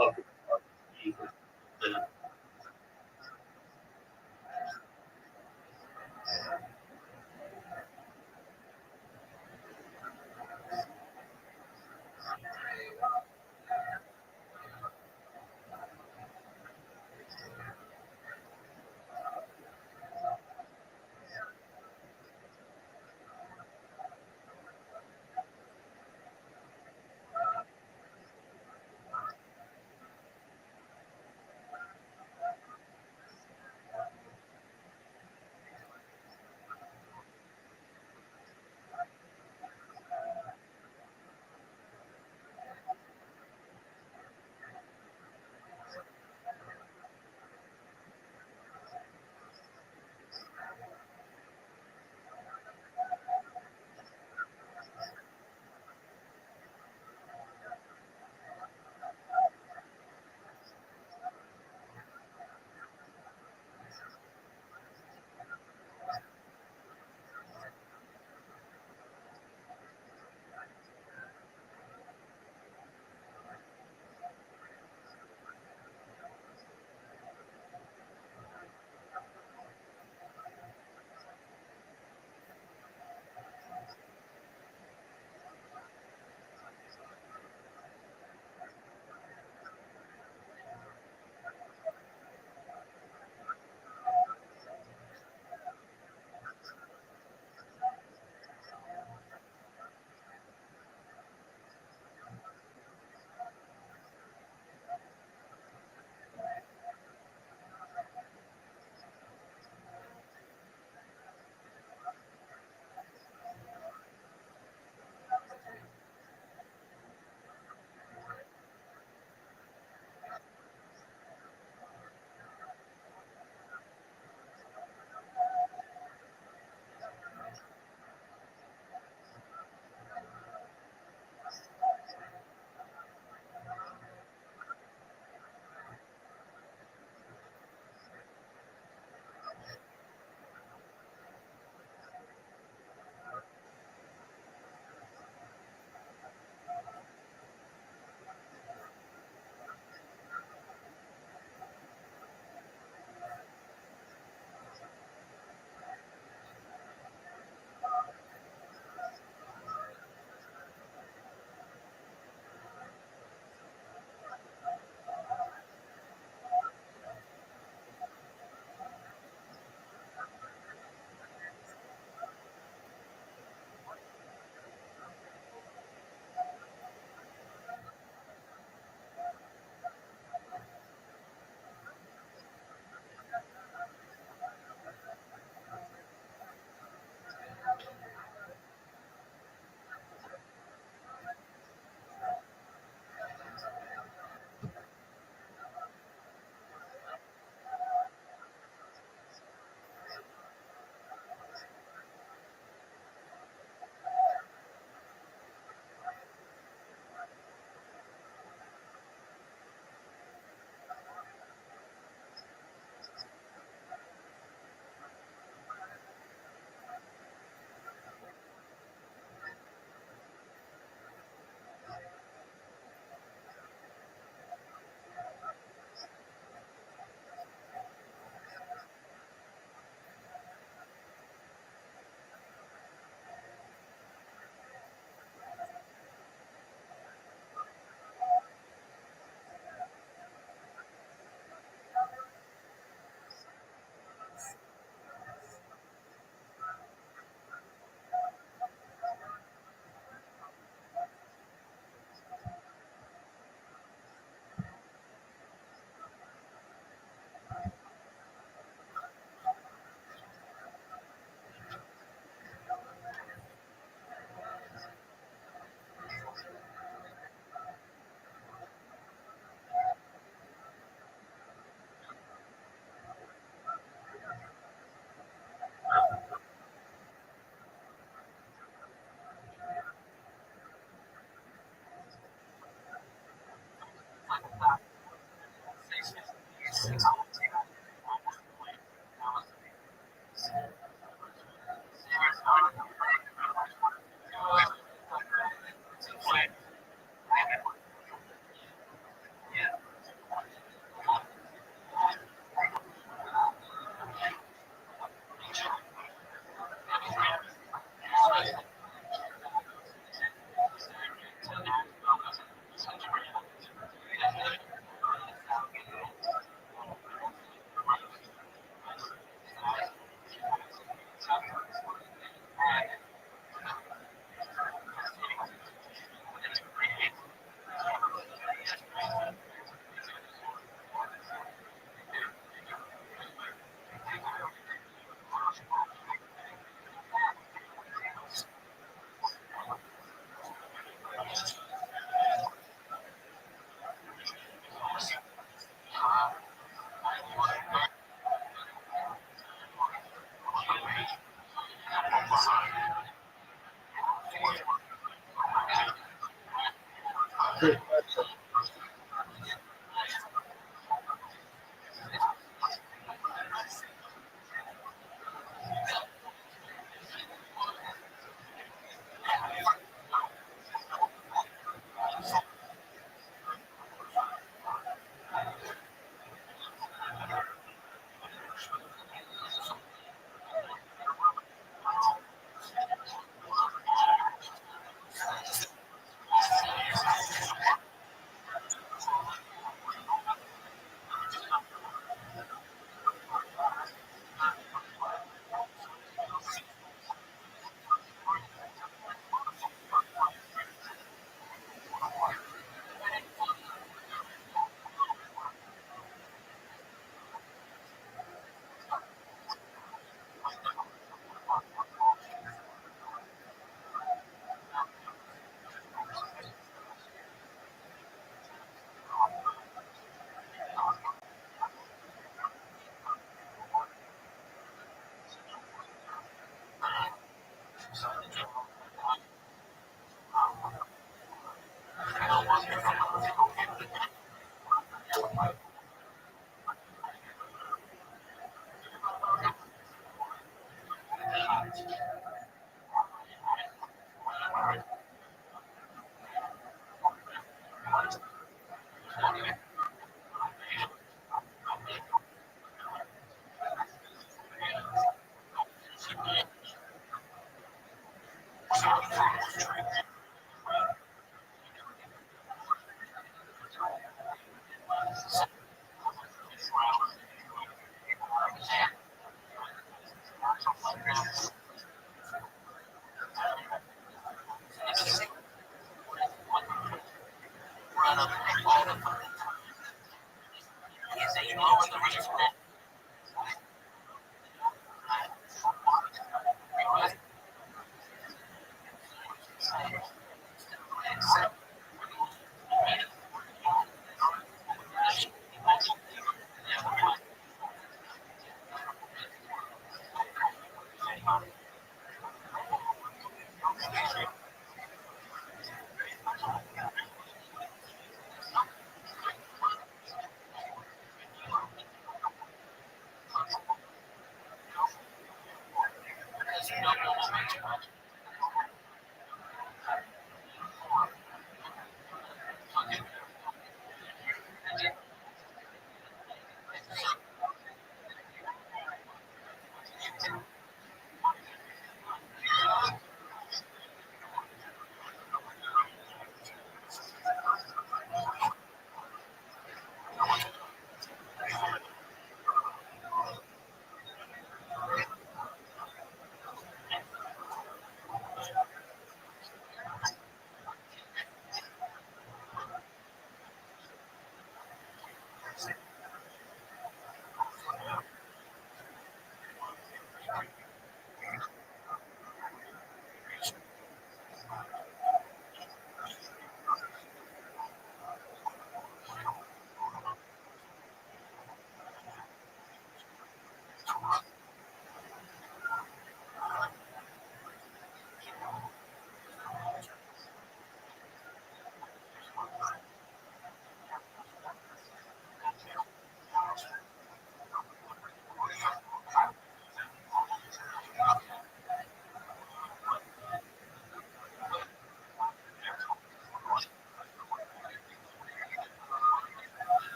of the great question.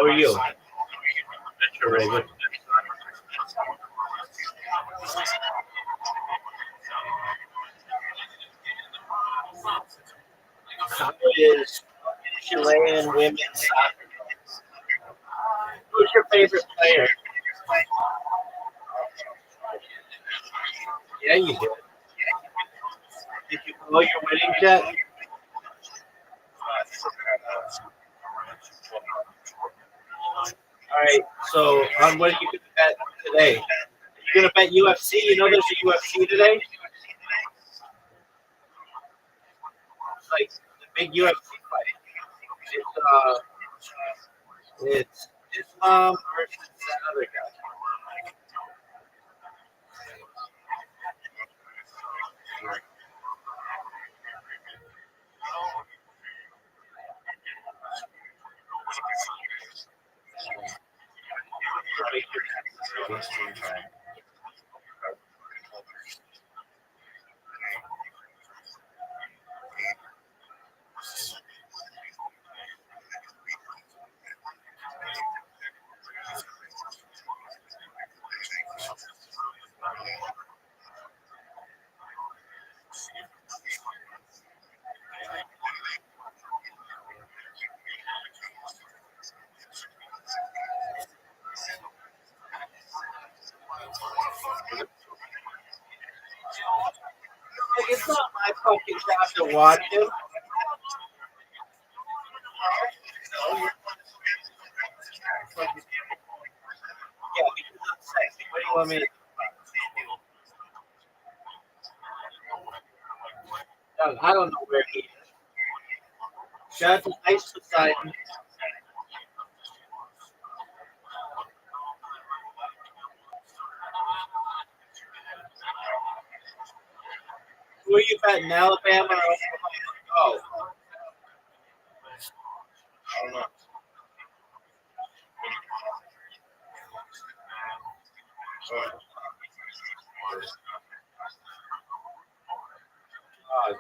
are you? Metro Ray. What? How is Chilean women's soccer? Who's your favorite player? Yeah, you did. Did you blow your winnings yet? All right. So, what are you going to bet today? You're going to bet UFC? You know there's a UFC today? It's like the big UFC fight. It's Islam versus that other guy. Like, it's not my fucking job to watch him. Yeah, because I'm sexy. What do you want me to do? I don't know where he is. Shout out to Ice Poseidon. Who are you betting, Alabama or Oklahoma? Oh, I don't know.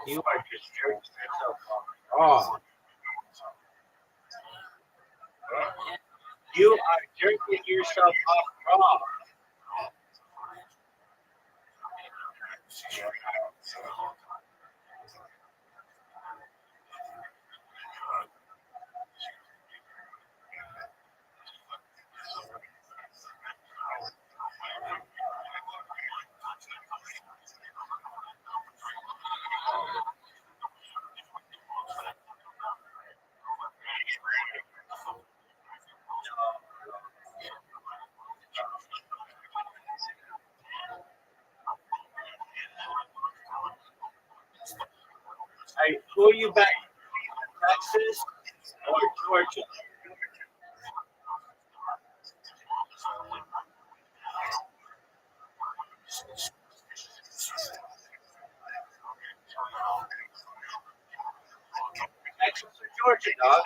you are just jerking yourself off. Oh, you are jerking yourself off raw. Right, who are you betting? Texas or Georgia? Texas or Georgia, dog?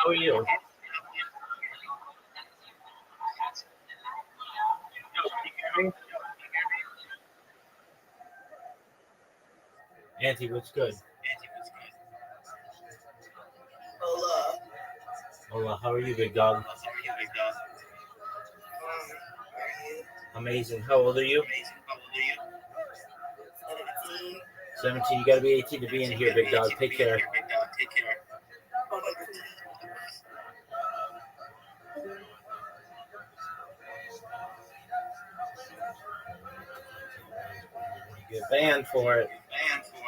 How are you? Auntie, what's good? Hola. Hola, how are you, big dog? How are you? Amazing. How old are you? How old are you? 17. 17. You gotta be 18 to be in here, big dog. Take care. Big dog, take care. Oh, my God. You get banned for it. Banned for it.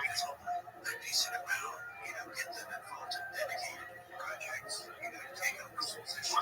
a decent amount, get them involved in dedicated projects, take up those positions.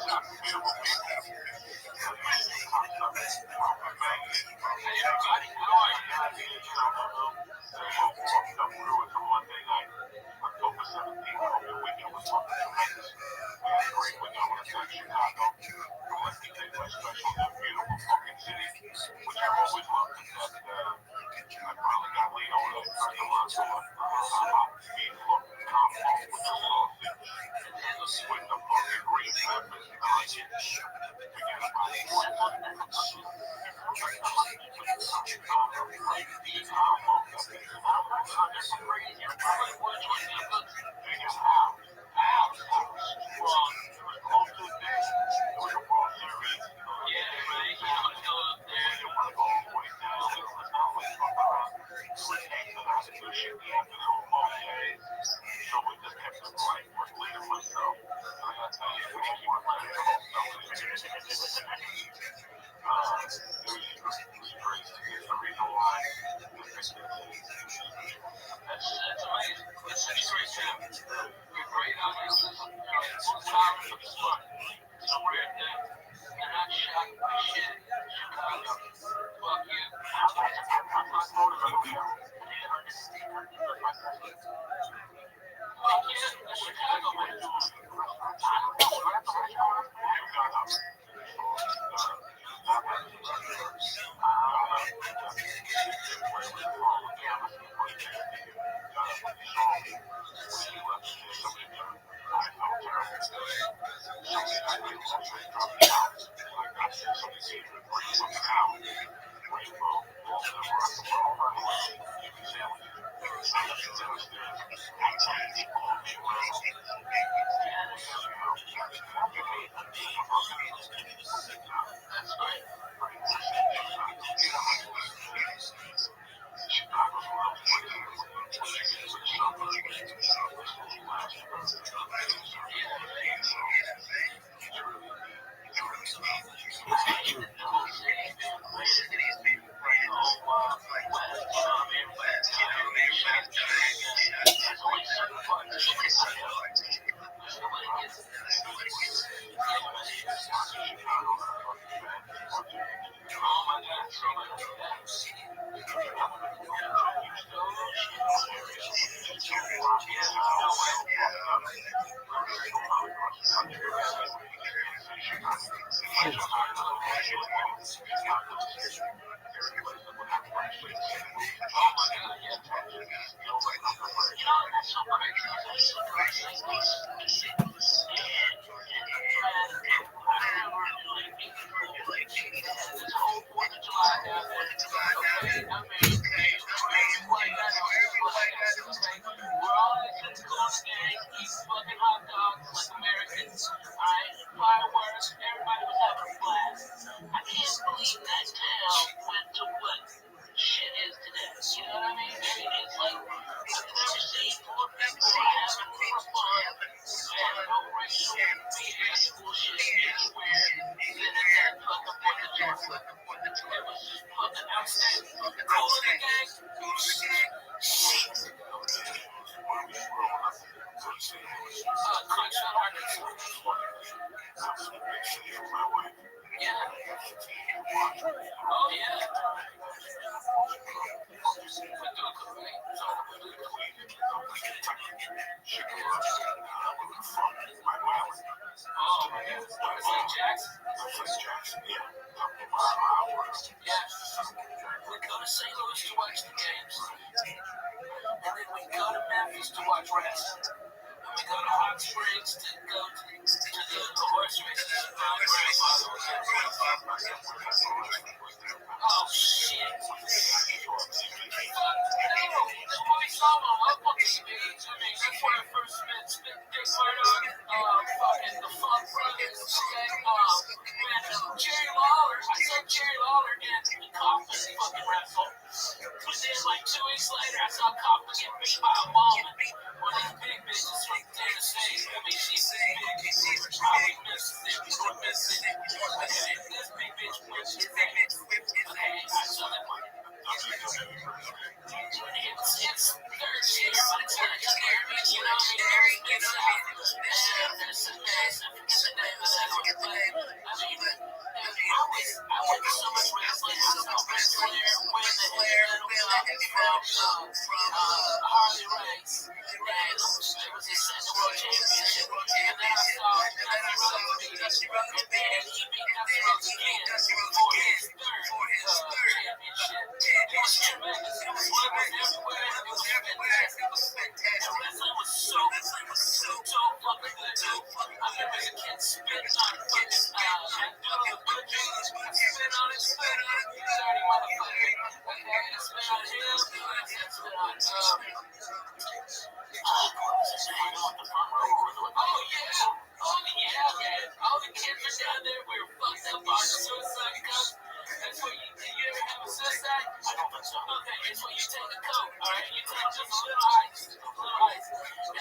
And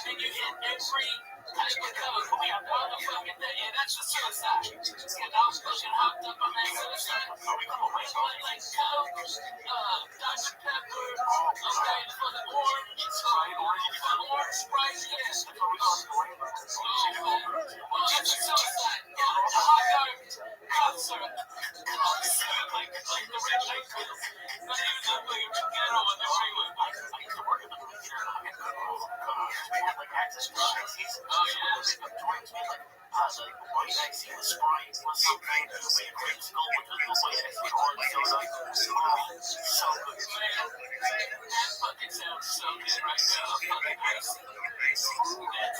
then you hit every type of code. We have all the fucking thing. And that's just suicide. And I was fucking hopped up on that suicide. Like Coke, Dr. Pepper, okay, for the orange, right? Yes. Well, that's a suicide. Yeah, a hot dog, concert. Like the red light pills. Not even that big of a ghetto on the freeway. I used to work at the movie theater. I had like access to shit. Oh, yeah. White ice, he was spraying with something. He was a great skull with the white ice with orange soda. So good. Man, that fucking sounds so good right now. Fucking icy. That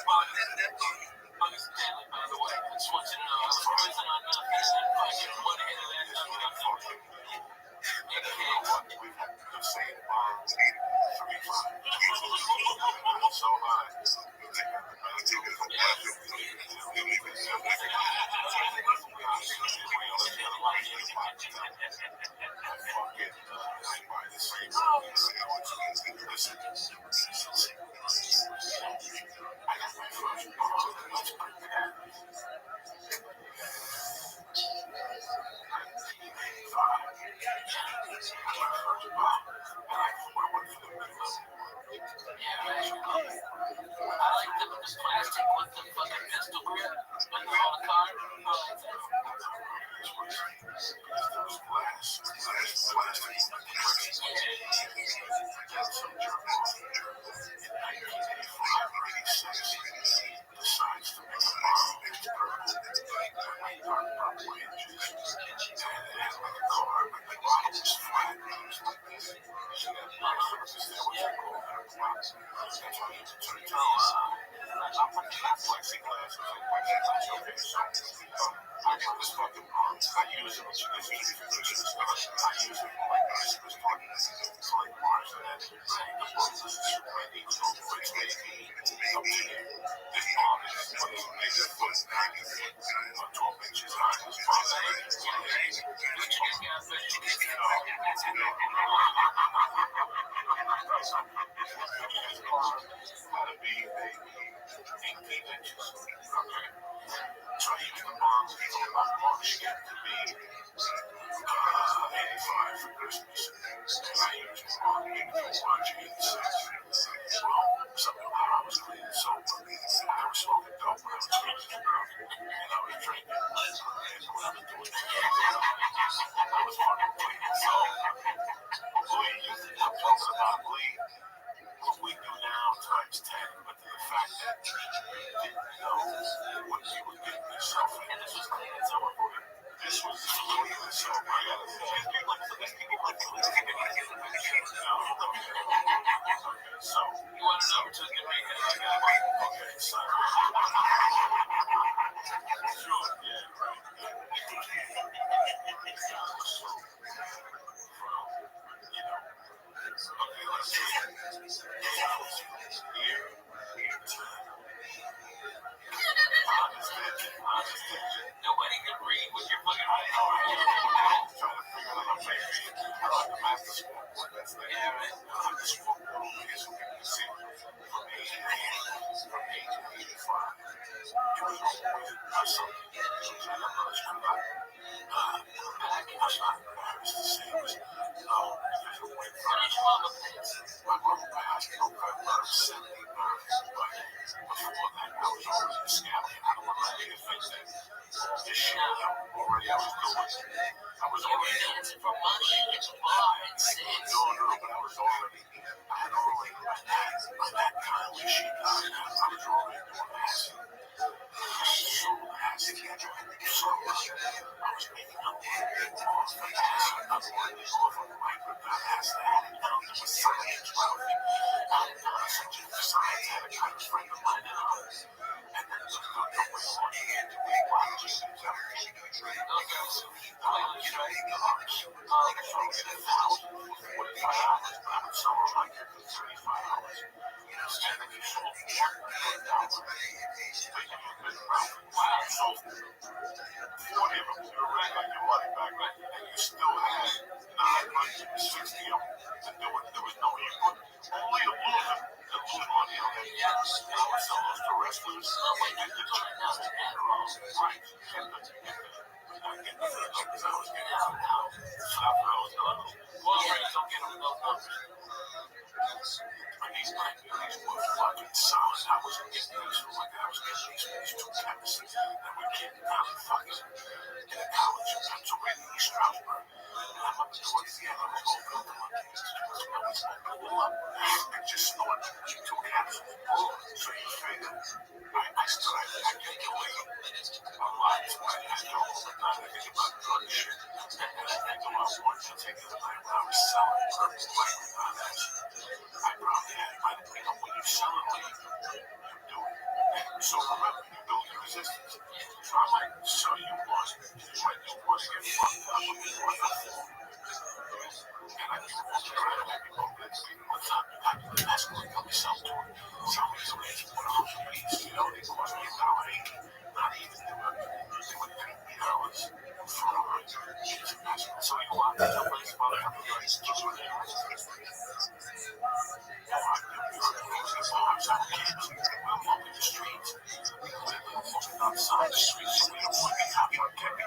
bottom. I was deadly, by the way. I just want you to know. I was prison on nothing. And fucking one hit of that nothing got fucking. It can't. We've had the same bombs 3 times. So high. I like the plastic with the fucking pistol grip when they're on the car. Nobody can read what you're fucking writing. Trying to figure out how to make it. I like the master school. Yeah, man. I'm just from age 85. It was always something. My mother passed November 79. Before that, I was always a scally. I don't want to let you think that this shit already I was doing. I was already dancing for money in the bar and six. No, but I was already. I had already by that time when she died, I was already doing acid. So acid, so I was making up off the acid. I was running off of the microphone acid. I had it down to a science route. I had done such a science. I had a kind of friend of mine in ours. And then the way on he had to be watching the girls. You know, he loves. So I get 1,000 for 45 hours, but I would sell them like 35 hours. And then you sold $1,000. Wow, so 40 of them, you're right on your money back, and you still had 960 of them. There was no input. Only the loser could lose money on it. I would sell those to wrestlers and to churches. Right. And the numbers I was getting out now. I was done. Well, don't get them those numbers. And these guys were fucking solid. I was getting these from like I was getting these two chemists that were getting down in fucking in a college in Pennsylvania, East Stroudsburg. And I'm up towards the end. I was open up the monkeys. I was open them up and just snorted two capsules. So you figure, I still I get the way. I'm lying to my ass all the time. I think about drug shit. And I think about one particular night when I was selling purple light on that shit. I probably had might have been when you sell it, you do it. So remember, you build your resistance. So I might sell you one. You might do one to get fucked up with me on the floor. And I do want to try to make me go good. What's up? That's going to help me sell to it. Sell me some of these $100 you know, they cost me $1.80. Not even they would pay me $3 for a $100. So you want to tell me about outside the street, so we don't want to have your camping.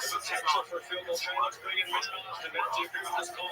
Potential for field goal penalties, $1 million to make this call.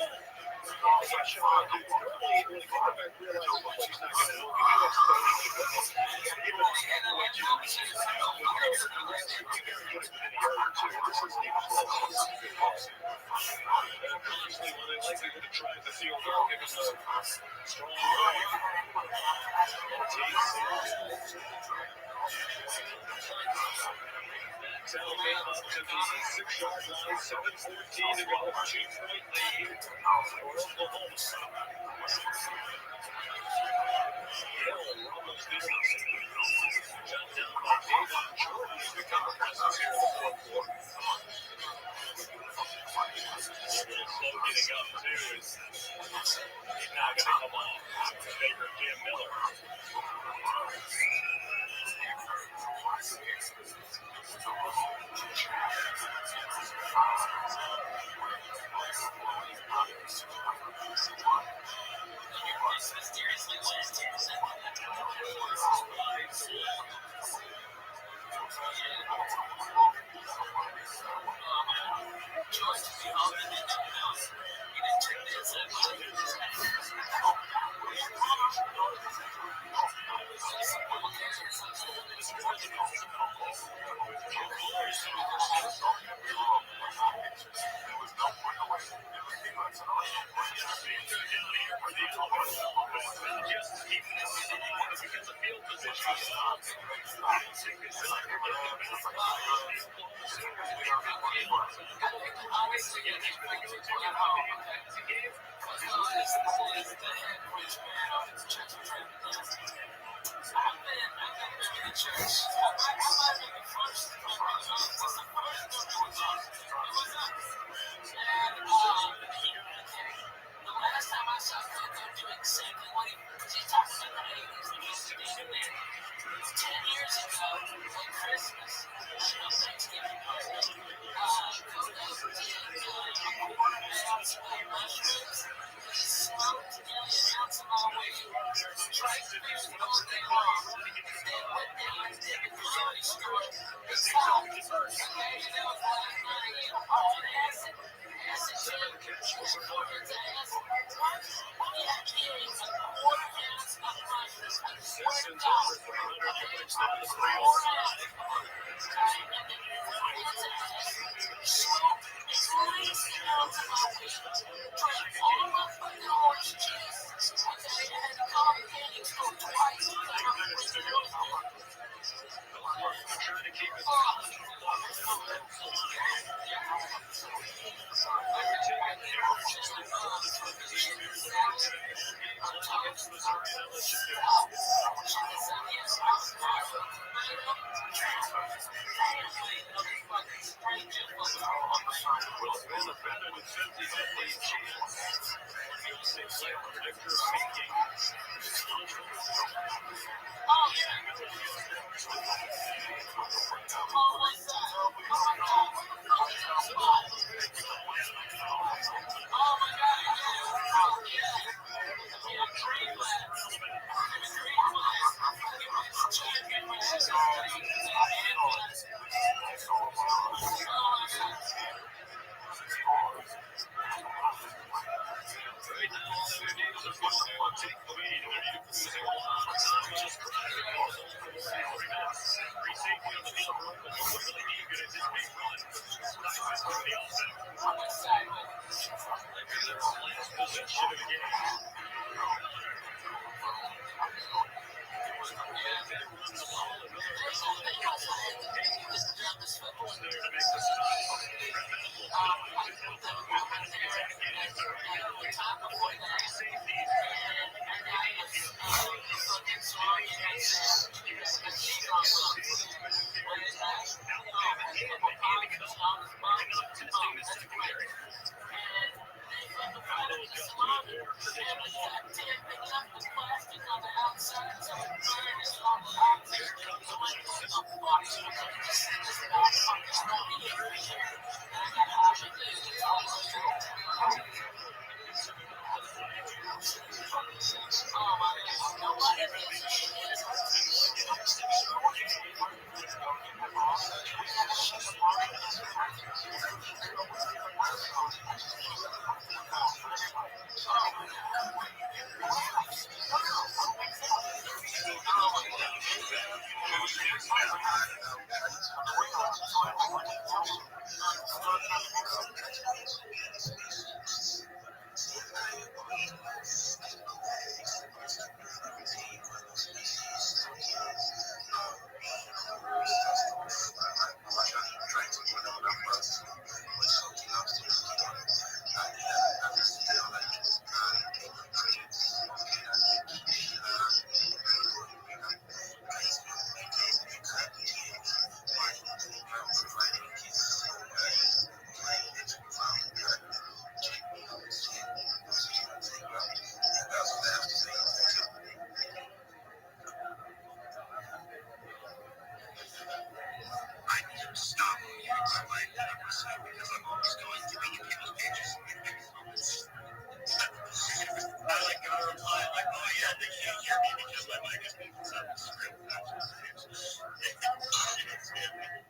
hear me because my mic is being set up.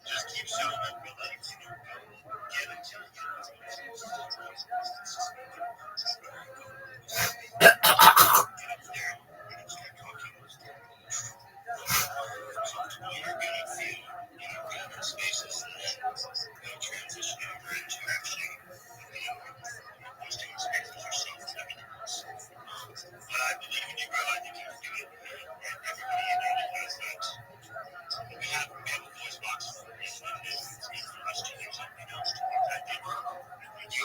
Just keep showing up, relax. Get into it. You're gonna feel, spaces that transition over into actually, hosting spaces yourself and everything else. But I believe in you, bro. I think you can do it. And everybody in here that has that. We have a voice box for us to hear something else to do that deeper. New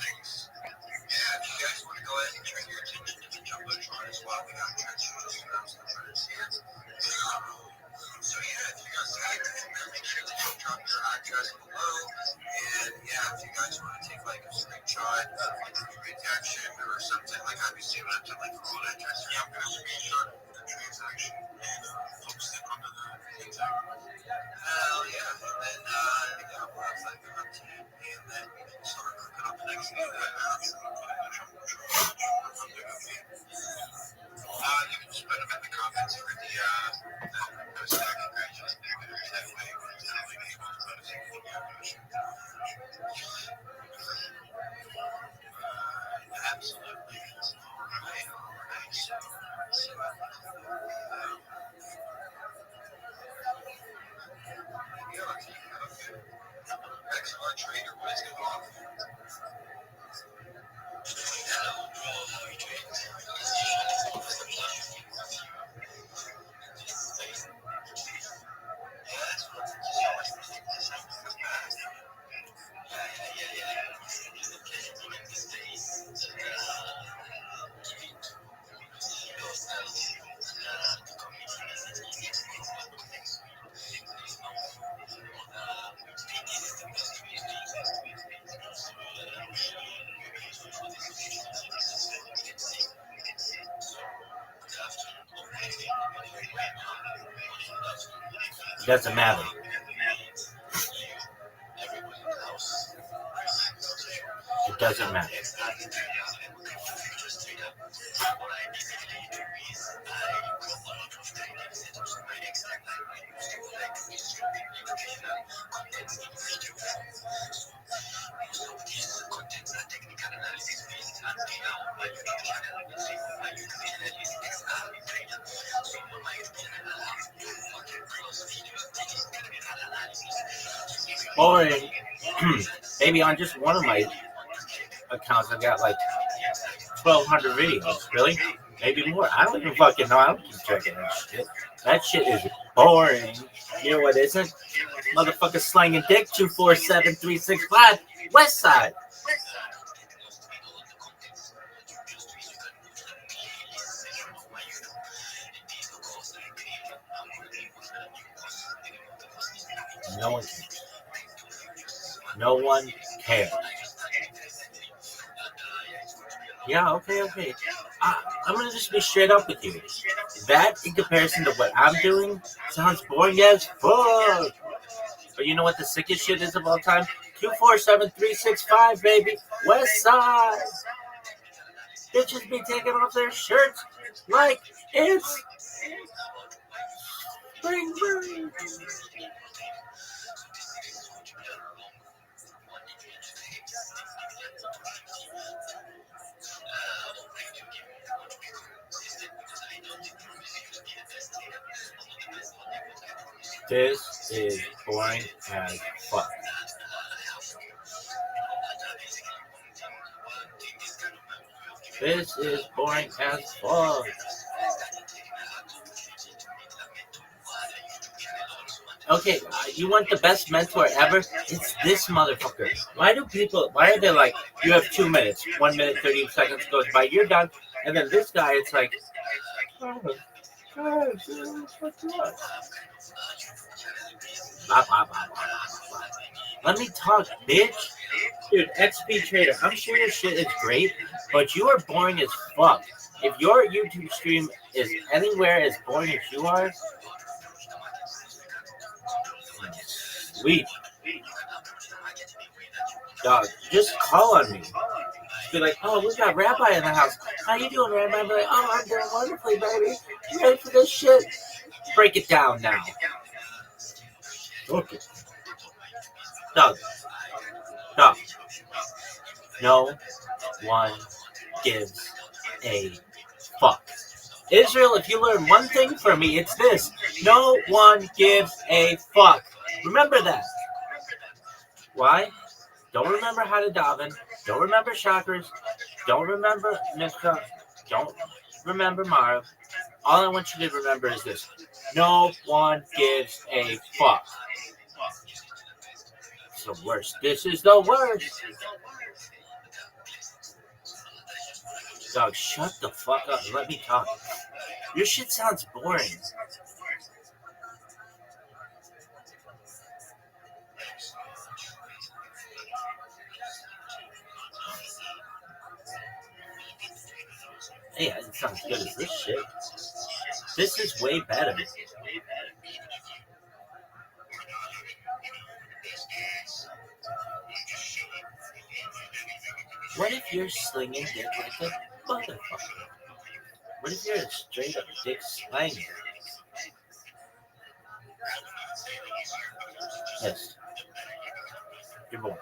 things. Yeah, if you guys want to go ahead and turn your attention to the Jumbotron as well, we got transcriptions and understands. So yeah, if you guys like, make sure to drop your address below. And yeah, if you guys want to take like a screenshot of your transaction or something, like obviously you have to like roll address, yeah, I'm gonna screenshot the transaction and post it onto the TikTok. Hell yeah, and then yeah, we'll have that content, and then we can start cooking up the next video. You can just put them in the comments for the stack and graduate negative that way. Absolutely. Alright. So, excellent trader, what is going on? Hello, bro, how are you doing? It doesn't matter. It doesn't matter. Boring. Maybe on just one of my accounts, I got like 1,200 videos. Really? Maybe more. I don't even fucking know. I don't keep checking that shit. That shit is boring. You know what isn't? Motherfucker slanging dick 247-365 West Side. No one cares. No one cares. Yeah, okay. I'm gonna just be straight up with you. That, in comparison to what I'm doing, sounds boring as fuck. But you know what the sickest shit is of all time? 247-365, baby. West Side. Bitches be taking off their shirts like it's spring break. This is boring as fuck. This is boring as fuck. Okay, you want the best mentor ever? It's this motherfucker. Why are they like, you have 2 minutes, 1 minute, 30 seconds goes by, you're done. And then this guy, it's like, let me talk, bitch. Dude, XP Trader, I'm sure your shit is great, but you are boring as fuck. If your YouTube stream is anywhere as boring as you are, sweet. Dog, just call on me. be like, oh, we got Rabbi in the house. How you doing, Rabbi? I'd be like, oh, I'm doing wonderfully, baby. You ready for this shit? Break it down now. Okay. Doug. No one gives a fuck. Israel, if you learn one thing from me, it's this. No one gives a fuck. Remember that. Why? Don't remember how to daven. Don't remember chakras. Don't remember Mikra. Don't remember Mara. All I want you to remember is this. No one gives a fuck. It's the worst. This is the worst. Dog, shut the fuck up and let me talk. Your shit sounds boring. Hey, it sounds good as this shit. This is way better. What if you're slinging dick like a motherfucker? What if you're a straight up dick slanger? Yes. You're born.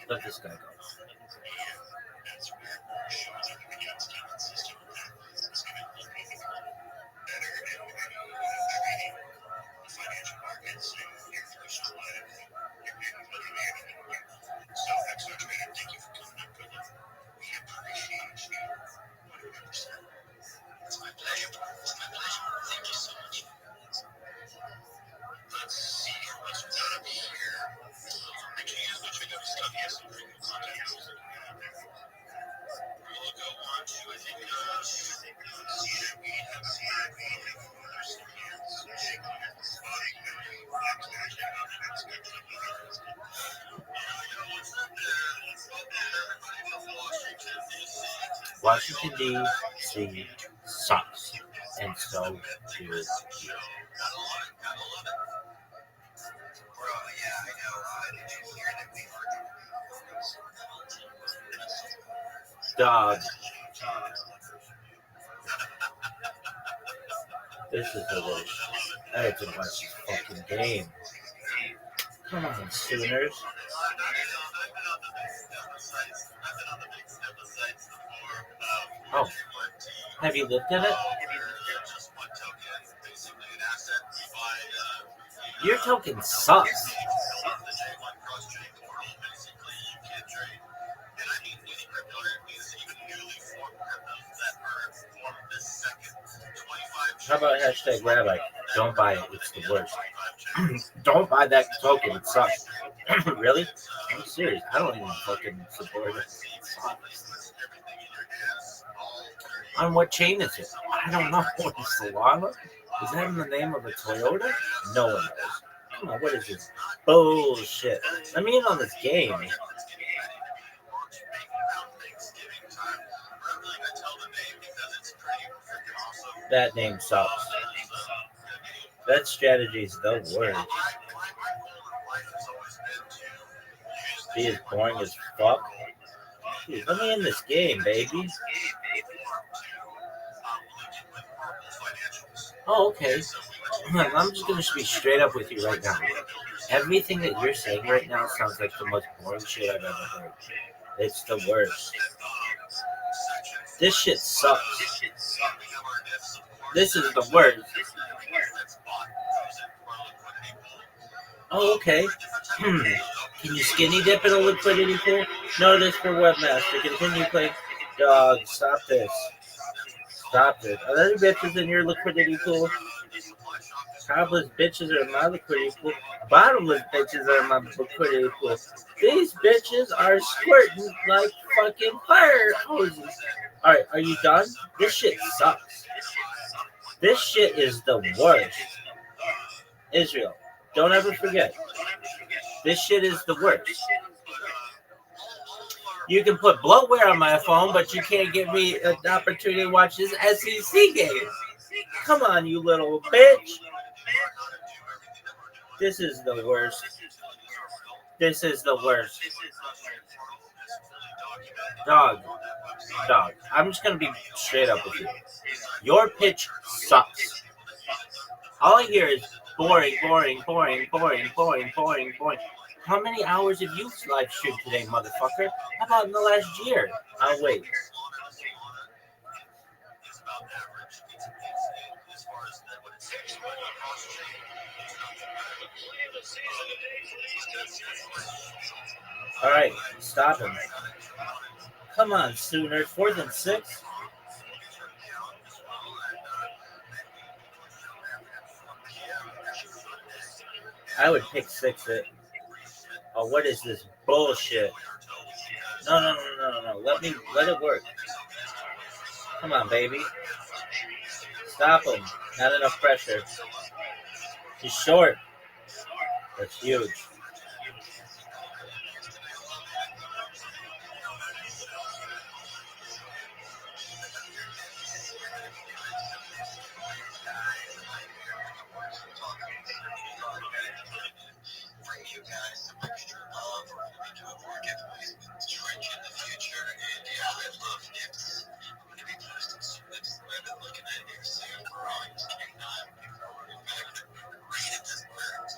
Let this guy go. Washington, D.C. sucks, and so do you. Dog. This is the worst. I have to watch this fucking game. Come on, Sooners. Oh. Have you looked at it? Your token sucks. How about hashtag Rabbi? Don't buy it. It's the worst. Don't buy that token. It sucks. Really? I'm serious. I don't even fucking support it. On what chain is it? I don't know. What is Solana? Is that in the name of a Toyota? No one knows. Come on, what is this? Bullshit. Let me in on this game. That name sucks. That strategy is the worst. Be as boring as fuck. Dude, let me in this game, baby. Oh, okay. I'm just going to be straight up with you right now. Everything that you're saying right now sounds like the most boring shit I've ever heard. It's the worst. This shit sucks. This is the worst. Oh, okay. Can you skinny dip in a liquidity pool? Notice for webmaster. Continue playing. Dog, stop this. Stop it. Are there any bitches in your liquidity pool? Topless bitches are in my liquidity pool. Bottomless bitches are in my liquidity pool. These bitches are squirting like fucking fire hoses. Alright, are you done? This shit sucks. This shit is the worst. Israel, don't ever forget. This shit is the worst. You can put bloatware on my phone, but you can't give me an opportunity to watch this SEC game. Come on, you little bitch. This is the worst. This is the worst. Dog. I'm just gonna be straight up with you. Your pitch sucks. All I hear is boring. How many hours have you live streamed today, motherfucker? How about in the last year? I'll wait. All right, stop him. Come on, Sooner. 4th and 6. I would pick 6 it. Oh, what is this bullshit? No. Let it work. Come on, baby. Stop him. Not enough pressure. He's short. That's huge. Bring you guys some extra love. We're going to do a more giveaways with Twitch in the future. And yeah, I'd love gifts. I'm going to be posting some clips that I've been looking at here soon. We're always getting on. Read it this word.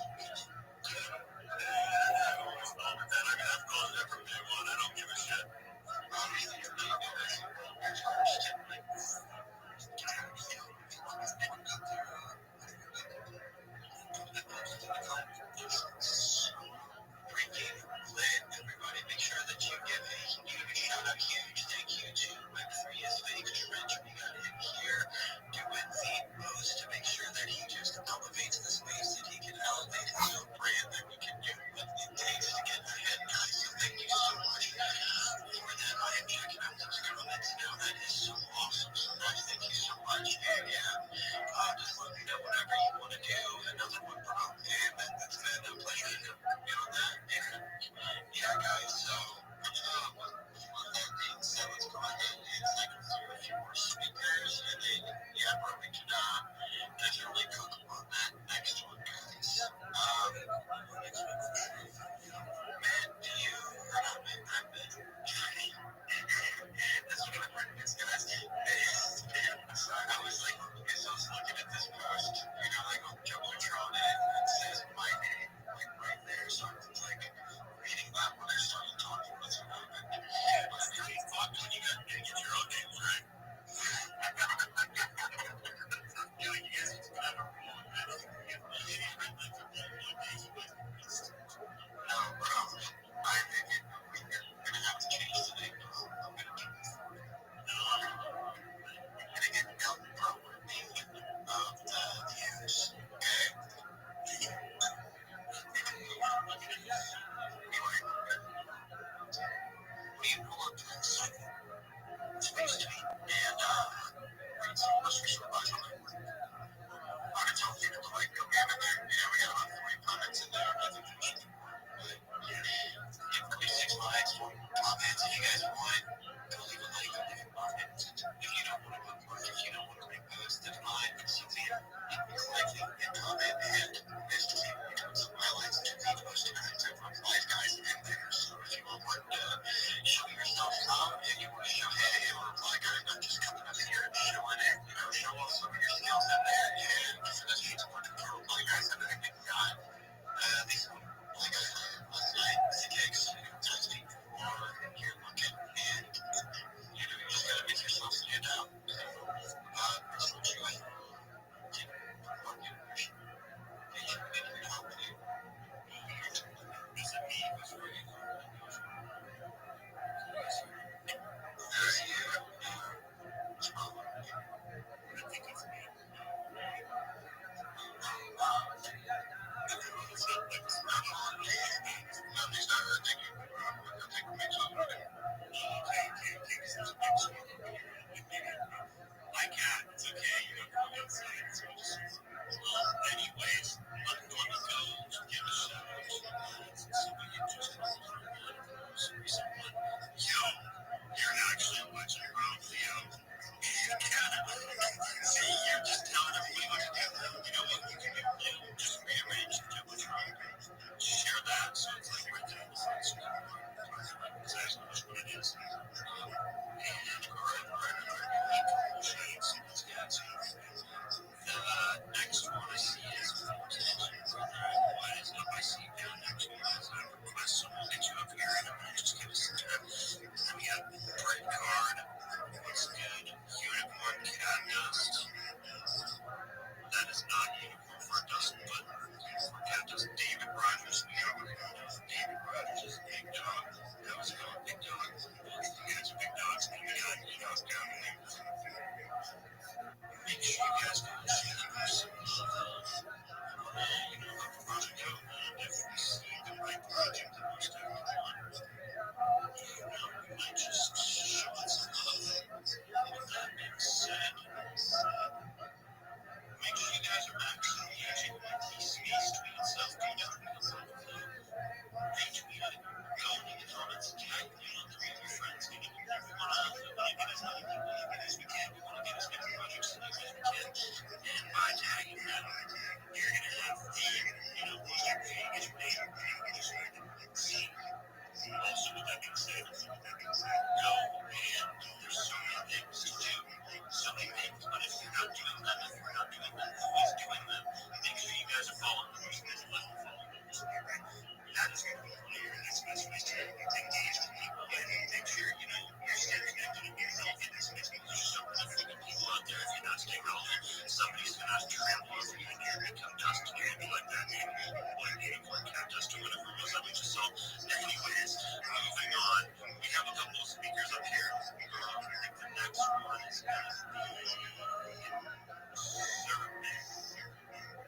somebody's gonna trample over you and become dust and you're gonna be like that like cat dust or whatever it was. So anyways, moving on, we have a couple of speakers up here. The next one is gonna be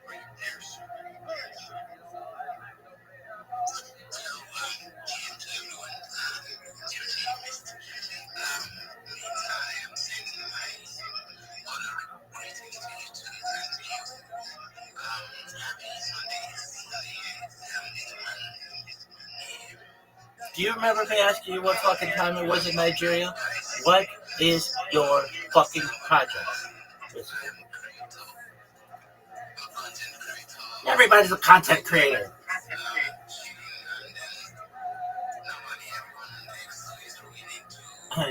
right there, sir. Do you remember me asking you what fucking time it was in Nigeria? What is your fucking project? Everybody's a content creator.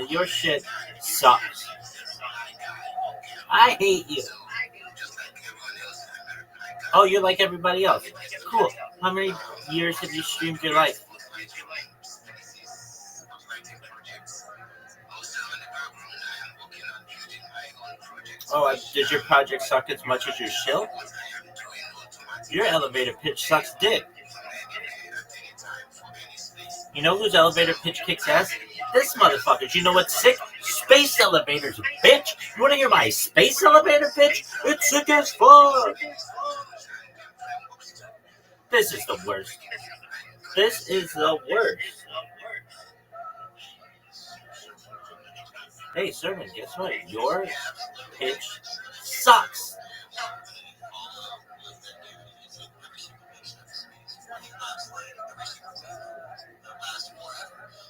Your shit sucks. I hate you. Oh, you're like everybody else. Cool. How many years have you streamed your life? Oh, did your project suck as much as your shill? Your elevator pitch sucks dick. You know whose elevator pitch kicks ass? This motherfucker. You know what's sick? Space elevators, bitch. You wanna hear my space elevator pitch? It's sick as fuck. This is the worst. This is the worst. Hey, Sermon, guess what? Your pitch sucks.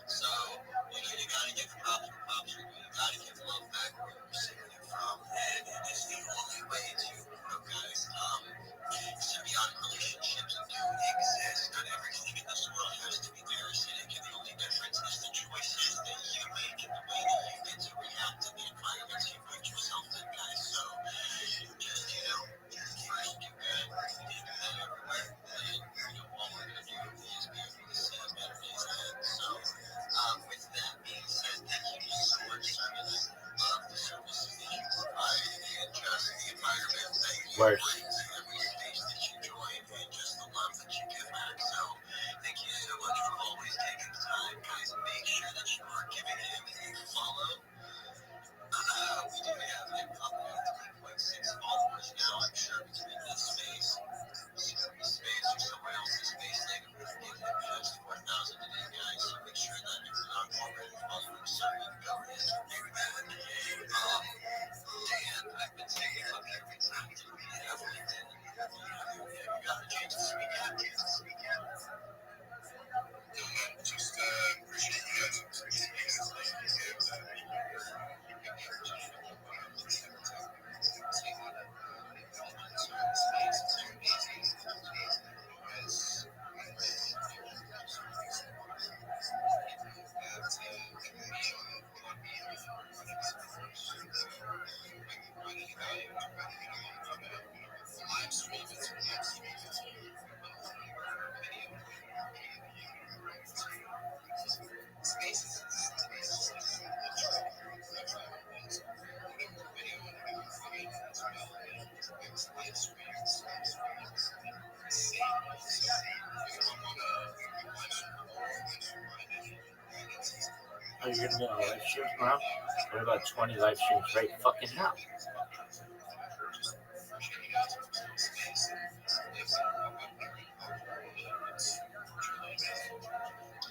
So, you gotta give the props where props are due. You gotta give love back where you're receiving it from. And it's the only way to grow, guys. Symbiotic relationships do exist. Not everything in this world has to be parasitic. And the only difference is the choices that you make and the way that you get to react to the environments you put yourself in, guys. So, just, first do good. You do that everywhere. And, all we're gonna do is be able to see better days ahead. So, with that being said, thank you so much, Simon. I love the services that you provide and just the environment that you bring to every space that you join and just the love that you give back. So, thank you so much for always taking the time, guys. Make sure that you are giving him a follow. We do have him probably at 3.6 followers now, I'm sure, between this space, Scoopy's space, or someone else's space. They can give him just 4,000 today, guys. So make sure that if you're not already following Sermon, go ahead and do that. Dan, I've been saying up here every time we have LinkedIn. Have you got the chance to speak out? Just appreciate you guys for speaking as late as you did. Are you gonna be on a live stream tomorrow? What about 20 live streams right fucking now?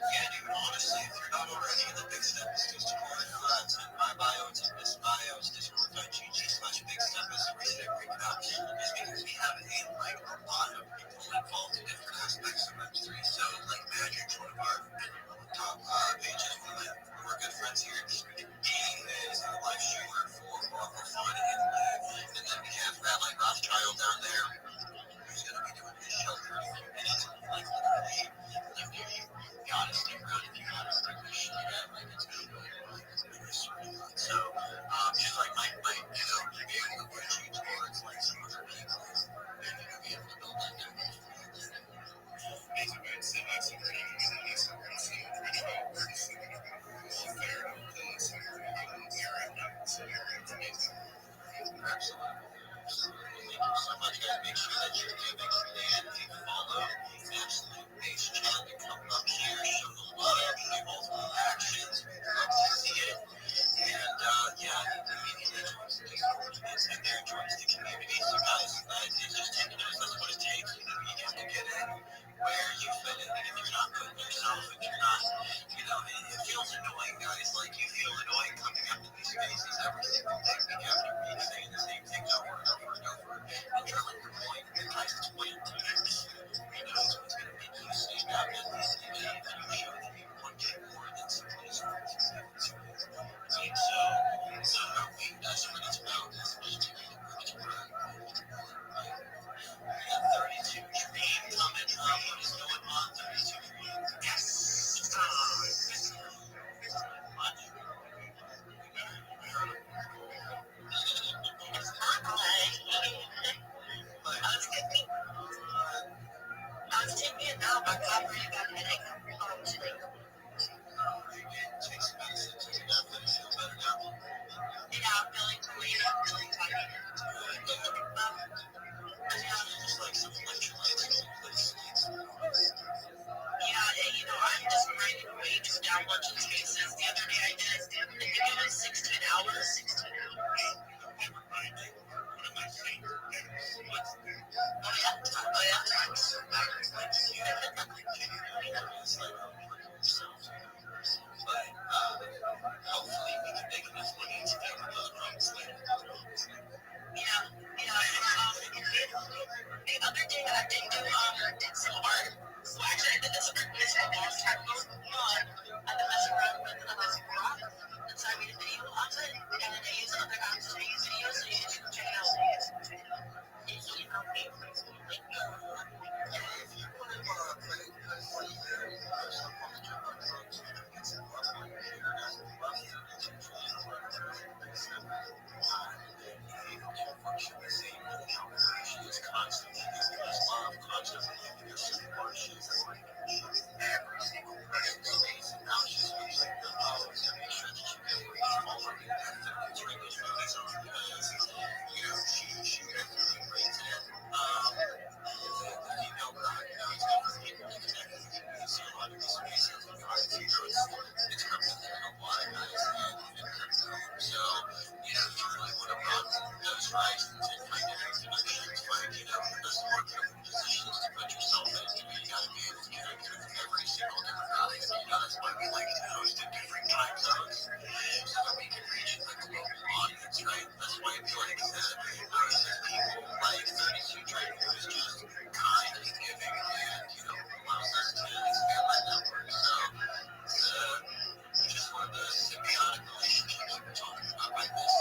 Yeah, dude, honestly, if you're not already, the big step is just to it's in my bio, it's in this bio, it's discord.gg/big step is the reason I bring it up. Is because we have a lot of people involved in different aspects of Web3. So, like Magic's one of our top pages. We're good friends here. He is a live streamer for Oracle Fun and Live. And then we have Rabbi Rothschild down there, who's going to be doing his show for a few minutes. Like, literally, you gotta stick around if you haven't really showed up. Like, it's gonna go so, just like Mike, you'll be able to push you towards like some other people, and you'll be able to build that network. It's about cybersecurity, Absolutely. So much, guys. Make sure that you're giving and a follow. Absolute base chat to come up here, show the love, show multiple actions. Love to see it. And yeah, immediately joins the Discord. It's in there, joins the community. So guys, it's just 10 minutes. That's what it takes. You know, you have to get in where you fit in. And if you're not putting yourself, if you're not, you know, it feels annoying, guys. Like you feel annoying coming up to these spaces every single day. We have to read saying the same thing over and over and over. And drilling your point. And guys, it's way too much. You know, so it's going to make you stand out and listen to you if you show that you want to get more than simply right? So that's what it's about. That's what it's about. Right? We got 32 Dream coming up. What is going on, 32 Dream? Yes! I was taking it now. My collaborator got a headache today. Take some medicine. Take it out. Feel better now. Yeah, I'm feeling great. I'm feeling tired. Just like some electrolytes. Yeah, you know, I'm just grinding away to down luncheon spaces. The other day I did, I think it was 16 hours. 16 hours. What am I saying? Oh, yeah. Oh, yeah. But hopefully we can make enough money to cover those runs later. Yeah. The other day I did some art. So actually I did this boss tackle I've been messing around with rock. And so I made a video of it. And then I use other apps to use videos so you can check it out. If you want to play function the same way how she is constantly giving us love, constantly giving us support. She's every single person's space and now she's using the love to make sure that you can reach all of the activities for those movies on because you know she definitely brings it in. You know God, you know it's good for people to connect with you. You see a lot of these spaces and you know it's coming in a lot of guys and so you know if you really want to run those rights and kind of connections like you know those marketable positions to put yourself in, you gotta be able to connect with every single different guy. You know that's why we like to host in different time zones so that we can reach like a local audience, right? That's why I feel like that people like 32 Drake who's just kind and giving and you know allows us to expand that network. So it's just one of the symbiotic relationships we were talking about like this.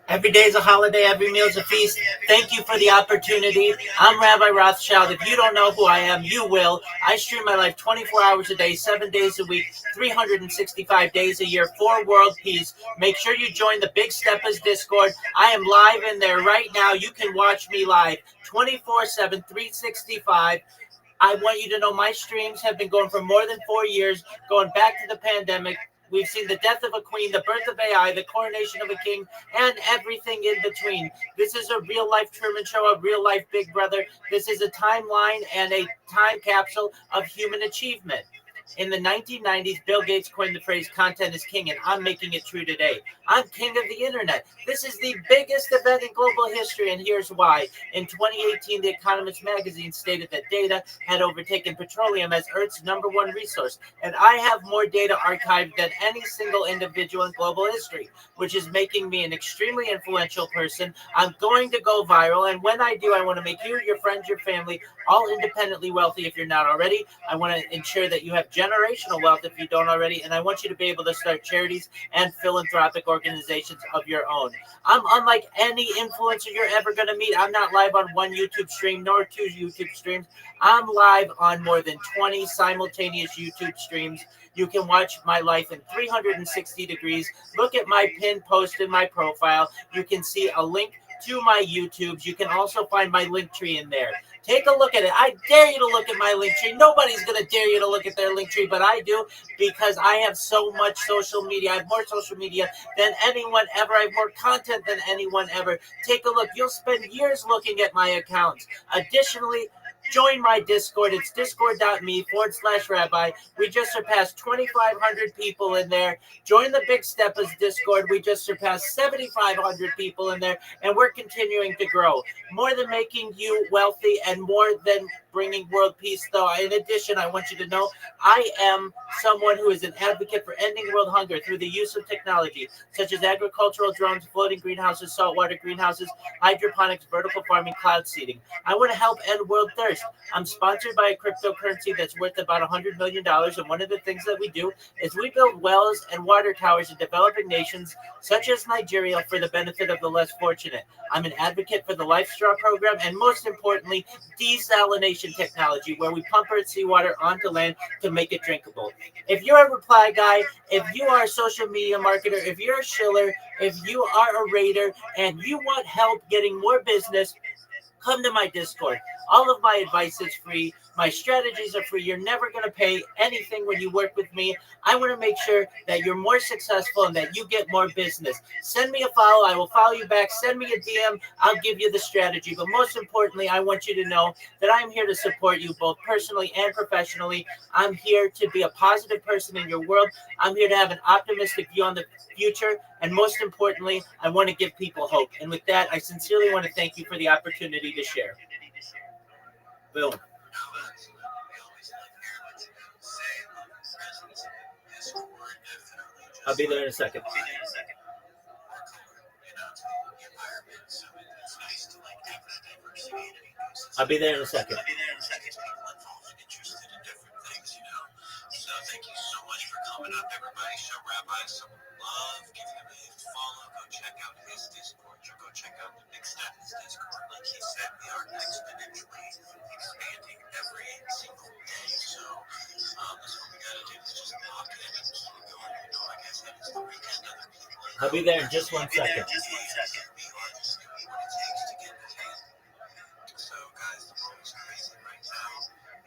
Every day is a holiday, every meal is a feast. Thank you for the opportunity. I'm Rabbi Rothschild. If you don't know who I am, you will. I stream my life 24 hours a day, 7 days a week, 365 days a year for world peace. Make sure you join the Big Steppers Discord. I am live in there right now. You can watch me live 24/7, 365. I want you to know my streams have been going for more than 4 years, going back to the pandemic. We've seen the death of a queen, the birth of AI, the coronation of a king, and everything in between. This is a real life Truman Show, a real life Big Brother. This is a timeline and a time capsule of human achievement. In the 1990s, Bill Gates coined the phrase content is king, and I'm making it true today. I'm king of the internet. This is the biggest event in global history, and here's why. In 2018, The Economist magazine stated that data had overtaken petroleum as Earth's #1 resource, and I have more data archived than any single individual in global history, which is making me an extremely influential person. I'm going to go viral, and when I do, I want to make you, your friends, your family, all independently wealthy if you're not already. I want to ensure that you have generational wealth if you don't already, and I want you to be able to start charities and philanthropic organizations of your own. I'm unlike any influencer you're ever going to meet. I'm not live on one YouTube stream nor 2 YouTube streams. I'm live on more than 20 simultaneous YouTube streams. You can watch my life in 360 degrees. Look at my pinned post in my profile. You can see a link to my YouTubes. You can also find my link tree in there. Take a look at it. I dare you to look at my link tree. Nobody's going to dare you to look at their link tree, but I do, because I have so much social media. I have more social media than anyone ever. I have more content than anyone ever. Take a look. You'll spend years looking at my accounts. Additionally, join my Discord. It's discord.me/rabbi. We just surpassed 2,500 people in there. Join the Big Steppers Discord. We just surpassed 7,500 people in there, and we're continuing to grow. More than making you wealthy and more than bringing world peace, though, in addition, I want you to know I am someone who is an advocate for ending world hunger through the use of technology, such as agricultural drones, floating greenhouses, saltwater greenhouses, hydroponics, vertical farming, cloud seeding. I want to help end world thirst. I'm sponsored by a cryptocurrency that's worth about $100 million, and one of the things that we do is we build wells and water towers in developing nations, such as Nigeria, for the benefit of the less fortunate. I'm an advocate for the Life Straw program, and most importantly, desalination technology, where we pump Earth seawater onto land to make it drinkable. If you're a reply guy, if you are a social media marketer, if you're a shiller, if you are a raider, and you want help getting more business, come to my Discord. All of my advice is free. My strategies are free. You're never going to pay anything when you work with me. I want to make sure that you're more successful and that you get more business. Send me a follow. I will follow you back. Send me a DM. I'll give you the strategy. But most importantly, I want you to know that I'm here to support you both personally and professionally. I'm here to be a positive person in your world. I'm here to have an optimistic view on the future. And most importantly, I want to give people hope. And with that, I sincerely want to thank you for the opportunity to share. Boom. I'll be there in a second. I'll be there in a second. So thank you so much for coming up, everybody. Show Rabbi some love. Give him a follow. Go check out his Discord. Or go check out the Big Steppers Discord. Like he said, we are exponentially expanding every single day. So that's what we got to do is just lock in and keep going. You know, like I said, it's the weekend. Other people I'll be there in just 1 second. We are just doing what it takes to get the hand. So, guys, the world is crazy right now,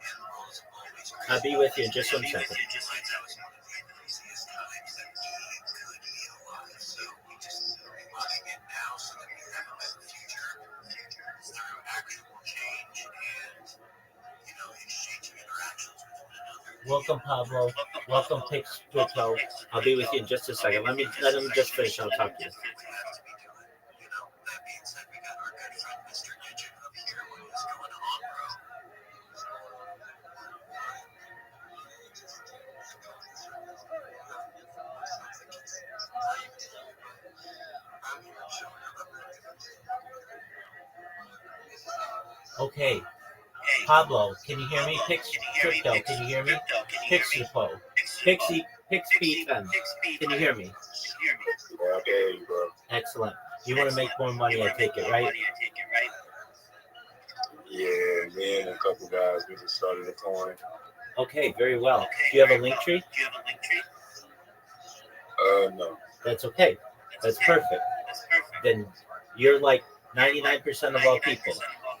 and the world is always crazy. I'll be with you in just 1 second. That was one of the craziest times that we could be alive. So, we just are running it now so that we have a better future through actual change and, you know, exchanging interactions with one another. Welcome, Pablo. Welcome, Pixel. I'll be with you in just a second. Let him just finish. I'll talk to you. You know, that being said, we got our good friend Mr. Digit up here. What is going on, bro? Okay. Pablo, can you hear me? Crypto, can you hear me? Pixel. Pixie, Pixie, can you hear me? Yeah, okay, bro. Excellent. You want to make more money, I take it, right? Yeah, me and a couple guys, we just started a coin. Okay, very well. Do you have a link tree? No. That's okay. That's perfect. Then you're like 99% of all people.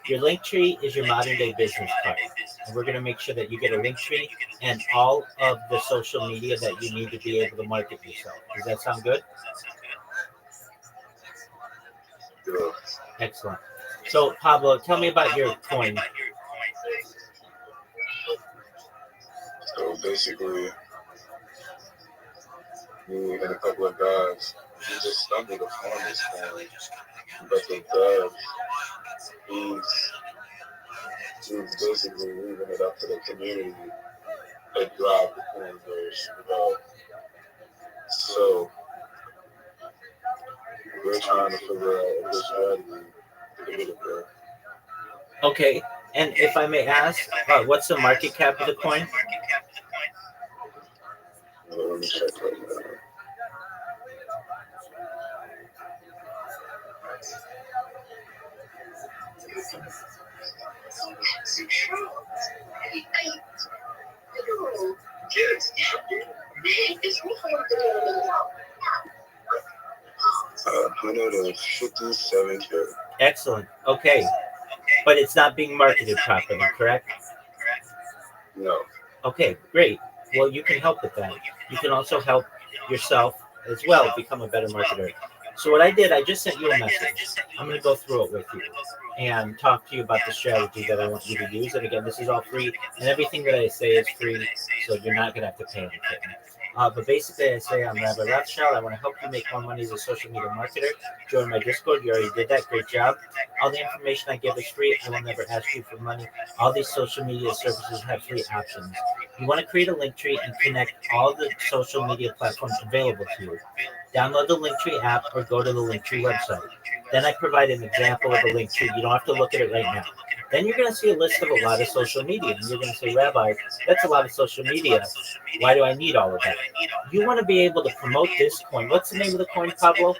Your link tree is your modern day business card. And we're going to make sure that you get a link tree and all of the social media that you need to be able to market yourself. Does that sound good? Yeah. Excellent. So, Pablo, tell me about your coin. So basically, me and a couple of guys, we just stumbled upon this coin. But the guy, he's basically leaving it up to the community to drive the coin verse. So we're trying to figure out a strategy to get it there. Okay. And if I may ask, what's the market cap of the coin? Let me check right now. $157K. Excellent. Okay. But it's not being marketed properly, correct? No. Okay, great. Well, you can help with that. You can also help yourself as well become a better marketer. So what I did, I just sent you a message. I'm going to go through it with you and talk to you about the strategy that I want you to use. And again, this is all free, and everything that I say is free, so you're not going to have to pay anything. But basically, I say I'm Rabbi Rothschild. I want to help you make more money as a social media marketer. Join my Discord. You already did that. Great job. All the information I give is free. I will never ask you for money. All these social media services have free options. You want to create a link tree and connect all the social media platforms available to you. Download the Linktree app or go to the Linktree website. Then I provide an example of a link tree. You don't have to look at it right now. Then you're going to see a list of a lot of social media. And you're going to say, Rabbi, that's a lot of social media. Why do I need all of that? You want to be able to promote this coin. What's the name of the coin, Pablo?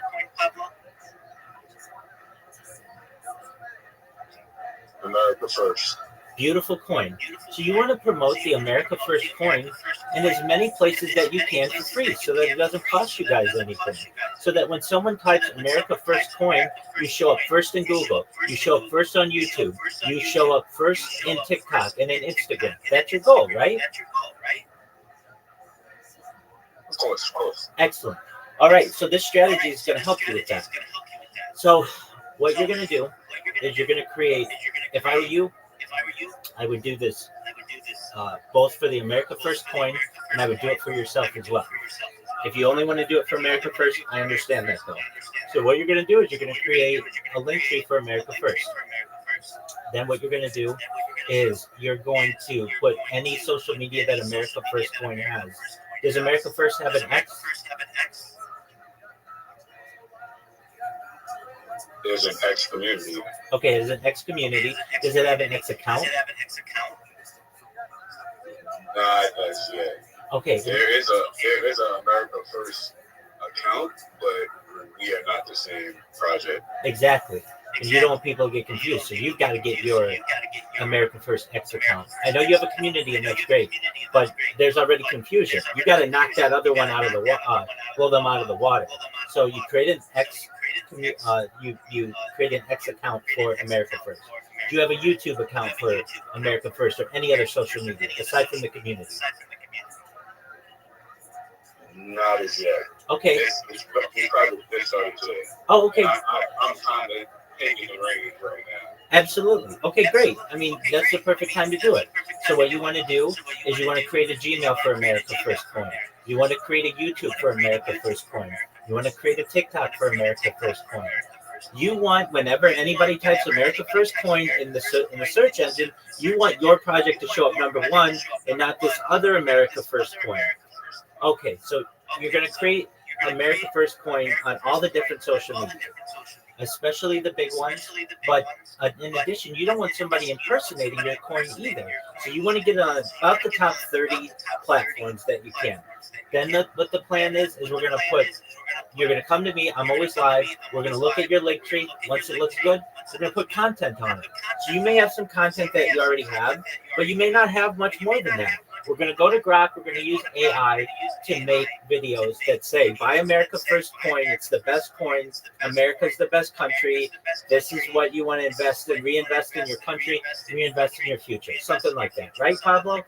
America First. Beautiful coin. So you want to promote the America First coin in as many places that you can for free so that it doesn't cost you guys anything. So that when someone types America First coin, you show up first in Google, you show up first on YouTube, you show up first in TikTok and in Instagram. That's your goal, right? Of course. Excellent. All right, so this strategy is going to help you with that. So what you're going to do is you're going to create, if I were you, I would do this both for the America First coin, and I would do it for yourself as well. If you only want to do it for America First, I understand that though. So what you're going to do is you're going to create a link tree for America First. Then what you're going to do is you're going to put any social media that America First coin has. Does America First have an X? There's an X community. Okay, there's an X community. Does it have an X account? Nah, yeah. Okay. There is a America First account, but we are not the same project. Exactly. And you don't want people to get confused, so you've got to get your America First X account. I know you have a community, and that's great, but there's already confusion. You got to knock that other one out of the blow them out of the water. So you create an X. You create an X account for America First. Do you have a YouTube account for America First or any other social media aside from the community? Not as yet. Okay. It's probably just started today. Oh, okay. I'm kind of taking the reins right now. Absolutely. Okay, great. I mean, that's the perfect time to do it. So what you want to do is you want to create a Gmail for America First Coin. You want to create a YouTube for America First Coin. You want to create a TikTok for America First Coin. You want, whenever anybody types America First Coin in the search engine, you want your project to show up number one and not this other America First Coin. Okay, so you're going to create America First Coin on all the different social media, especially the big ones. But in addition, you don't want somebody impersonating your coin either. So you want to get on about the top 30 platforms that you can. Then what the plan is we're going to put You're going to come to me. I'm always live. We're going to look at your link tree. Once it looks good, we're going to put content on it. So you may have some content that you already have, but you may not have much more than that. We're going to go to Grok. We're going to use AI to make videos that say, buy America First coin. It's the best coin. America's the best country. This is what you want to invest in. Reinvest in your country. Reinvest in your future. Something like that. Right, Pablo?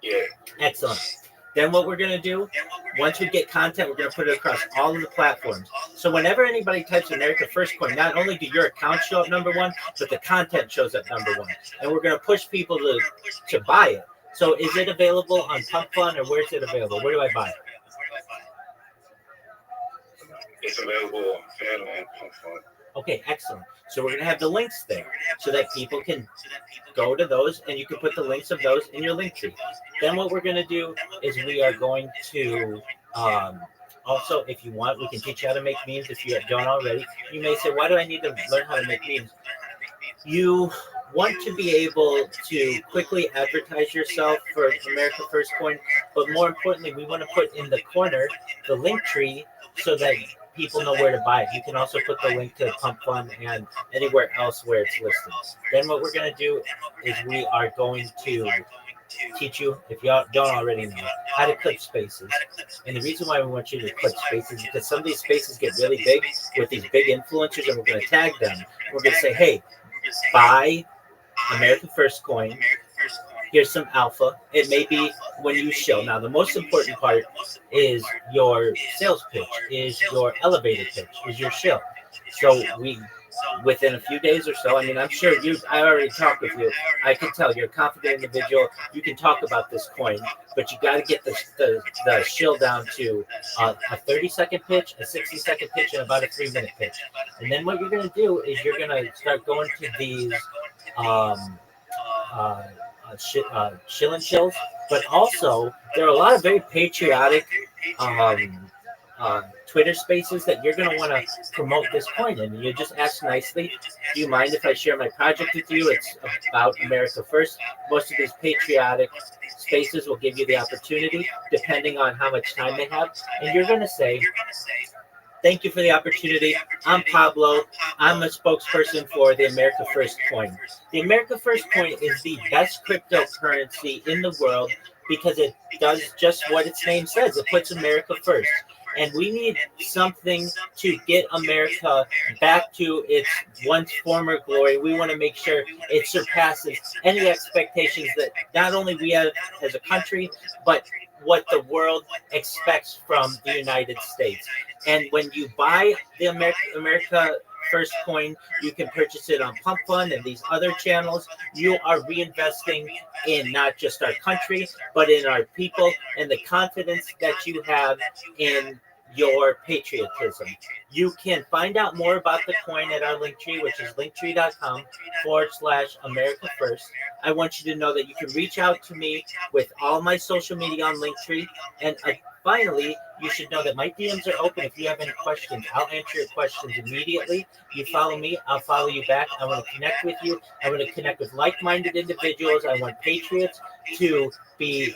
Yeah. Excellent. Then what we're going to do, once we get content, we're going to put it across all of the platforms. So whenever anybody types America First Coin, not only do your account show up number one, but the content shows up number one. And we're going to push people to buy it. So is it available on Pump Fund, or where's it available? Where do I buy it? It's available on Fan and Pump Fund. Okay, excellent. So we're going to have the links there so that people can go to those, and you can put the links of those in your link tree. Then what we're going to do is we are going to also, if you want, we can teach you how to make memes if you don't already. You may say, why do I need to learn how to make memes? You want to be able to quickly advertise yourself for America First Coin, but more importantly, we want to put in the corner the link tree so that people know where to buy it. You can also put the link to Pump Fund and anywhere else where it's listed. Then what we're going to do is we are going to teach you, if you don't already know, how to clip spaces. And the reason why we want you to clip spaces is because some of these spaces get really big with these big influencers, and we're going to tag them. We're going to say, hey, buy America First Coin. Here's some alpha. It may be when you show. Now, the most important part is your sales pitch, is your elevator pitch, is your show. So within a few days or so, I mean, I'm sure I already talked with you. I can tell you're a confident individual. You can talk about this coin, but you got to get the shill down to a 30-second pitch, a 60-second pitch, and about a 3-minute pitch. And then what you're going to do is you're going to start going to these shill and chills, but also there are a lot of very patriotic Twitter spaces that you're going to want to promote this coin in. You just ask nicely, do you mind if I share my project with you? It's about America First. Most of these patriotic spaces will give you the opportunity, depending on how much time they have. And you're going to say, thank you for the opportunity. I'm Pablo. I'm a spokesperson for the America First coin. The America First coin is the best cryptocurrency in the world because it does just what its name says. It puts America first. And we need something to get America back to its once former glory. We want to make sure it surpasses any expectations that not only we have as a country, but what the world expects from the United States. And when you buy the America First coin, you can purchase it on Pump Fund and these other channels. You are reinvesting in not just our country, but in our people and the confidence that you have in your patriotism. You can find out more about the coin at our Linktree, which is linktree.com/America First. I want you to know that you can reach out to me with all my social media on Linktree. And finally, you should know that my DMs are open. If you have any questions, I'll answer your questions immediately. You follow me, I'll follow you back. I want to connect with you. I want to connect with like-minded individuals. I want patriots to be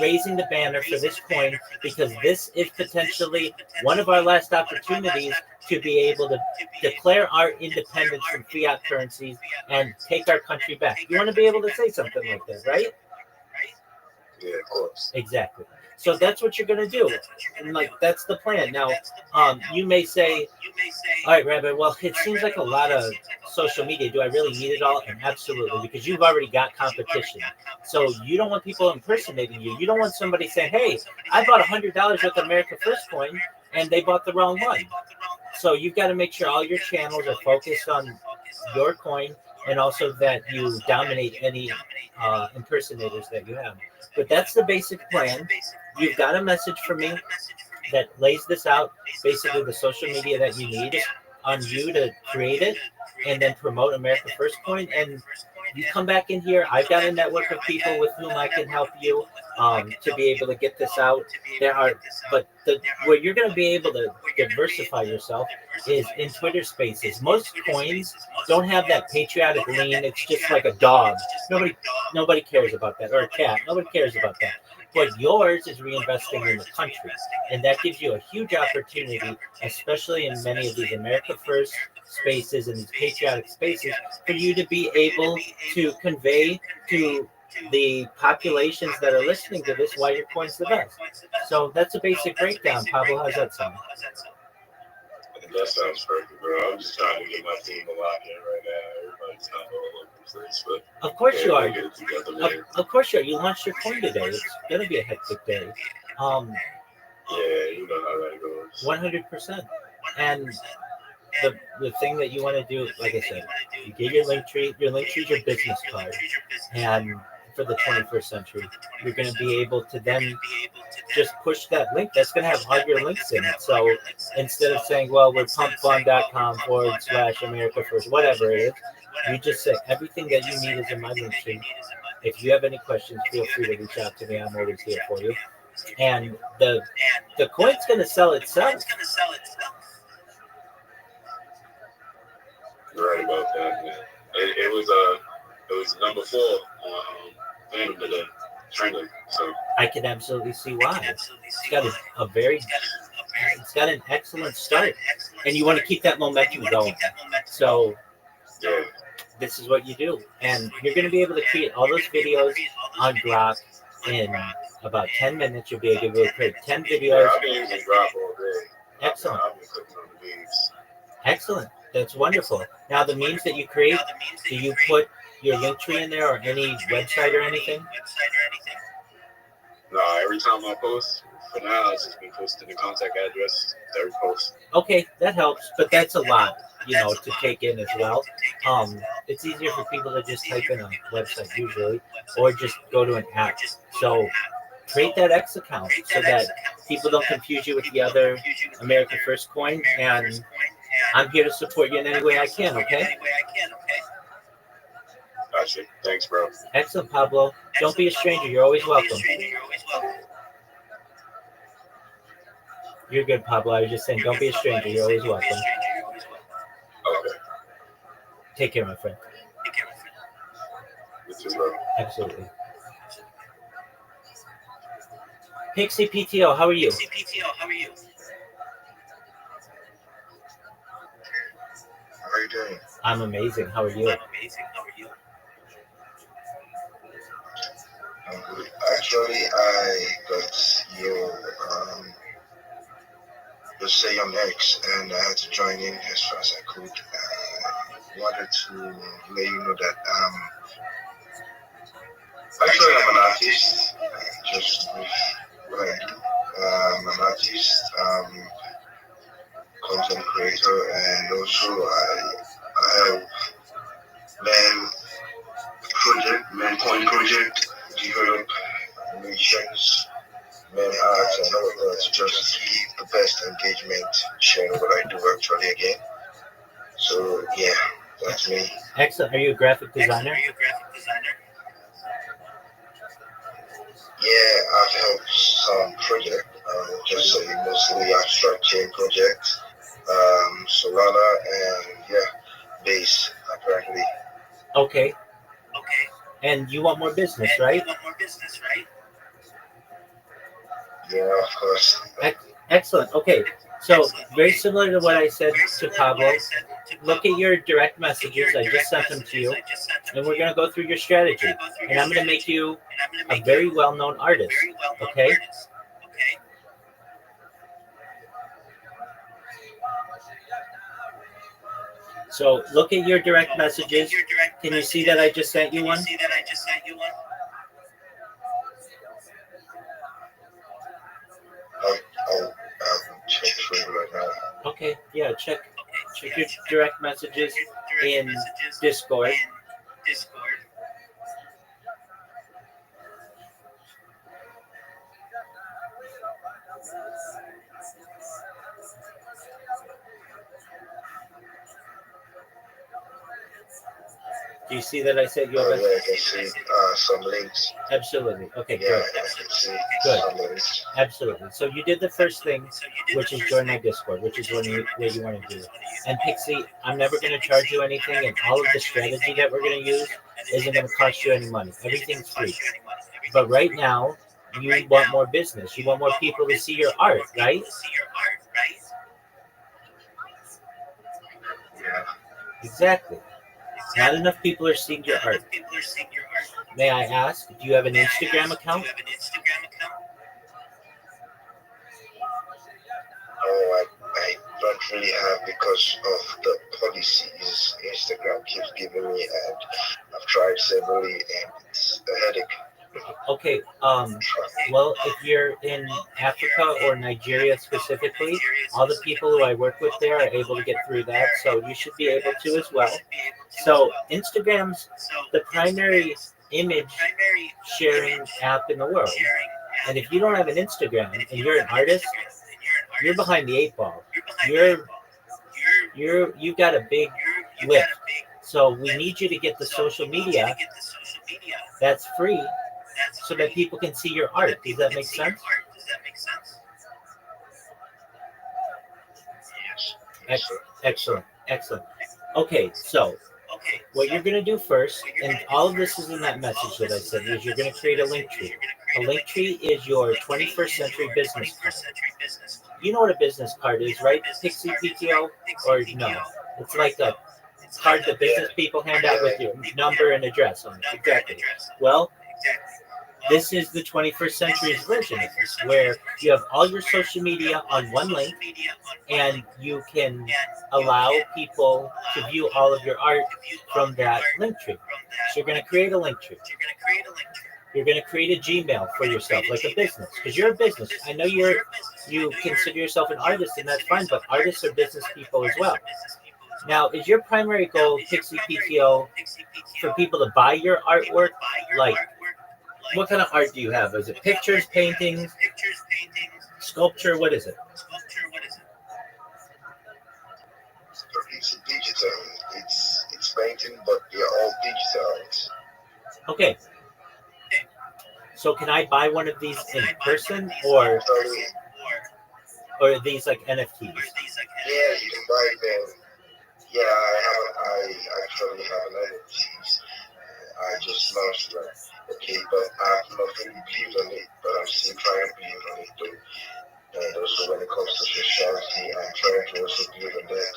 raising the banner for this coin, because this is potentially one of our last opportunities to be able to declare our independence from fiat currencies and take our country back. You want to be able to say something like that, right? Yeah, of course. Exactly. So that's what you're going to do. And that's the plan. Now, you may say, all right, Rabbi, well, it seems like a lot of social media. Do I really need it all? And absolutely, because you've already got competition. So you don't want people impersonating you. You don't want somebody saying, hey, I bought $100 worth of America First coin, and they bought the wrong one. So you've got to make sure all your channels are focused on your coin, and also that you dominate any impersonators that you have. But that's the basic plan. You've got a message from me that lays this out, basically the social media that you need on you to create it and then promote America First Coin. And you come back in here. I've got a network of people with whom I can help you to be able to get this out. Where you're going to be able to diversify yourself is in Twitter Spaces. Most coins don't have that patriotic lean. It's just like a dog. Nobody cares about that, or a cat. Nobody cares about that. but yours is reinvesting in the country. And that gives you a huge opportunity, especially in many of these America First spaces and these patriotic spaces, for you to be able to convey to the populations that are listening to this why your coin's the best. So that's a basic breakdown. Pablo, how's that sound? That sounds perfect, bro. I'm just trying to get my team a lock in right now. Everybody's kind of all over the place, but Of course you are. we'll get it together later. Of course you are. You launched your coin today. It's gonna be a hectic day. Yeah, you know how that goes. 100%. And the thing that you want to do, like I said, you get your link tree. Your link tree is your business card, and for the 21st century, you're going to be able to then just push that link. That's going to have all your links in it. So instead of saying, well, we're pumpfund.com/America First, whatever it is, you just say everything that you need is in my link tree. If you have any questions, feel free to reach out to me. I'm always here for you. And the coin's going to sell itself. You're right about that, man. It was number 4 on Phantom today, trending. So I can absolutely see why. It's got it's got an excellent start, and you want to keep that momentum going. So yeah, this is what you do, and you're going to be able to create all those videos on Grok in about 10 minutes. You'll be able to create 10 videos. I've been using Drop all day. Excellent. I've been clicking on the memes. Excellent. That's wonderful. Now, the memes that you create, do you put your link tree in there or any website or anything? No, every time I post, for now, it's just been posting the contact address to every post. Okay, that helps, but that's a lot, to take in as well. It's easier for people to just type in a website usually, or just go to an app. So create that X account so that people don't confuse you with the other America First coin, and I'm here to support you in any way I can, okay? Gotcha. Thanks, bro. Excellent, Pablo. Don't be a stranger. You're always welcome. You're good, Pablo. I was just saying, don't be a stranger. You're always welcome. Okay. Take care, my friend. You too, bro. Absolutely. Pixie PTO, how are you? How are you doing? I'm amazing. How are you? I'm good. Actually, I got your say on X, and I had to join in as fast as I could. Wanted to let you know that actually I'm an artist. Just with what I do, I'm an artist, content creator, and also I have main point project, develop animations, main arts, and all of that, just to keep the best engagement, sharing what I do actually again. So yeah, that's me. Excellent. Are you a graphic designer? Yeah, I've helped some project, just say mostly abstract chain projects, Solana, and yeah, base apparently. Okay. And you want more business, right? Yeah, of course. Excellent. Okay. So very similar to what I said to Pablo. Look at your direct messages. I just sent them to you. And we're going to go through your strategy. And I'm going to make you a very well-known artist. Okay? So look at your direct messages. Can you see that I just sent you one? I'll check for you right now. Okay, yeah, check your direct messages in Discord. Do you see that I said you have Oh, yeah, I can see some links. Absolutely. Okay, Yeah, good. I can see Good. some links. Absolutely. So you did the first thing, which is join my Discord, which is what you want to do. And Pixie, I'm never going to charge you anything, and all of the strategy that we're going to use isn't going to cost you any money. Everything's free. But right now, you want more business. You want more people to see your art, right? Yeah. Exactly. Not enough people are seeing your art. May I ask, do you have an Instagram account? Oh, I don't really have because of the policies Instagram keeps giving me, and I've tried severally, and it's a headache. Okay, well, if you're in Africa or Nigeria specifically, all the people who I work with there are able to get through that, so you should be able to as well. So Instagram's the primary image sharing app in the world. And if you don't have an Instagram and you're an artist, you're behind the eight ball. You've got a big lift. So we need you to get the social media that's free so that people can see your art. Does that make sense? Yes. Excellent, excellent. Okay, so what you're going to do first, and all of this is in that message that I said, is you're going to create a link tree. A link tree is your 21st century business card. You know what a business card is, right? Pixie PTO? Or no? It's like a card that business people hand out with your number and address on it. Exactly. Well, this is the 21st century's version of this, where you have all your social media on one link, and you can allow people to view all of your art from that link tree. So you're going to create a link tree. You're going to create a Gmail for yourself, like a business, because you're a business. I know you consider yourself an artist, and that's fine, but artists are business people as well. Now, is your primary goal, Pixie PTO, for people to buy your artwork? Like, what kind of art do you have? Is it pictures, paintings, sculpture? What is it? It's digital. It's painting, but they're all digital. Okay. So can I buy one of these in person, or Sorry. are these like NFTs? Yeah, you can buy them. Yeah, I actually have an NFTs. I just launched them. Okay, but I've not really believed on it, but I'm still trying to believe on it though. And also when it comes to sociality, I'm trying to also believe in that.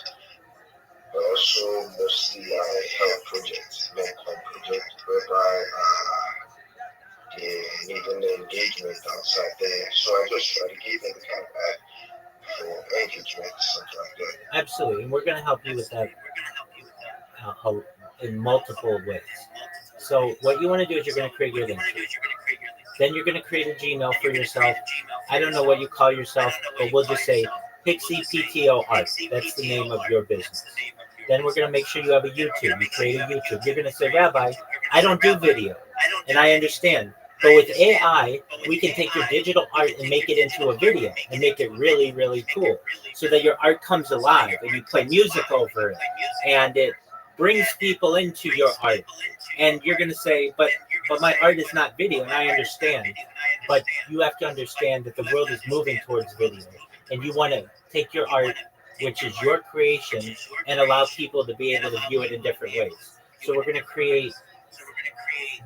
But also mostly I help projects, mentor projects whereby they need an engagement outside there. So I just try to give them kind of back for engagement, something like that. Absolutely, and we're going to help you with that in multiple ways. So what you want to do is you're going to create your link tree. Then you're going to create a Gmail for yourself. I don't know what you call yourself, but we'll just say Pixie PTO Art. That's the name of your business. Then we're going to make sure you have a YouTube. You create a YouTube. You're going to say, Rabbi, I don't do video, and I understand. But with AI, we can take your digital art and make it into a video and make it really, really cool so that your art comes alive and you play music over it and it brings people into your art. And you're going to say, but my art is not video, and I understand. But you have to understand that the world is moving towards video, and you want to take your art, which is your creation, and allow people to be able to view it in different ways. So we're going to create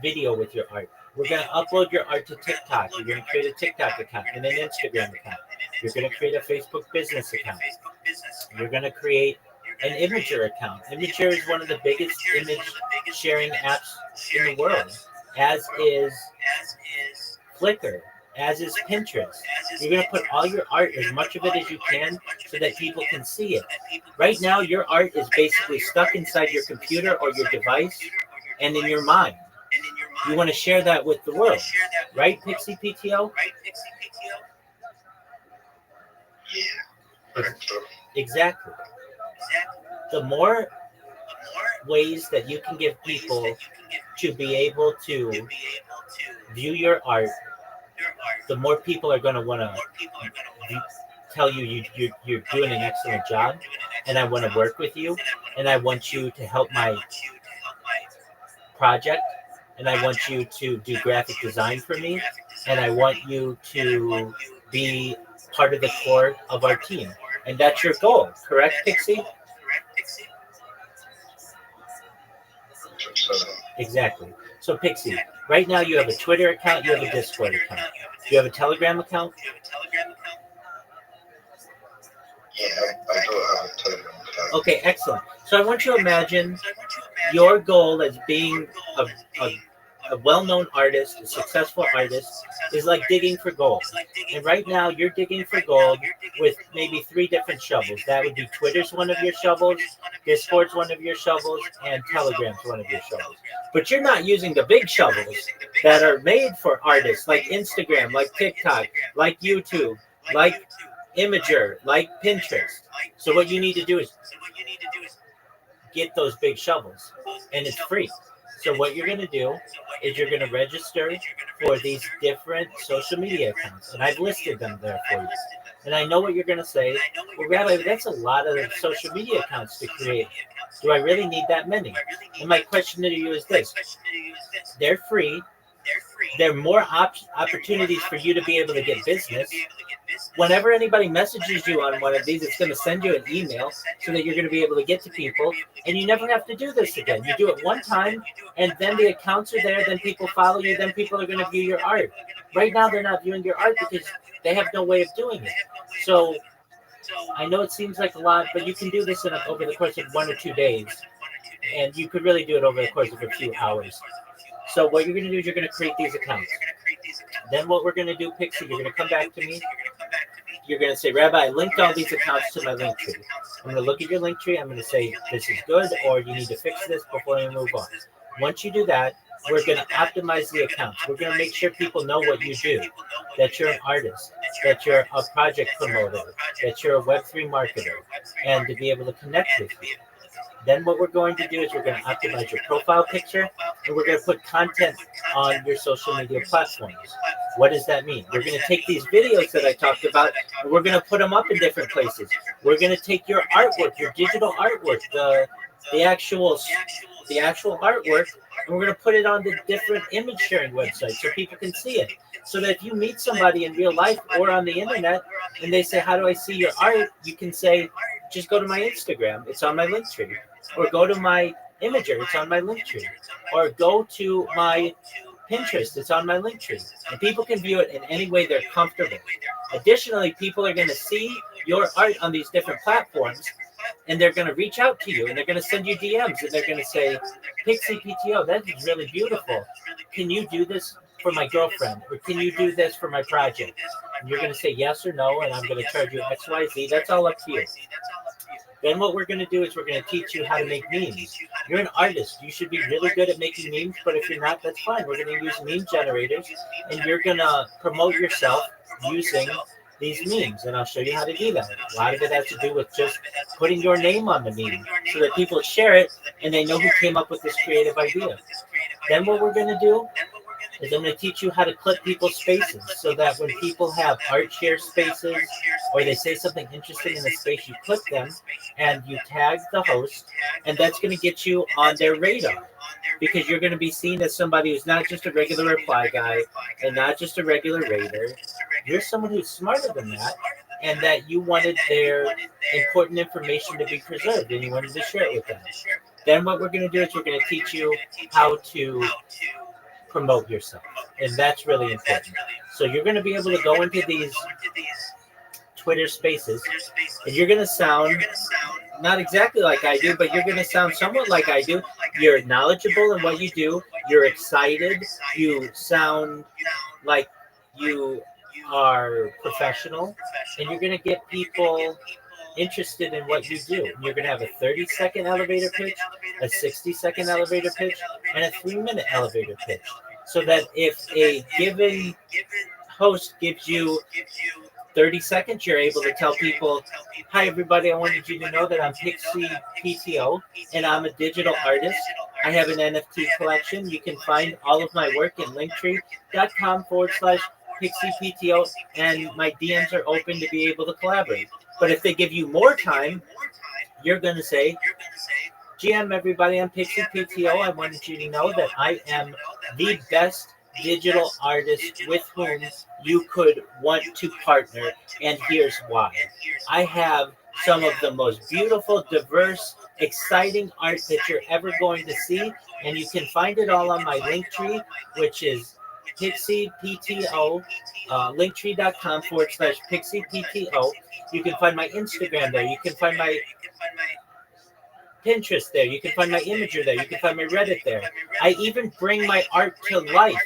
video with your art. We're going to upload your art to TikTok. You're going to create a TikTok account and an Instagram account. You're going to create a Facebook business account. You're going to create an Imager account. Imager is one of the biggest image sharing apps in the world, as is Flickr, as is Pinterest. You're going to put all your art, as much of it as you can, so that people can see it. Right now, your art is basically stuck inside your computer or your device and in your mind. You want to share that with the world, right, Pixie PTO? Yeah. Exactly. The more ways that you can give people to be able to view your art, the more people are going to want to tell you you're doing an excellent job, and I want to work with you, and I want you to help my project, and I want you to do graphic design for me, and I want you to be part of the core of our team. And that's your goal, correct, Pixie? Exactly. So Pixie, right now you have a Twitter account, you have a Discord account. Do you have a Telegram account? Yeah, I do have a Telegram account. Okay, excellent. So I want you to imagine your goal as being a, a well-known artist, a successful artist, is like digging for gold. And right now you're digging for gold with maybe 3 different shovels. That would be Twitter's one of your shovels, Discord's one of your shovels, and Telegram's one of your shovels. But you're not using the big shovels that are made for artists like Instagram, like TikTok, like YouTube, like Imager, like Pinterest. So what you need to do is get those big shovels, and it's free. So what you're going to do is you're going to register for these different social media accounts, and I've listed them there for you. And I know what you're going to say. Well, Rabbi, that's a lot of social media accounts to create. Do I really need that many? And my question to you is this: they're free. There are more opportunities for you to be able to get business. Whenever anybody messages you on one of these, it's going to send you an email so that you're going to be able to get to people, and you never have to do this again. You do it one time, and then the accounts are there, then people follow you, then people are going to view your art. Right now, they're not viewing your art because they have no way of doing it. So I know it seems like a lot, but you can do this over the course of 1 or 2 days, and you could really do it over the course of a few hours. So what you're going to do is you're going to create these accounts. Then what we're going to do, Pixie, you're going to come back to me. You're going to say, Rabbi, I linked all these accounts to my link tree. I'm going to look at your link tree. I'm going to say, this is good, or you need to fix this before we move on. Once you do that, we're going to optimize the accounts. We're going to make sure people know what you do, that you're an artist, that you're a project promoter, that you're a Web3 marketer, and to be able to connect with you. Then what we're going to do is we're going to optimize your profile picture, and we're going to put content on your social media platforms. What does that mean? We're going to take these videos that I talked about, and we're going to put them up in different places. We're going to take your artwork, your digital artwork, the actual artwork, and we're going to put it on the different image sharing websites so people can see it. So that if you meet somebody in real life or on the internet, and they say, how do I see your art? You can say, just go to my Instagram. It's on my link tree. Or go to my Imager. It's on my link tree. Or go to my Pinterest. It's on my link tree. And people can view it in any way they're comfortable. Additionally, people are going to see your art on these different platforms, and they're going to reach out to you, and they're going to send you DMs, and they're going to say, Pixie PTO, that is really beautiful. Can you do this for my girlfriend? Or can you do this for my project? And you're going to say yes or no, and I'm going to charge you XYZ. That's all up to you. Then what we're going to do is we're going to teach you how to make memes. You're an artist. You should be really good at making memes, but if you're not, that's fine. We're going to use meme generators, and you're going to promote yourself using these memes, and I'll show you how to do that. A lot of it has to do with just putting your name on the meme so that people share it, and they know who came up with this creative idea. Then what we're going to do is I'm going to teach you how to clip people's spaces so that when people have art share spaces or they say something interesting in the space, you clip them and you tag the host, and that's going to get you on their radar because you're going to be seen as somebody who's not just a regular reply guy and not just a regular raider. You're someone who's smarter than that, and that you wanted their important information to be preserved and you wanted to share it with them. Then what we're going to do is we're going to teach you how to promote yourself, and that's really important. So you're going to be able to go into these Twitter spaces, and you're going to sound not exactly like I do, but you're going to sound somewhat like I do. You're knowledgeable in what you do. You're excited. You sound like you are professional, and you're going to get people interested in what you do. You're going to have a 30-second elevator pitch, a 60-second elevator pitch, and a 3-minute elevator pitch. So that if a given host gives you 30 seconds, you're able to tell people, hi, everybody, I wanted you to know that I'm Pixie PTO, and I'm a digital artist. I have an NFT collection. You can find all of my work in linktree.com/Pixie PTO, and my DMs are open to be able to collaborate. But if they give you more time, you're going to say, GM, everybody, I'm Pixie PTO. I wanted you to know that I am the best digital artist with whom you could want to partner, and here's why. I have some of the most beautiful, diverse exciting art that you're ever going to see. And you can find it all on my link tree, which is Pixie PTO, linktree.com/Pixie PTO. You can find my Instagram there. You can find my Pinterest there. You can find my Imager there. You can find my Reddit there. I even bring my art to life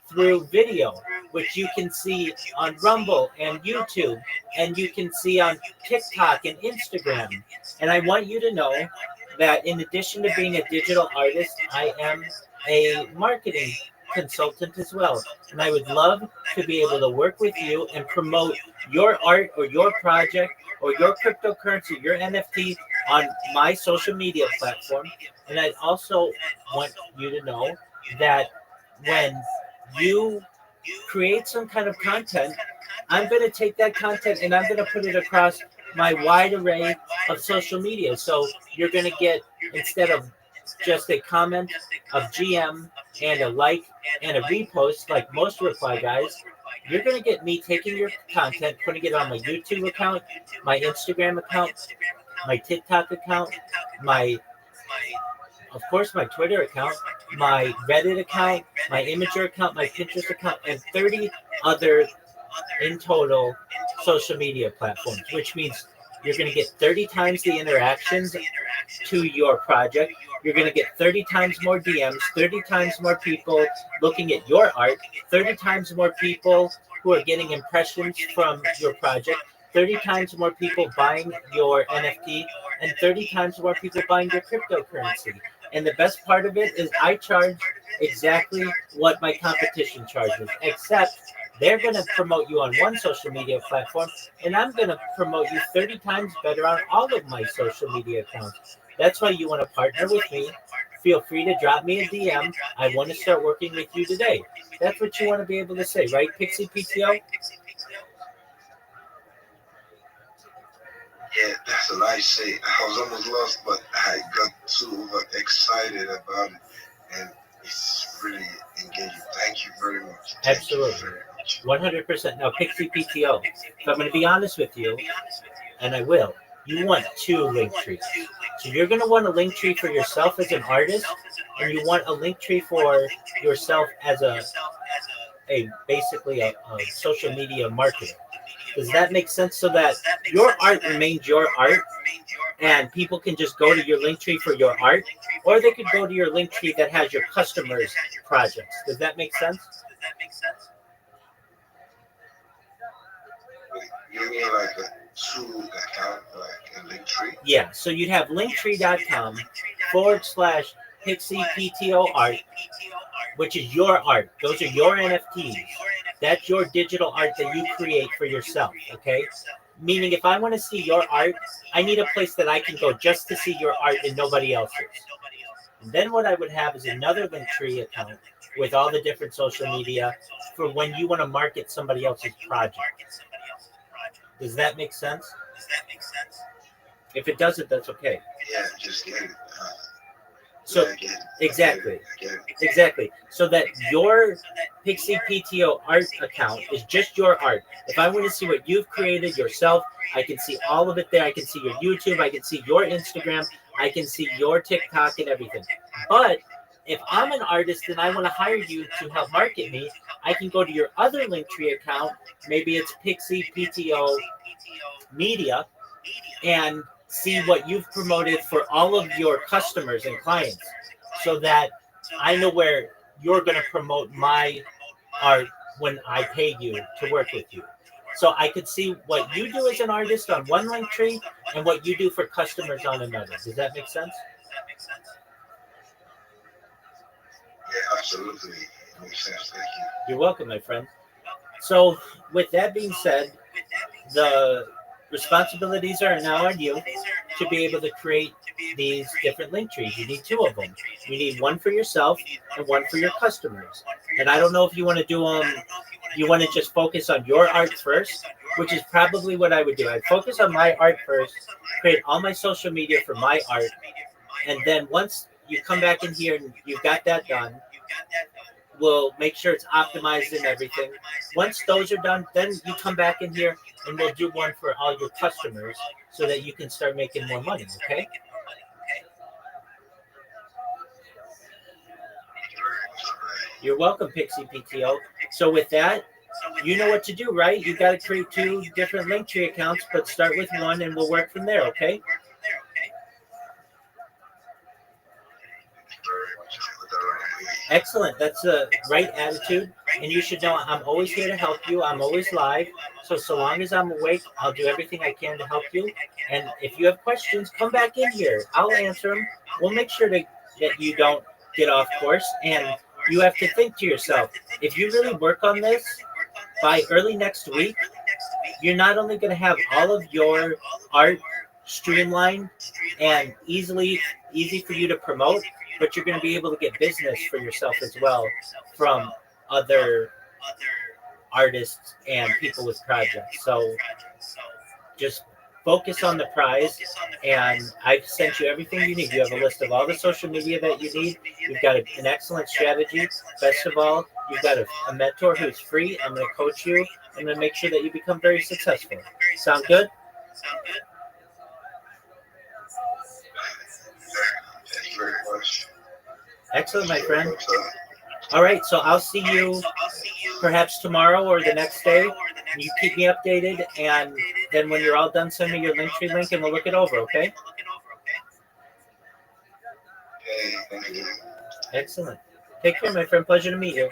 through video, which you can see on Rumble and YouTube, and you can see on TikTok and Instagram. And I want you to know that in addition to being a digital artist, I am a marketing consultant as well. And I would love to be able to work with you and promote your art or your project or your cryptocurrency, your NFT on my social media platform. And I also want you to know that when you create some kind of content, I'm going to take that content and I'm going to put it across my wide array of social media. So you're going to get, instead of just a comment of GM and a like and a repost like most reply guys, you're going to get me taking your content, putting it on my YouTube account, my Instagram account, my TikTok account, of course, my Twitter account, my Reddit account, my Imager account, my Pinterest account, and 30 other in total social media platforms, which means you're going to get 30 times the interactions to your project. You're going to get 30 times more DMs, 30 times more people looking at your art, 30 times more people who are getting impressions from your project, 30 times more people buying your NFT, and 30 times more people buying your cryptocurrency. And the best part of it is I charge exactly what my competition charges, except they're going to promote you on one social media platform, and I'm going to promote you 30 times better on all of my social media accounts. That's why you want to partner with me. Feel free to drop me a DM. I want to start working with you today. That's what you want to be able to say, right, Pixie PTO? Yeah, that's what I say. I was almost lost, but I got too excited about it, and it's really engaging. Thank you very much. Absolutely. 100%. Now, Pixie PTO, if I'm going to be honest with you, and I will, you want two link trees. So you're going to want a link tree for yourself as an artist, and you want a link tree for yourself as basically a social media marketer. Does that make sense? So that your art remains your art, and people can just go to your link tree for your art, or they could go to your link tree that has your customers' projects. Does that make sense? You mean like a two account, like a link tree? Yeah. So you'd have linktree.com/Pixie PTO art, which is your art. Those are your NFTs. That's your digital art that you create for yourself, okay? Meaning if I want to see your art, I need a place that I can go just to see your art and nobody else's. And then what I would have is another Linktree account with all the different social media for when you want to market somebody else's project. Does that make sense? If it doesn't, that's okay. Yeah, just get it. So exactly. So that your Pixie PTO art account is just your art. If I want to see what you've created yourself, I can see all of it there. I can see your YouTube. I can see your Instagram. I can see your TikTok and everything. But if I'm an artist and I want to hire you to help market me, I can go to your other Linktree account. Maybe it's Pixie PTO Media, and see what you've promoted for all of your customers and clients, so that I know where you're going to promote my art when I pay you to work with you. So I could see what you do as an artist on one link tree and what you do for customers on another. Does that make sense? Yeah, absolutely. It makes sense. Thank you. You're welcome, my friend. So with that being said, the responsibilities are now on you to be able to create these different link trees. You need two of them. You need one for yourself and one for your customers. And I don't know if you want to do you want to just focus on your art first, which is probably what I would do. I'd focus on my art first, create all my social media for my art, and then once you come back in here and you've got that done, we'll make sure it's optimized and everything. Once those are done, then you come back in here and we'll do one for all your customers so that you can start making more money, okay? You're welcome, Pixie PTO. So with that, you know what to do, right? You got to create 2 different Linktree accounts, but start with one, and we'll work from there. Okay? Excellent. That's the right attitude. And you should know I'm always here to help you. I'm always live. So long as I'm awake, I'll do everything I can to help you. And if you have questions, come back in here. I'll answer them. We'll make sure that you don't get off course. And you have to think to yourself, if you really work on this by early next week, you're not only going to have all of your art streamlined and easy for you to promote, but you're going to be able to get business for yourself as well from other artists and people with projects. So just focus on the prize, and I've sent you everything you need. You have a list of all the social media that you need. You've got an excellent strategy. Best of all, you've got a mentor who's free. I'm going to coach you. I'm going to make sure that you become very successful. Sound good? Thank you very much. Excellent, my friend. All right, so I'll see you perhaps tomorrow or the next day. You keep me updated, and then when you're all done, send me your Linktree link, and we'll look it over, okay? Okay, thank you. Excellent. Take care, my friend. Pleasure to meet you.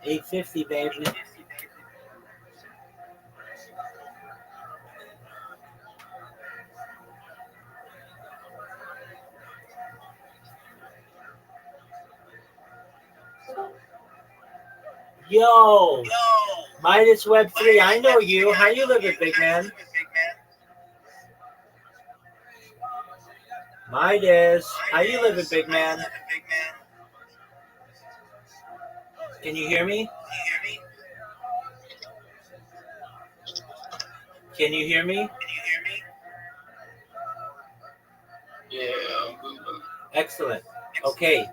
850, baby. Yo, Midas Web 3, I know you. How you living, big man? Midas, how you living, big man? Can you hear me? Can you hear me? Yeah, I'm good. Excellent. Okay,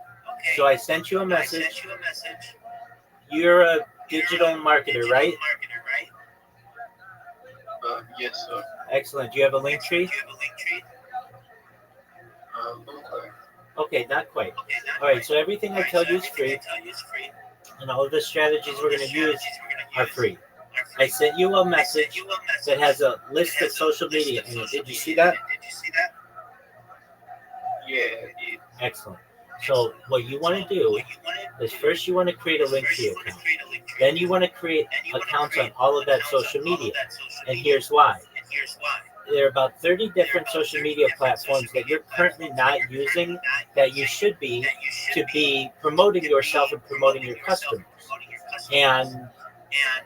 so I sent you a message. You're a digital marketer, right? Yes, sir. Excellent. Do you have a link tree? Okay. Okay, not quite. All right, so everything I tell you is free, and all of the strategies we're going to use are free. I sent you a message that has a list of social media in it. Did you see that? Yeah. Excellent. So what you want to do is first you want to create a link tree account. Then you want to create accounts on all of that social media. And here's why. There are about 30 different social media platforms that you're currently not using that you should be to be promoting yourself and promoting your customers. And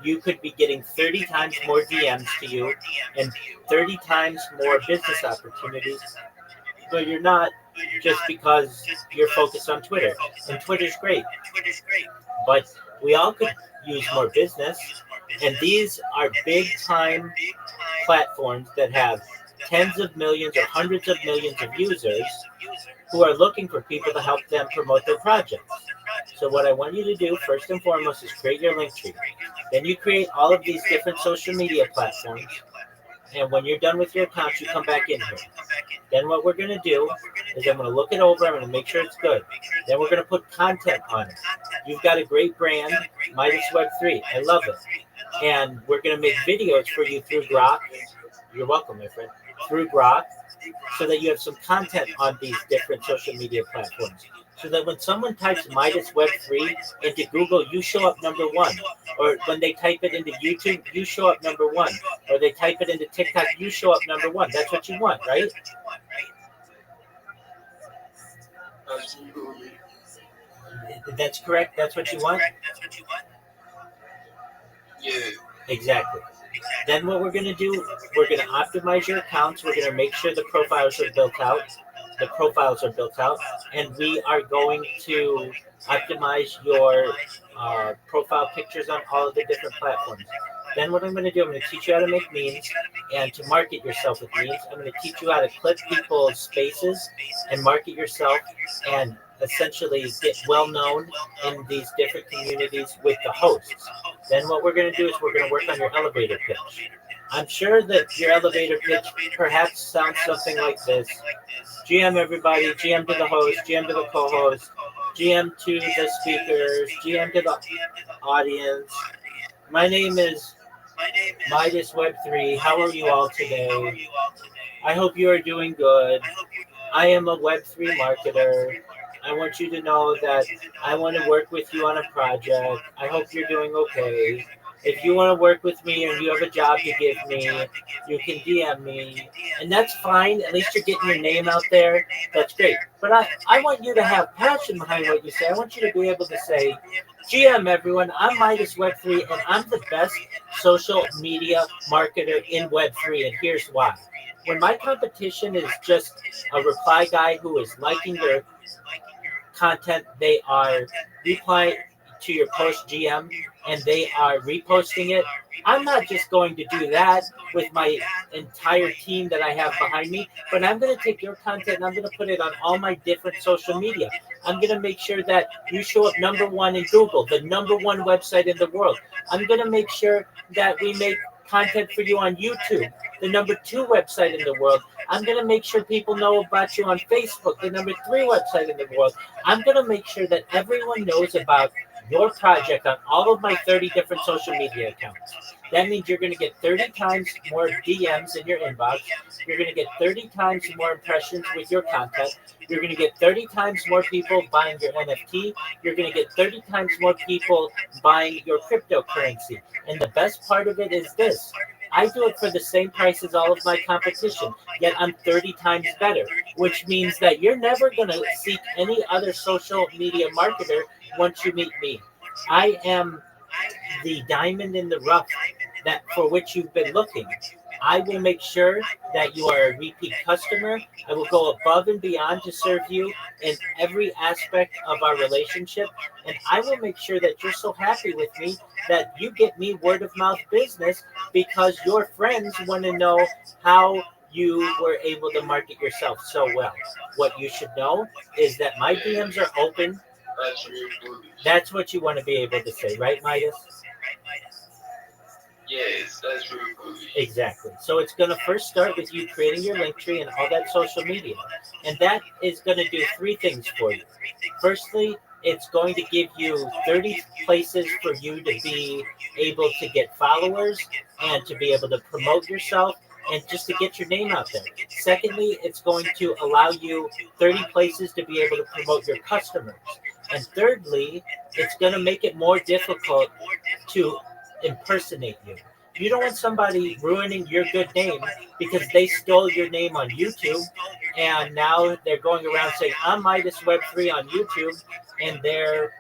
you could be getting 30 times more DMs to you and 30 times more business opportunities, but you're not, just because you're focused on Twitter. And Twitter's great, but we all could use more business. And these are big time platforms that have tens of millions or hundreds of millions of users who are looking for people to help them promote their projects. So what I want you to do first and foremost is create your link tree. Then you create all of these different social media platforms. And when you're done with your accounts, you come back in here. Then what we're going to do is I'm going to look it over. I'm going to make sure it's good. Then we're going to put content on it. You've got a great brand, Midas Web 3. I love it. And we're going to make videos for you through Grok. You're welcome, my friend. Through Grok, so that you have some content on these different social media platforms. So that when someone types Midas Web 3 into Google, you show up number one. Or when they type it into YouTube, you show up number one. Or they type it into TikTok, you show up number one. That's what you want, right? Absolutely. That's correct. That's what you want? Yeah. Exactly. Then what we're going to do, we're going to optimize your accounts. We're going to make sure the profiles are built out. And we are going to optimize your profile pictures on all of the different platforms. Then what I'm going to do, I'm going to teach you how to make memes and to market yourself with memes. I'm going to teach you how to clip people's spaces and market yourself and essentially get well known in these different communities with the hosts. Then what we're going to do is we're going to work on your elevator pitch. I'm sure that your elevator pitch perhaps sounds something like this. GM everybody, GM to the host, GM to the co-host, GM to the speakers, GM to the audience. My name is Midas Web 3. How are you all today? I hope you are doing good. I am a Web 3 marketer. I want you to know that I want to work with you on a project. I hope you're doing okay. If you want to work with me and you have a job to give me, you can DM me. And that's fine. At least you're getting your name out there. That's great. But I want you to have passion behind what you say. I want you to be able to say, GM everyone, I'm Midas Web 3 and I'm the best social media marketer in Web 3 and here's why. When my competition is just a reply guy who is liking your content, they are replying to your post GM and they are reposting it. I'm not just going to do that with my entire team that I have behind me, but I'm going to take your content and I'm going to put it on all my different social media. I'm going to make sure that you show up number one in Google, the number one website in the world. I'm going to make sure that we make content for you on YouTube, the number 2 website in the world. I'm going to make sure people know about you on Facebook, the number 3 website in the world. I'm going to make sure that everyone knows about your project on all of my 30 different social media accounts. That means you're going to get 30 times more DMs in your inbox. You're going to get 30 times more impressions with your content. You're going to get 30 times more people buying your NFT. You're going to get 30 times more people buying your cryptocurrency. And the best part of it is this: I do it for the same price as all of my competition, yet I'm 30 times better, which means that you're never going to seek any other social media marketer once you meet me. I am the diamond in the rough that for which you've been looking. I will make sure that you are a repeat customer. I will go above and beyond to serve you in every aspect of our relationship. And I will make sure that you're so happy with me that you get me word of mouth business because your friends want to know how you were able to market yourself so well. What you should know is that my DMs are open. That's really bullish. That's what you want to be able to say, right, Midas? Yes, that's really bullish. Exactly. So it's going to first start with you creating your link tree and all that social media. And that is going to do three things for you. Firstly, it's going to give you 30 places for you to be able to get followers and to be able to promote yourself and just to get your name out there. Secondly, it's going to allow you 30 places to be able to promote your customers. And thirdly, it's going to make it more difficult to impersonate you. You don't want somebody ruining your good name because they stole your name on YouTube and now they're going around saying, I'm Midas Web3 on YouTube, and they're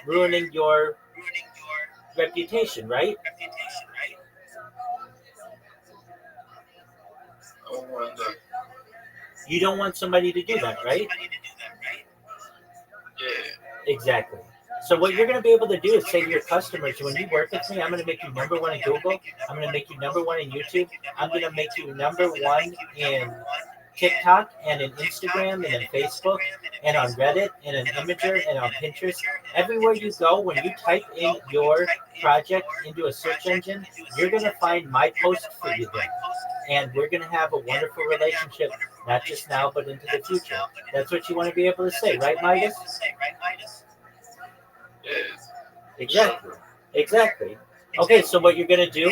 ruining your reputation, right? I wonder. You don't want somebody to do that, right? Yeah. Exactly. So what you're going to be able to do is say to your customers, when you work with me, I'm going to make you number one in Google. I'm going to make you number one in YouTube. I'm going to make you number one in TikTok and in Instagram and in Facebook and on Reddit and in Imager and on Pinterest. Everywhere you go, when you type in your project into a search engine, you're going to find my post for you there. And we're going to have a wonderful relationship, not just now, but into the future. That's what you want to be able to say, right, Midas? Yes. Exactly. Exactly. Okay, so what you're going to do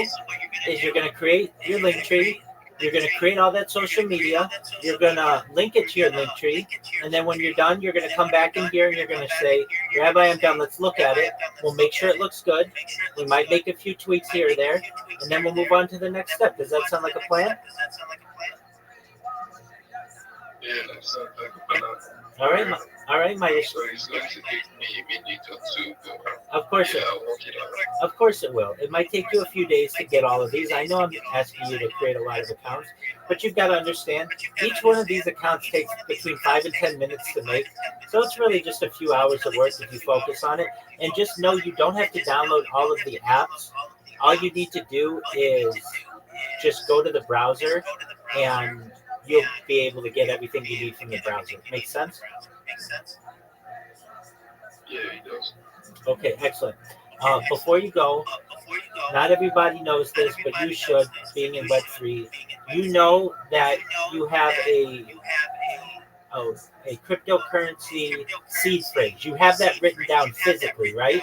is you're going to create your link tree. You're going to create all that social media. You're going to link it to your link tree. And then when you're done, you're going to come back in here and you're going to say, Rabbi, I'm done. Let's look at it. We'll make sure it looks good. We might make a few tweaks here or there. And then we'll move on to the next step. Does that sound like a plan? Yeah, that sounds like a plan. All right, Midas. So it's going to take me a minute or two, but Of course, yeah, I'll work it out. Of course it will. It might take you a few days to get all of these. I know I'm asking you to create a lot of accounts, but you've got to understand each one of these accounts takes between 5 and 10 minutes to make. So it's really just a few hours of work if you focus on it. And just know you don't have to download all of the apps. All you need to do is just go to the browser and you'll be able to get everything you need from the browser. Make sense? Yeah, it does. Okay, excellent. Before you go, not everybody knows this, but you should, being in Web3, you know that you have a cryptocurrency seed phrase. You have that written down physically, right?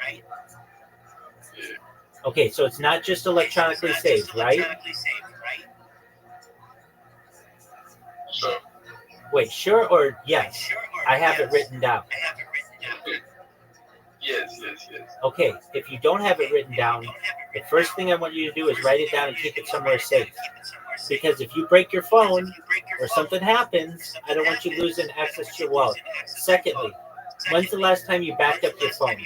Yeah. Okay, so it's not just electronically saved, right? So, Wait, sure or yes? I have it written down. yes. Okay, if you don't have it written down, the first thing I want you to do is write it down and keep it somewhere safe. Because if you break your phone or something happens, I don't want you losing access to your wallet. Secondly, when's the last time you backed up your phone?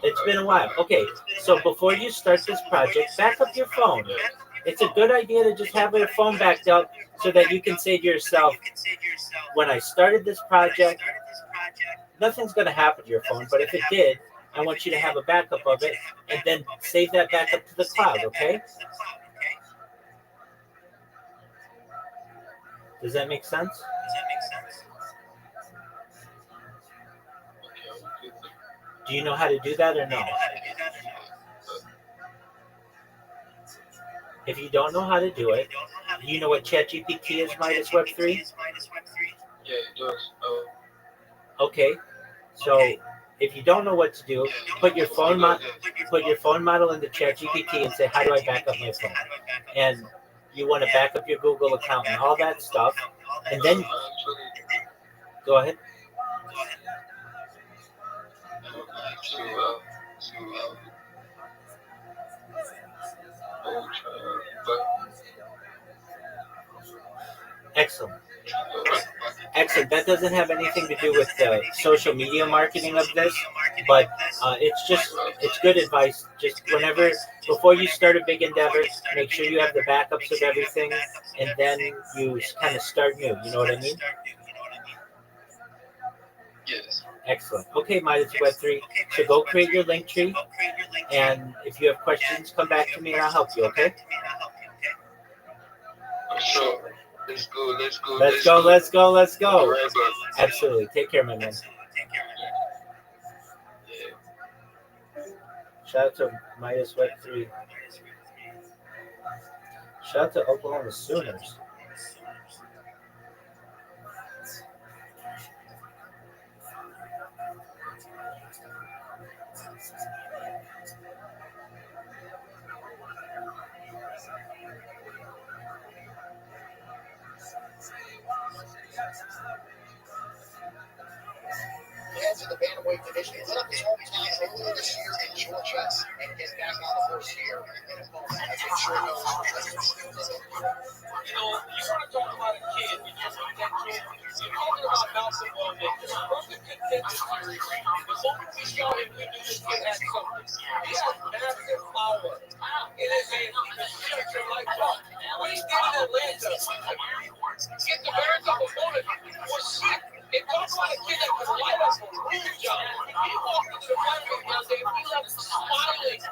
It's been a while. Okay, so before you start this project, back up your phone. It's a good idea to just have your phone backed up so that you can say to yourself, when I started this project, nothing's going to happen to your phone, but if it did, I want you to have a backup of it and then save that backup to the cloud, okay? Does that make sense? Do you know how to do that or no? If you don't know how to do it, you know what ChatGPT is minus Web3? Yeah, it does. Okay. So if you don't know what to do, put your phone model into ChatGPT and say, "How do I back up my phone?" And you want to back up your Google account and all that stuff, and then go ahead. Excellent. Excellent. That doesn't have anything to do with the social media marketing of this, but it's good advice. Just whenever before you start a big endeavor, make sure you have the backups of everything, and then you kind of start new. You know what I mean? Yes. Excellent. Okay, Midas Web 3. So go create your link tree, and if you have questions, come back to me and I'll help you, okay? Sure. Let's go. Let's go. Let's go, let's go, let's go. All right, bro. Absolutely. Take care, my man. Yeah. Shout out to Midas Web 3. Shout out to Oklahoma Sooners. Heads of the bantamweight division. He set up his hometown earlier this year in Georgia and get back on the horse here. As I'm sure knows, you want to talk about a kid and your potential. You're talking about basketball that is perfect contention theory. The moment we saw him, we knew this kid had something. He has massive power. It is a signature like that. When he did in Atlanta, get the Bears up opponent was sick. It talks about a kid that was light up a room job. He walked into the bathroom one day and he left smiling.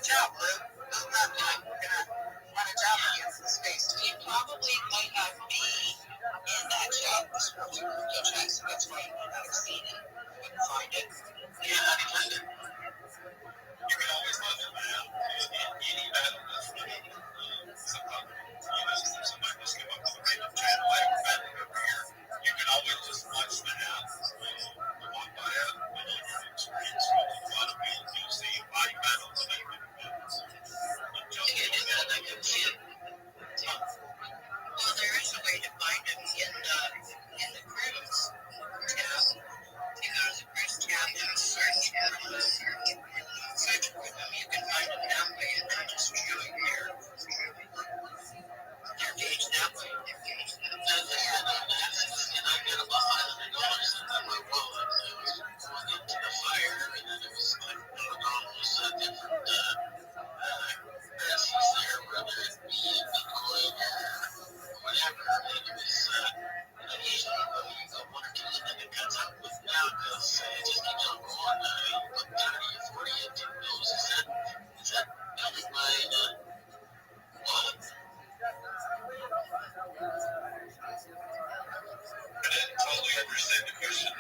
job, Lou. Who's not doing? We're gonna run a job against the space. You probably might not be in that job description. Go check, so that's why you might not have seen it. Couldn't find it. Yeah, how do you find it? You can always look at that. Any battle that's running, sometimes, somebody just give up to the random channel. I have a battle over here. You can always just watch the app. Walk by it, experience a lot of people. You see body battles, and battles. I can see it. Well, there is a way to find it in the cruise tab. You go to the cruise tab and search for them. You can find them that way, and then just show your page that way. And I got about $500 in my wallet. I was going into the fire, and then it was like all those different currencies there, whether it be Bitcoin or whatever. And it was usually you go one or two, and then it cuts out with now because it just keeps on going. You put 30 or 40 into those. Is that building my wallet? I didn't totally understand the question.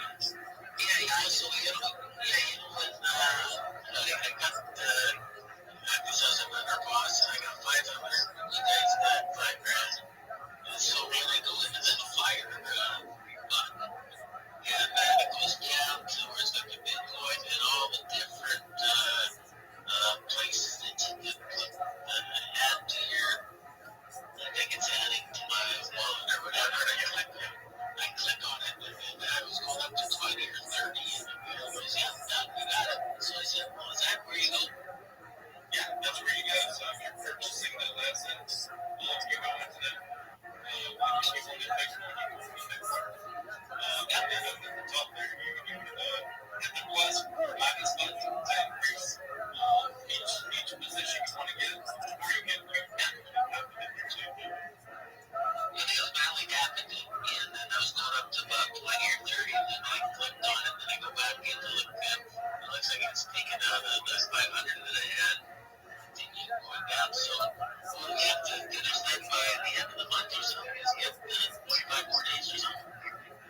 Yeah, so when I got because I was a member boss and I got 500, you guys got $5,000. And so when I go into the fire button, and then it goes down to where it's got the Bitcoin and all the different places that you can put add to your, I think it's adding to my wallet or whatever. I click on it, and I was going up to 20 or 30, and it was, yeah, done, we got it. So I said, well, is that where you go? Yeah, that's where you go. So if you're purchasing those assets, you go into them. When you get Bitcoin, you go into Bitcoin. And then up at the top there, you can hit the plus or minus button to increase each position you want to get, or you can quick tap it too. It was finally tapping it, and then I was going up to about 20 or 30, and then I clicked on it, and I go back in to look at it. It looks like it's taken out of the 500 that I had. Continue going down, so we have to finish that by the end of the month or something. Is get 45 more days or something.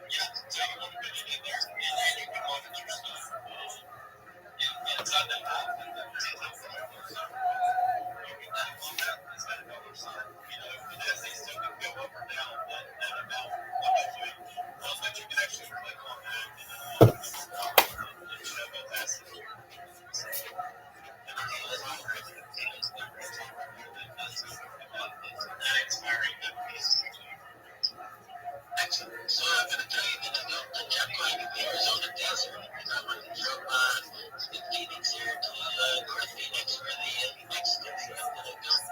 Yeah, so you want to put it in there, and then you can monitor stuff. Inside that app, and then see how far it goes up. You can tap on that, it's got a dollar sign. And as they still can go up or down, that amount will actually, but you can actually click on that and show those assets. And I think that's all right. Not expiring that piece. Excellent. So I'm going to tell you that I built the checkpoint in the Arizona desert. I went from Phoenix here to North Phoenix where the Mexicans live. And I built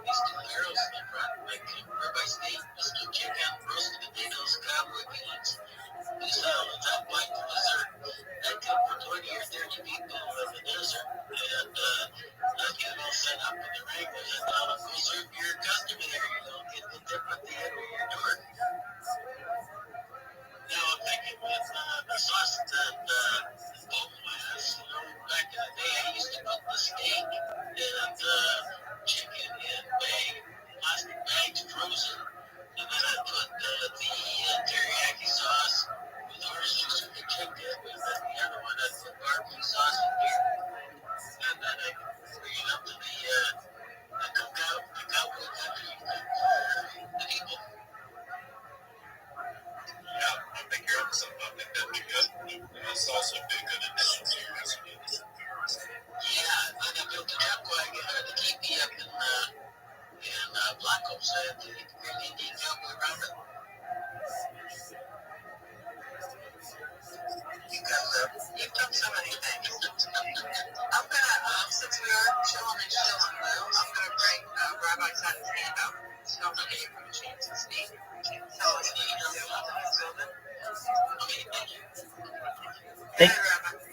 these two barrels in the front. Where my state was to check out roasted potatoes, cowboy beans. This is up like the desert. That cooked for 20 or 30 people in the desert. And get it all set up with the wranglers. And go serve your customer there. Get the tip at the end of your door. Now I'm thinking with the sauce that Bobo has, back in the day I used to cook the steak and chicken in plastic bags frozen, and then I put the teriyaki sauce with orange juice with the chicken, and then the other one I put barbecue sauce in here, and then I bring it up to the cowboy country for the people. Yeah, I think you're on something. I think that'd be good. It's also be a good addition to your recipe. Yeah, I got built a cowboy to keep me up in Black Ops. I had to really need cowboy around it. You've done so many things. I'm gonna, since we are chilling, Lou, I'm gonna bring Rabbi Sutton's hand up. So I'm gonna give him a chance to speak. Tell us what you're doing in this building. Okay, thank you.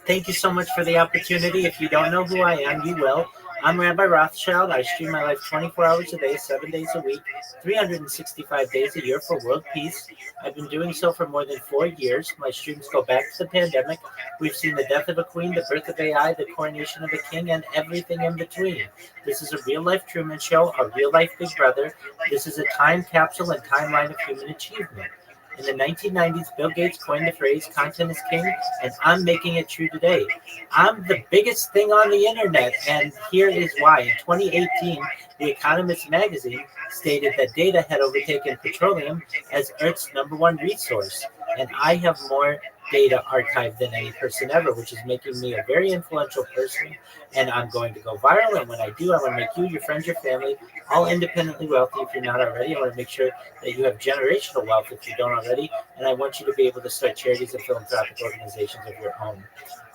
Thank you so much for the opportunity. If you don't know who I am, you will. I'm Rabbi Rothschild. I stream my life 24 hours a day, 7 days a week, 365 days a year for world peace. I've been doing so for more than 4 years. My streams go back to the pandemic. We've seen the death of a queen, the birth of AI, the coronation of a king, and everything in between. This is a real life Truman Show, a real life Big Brother. This is a time capsule and timeline of human achievement. In the 1990s, Bill Gates coined the phrase content is king, and I'm making it true today. I'm the biggest thing on the internet, and here is why. In 2018, The Economist magazine stated that data had overtaken petroleum as Earth's number one resource, and I have more data archived than any person ever, which is making me a very influential person, and I'm going to go viral, and when I do, I want to make you, your friends, your family, all independently wealthy if you're not already. I want to make sure that you have generational wealth if you don't already, and I want you to be able to start charities and philanthropic organizations of your own.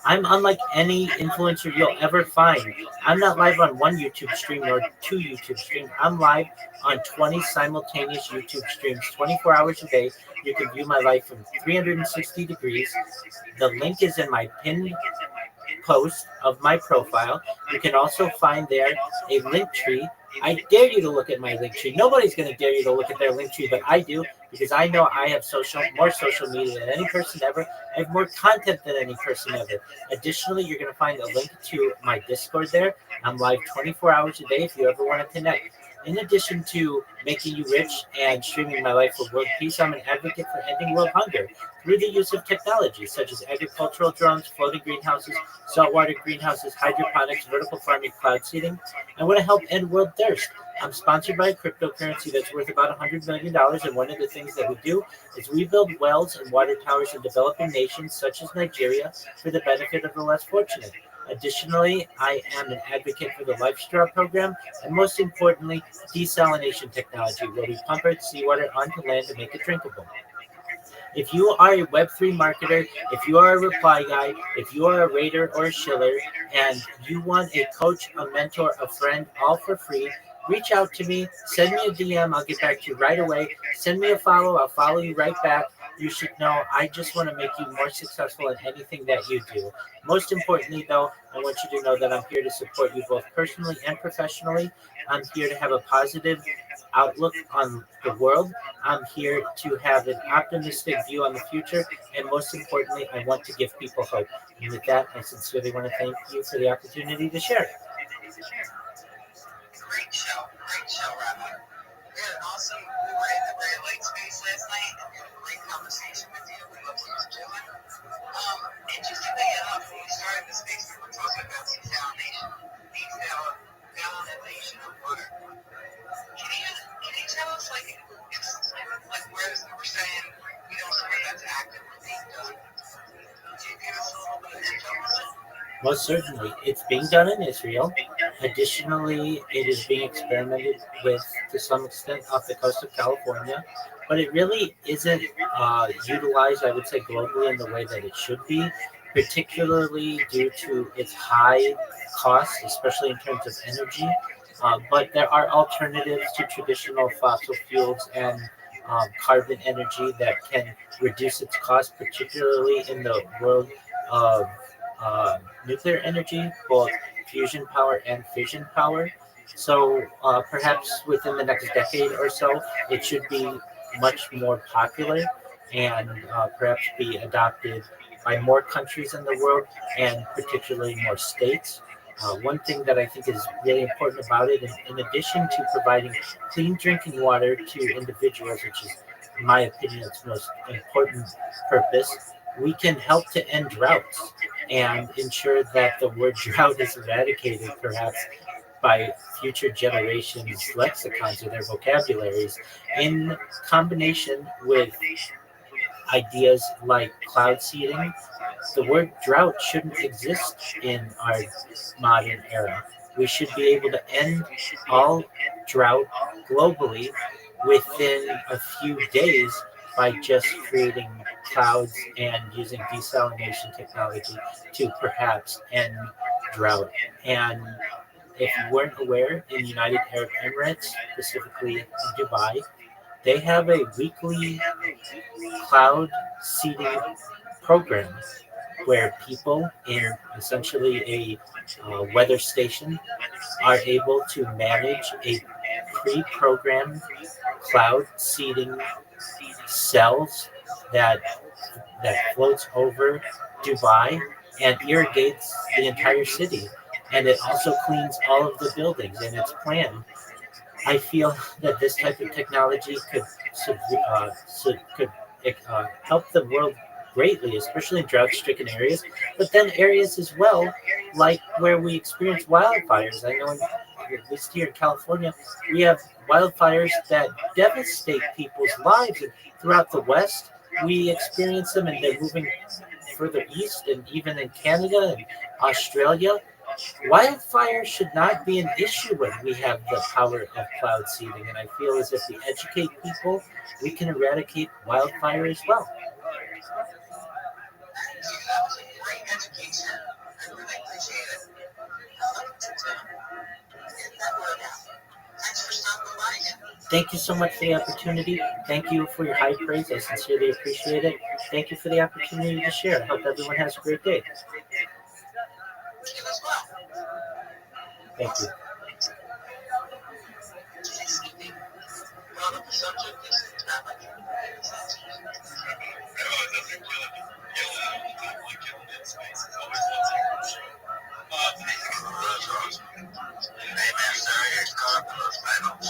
I'm unlike any influencer you'll ever find. I'm not live on one YouTube stream nor two YouTube streams. I'm live on 20 simultaneous YouTube streams, 24 hours a day. You can view my life from 360 degrees. The link is in my pinned post of my profile. You can also find there a link tree. I dare you to look at my link tree. Nobody's going to dare you to look at their link tree, but I do because I know I have more social media than any person ever. I have more content than any person ever. Additionally, you're going to find a link to my Discord there. I'm live 24 hours a day if you ever want to connect. In addition to making you rich and streaming my life for world peace, I'm an advocate for ending world hunger through the use of technology such as agricultural drones, floating greenhouses, saltwater greenhouses, hydroponics, vertical farming, cloud seeding. I want to help end world thirst. I'm sponsored by a cryptocurrency that's worth about $100 million, and one of the things that we do is we build wells and water towers in developing nations such as Nigeria for the benefit of the less fortunate. Additionally, I am an advocate for the Life Straw program, and most importantly, desalination technology, where we pump our seawater onto land to make it drinkable. If you are a Web3 marketer, if you are a reply guy, if you are a rater or a shiller, and you want a coach, a mentor, a friend, all for free, reach out to me, send me a DM, I'll get back to you right away. Send me a follow, I'll follow you right back. You should know I just want to make you more successful in anything that you do. Most importantly, though, I want you to know that I'm here to support you both personally and professionally. I'm here to have a positive outlook on the world. I'm here to have an optimistic view on the future, and most importantly, I want to give people hope. And with that, I sincerely want to thank you for the opportunity to share. Great show, Rabbi. We had an awesome, we were in the very late space last night, and we had a great conversation with you. We love what you're doing. Interestingly enough, when we started the space, we were talking about desalination of water. Can you tell us, like, where we were saying we don't know if that's actively being done? Could you give us a little bit of info on it? Most certainly, it's being done in Israel. Additionally, it is being experimented with to some extent off the coast of California, but it really isn't utilized, I would say, globally in the way that it should be, particularly due to its high cost, especially in terms of energy. But there are alternatives to traditional fossil fuels and carbon energy that can reduce its cost, particularly in the world of nuclear energy, both fusion power and fission power. So perhaps within the next decade or so, it should be much more popular and perhaps be adopted by more countries in the world and particularly more states. One thing that I think is really important about it, in addition to providing clean drinking water to individuals, which is, in my opinion, its most important purpose, we can help to end droughts and ensure that the word drought is eradicated, perhaps by future generations' lexicons or their vocabularies, in combination with ideas like cloud seeding. The word drought shouldn't exist in our modern era. We should be able to end all drought globally within a few days by just creating clouds and using desalination technology to perhaps end drought. And if you weren't aware, in United Arab Emirates, specifically in Dubai, they have a weekly cloud seeding program where people in essentially a weather station are able to manage a pre-programmed cloud seeding cells that floats over Dubai and irrigates the entire city. And it also cleans all of the buildings and it's planned. I feel that this type of technology could help the world greatly, especially in drought-stricken areas, but then areas as well, like where we experience wildfires. I know, at least here in California, we have wildfires that devastate people's lives, and throughout the West, we experience them, and they're moving further east, and even in Canada and Australia. Wildfire should not be an issue when we have the power of cloud seeding, and I feel as if we educate people, we can eradicate wildfire as well. That was a great education. I really appreciate it. Get that word out. Thanks for stopping by again. Thank you so much for the opportunity. Thank you for your high praise. I sincerely appreciate it. Thank you for the opportunity to share. I hope everyone has a great day. You as well. Thank you. Well, the subject is traffic. Hey, man, sorry, it's caught up in those finals.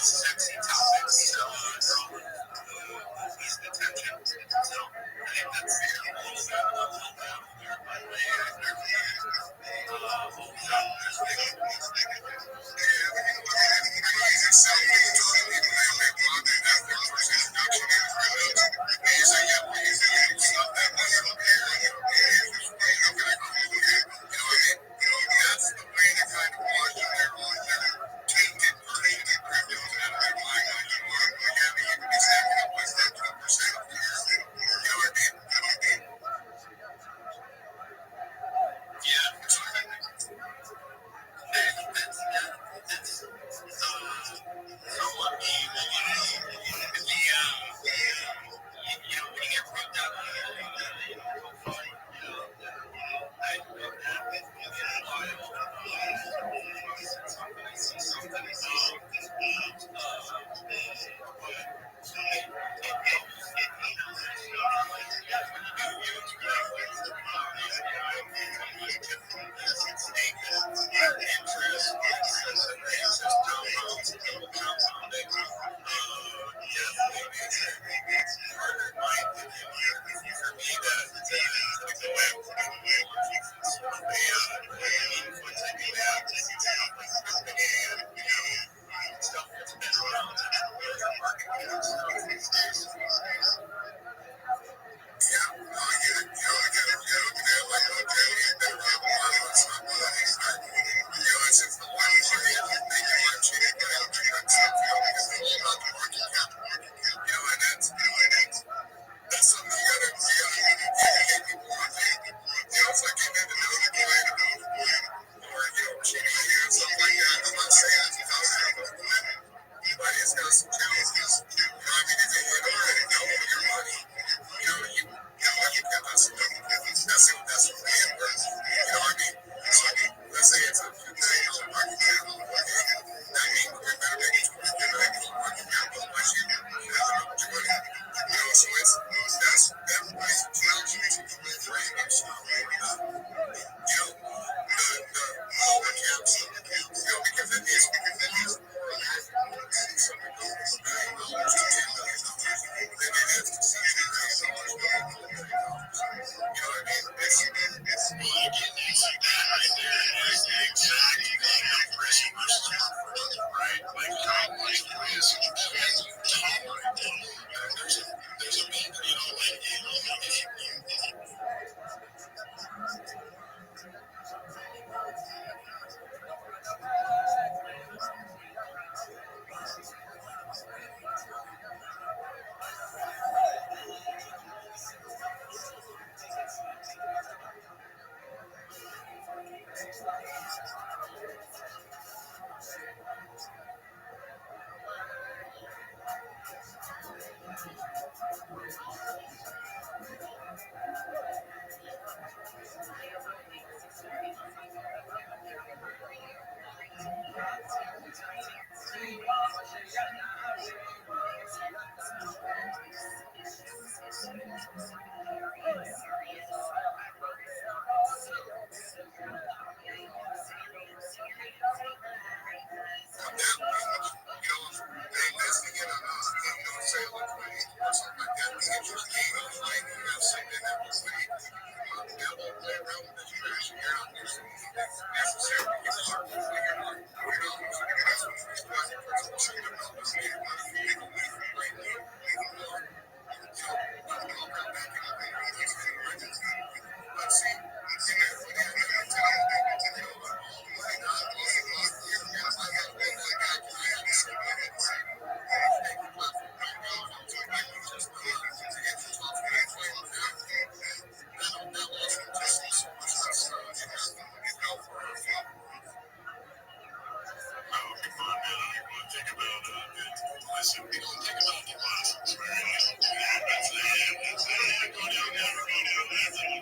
Sexy topic, so movies and attention. So I think that's a little bit of a down there, but listen, we don't think about the positives, right? You don't do that. That's go down there, go down there.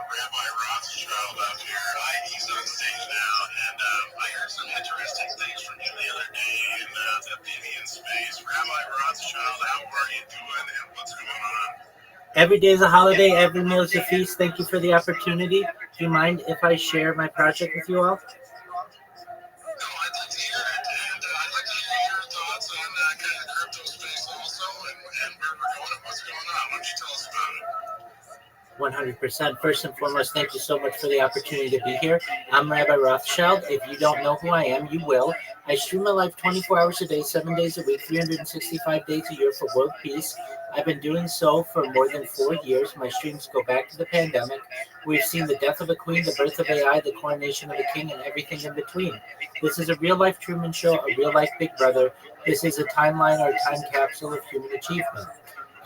Rabbi Rothschild up here. He's on stage now, and I heard some interesting things from him the other day in the Vivian space. Rabbi Rothschild, how are you doing, and what's going on? Every day is a holiday, every meal is a feast. Thank you for the opportunity. Do you mind if I share my project with you all? No, I'd like to hear it, and I'd like to hear your thoughts on kind of the crypto space also, and where we're going and what's going on. Why don't you tell us about it? 100%. First and foremost, thank you so much for the opportunity to be here. I'm Rabbi Rothschild. If you don't know who I am, you will. I stream my life 24 hours a day, 7 days a week, 365 days a year for world peace. I've been doing so for more than 4 years. My streams go back to the pandemic. We've seen the death of a queen, the birth of AI, the coronation of a king, and everything in between. This is a real-life Truman Show, a real-life Big Brother. This is a timeline or time capsule of human achievement.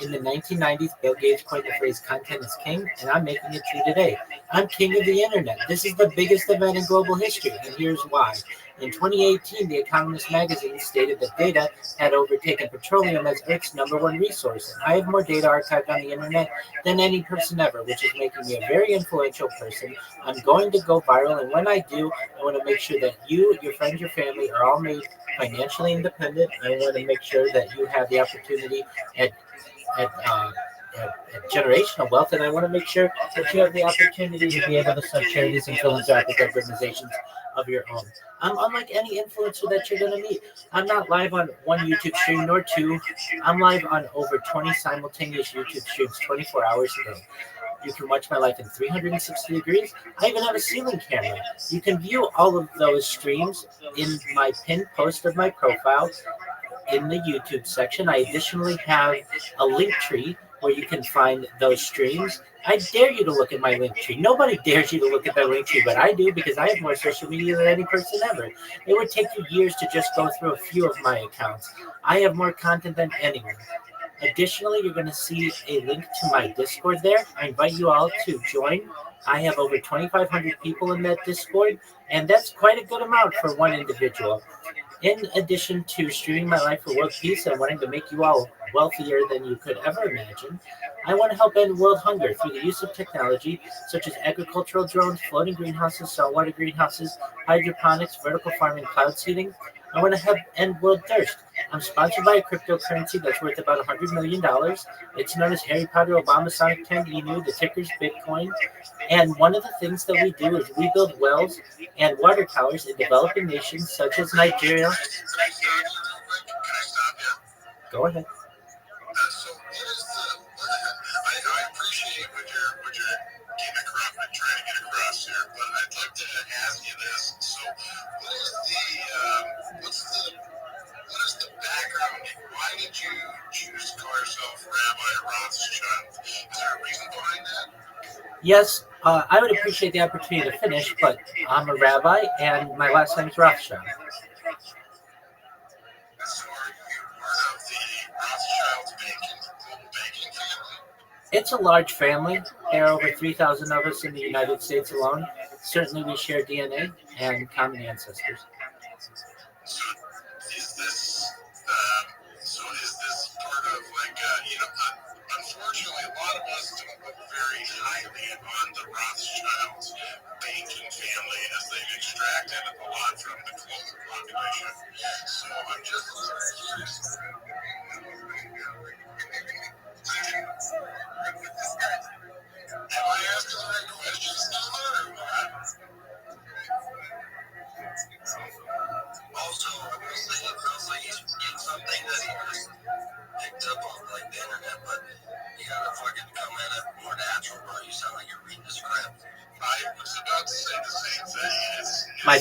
In the 1990s, Bill Gates coined the phrase content is king, and I'm making it true today. I'm king of the internet. This is the biggest event in global history, and here's why. In 2018, The Economist magazine stated that data had overtaken petroleum as Earth's #1 resource, and I have more data archived on the internet than any person ever, which is making me a very influential person. I'm going to go viral, and when I do, I want to make sure that you, your friends, your family are all made financially independent. I want to make sure that you have the opportunity at at generational wealth, and I want to make sure that you have the opportunity to be able to start charities and philanthropic organizations of your own. I'm unlike any influencer that you're going to meet. I'm not live on one YouTube stream nor two. I'm live on over 20 simultaneous YouTube streams 24 hours a day. You can watch my life in 360 degrees. I even have a ceiling camera. You can view all of those streams in my pinned post of my profile in the YouTube section. I additionally have a link tree where you can find those streams. I dare you to look at my link tree. Nobody dares you to look at their link tree, but I do because I have more social media than any person ever. It would take you years to just go through a few of my accounts. I have more content than anyone. Additionally, you're going to see a link to my Discord there. I invite you all to join. I have over 2,500 people in that Discord, and that's quite a good amount for one individual. In addition to streaming my life for world peace and wanting to make you all wealthier than you could ever imagine, I want to help end world hunger through the use of technology such as agricultural drones, floating greenhouses, saltwater greenhouses, hydroponics, vertical farming, cloud seeding. I want to help end world thirst. I'm sponsored by a cryptocurrency that's worth about $100 million. It's known as Harry Potter, Obama, Sonic 10, Emu, the ticker's Bitcoin. And one of the things that we do is we build wells and water towers in developing nations such as Nigeria. Can I stop you real quick? Can I stop you? Go ahead. So what is I appreciate what you're getting across and trying to get across here, but I'd like to ask you this. So what is the background? Why did you choose to call yourself Rabbi Rothschild? Is there a reason behind that? Yes, I would appreciate the opportunity to finish, but I'm a rabbi and my last name is Rothschild. So are you part of the Rothschild global banking family? It's a large family. There are over 3,000 of us in the United States alone. Certainly, we share DNA and common ancestors. So is this part of unfortunately a lot of us don't look very highly on the Rothschilds banking family as they've extracted a lot from the global population. So I'm just curious. Am I asking the right questions now or what? Also, it's something that he picked up on like the internet, but you gotta fucking come at it more natural, bro. You sound like you're reading the script. I was about to say the same thing. My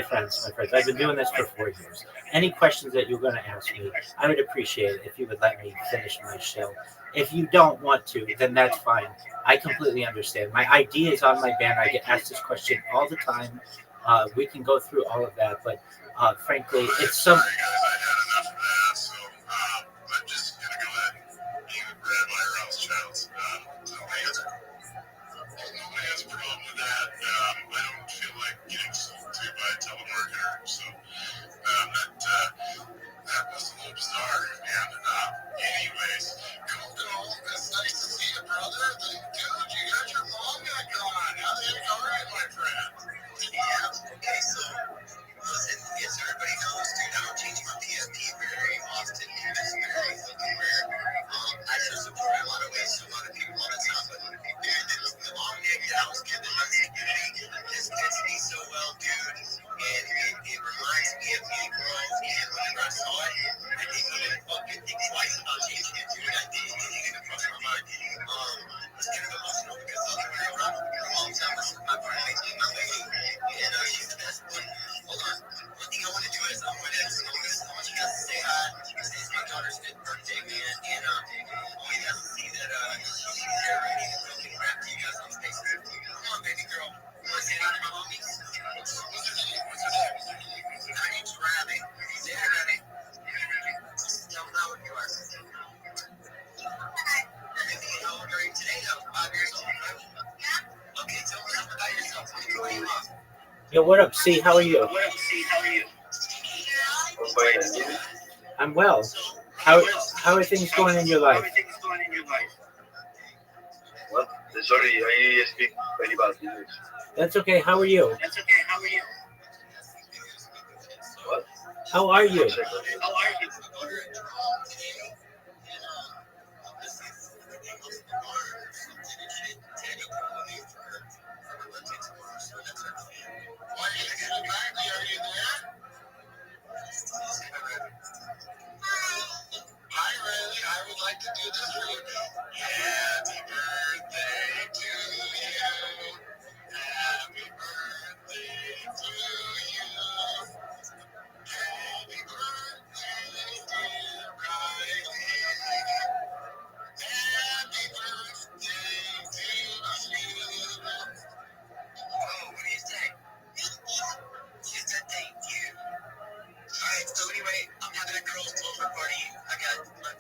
friends. I've been doing this for 4 years. Any questions that you're going to ask me, I would appreciate it if you would let me finish my show. If you don't want to, then that's fine. I completely understand. My ID is on my banner. I get asked this question all the time. We can go through all of that, but frankly, it's some. Sorry, guys, I had enough of that, so I'm just gonna go ahead and be Rabbi Rothschild's. Nobody has a problem with that. I don't feel like getting sold to by a telemarketer, so that was a little bizarre. And anyways, cool. It's nice to see you, brother. Dude, you got your mom back on. How's it going, my friend? Yeah. Okay, so listen, as everybody knows, dude, I don't change my PSP very often. It's very fucking rare. I show support in a lot of ways to a lot of people all the time, but dude, the long gig that I was getting in my community just fits me so well, dude. And it reminds me of being grown. And whenever I saw it, I didn't even fucking think twice about changing it, dude. I didn't even cross my mind. It's kind of emotional because I've been around for a long time. My partner makes me my way, and she's the best. But hold on, one thing I want to do is I want you guys to say hi. It's my daughter's 5th birthday, man, and I want you guys to see that she's there ready to fucking rap to you guys on stage. Come on, baby girl. You want to say hi to my homies? What's her name? Her name's Rabbi. Say hi, Rabbi. Tell them how old you are. How old are you today? I'm 5 years old, right? Okay, tell me something about yourself. Who are you up? Yo, what up, C? How are you? I'm well. How are things going in your life? What? Sorry, I speak very bad English. That's okay. How are you? What? How are you?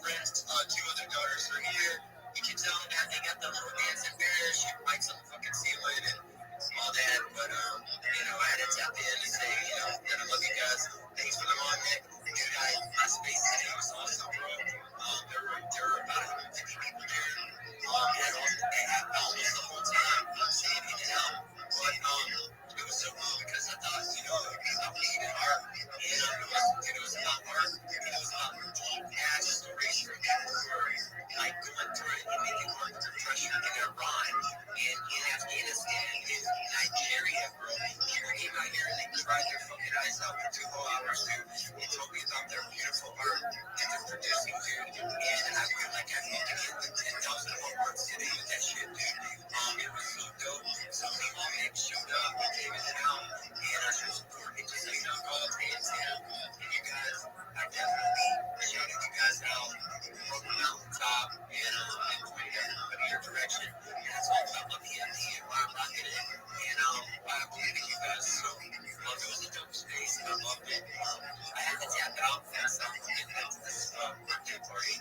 friends, two other daughters are here. You can tell that they got the little dancing bear. She bites on the fucking ceiling and all that. But I had to tap in and say, that I love you guys. Thanks for the moment. You guys, my space today was awesome, bro. There were about 150 people there. They had almost the whole time. Saying in and out. But it was so cool because I thought, I believe in art. And it was about art. It was about past restoration of people who are like going through it and making art through pressure in their rhyme. And in Afghanistan, in Nigeria, bro, people came out here and they cried their fucking eyes out for 2 whole hours, dude. They told me about their beautiful art that they're producing, dude. And I feel like I fucking hit the 10,000 words today with that shit, dude. It was so dope. So many moments showed up and gave it out. And I showed support and just like, all hands down. And you guys, I definitely shouted you guys out from the mountaintop and pointed everybody your direction. And that's all about looking at me and why I'm rocking it. And why I believe in you guys. So it was a dope space and I loved it. I had to tap out fast. I'm getting into this birthday party.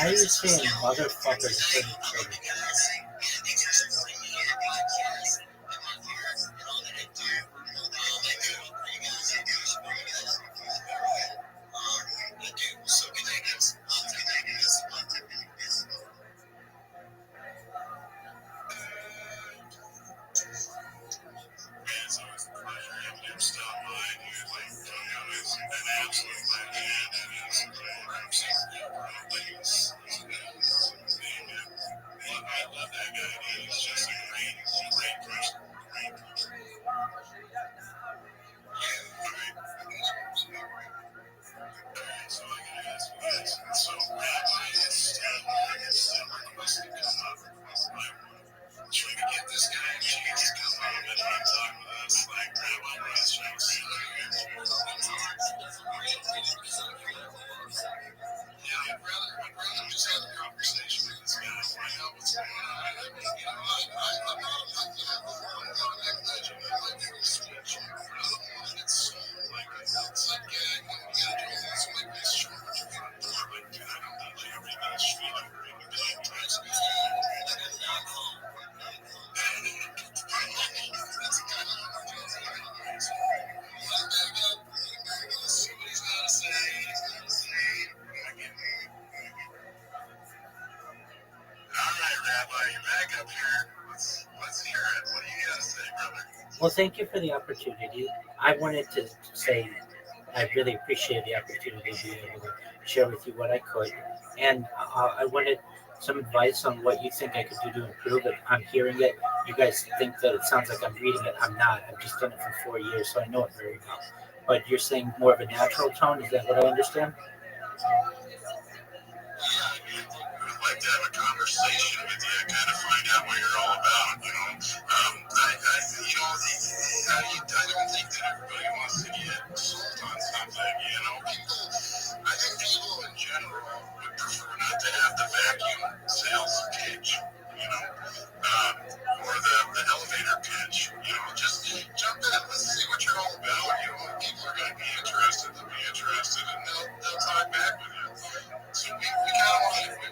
Why are you saying motherfucker to certain children? It's always a pleasure having him stop by. Usually, it's an absolute legend. And it's I'm sorry, but I love that guy. He's just a great person. Great person. So I gotta ask you this. So Rabbi is still requesting to come up. Trying to get this guy a chance to come up and talk with us like Rabbi Rothschild. Yeah, I'd rather just have a conversation with this guy, find out what's going on. I mean, I'm not a legend. I like free speech. I don't want it sold like it's like, you gotta do this like this charge for a like, dude, I don't need you to read that street or read the contracts. Somebody's gotta say. All right, Rabbi, you're back up here. Let's hear it. What do you got to say, brother? Well, thank you for the opportunity. I wanted to say I really appreciate the opportunity to be able to share with you what I could. And I wanted some advice on what you think I could do to improve it. I'm hearing it. You guys think that it sounds like I'm reading it. I'm not. I've just done it for 4 years, so I know it very well. But you're saying more of a natural tone. Is that what I understand? Yeah, I'd like to have a conversation with you, kind of find out what you're all about. I don't think that everybody wants to get sold on something. I think people in general would prefer not to have the vacuum sales pitch. Or the elevator pitch. Just jump in. Let's see what you're all about. People are going to be interested. They'll be interested, and they'll talk back with you. So we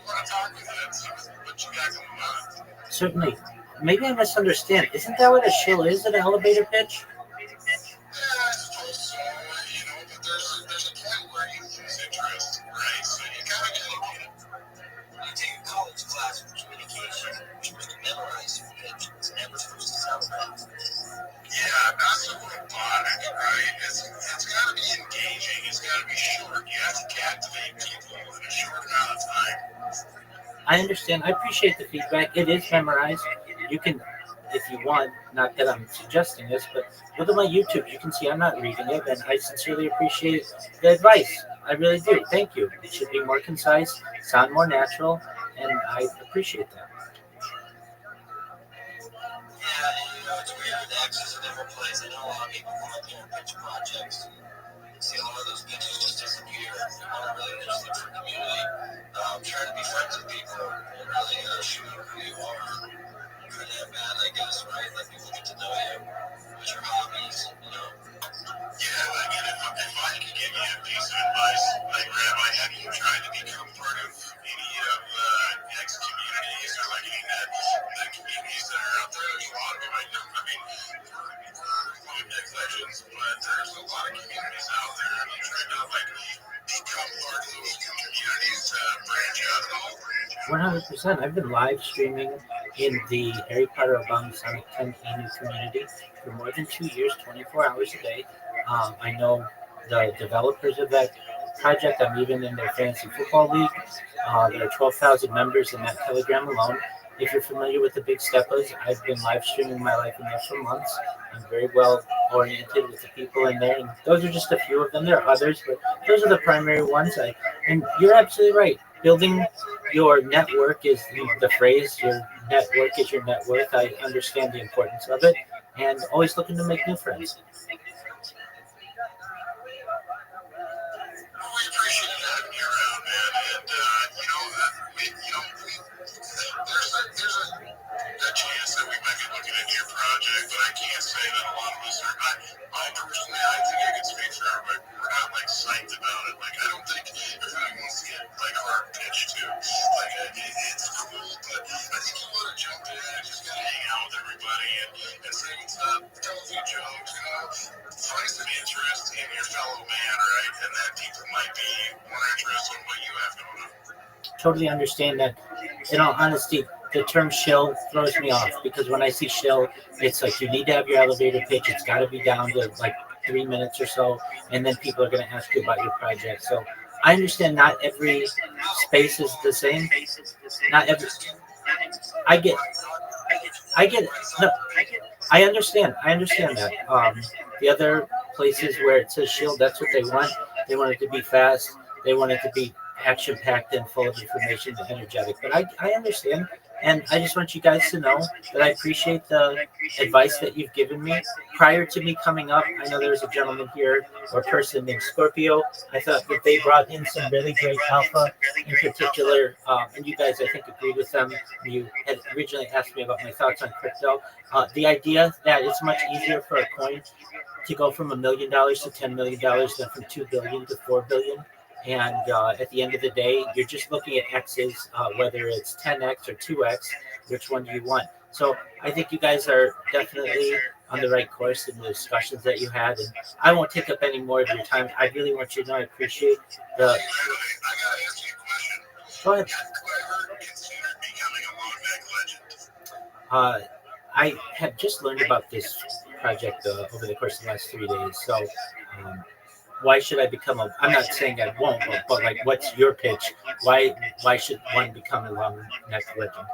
want to talk with you and see what you got going on. Certainly. Maybe I misunderstand. Isn't that what a shill is, an elevator pitch? Yeah, I suppose so. But there's a point where you lose interest, right? So you kind of got to get it. You take a college class for communication, which was to memorize your pitch. It's never supposed to sound bad. Yeah, not so robotic, right? It's got to be engaging. It's got to be short. You have to captivate people in a short amount of time. I understand. I appreciate the feedback. It is memorized. You can, if you want, not that I'm suggesting this, but look at my YouTube. You can see I'm not reading it, and I sincerely appreciate the advice. I really do. Thank you. It should be more concise, sound more natural, and I appreciate that. Yeah, it's weird with access in different places. I know a lot of people come up here and pitch projects. See a lot of those pitches just disappear. You want to really just look for community. Try to be friends with people and really show who you are. Good and bad, I guess, right? Let people get to know you. What's your hobbies, Yeah, if I could give you a piece of advice, like Rabbi, have you tried to become part of any of X communities or like any of the communities that are out there? There's a lot of them. I mean, we're X Legends, but there's a lot of communities out there. Have you tried to become part of those communities to branch out at all? 100%. I've been live streaming in the Harry Potter Abound Sonic 10 Anu community for more than 2 years, 24 hours a day. I know the developers of that project. I'm even in their fantasy football league. There are 12,000 members in that Telegram alone. If you're familiar with the Big Steppers, I've been live streaming my life in there for months. I'm very well oriented with the people in there, and those are just a few of them. There are others, but those are the primary ones. And you're absolutely right. Building your network is the phrase. Your network is your net worth. I understand the importance of it, and always looking to make new friends. We appreciate having you around, man. And there's a chance that we might be looking into your project, but I can't say that a lot of us are. I personally, I think I can speak for everybody. We're not psyched about it. I don't think everybody wants to get hard pitched to. jump in and just kind of hang out with everybody and say what's up, tell a few jokes, find some interest in your fellow man, right? And that people might be more interested in what you have going on. Totally understand that. In all honesty, the term shill throws me off because when I see shill, it's like you need to have your elevator pitch. It's got to be down to like 3 minutes or so, and then people are going to ask you about your project. So I understand not every space is the same. Not every. I get. I get it. No, I understand. I understand that. The other places where it says shield, that's what they want. They want it to be fast. They want it to be action packed and full of information and energetic. But I understand. And I just want you guys to know that I appreciate the advice that you've given me. Prior to me coming up, I know there was a gentleman here or person named Scorpio. I thought that they brought in some really great alpha in particular. And you guys, I think, agreed with them. You had originally asked me about my thoughts on crypto. The idea that it's much easier for a coin to go from $1 million to $10 million than from 2 billion to 4 billion. And at the end of the day, you're just looking at X's, whether it's 10X or 2X, which one do you want? So I think you guys are definitely on the right course in the discussions that you had. And I won't take up any more of your time. I really want you to know I appreciate the. I gotta ask you a question. Go ahead. Have you ever considered becoming a long neck legend? I have just learned about this project over the course of the last 3 days. So why should I become a? I'm not saying I won't, but like, what's your pitch? Why should one become a long neck legend?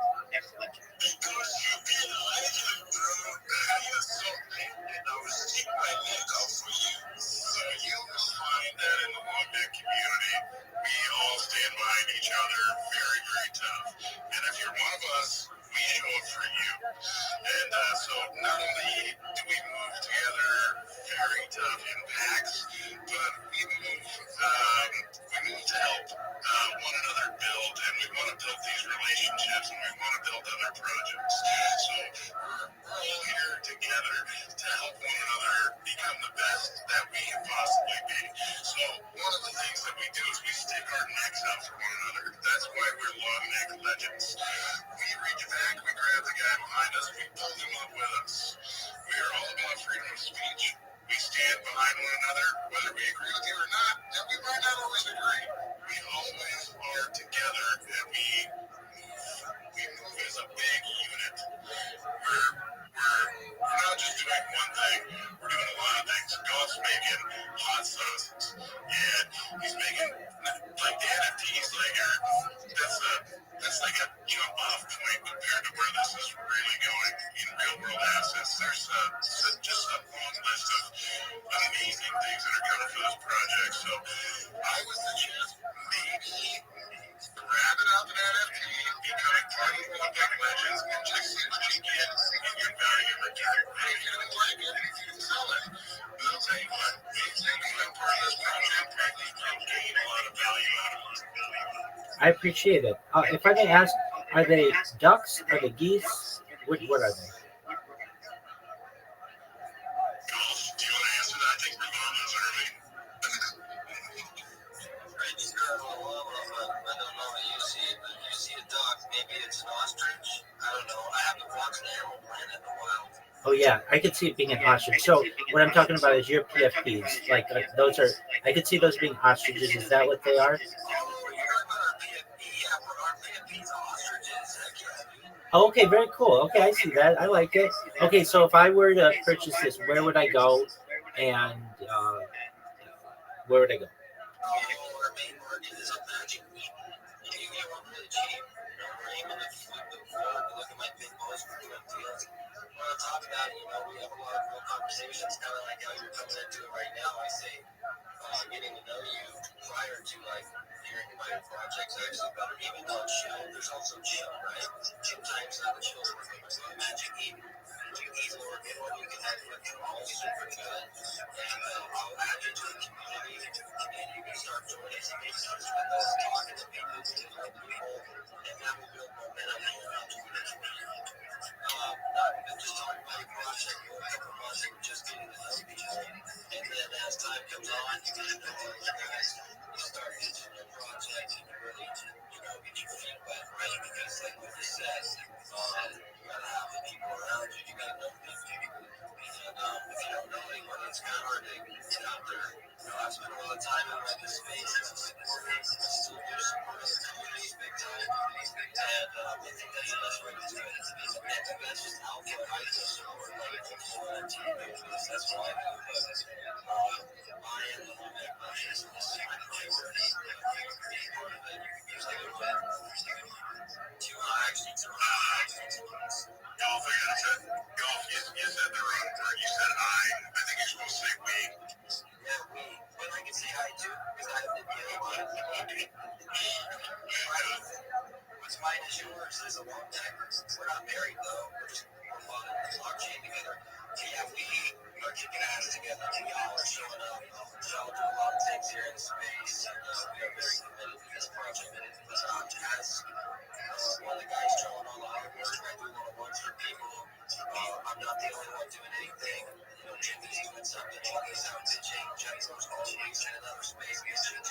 Because you be the legend, bro. I was sticking my neck out for you. So you will find that in the long neck community, we all stand behind each other very, very tough. And if you're one of us, we show up for you. And so not only do we move together very tough in packs, but we move to help one another build, and we want to build these relationships, and we want to build other projects. So we're all here together to help one another become the best that we can possibly be. So one of the things that we do is we stick our necks out for one another. That's why we're long neck legends. We reach back, we grab the guy behind us, we pull him up with us. We are all about freedom of speech. We stand behind one another, whether we agree with you or not, and we might not always agree. We always are together, and we move as a big unit. We're not just doing one thing, we're doing a lot of things. Golf's making hot sauces, and he's making, like, the NFTs, like, that's like a jump off point compared to where this is really going in real world assets. There's just a long list of amazing things that are coming for this project. So I was the chance, maybe grab it out an NFT, becoming part of one of legends, and just see what you get and get value in return. And if you don't like it, you can sell it. But I'll tell you what, if you become part of this project, I think you'll gain a lot of value out of it. I appreciate it. If I may ask, are they ducks? Are they geese? What are they? Golf, do you want to answer that? I think Ravana's early. Right, he's got a llama, but I don't know what you see. But if you see a duck, maybe it's an ostrich. I don't know. I haven't watched an animal planet in a while. Oh yeah, I could see it being an ostrich. So what I'm talking about is your PFPs. Like those are, I could see those being ostriches. Is that what they are? Oh, you're talking about our PFP? Yeah, our PFP's ostriches. Heck yeah. Oh, okay, very cool. Okay, I see that. I like it. Okay, so if I were to purchase this, where would I go? And where would I go? Our main market is on Magic Week. You can get one really cheap. We're aiming to flip the board. Look at my big post for doing deals. On top of that, we have a lot of real conversations, kind of like how you're coming into it right now. I say, getting to know you prior to hearing about your projects actually better. Even though it's chill, there's also chill, right? Sometimes the chill's working with Magic Eve. He's working when you can have withdrawals super good. And I'll add you to the community, and you can start joining some meetings with us, talking to people, different people, and that will build momentum around 2020. Not even just talking about your project, but a couple months of just getting to know people. And then as time comes on, you get to know all those guys, you start getting your project, and you really, get your feet wet, right? Because like what you said, your team members. That's what I do. I am the one that pushes this is my priority. Part of it. Usually go to 2 hours, 2 hours. Golf, I gotta say, golf, you said the wrong word. You said I. I think you're supposed to say we. Yeah, we. But I can say I too, because I have the deal on it. Okay. What's mine is yours is a long time. We're not married though. We're just we're on a blockchain together. So yeah, we are kicking ass together. Y'all are showing up. Y'all do a lot of things here in space. And we are very committed to this project. As one of the guys showing all the hard work, I do one-on-ones for people. I'm not the only one doing anything. You know, Jimmy's doing something. He's out pitching. Jeff's always in another space pitching.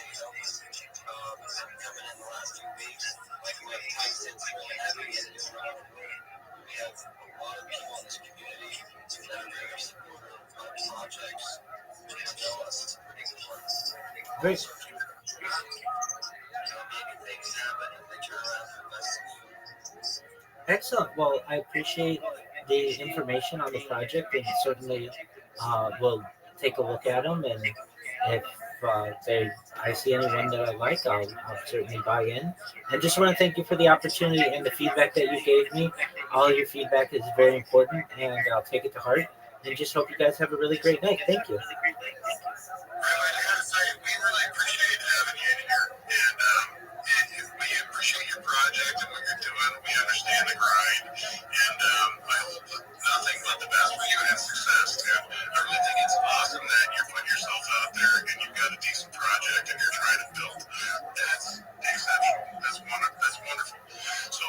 Coming in the last 2 weeks, like Mike Tyson's really heavy and doing around the room. We have a lot of people in this community that are very supportive of projects. Please tell us it's a pretty good one. Great. So if you maybe things happen and they turn around for the best of you. Excellent. Well, I appreciate the information on the project, and certainly will take a look at them. And if I see anyone that I like, I'll certainly buy in. And just want to thank you for the opportunity and the feedback that you gave me. All your feedback is very important, and I'll take it to heart. And just hope you guys have a really great night. Thank you. I gotta say, we really appreciate having you in here. And we appreciate your project and what you're doing. We understand the grind. And I hope nothing but the best for you and success, too. I really think it's awesome that you're putting yourself out there and you've got a decent project and you're trying to build. That's exceptional. That's wonderful. So,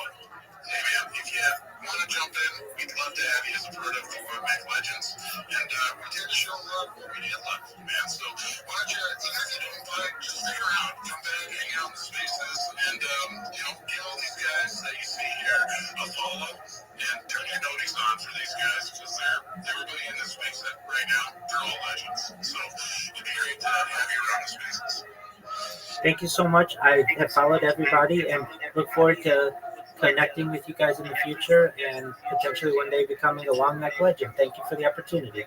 hey man, if you want to jump in, we'd love to have you as a part of the World Make Legends. And we're here to show love what we did love, man. So why don't you, even if you don't play, just stick around, come back, hang out in the spaces, and get all these guys that you see here a follow, and turn your notice on for these guys, because everybody in this space right now, they're all legends. So it'd be great to have you around the spaces. Thank you so much. I have followed everybody and look forward to connecting with you guys in the future and potentially one day becoming a long neck legend. Thank you for the opportunity.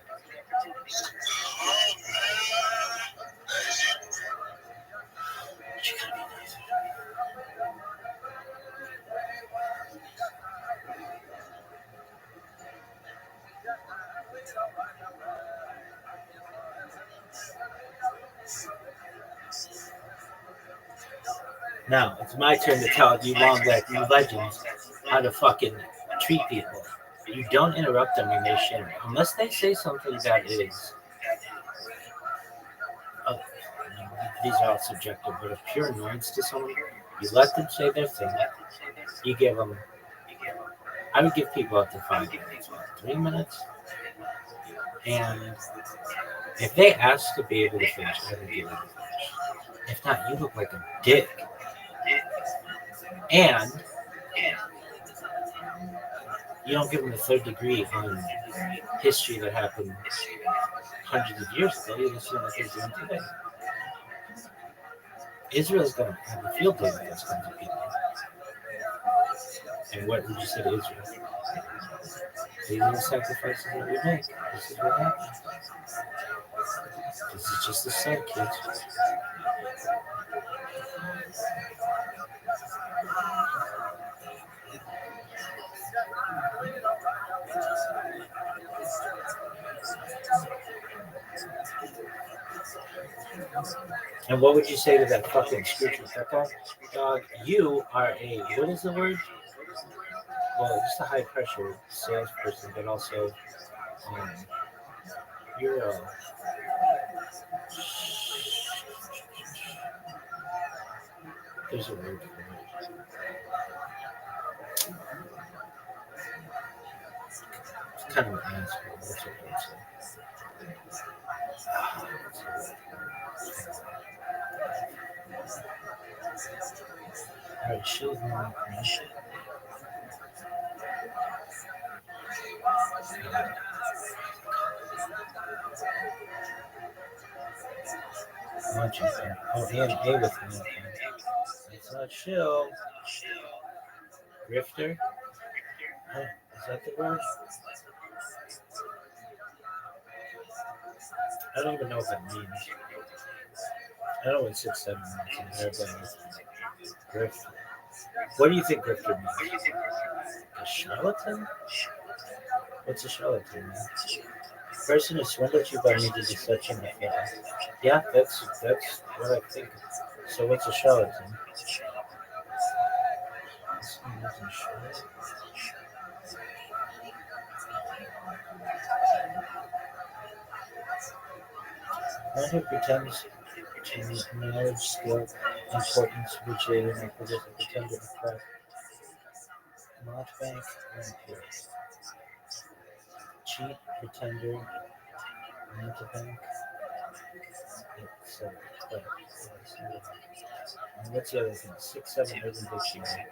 Now it's my turn to tell you long neck legends how to fucking treat people. You don't interrupt them when they share, unless they say something that is. These are all subjective, but of pure annoyance to someone, you let them say their thing. You give them. I would give people up to 5 minutes, 3 minutes, and if they ask to be able to finish, I would give them to finish. If not, you look like a dick. And you don't give them a third degree on history that happened hundreds of years ago. You assume what they're doing today. Israel's going to have a field day with those kinds of people. And what would you say to Israel? These are the sacrifices that we make. This is what happens. This is just the start, kids. And what would you say to that fucking Scrooge McDuck? Dog, you are a, what is the word? Well, just a high pressure salesperson, but also you're a, there's a word for it. It's kind of an asshole. What's it say? Alright, show them my permission. Oh, and A with me. It's not chill. Grifter? Huh, is that the word? I don't even know what that means. I don't know what 6-7 means in Arabic. Grifter. What do you think grifter means? A charlatan? What's a charlatan mean? Person who swindles you by means of deception and fraud. Yeah, that's what I think. So what's a charlatan? One who pretends to knowledge, skill, importance, appreciating, and possess a pretender of craft. Mountebank, impure. Cheat, pretender, mountebank. So, and what's the other thing? 6-7 Urban Dictionary.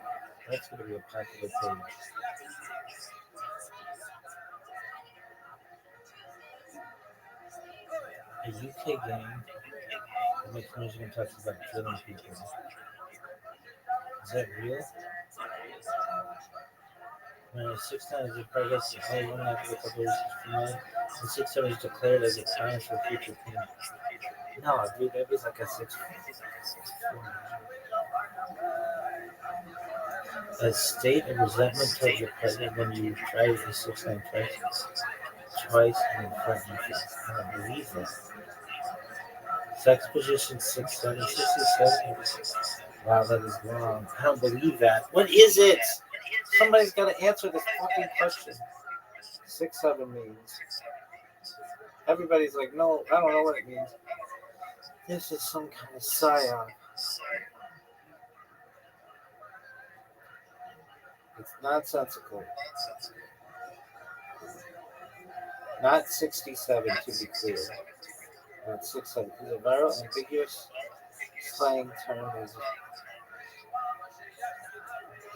That's going to be a popular page. A UK gang that makes music and talks about drilling people. Is that real? When a 6-9 is a progress, only one after a couple years from now, the 6-7 is declared as a challenge for future payment. No, dude, that was like a 6. A state of resentment towards your partner when you try a 6-9 twice and in front of you. I don't believe that. Sex position 6-7, 67. Wow, that is wrong. I don't believe that. What is it? Somebody's got to answer this fucking question. 6-7 means. Everybody's like, no, I don't know what it means. This is some kind of psyop. It's nonsensical. Not 67 to be clear. Not 6-7. It's a viral, ambiguous slang term.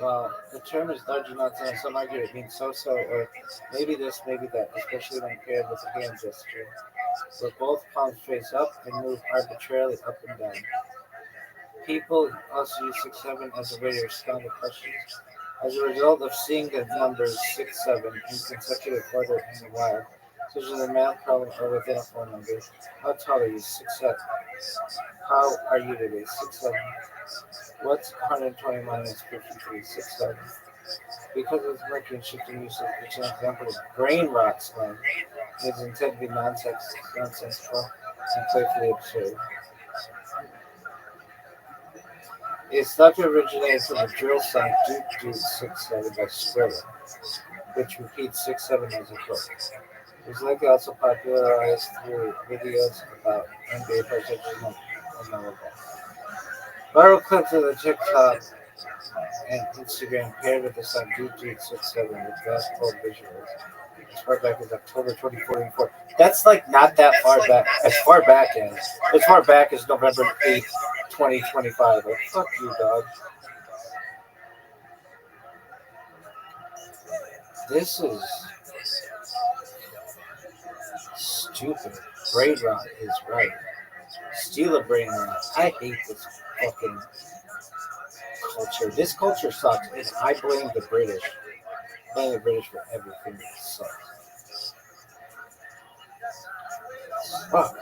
Well, the term is largely not known. Some argue it means so-so, or maybe this, maybe that, especially when paired with a hand gesture, where both palms face up and move arbitrarily up and down. People also use 6-7 as a way to respond to questions. As a result of seeing the numbers 6-7 in consecutive order in a while, such as a math problem or within a phone number. How tall are you? 6'7". How are you today? 6'7". What's 120 minus 53? 6'7". Because of mercury and shifting usage, which is an example of brain rot slang, it is intended to be nonsensical and playfully absurd. It's thought to originate from the drill song Doot Doot 6'7" by Skrilla, which repeats 6'7" as a hook. It was likely also popularized through videos about NBA players such as Melo. Viral clips of the TikTok and Instagram paired with the song Doot Doot 6'7" with basketball visuals. As far back as October 2044. That's like not that far back. As far back as November 8th, 2025. Like, fuck you, dog. This is stupid. Brain rot is right. Steal a brain rot. I hate this fucking culture. This culture sucks, and I blame the British. I blame the British for everything that sucks. Fuck.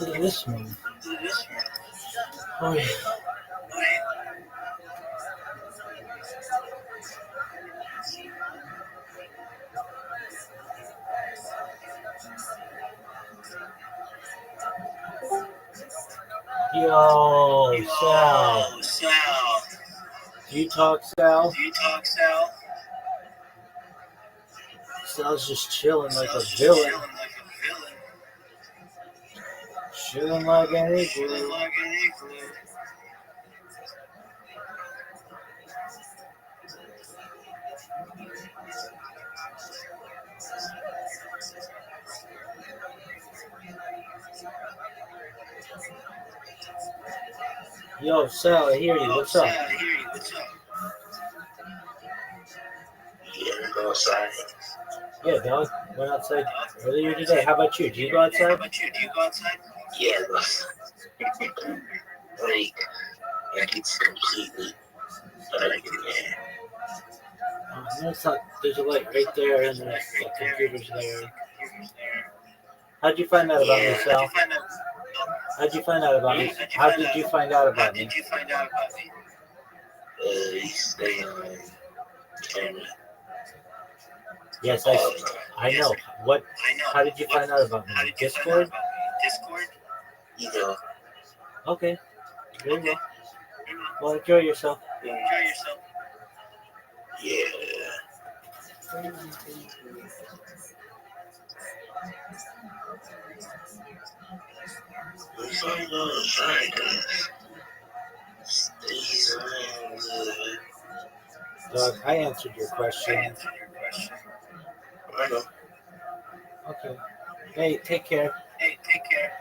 Look at this one. Oh, yeah. Yo, Sal. Yo, Sal. Do you talk, Sal? Do you talk, Sal? Sal's just chilling like a Sal's just villain. chilling like a villain. Chilling like an Chilling igloo. like an igloo. Yo, Sal, I hear you. Yo, What's Sal, up? I hear you. What's up? Yeah, go outside. Yeah, dog. Went outside earlier today. How about you? Do you go How outside? about you? Do you go outside? Yeah, like, it's completely dark in there. No, it's not. There's a light right there, and the computer's there. How'd you find out about me, Sal? How'd you find out about me? How did you find out How about me? did you find out about me? You stay on camera. Yes, I know. What? I know. How did you find out about me? How did you find out Discord? about me? Discord? Either. Okay. Very Okay. well. Well, enjoy yourself. Enjoy yourself. Yeah. If I'm gonna try to stay around the... Doug, I answered your I question. answered your question. I know. Okay. Hey, take care. Hey, take care.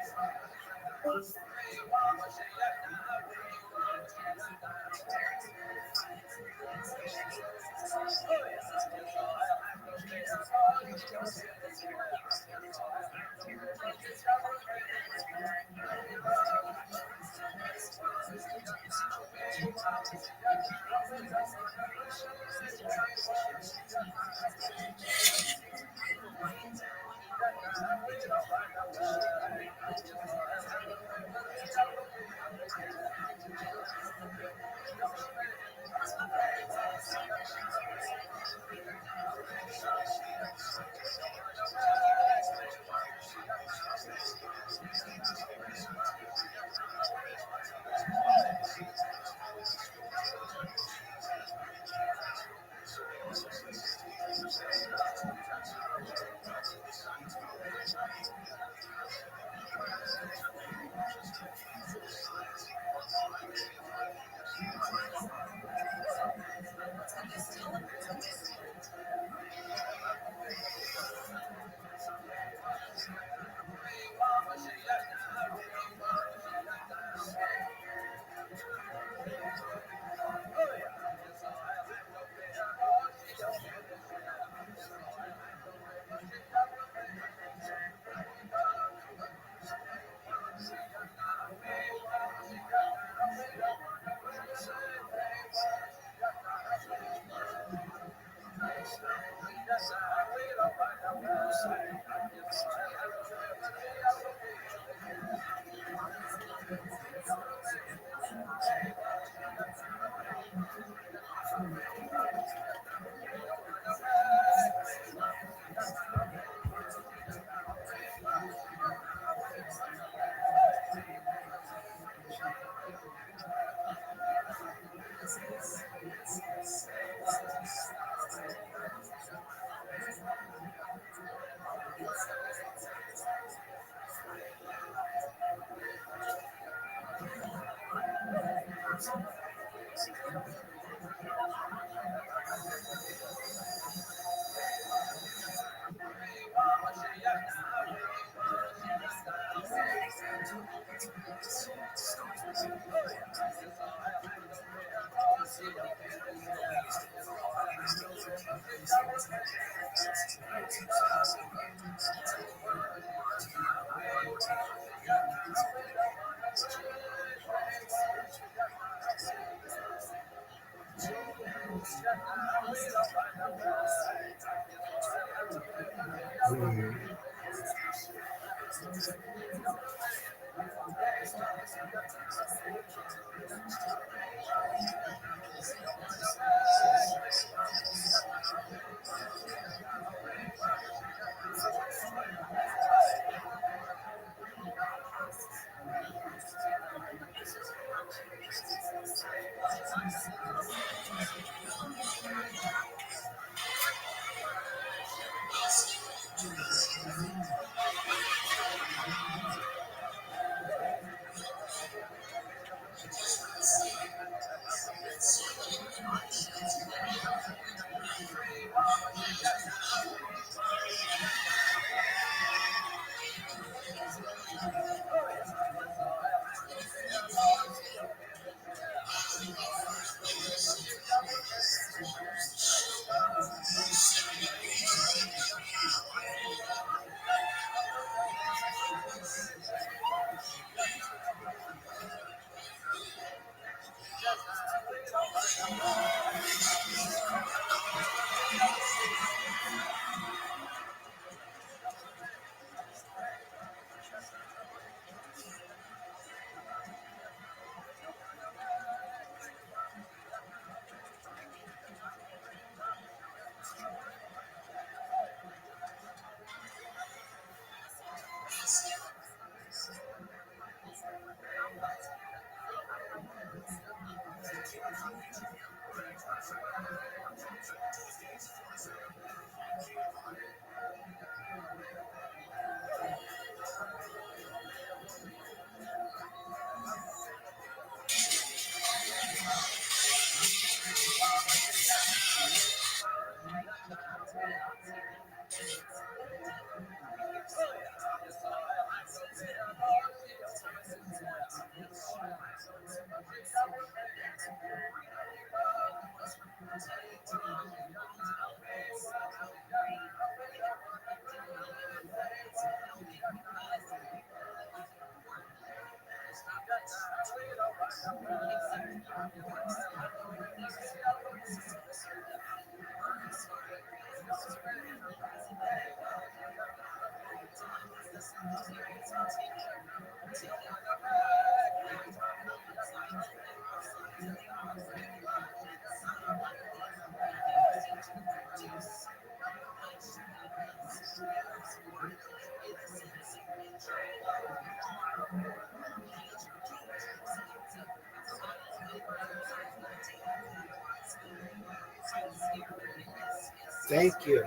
Thank you.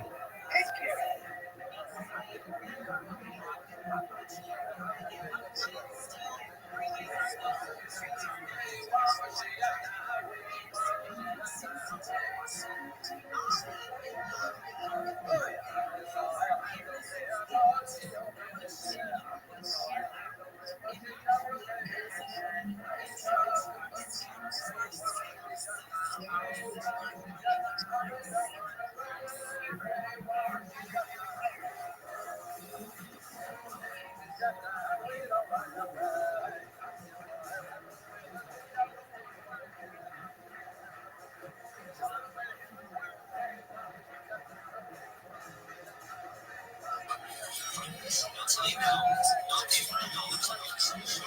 I'll tell you now, not too many dollars on this. So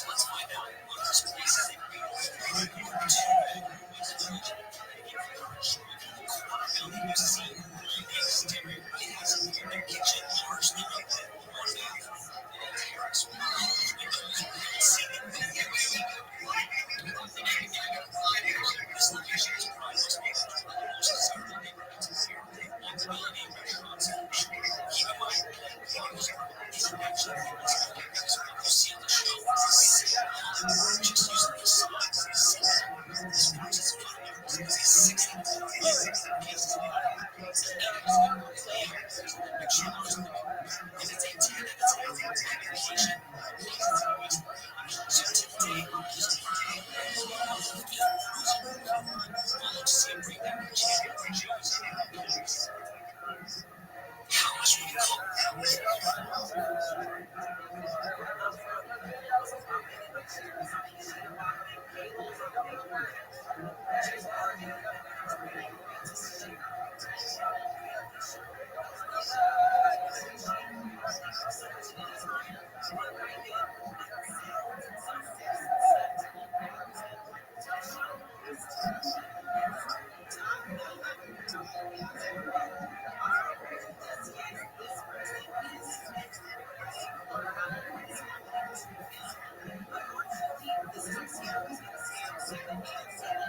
let's find out what this place is. Building you see the exterior is their kitchen largely rented. One bathroom, and terrace. This location is prime space. Restaurants. Keep in mind, you see on the show, just using the size. This house is fun. It's 60 pieces. If it's a 10 vacation, so today, see a breakdown. How much would you call it?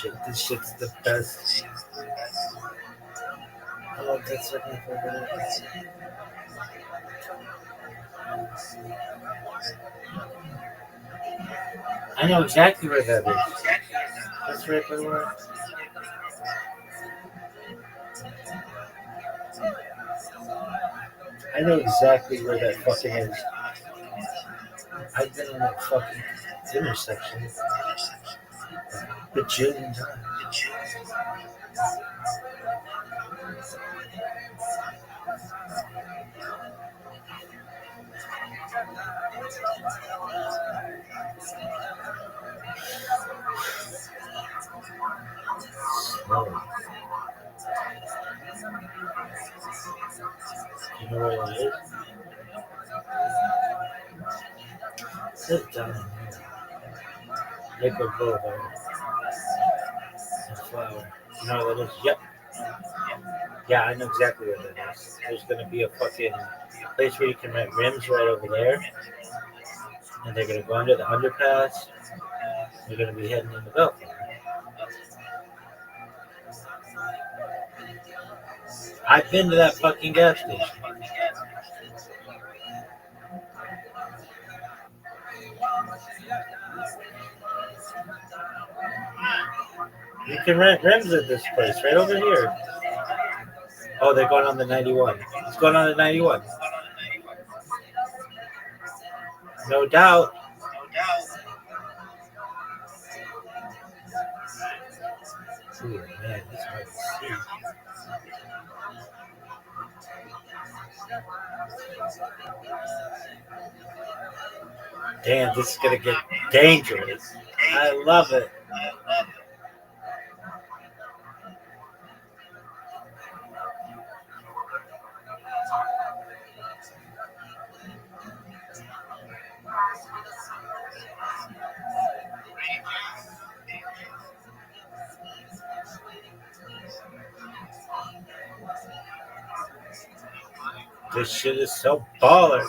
shit. This shit's the best. Oh, that's what I forgot. I know exactly where that is. That's right by where. I know exactly where that fucking is. I've been on that fucking intersection a bajillion times. Slow. You know where that is? Sit down here. Lakewood Boulevard. And Flower. You know where that is? Yep. Yeah, I know exactly where that is. There's gonna be a fucking place where you can rent rims right over there. And they're gonna go under the underpass. They're gonna be heading into Bellflower. I've been to that fucking gas station. You can rent rims at this place right over here. Oh, they're going on the 91. It's going on the 91. No doubt. Ooh, man, it's hard to see. Damn, this is gonna get dangerous. I love it. This shit is so baller.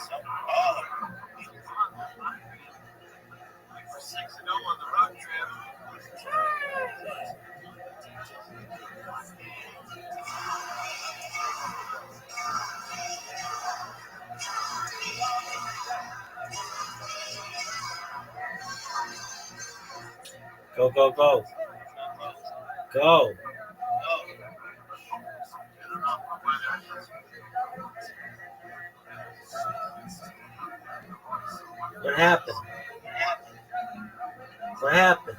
Go, go, go. Go. What happened? What happened?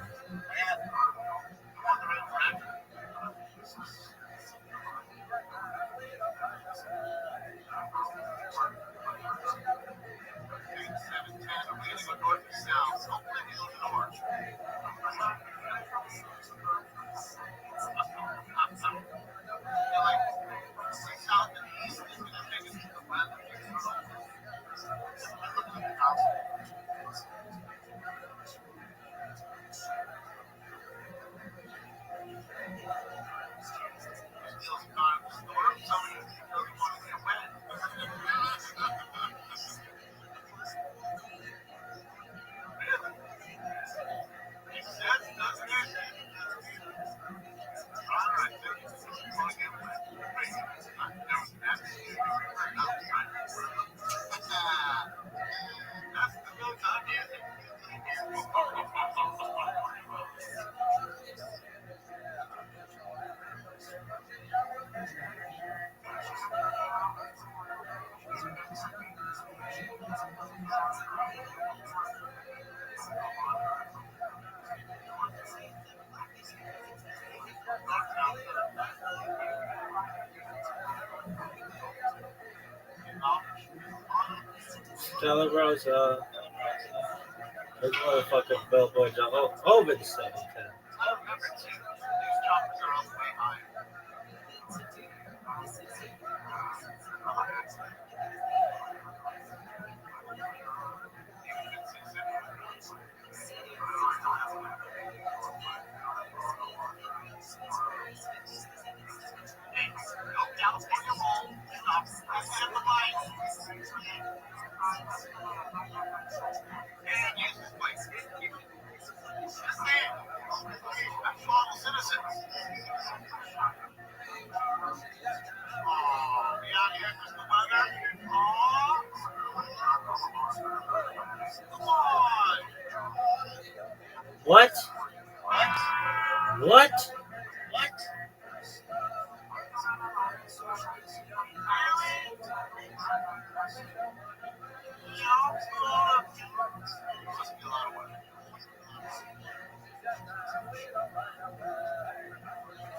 Stella Rosa. Those motherfucking billboards are all over the 710. What? What?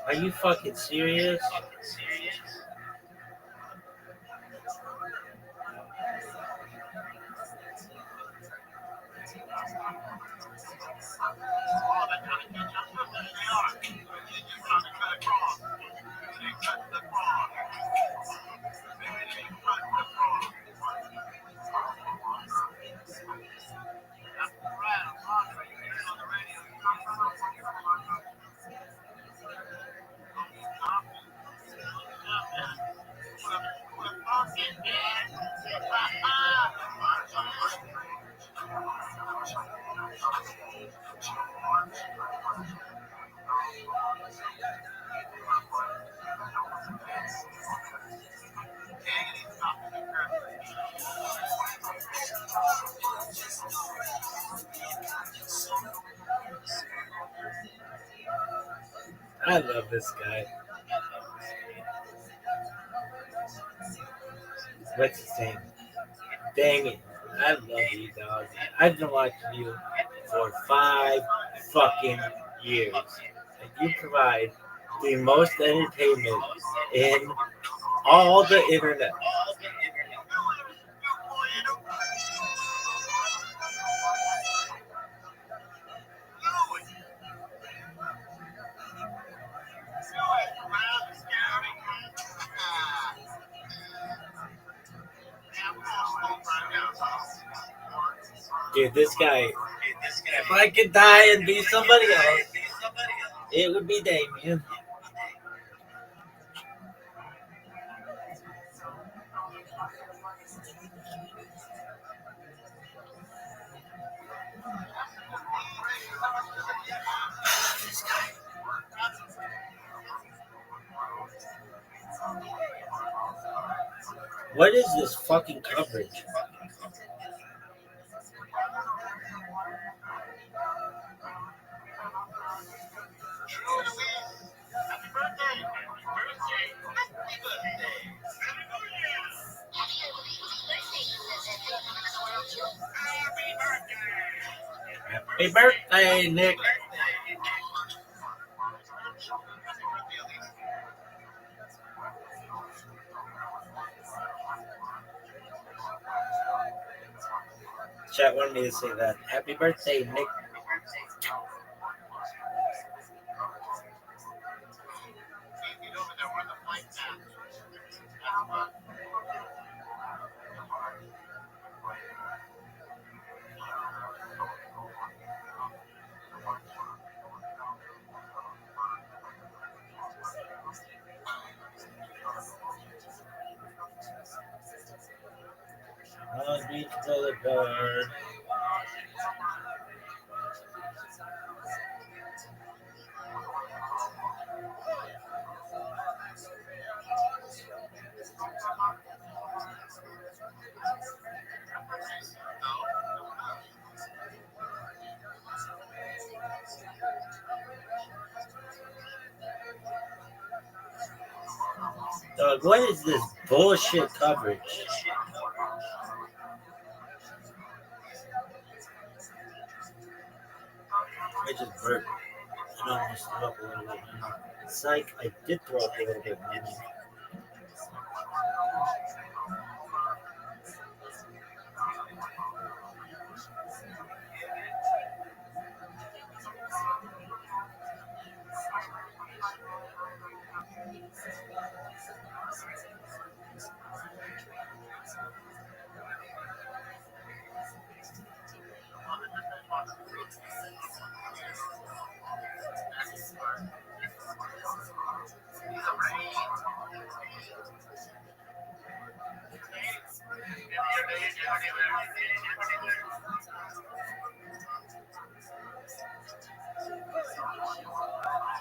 Are you fucking serious? I love this guy. What's his name? Dang it. I love you, dog. I've been watching you for 5 fucking years. And you provide the most entertainment in all the internet. Dude, this guy, if I could die and be somebody else, it would be Damien. What is this fucking coverage? Happy birthday, Nick. Chat wanted me to say that. Happy birthday, Nick. On Beach Boulevard. Dog, what is this bullshit coverage? I just burped. I almost threw up a little bit. Psych, I did throw up a little bit.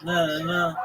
No.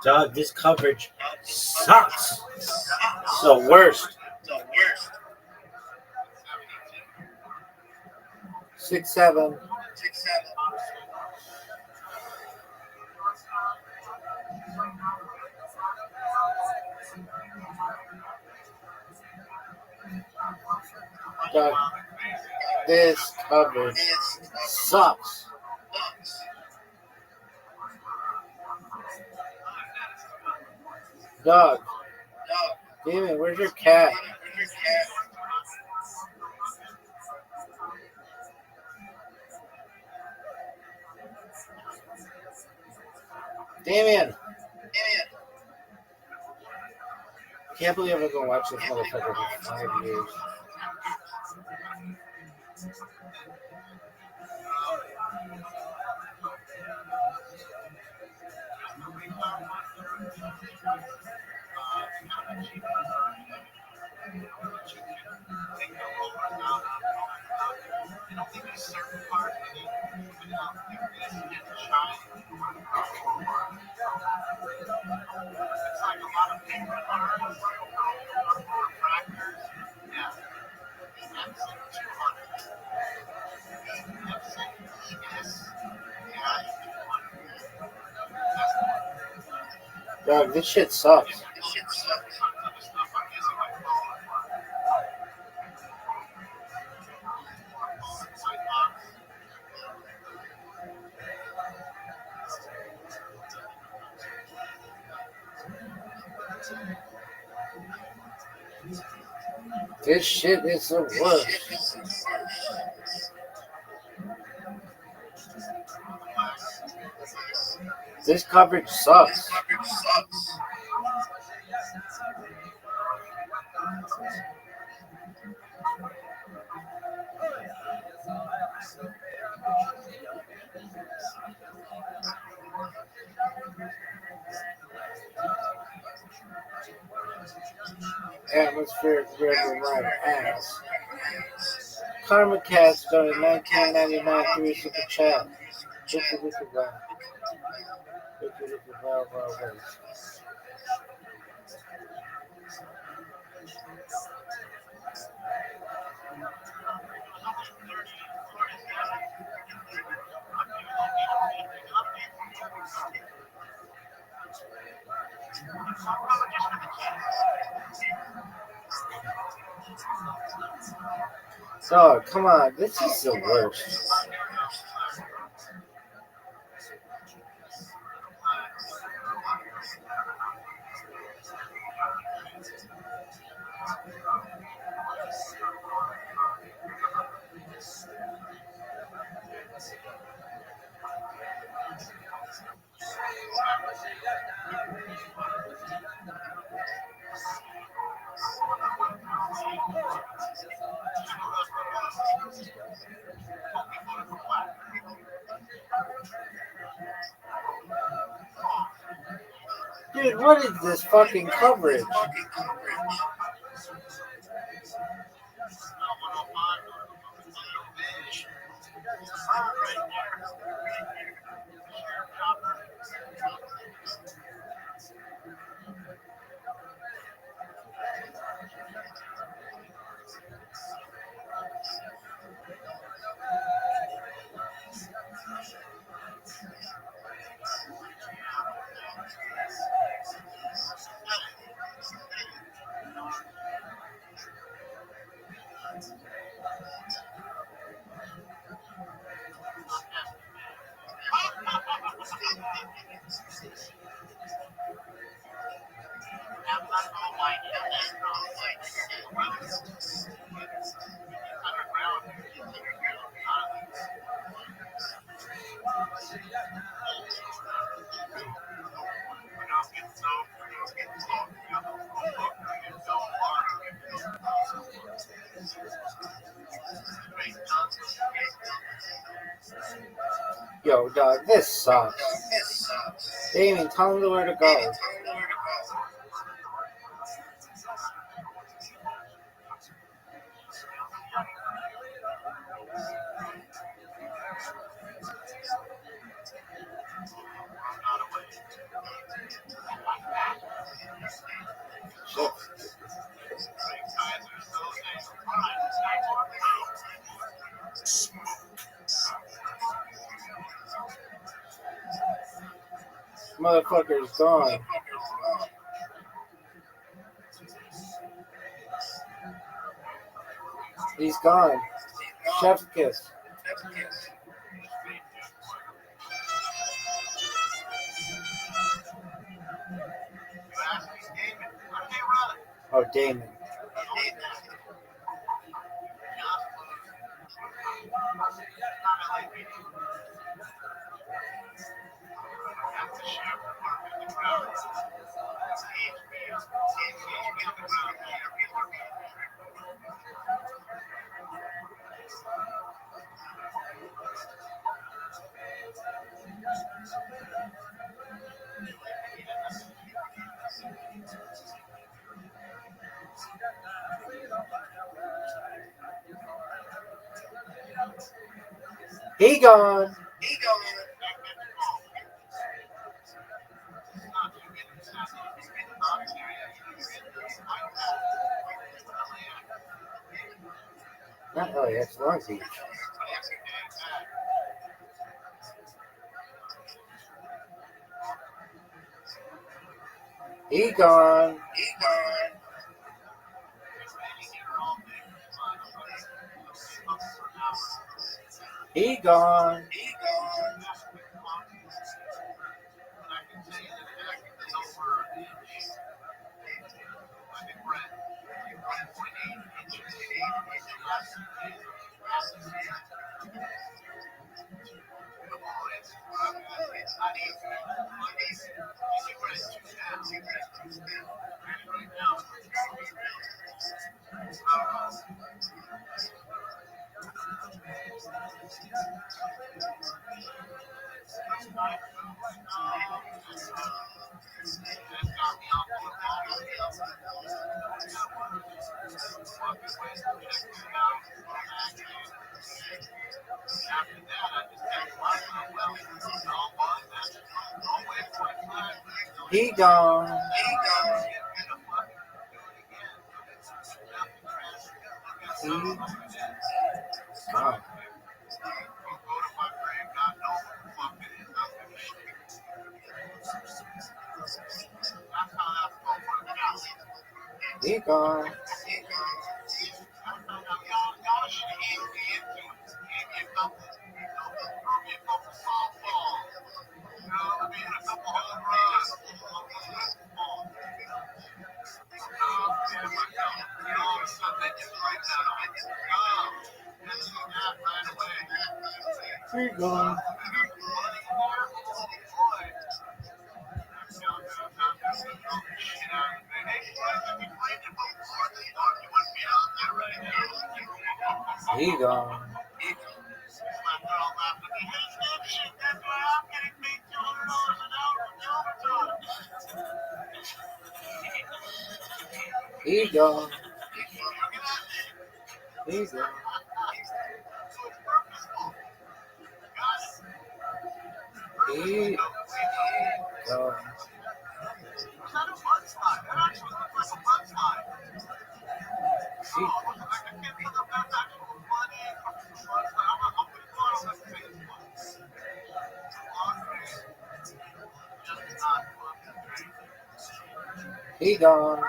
Dog, this coverage sucks. It's the worst. 6-7. Dog, this coverage sucks. Dog, Damon, where's your cat? Damien! I can't believe I'm gonna watch this motherfucker for 5 years. Dog, this shit sucks. This shit is the worst. This coverage sucks. Atmospheric river right ass. Karma Cats started 1999 through Super Chat. Dog, come on, this is the worst. Dude, what is this fucking coverage? Yo, dog, this sucks. They didn't even tell him where to go. Shit. Motherfucker's gone. He's gone. Chef's kiss. Oh, Damon. He gone. Not LAX, Long Beach. He gone. He gone. He gone. He gone. He gone. He gone. He gone. He gone. He gone. He gone. He gone.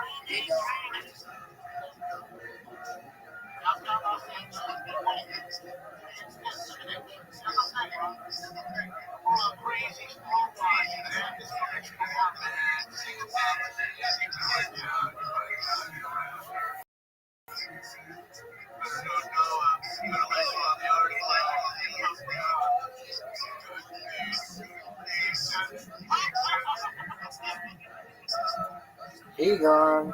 He gone.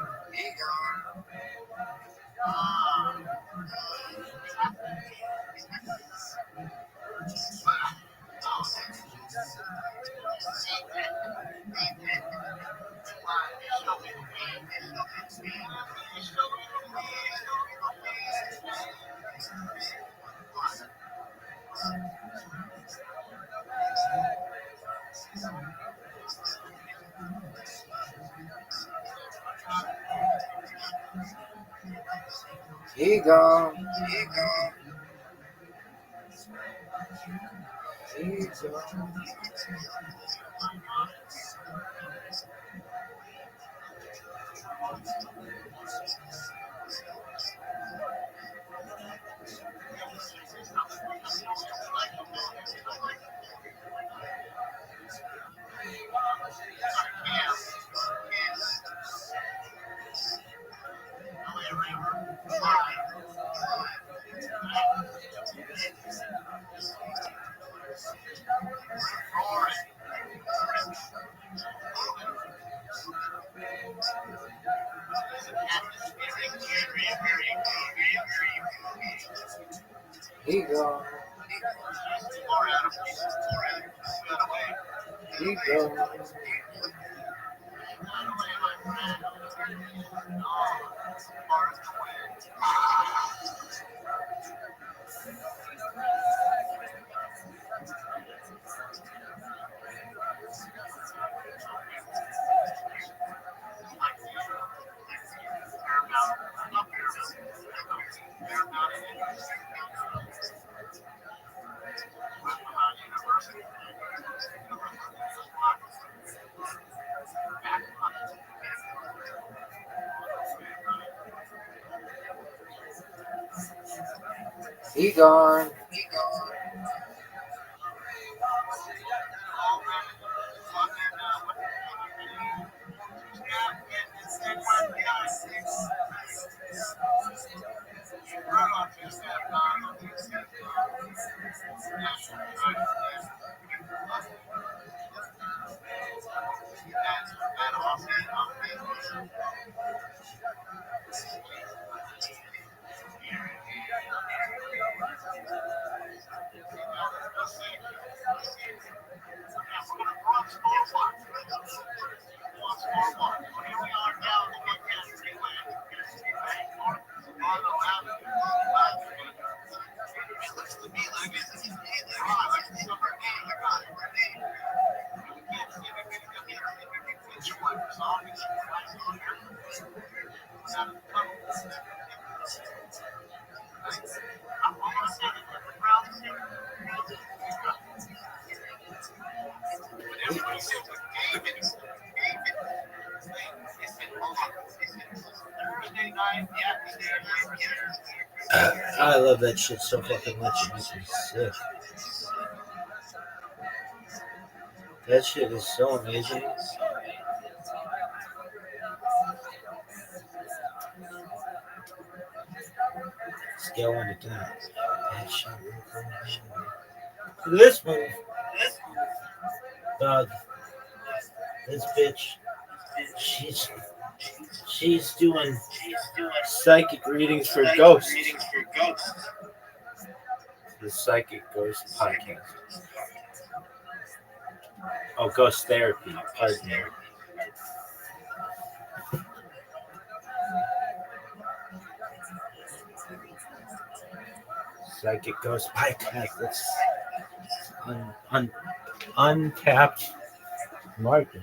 He gone. He gone. He gone. He gone. He gone. I love that shit so fucking much. It makes me sick. That shit is so amazing. Scale 1 to 10. That shit is amazing. This one, dog, this bitch, she's doing psychic readings for ghosts. The Psychic Ghost Podcast. Oh, Ghost Therapy. Pardon me. Psychic Ghost Podcast. That's untapped market.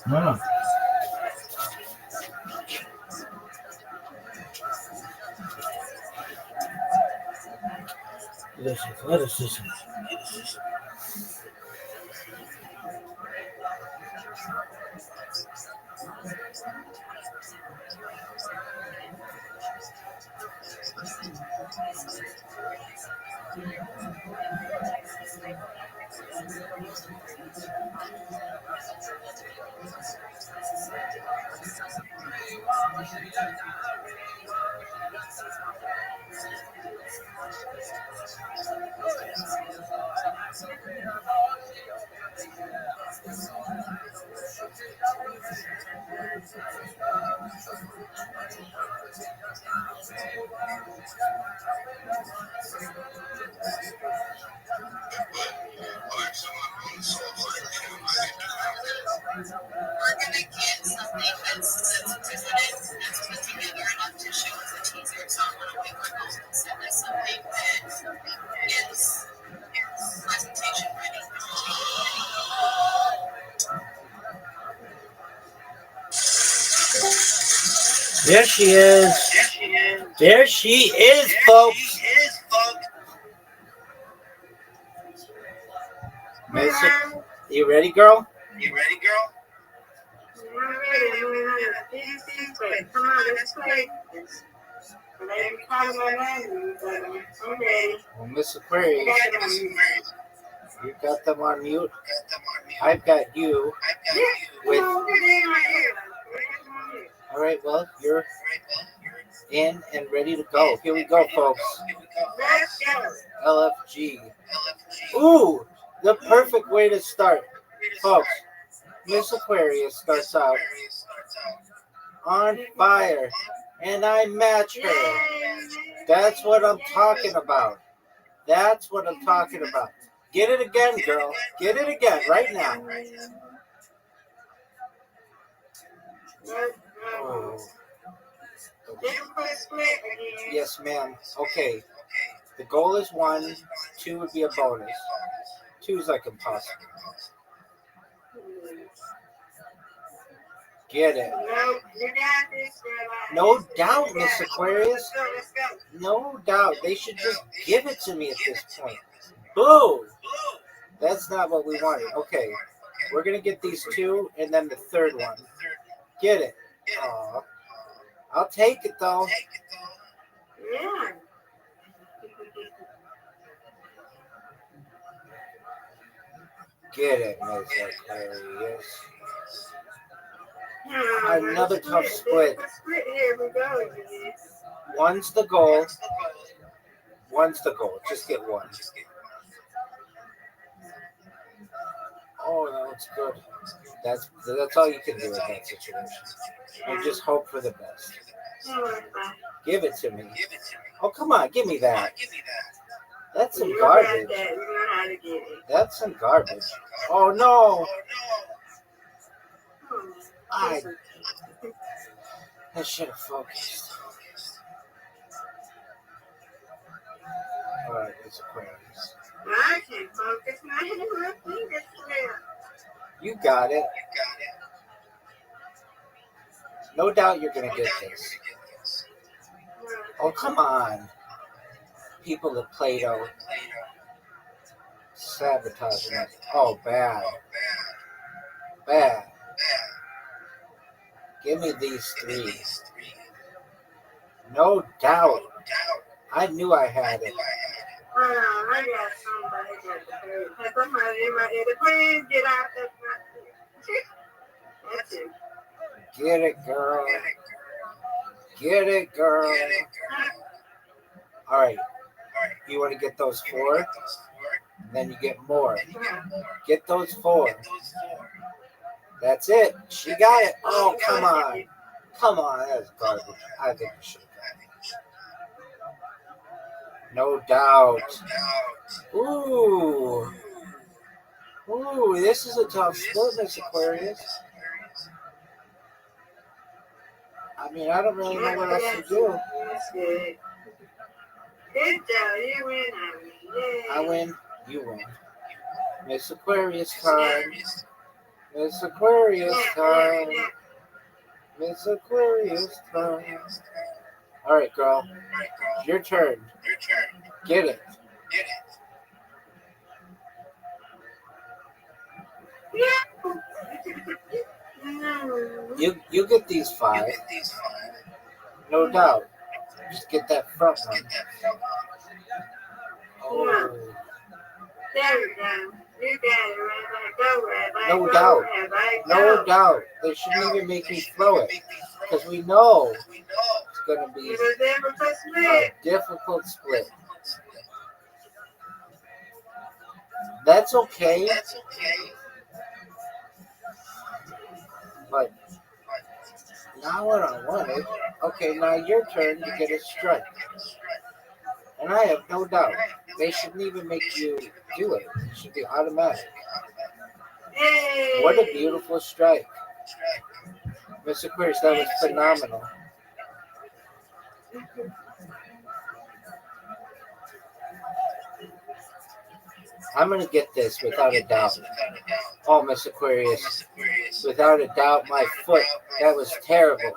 Hmm. Listen. I'm someone who's so like you. I need to have we're gonna get something that's presented that's put together enough to show as a teaser. So I'm gonna wait for those and send us something that is presentation ready. There she is. There she is, folks. Mason, you ready, girl? You ready, girl? I'm ready. Come on, let's play. I'm ready. Well, Miss Aquarius, you got them on mute. I've got you with. All right, well, you're In and ready to go. Here we go, folks. Let's go. LFG. Ooh, the perfect way to start, folks. Miss Aquarius starts out on fire, and I match her. That's what I'm talking about. That's what I'm talking about. Get it again, girl. Get it again right now. Oh. Yes, ma'am. Okay. The goal is 1. 2 would be a bonus. 2 is like impossible. Get it. No doubt, Miss Aquarius. No doubt. They should just give it to me at this point. Boo! That's not what we wanted. Okay. We're going to get these 2 and then the third one. Get it. Aw. I'll take it, though. Yeah. Get it, Miss Aquarius. Another tough split. Here we go. 1's the goal. 1's the goal. Just get 1. Oh, that looks good. That's all you can do in that situation. And just hope for the best. Give it to me. Oh, come on. Give me that. That's some garbage. That's some garbage. Oh, no. I should have focused. All right, it's Aquarius. I can't focus. My fingers slip. You got it. No doubt you're going to get this. Oh, come on. People at Play-Doh. Sabotaging it. Oh, bad. Bad. Give me these 3. No doubt. I knew I had it. I got somebody that somebody in my ear. Please get out that. That's it. Get it, girl. Get it, girl. All right. You want to get those 4? Then you get more. Get those 4. That's it. She got it. Oh, come on. Come on. That's garbage. I think you should have got it. No doubt. Ooh. Ooh, this is a tough split, Miss Aquarius. I mean, I don't really know what else to do. That's good. Good job. You win. I win. You win. Miss Aquarius time. Miss Aquarius time. Miss Aquarius time. All right, girl. Your turn. Get it. You get these 5. No doubt. Just get that front one. Oh. There we go. You got it, Rabbi. Go, Rabbi. No Go, doubt. Rabbi. No Go. doubt. They shouldn't even make me throw it. Because we know it's going to be It was ever so a split. difficult split. That's okay. But not what I wanted. Okay, now your turn to get a strike. And I have no doubt. They shouldn't even make you do it. It should be automatic. Hey. What a beautiful strike. Miss Aquarius, that was phenomenal. I'm going to get this without a doubt. Oh, Miss Aquarius, without a doubt, my foot, that was terrible.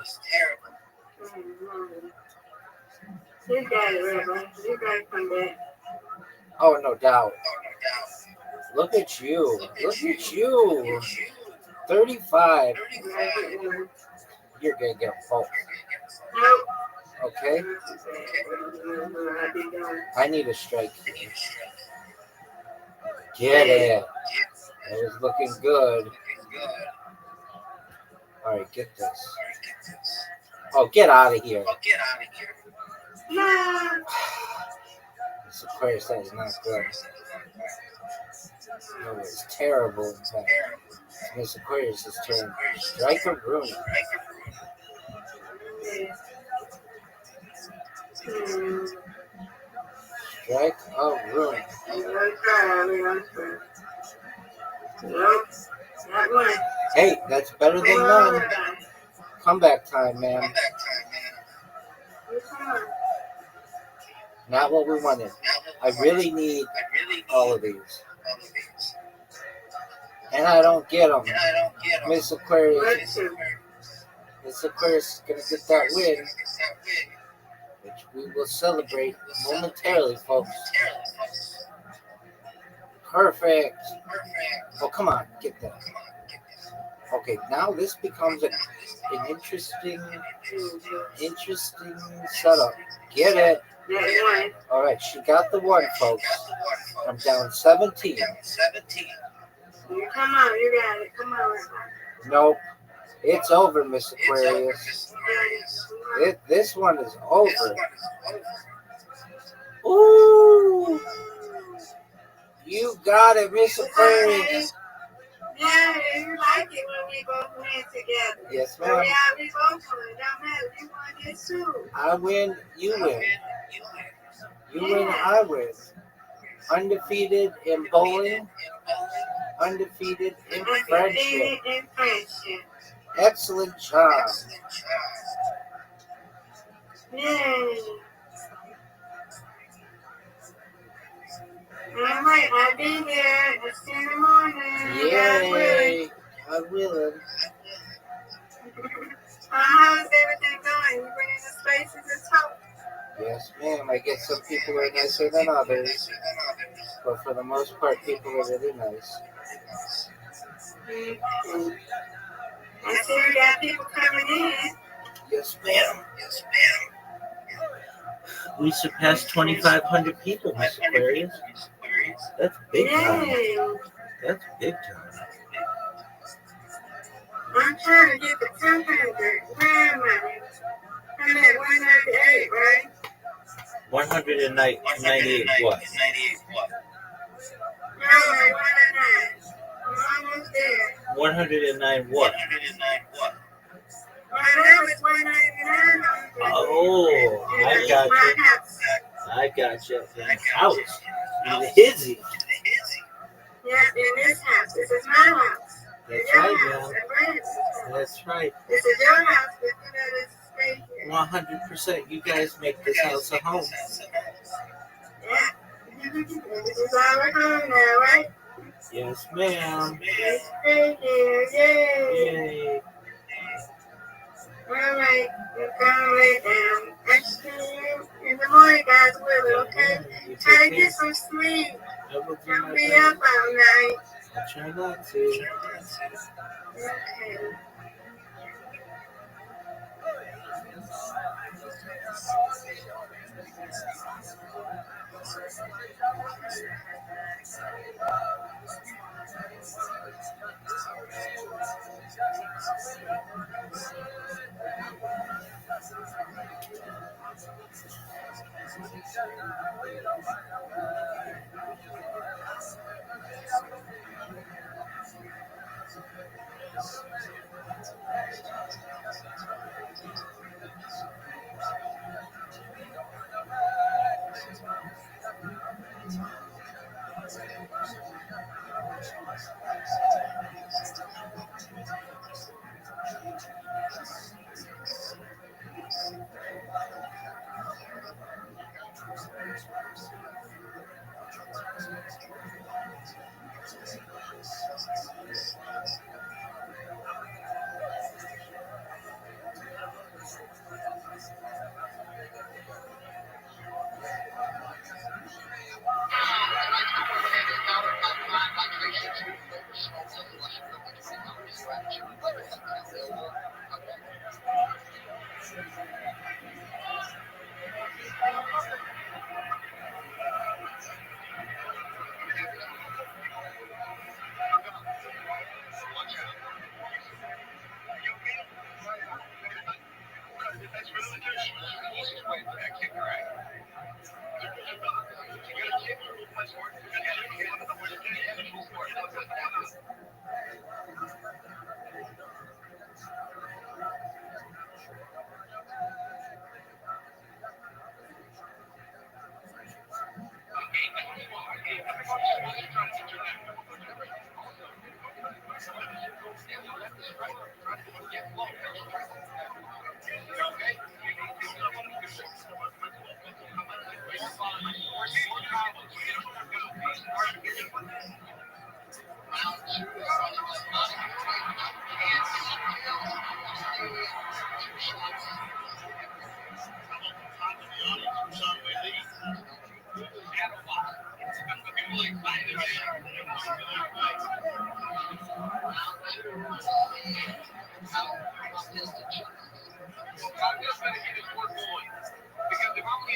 You got it, Rabbi. You got to come back. Oh, no doubt. Look at you. Look at you. 35. You're going to get both. Nope. Okay? I need a strike here. Get it. That was looking good. All right, get this. Oh, get out of here. No. Miss Aquarius, that is not good. No, it's terrible. In fact, Miss Aquarius is turn. Strike or ruin. Strike or ruin. Nope. Not one. Hey, that's better than none. Comeback time, man. Not what we wanted. I really need all of these. And I don't get them. Miss Aquarius. Miss Aquarius is going to get that win, which we will celebrate momentarily, folks. Perfect. Oh, come on. Get that. Okay, now this becomes an interesting setup. Get it. All right, she got the one, folks. I'm down 17. Come on, you got it. Come on. Nope. It's over, Miss Aquarius. This one is over. Ooh. You got it, Miss Aquarius. Yeah, you like it when we both win together. Yes, So ma'am. yeah, we both win. Don't matter. You won this too. I win, you win. You win, I win. Undefeated in bowling. Undefeated in friendship. Excellent job. Yay. All right, I'll be there. It's in the morning. Yay. I will. How's everything going? You bring in the spaces and talk? Yes, ma'am. I guess some people are nicer than others. But for the most part, people are really nice. Mm-hmm. I see we got people coming in. Yes, ma'am. We surpassed 2,500 people, Miss Aquarius. That's big time. Yay. That's big time. I'm trying to get the 200. Where am I? I'm at 198, right? 198 what? No, I'm 109. I'm almost there. 109 what? My number is 199. Oh, I got you. I got you. In the house. In the hizzy. Yeah, in this house. This is my house. That's right, ma'am. That's right. This is your house, but you let us stay here. 100%. You guys make this house a home. Yeah. This is our home now, right? Yes, ma'am. Let's stay here. Yay. Yay. All right. We're going lay down. I see you in the morning, guys, with it, okay? Try to get some sleep. Don't be up all night. I'll try not to. Okay.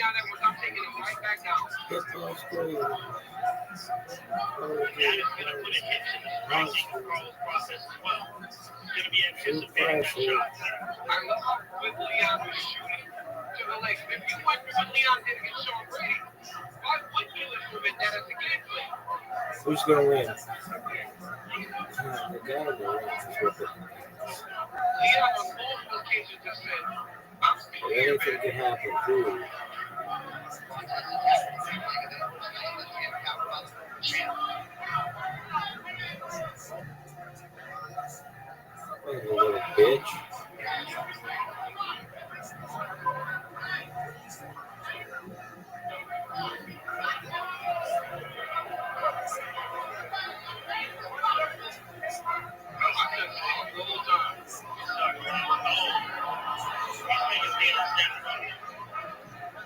Leon Edwards, I'm taking him right back down. Hip hop's great. That is going to put a hitch in the striking Carlos process as well. He's going to be anticipating that shot. I love when Leon was shooting to the legs. If you went for what Leon did against Sean Brady, why wouldn't you implement that as a game plan? Who's gonna win? The guy that wins is what Leon on multiple occasions just said, I'm still here, anything man. can happen. Dude. Hey, you little bitch.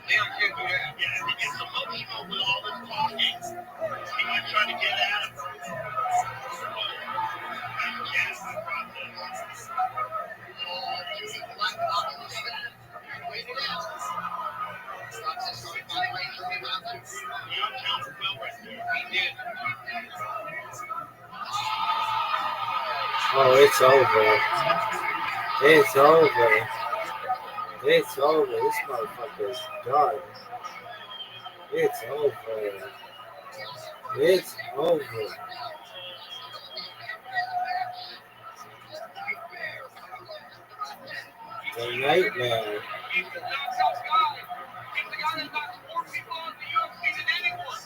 Leon can't do that. Yeah, he gets emotional with all this talking. He might try to get at him. Oh, it's over. It's over. It's over. This motherfucker's done. It's over. It's over. The nightmare. He's the knockout guy. He's the guy that knocks more people out in the UFC than anyone.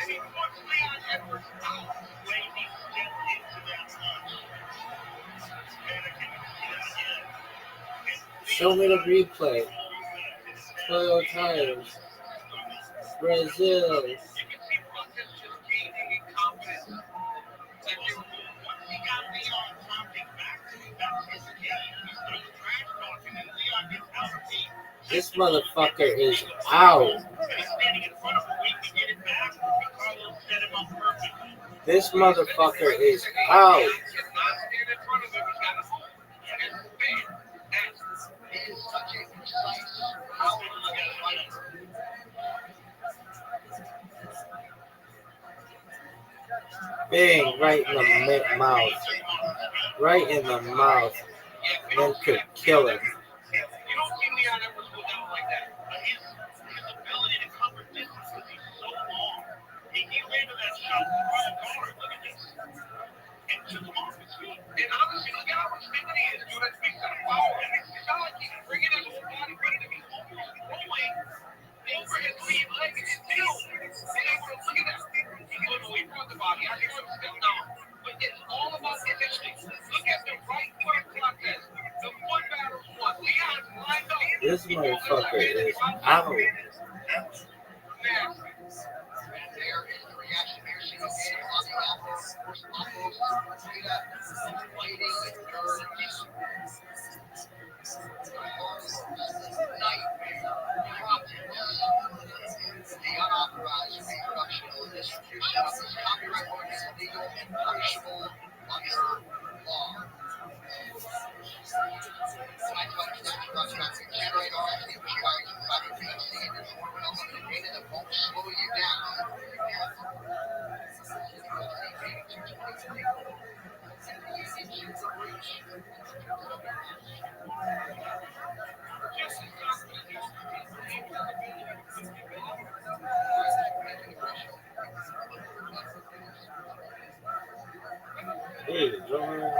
And he puts Leon Edwards out. When he stepped into that punch. Show me the replay. Toyo tires. Brazil. You can see Ruckus just gaining in confidence. And you, once he got Leon talking back to him, that's his game. He started trash talking, and Leon gets out of the This motherfucker is out. and he's standing in front of him, we can get it back. And Carlos set him up perfectly. This motherfucker is out. He cannot stand in front of him. He's got to move and spin. That is such a precise, powerful fight. Bang, right in the mouth. Right in the mouth. Then could kill him. You don't see Leon Edwards go down like that. But his ability to cover distance because he's so long. He landed that shot right guard. Look at this. And took him off his feet. And honestly, look at how much bigger he is, dude. That speaks to the power. And it's not like he can bring it in his body, ready to be almost rolling over his lead leg and still being able to look at that. He goes away from the body. I can understand now. But it's all about positioning. Look at the right foot contest. The foot battles one. Leon's lined up. This motherfucker is out. There is the reaction here. She goes on the offense. Almost waiting endurance. Nightmare. The unauthorized reproduction or distribution of this copyright work is illegal and punishable under law. Tonight's fight statute runs back to generate all activity which requires you by the UFC and there's more elements in data that won't slow you down. Hey, John.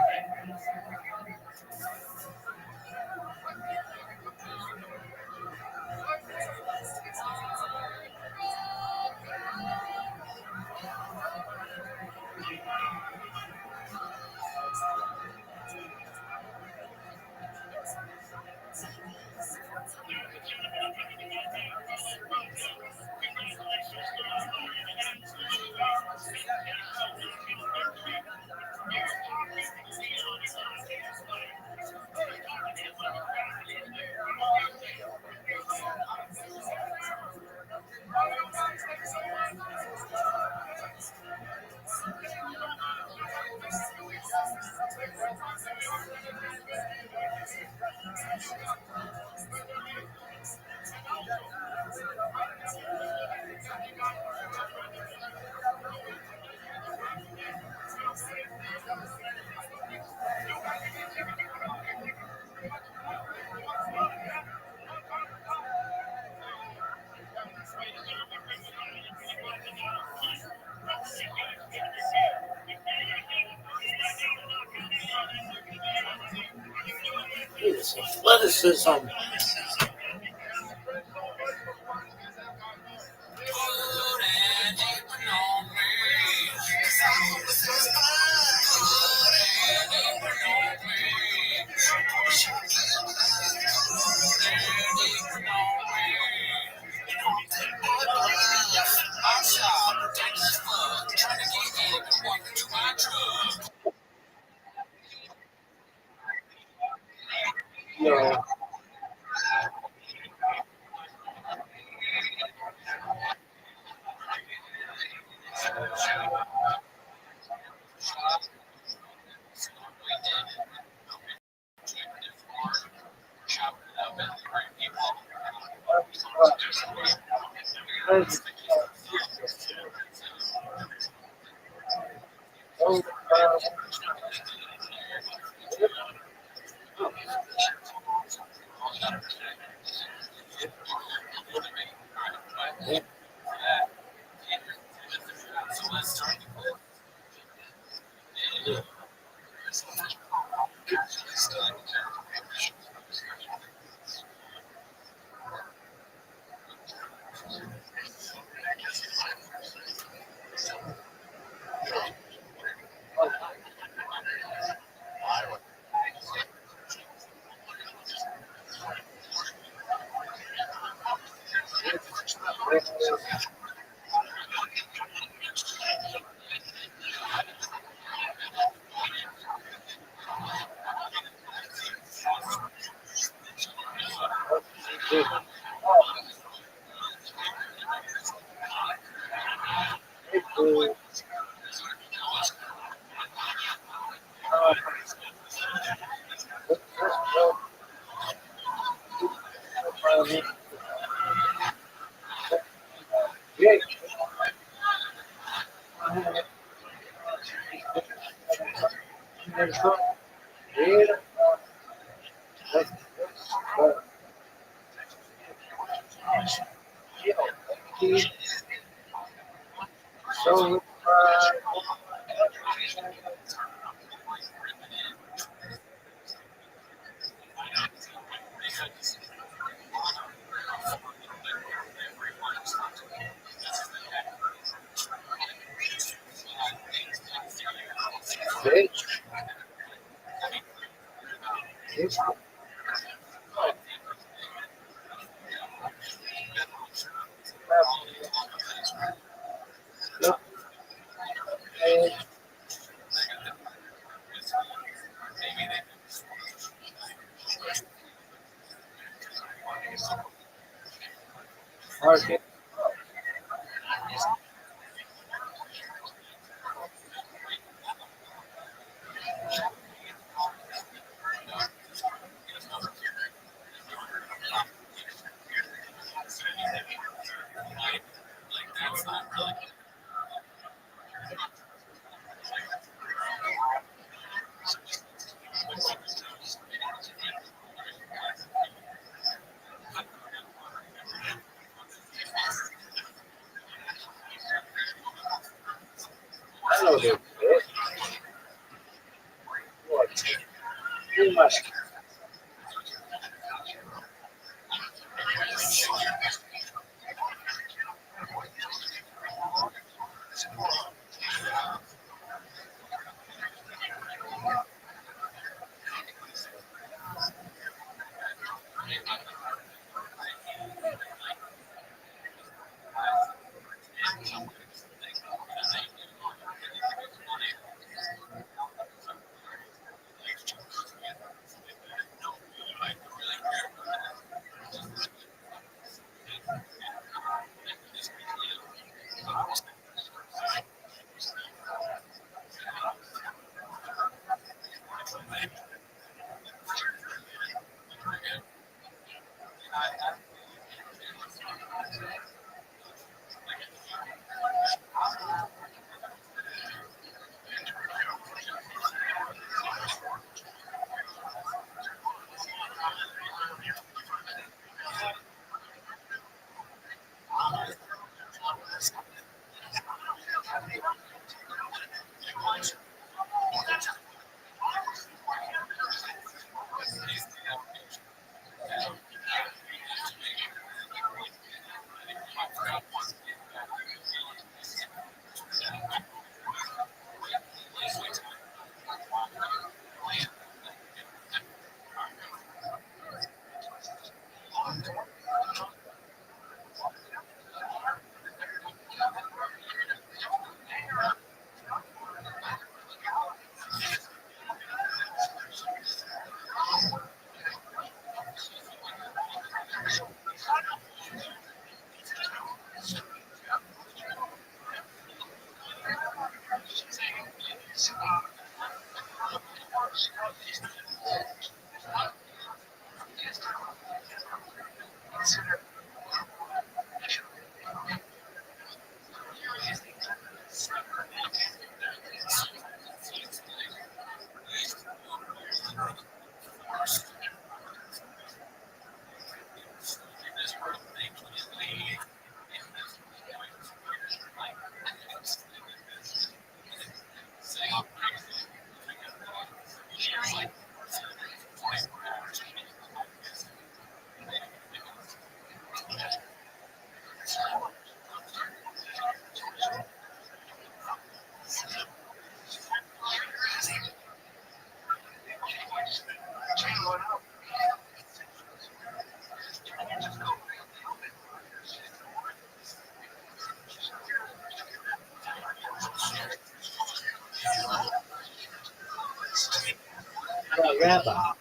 criticism. Yeah. So, market. I know this. Too much. rabbi.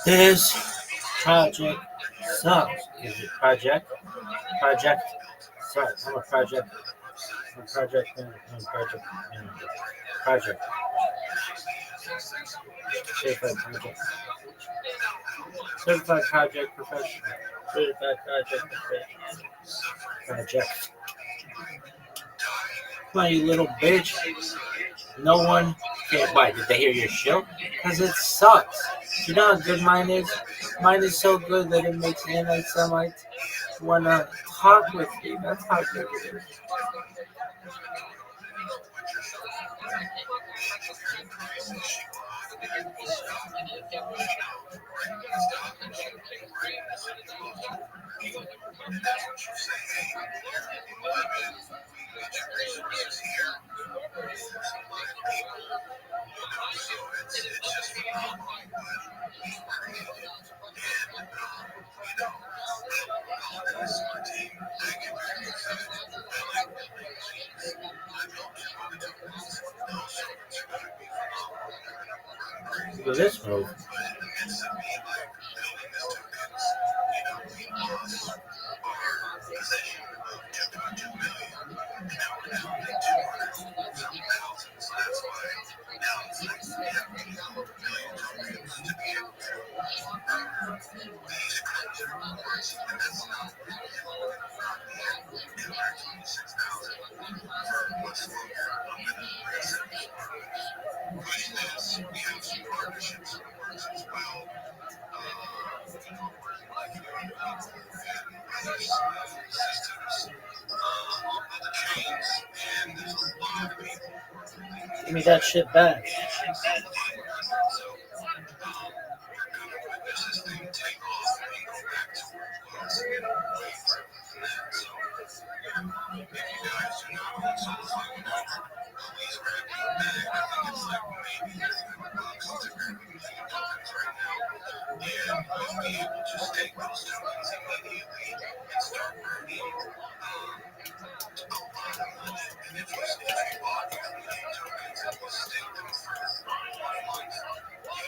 This project sucks. Is it project? Project. Sorry, I'm a project. I'm a project. I'm a project. Manager. Project. Certified project. Certified project professional. Certified project professional. Project. Come on, you little bitch. No one. Okay, why? Did they hear your show? Because it sucks. You know how good mine is? Mine is so good that it makes anti-Semites want to talk with you. That's how good it is. this move. But in the midst of me like building this tokens, we lost our position of 2.2 million. And now we're down to 200,000. So that's why now it's like we have to develop a million tokens to be able to these crypto rewards. And that's not really not yet 226,000 for much longer. I'm going to research push this. We have some partnerships in the works as well. Working with and other systems on the chains, and there's a lot of people Give me that shit back. so we're going to witness this thing take off and go back to where it was and way further than that. So if you guys do not own Solify, please grab your bag. I think it's like maybe $300 to grab a million tokens right now. And you'll be able to stake those tokens immediately and start earning a lot of money. And if you bought your million tokens and you stake them for 1 month, you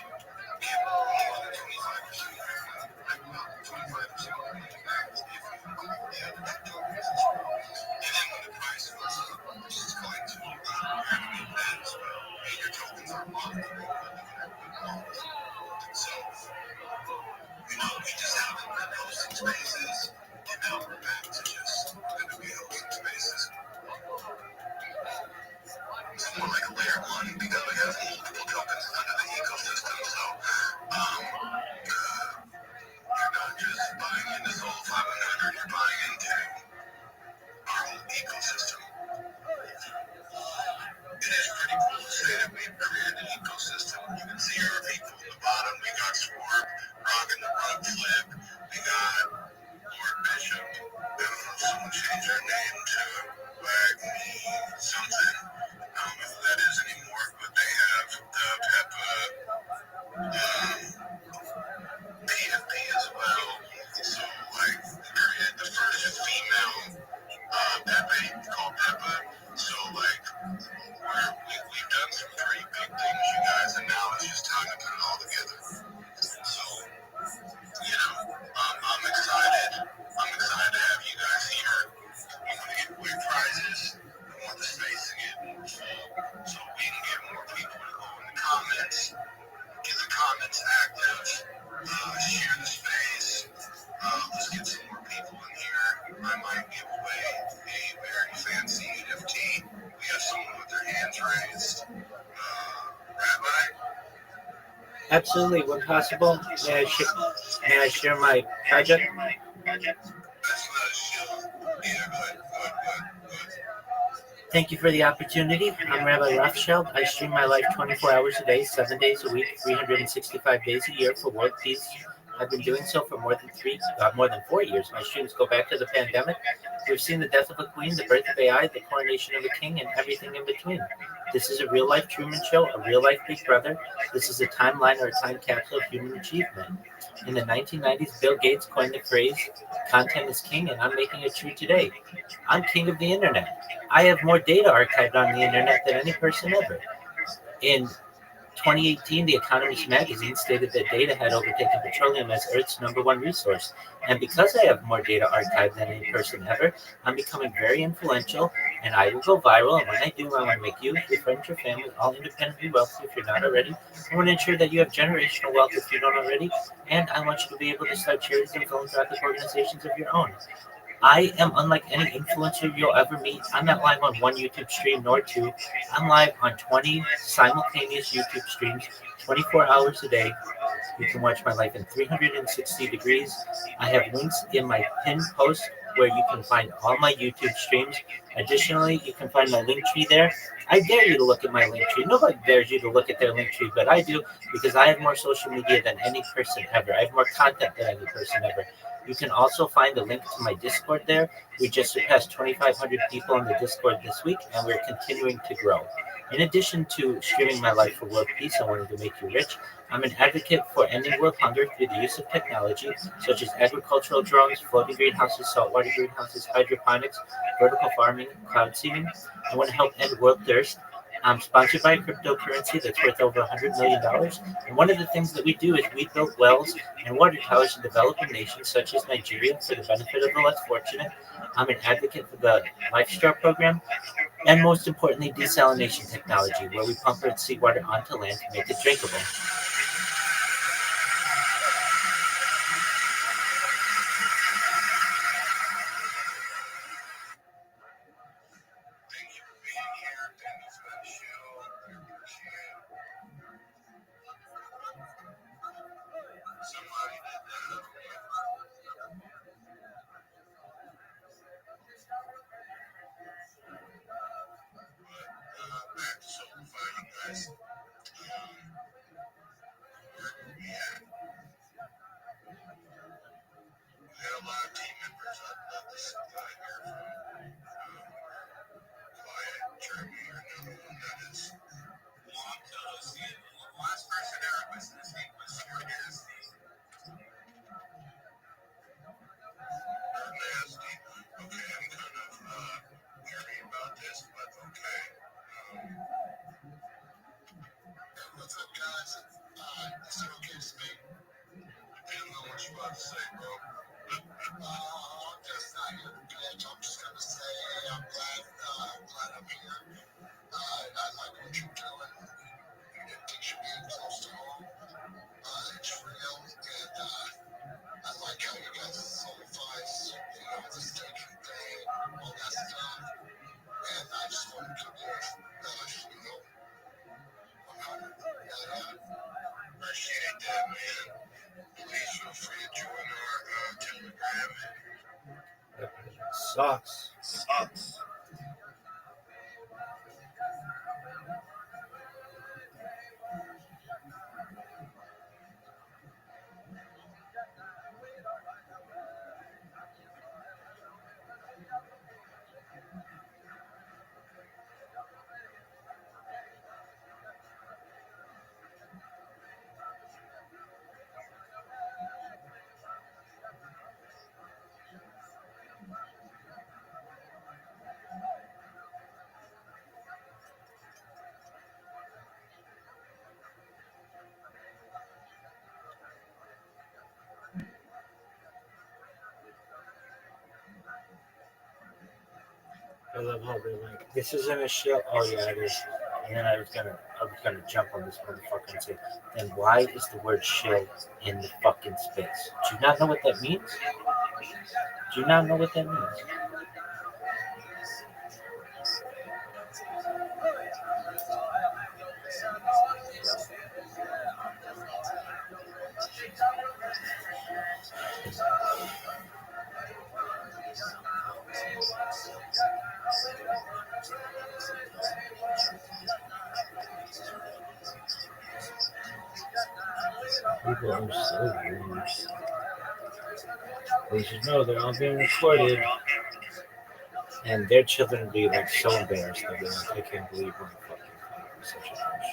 get more than 25% of your money, like about 25% of your money back if you bought the other two tokens as well. And then when the price goes up, which is going to, you're going to get that as well. And your tokens are locked for a month. So, we just haven't been hosting spaces, and now we're back to just going to be hosting spaces. It's more like a layer one because we have multiple tokens under the ecosystem. So, you're not just buying into Soul 500, you're buying into our whole ecosystem. It is pretty cool to say that we've created an ecosystem. You can see our people on the bottom. We got Swarm, rocking the rug flip. We got Lord Bishop. I don't know if someone changed their name to Wag Me something. I don't know who that is anymore, but they have the Peppa PFP as well. So, like, we created the first female Pepe called Peppa. So, like, we've done some pretty big things, you guys, and now it's just time to put it all together. So, I'm excited. I'm excited to have you guys here. We want to get away prizes. We want the space to get more full so we can get more people to go in the comments, get the comments active, share the space. Let's get some more people in here. I might give away a very fancy NFT. We have someone with their hands raised. Rabbi? Absolutely, when possible, may I share my project? That's not a show. Yeah, good. Thank you for the opportunity. I'm Rabbi Rothschild. I stream my life 24 hours a day, 7 days a week, 365 days a year for world peace. I've been doing so for more than 4 years. My streams go back to the pandemic. We've seen the death of a queen, the birth of AI, the coronation of a king, and everything in between. This is a real-life Truman Show, a real-life Big Brother. This is a timeline or a time capsule of human achievement. In the 1990s, Bill Gates coined the phrase, "Content is king," and I'm making it true today. I'm king of the internet. I have more data archived on the internet than any person ever. In 2018, The Economist magazine stated that data had overtaken petroleum as Earth's #1 resource. And because I have more data archived than any person ever, I'm becoming very influential, and I will go viral. And when I do, I want to make you, your friends, your family, all independently wealthy if you're not already. I want to ensure that you have generational wealth if you don't already. And I want you to be able to start charities and philanthropic organizations of your own. I am unlike any influencer you'll ever meet. I'm not live on one YouTube stream nor two. I'm live on 20 simultaneous YouTube streams, 24 hours a day. You can watch my life in 360 degrees. I have links in my pinned post where you can find all my YouTube streams. Additionally, you can find my link tree there. I dare you to look at my link tree. Nobody dares you to look at their link tree, but I do because I have more social media than any person ever. I have more content than any person ever. You can also find a link to my Discord there. We just surpassed 2,500 people on the Discord this week, and we're continuing to grow. In addition to streaming my life for world peace, I wanted to make you rich. I'm an advocate for ending world hunger through the use of technology, such as agricultural drones, floating greenhouses, saltwater greenhouses, hydroponics, vertical farming, cloud seeding. I want to help end world thirst sponsored by a cryptocurrency that's worth over $100 million. And one of the things that we do is we build wells and water towers in developing nations such as Nigeria for the benefit of the less fortunate. I'm an advocate for the LifeStar program, and most importantly, desalination technology, where we pump red seawater onto land to make it drinkable. Thank you for being here. Thank you for the show. I appreciate it. Somebody did that. But back to simplifying, guys. Where were we at? We had a lot of team members. I'd love to hear from Quiet, Jeremy, or another one that is long to see. The last person out was this week was Nasty. Or Nasty. Okay, I'm kind of leery about this, but okay. What's up, guys? Is it okay to speak? I don't know what you're about to say, bro. I'm just not here to bitch. I'm just gonna say I'm glad I'm here. I like what you're doing. It takes you being close to home. It's real, and I like how you guys solidifies, the station thing, all that stuff. And I just want to give you, 100. Appreciate that, man. Please feel free to join our Telegram. Sucks. I love how they're like, this isn't a shill. Oh yeah, it is. And then I was gonna jump on this motherfucker and say, then why is the word shill in the fucking space? Do you not know what that means? Do you not know what that means? People are so rude. They should know they're all being recorded, and their children will be like so embarrassed. They'll be like, I can't believe my fucking father was such a bitch.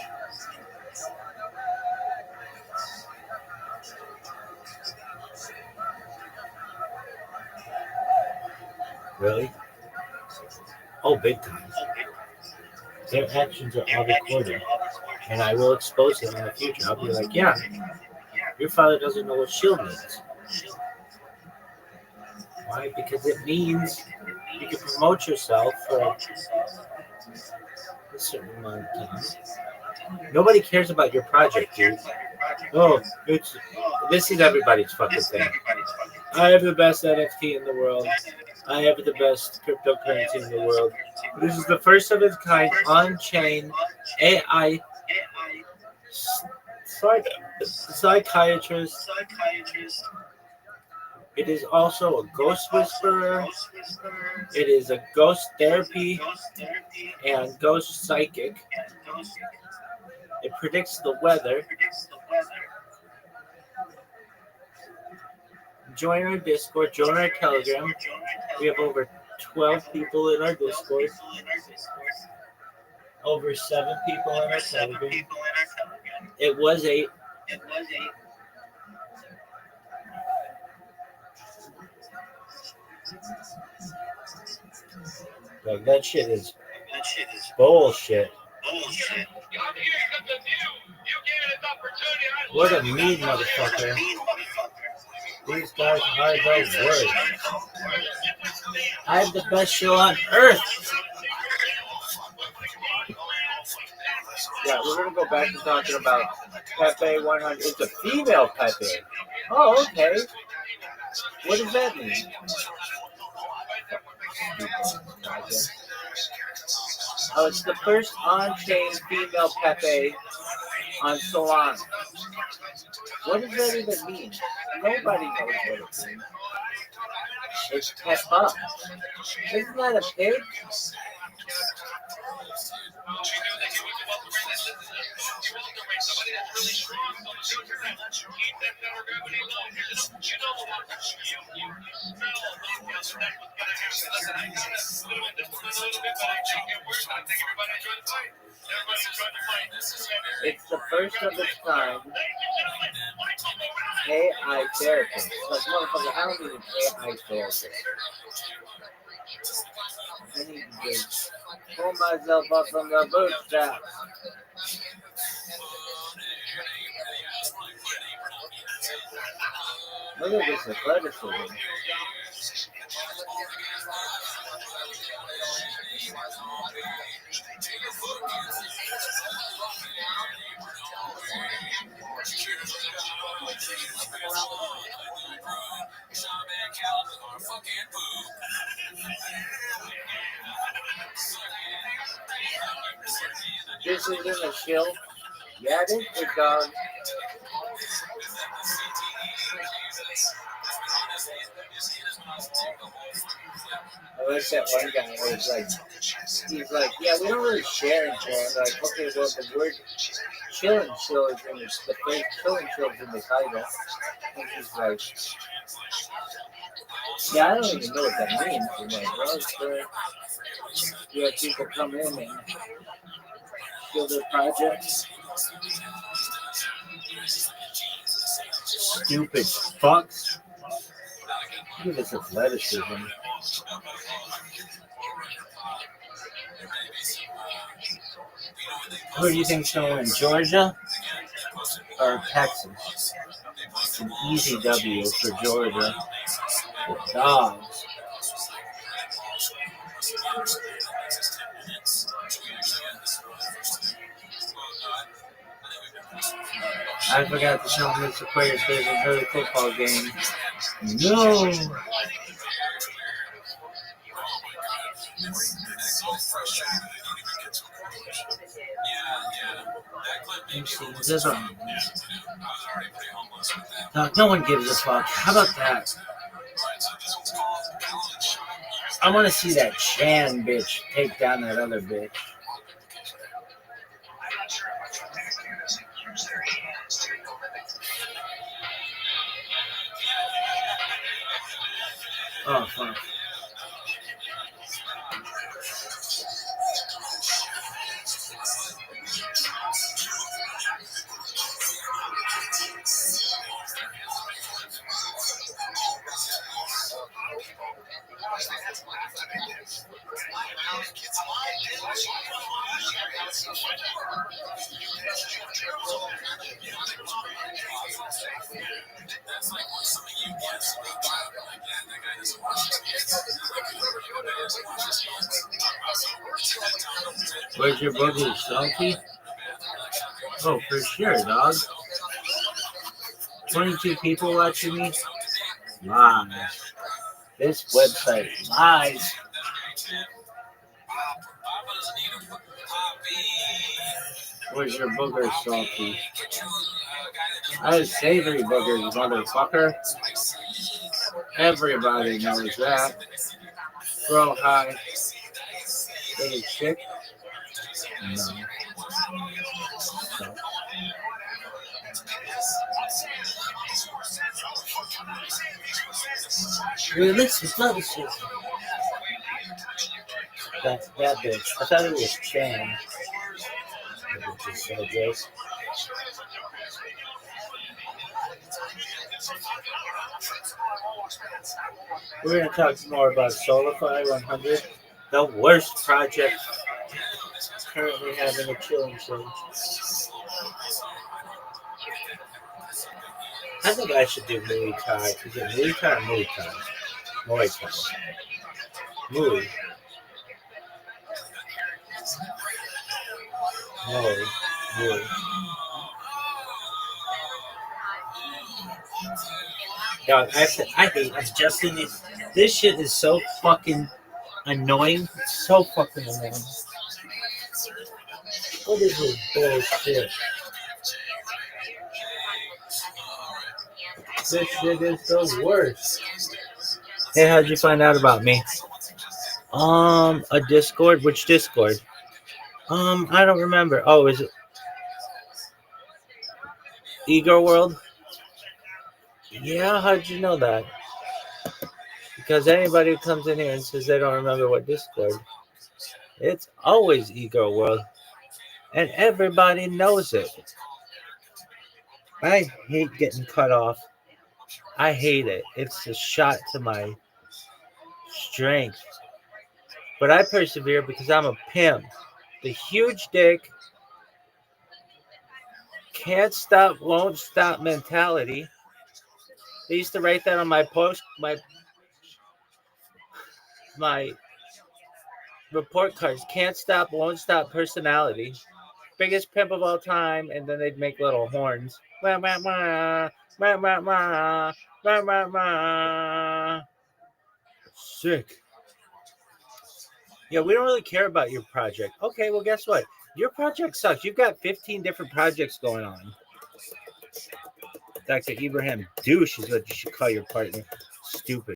Really? Oh, big time. Their actions are all recorded, and I will expose them in the future. I'll be like, yeah, your father doesn't know what shield means. Why? Because it means you can promote yourself for a certain amount of time. Nobody cares about your project, dude. Oh, this is everybody's fucking thing. I have the best NFT in the world. I have the best cryptocurrency in the world. This is the first of its kind on-chain AI psychiatrist. It is also a ghost whisperer. It is a ghost therapy and ghost psychic. It predicts the weather. Join our Discord, join our Telegram. We have over 12 people in our Discord. Over 7 people in our Telegram. It was 8. Like, that shit is bullshit. What a mean motherfucker. These guys are the worst. I have the best show on earth. Yeah, we're gonna go back to talking about Pepe 100. It's a female Pepe. Oh, okay. What does that mean? Oh, it's the first on-chain female Pepe on Solana. What does that even mean? Nobody knows what it means. It's Peppa. Isn't that a pig? It's the first of its kind AI therapist. Like, motherfucker, I don't need an AI therapist. I need to just pull myself up from the bootstraps. Look at this athleticism. This isn't a shill. Yeah, it is, big dog. I like that one guy where he's like, yeah, we don't really share and share. I'm like, okay, well, the word chill and chill is in the phrase chill and chill is in the title. And he's like, yeah, I don't even know what that means. I'm like, well, sure. You have people come in and kill their projects. Stupid fucks. Look at this athleticism. Who do you think's going to win, Georgia or Texas? It's an easy W for Georgia. The dogs. I forgot to tell Mr. Players there's an early football game. No! No one gives a fuck. How about that? I want to see that Chan bitch take down that other bitch. Oh, fuck. Where's your boogie, Salty? Oh, for sure, dog. 22 people watching me? Lies. This website lies. Where's your booger, Salty? I have savory boogers, motherfucker. Everybody knows that. Bro, hi. Little chick? No. So. Realistic athleticism. That's that bitch. I thought it was Chan. We're going to talk more about SolarFi 100, the worst project currently having a chilling show. I think I should do Muay Thai. Is it Muay Thai or Muay Thai? Muay Thai. Muay. Muay. Muay. Dog, I hate adjusting these. This shit is so fucking annoying. It's so fucking annoying. What is this bullshit? This shit is the worst. Hey, how'd you find out about me? A Discord? Which Discord? I don't remember. Oh, is it Ego World? Yeah, how'd you know that? Because anybody who comes in here and says they don't remember what Discord, it's always Ego World. And everybody knows it. I hate getting cut off. I hate it. It's a shot to my strength. But I persevere because I'm a pimp. The huge dick, can't stop, won't stop mentality. They used to write that on my my report cards. Can't stop, won't stop personality. Biggest pimp of all time, and then they'd make little horns. Wah, wah, wah, wah, wah, wah, wah, wah, wah. Sick. Yeah, we don't really care about your project. Okay, well, guess what? Your project sucks. You've got 15 different projects going on. Dr. Ibrahim douche is what you should call your partner. Stupid.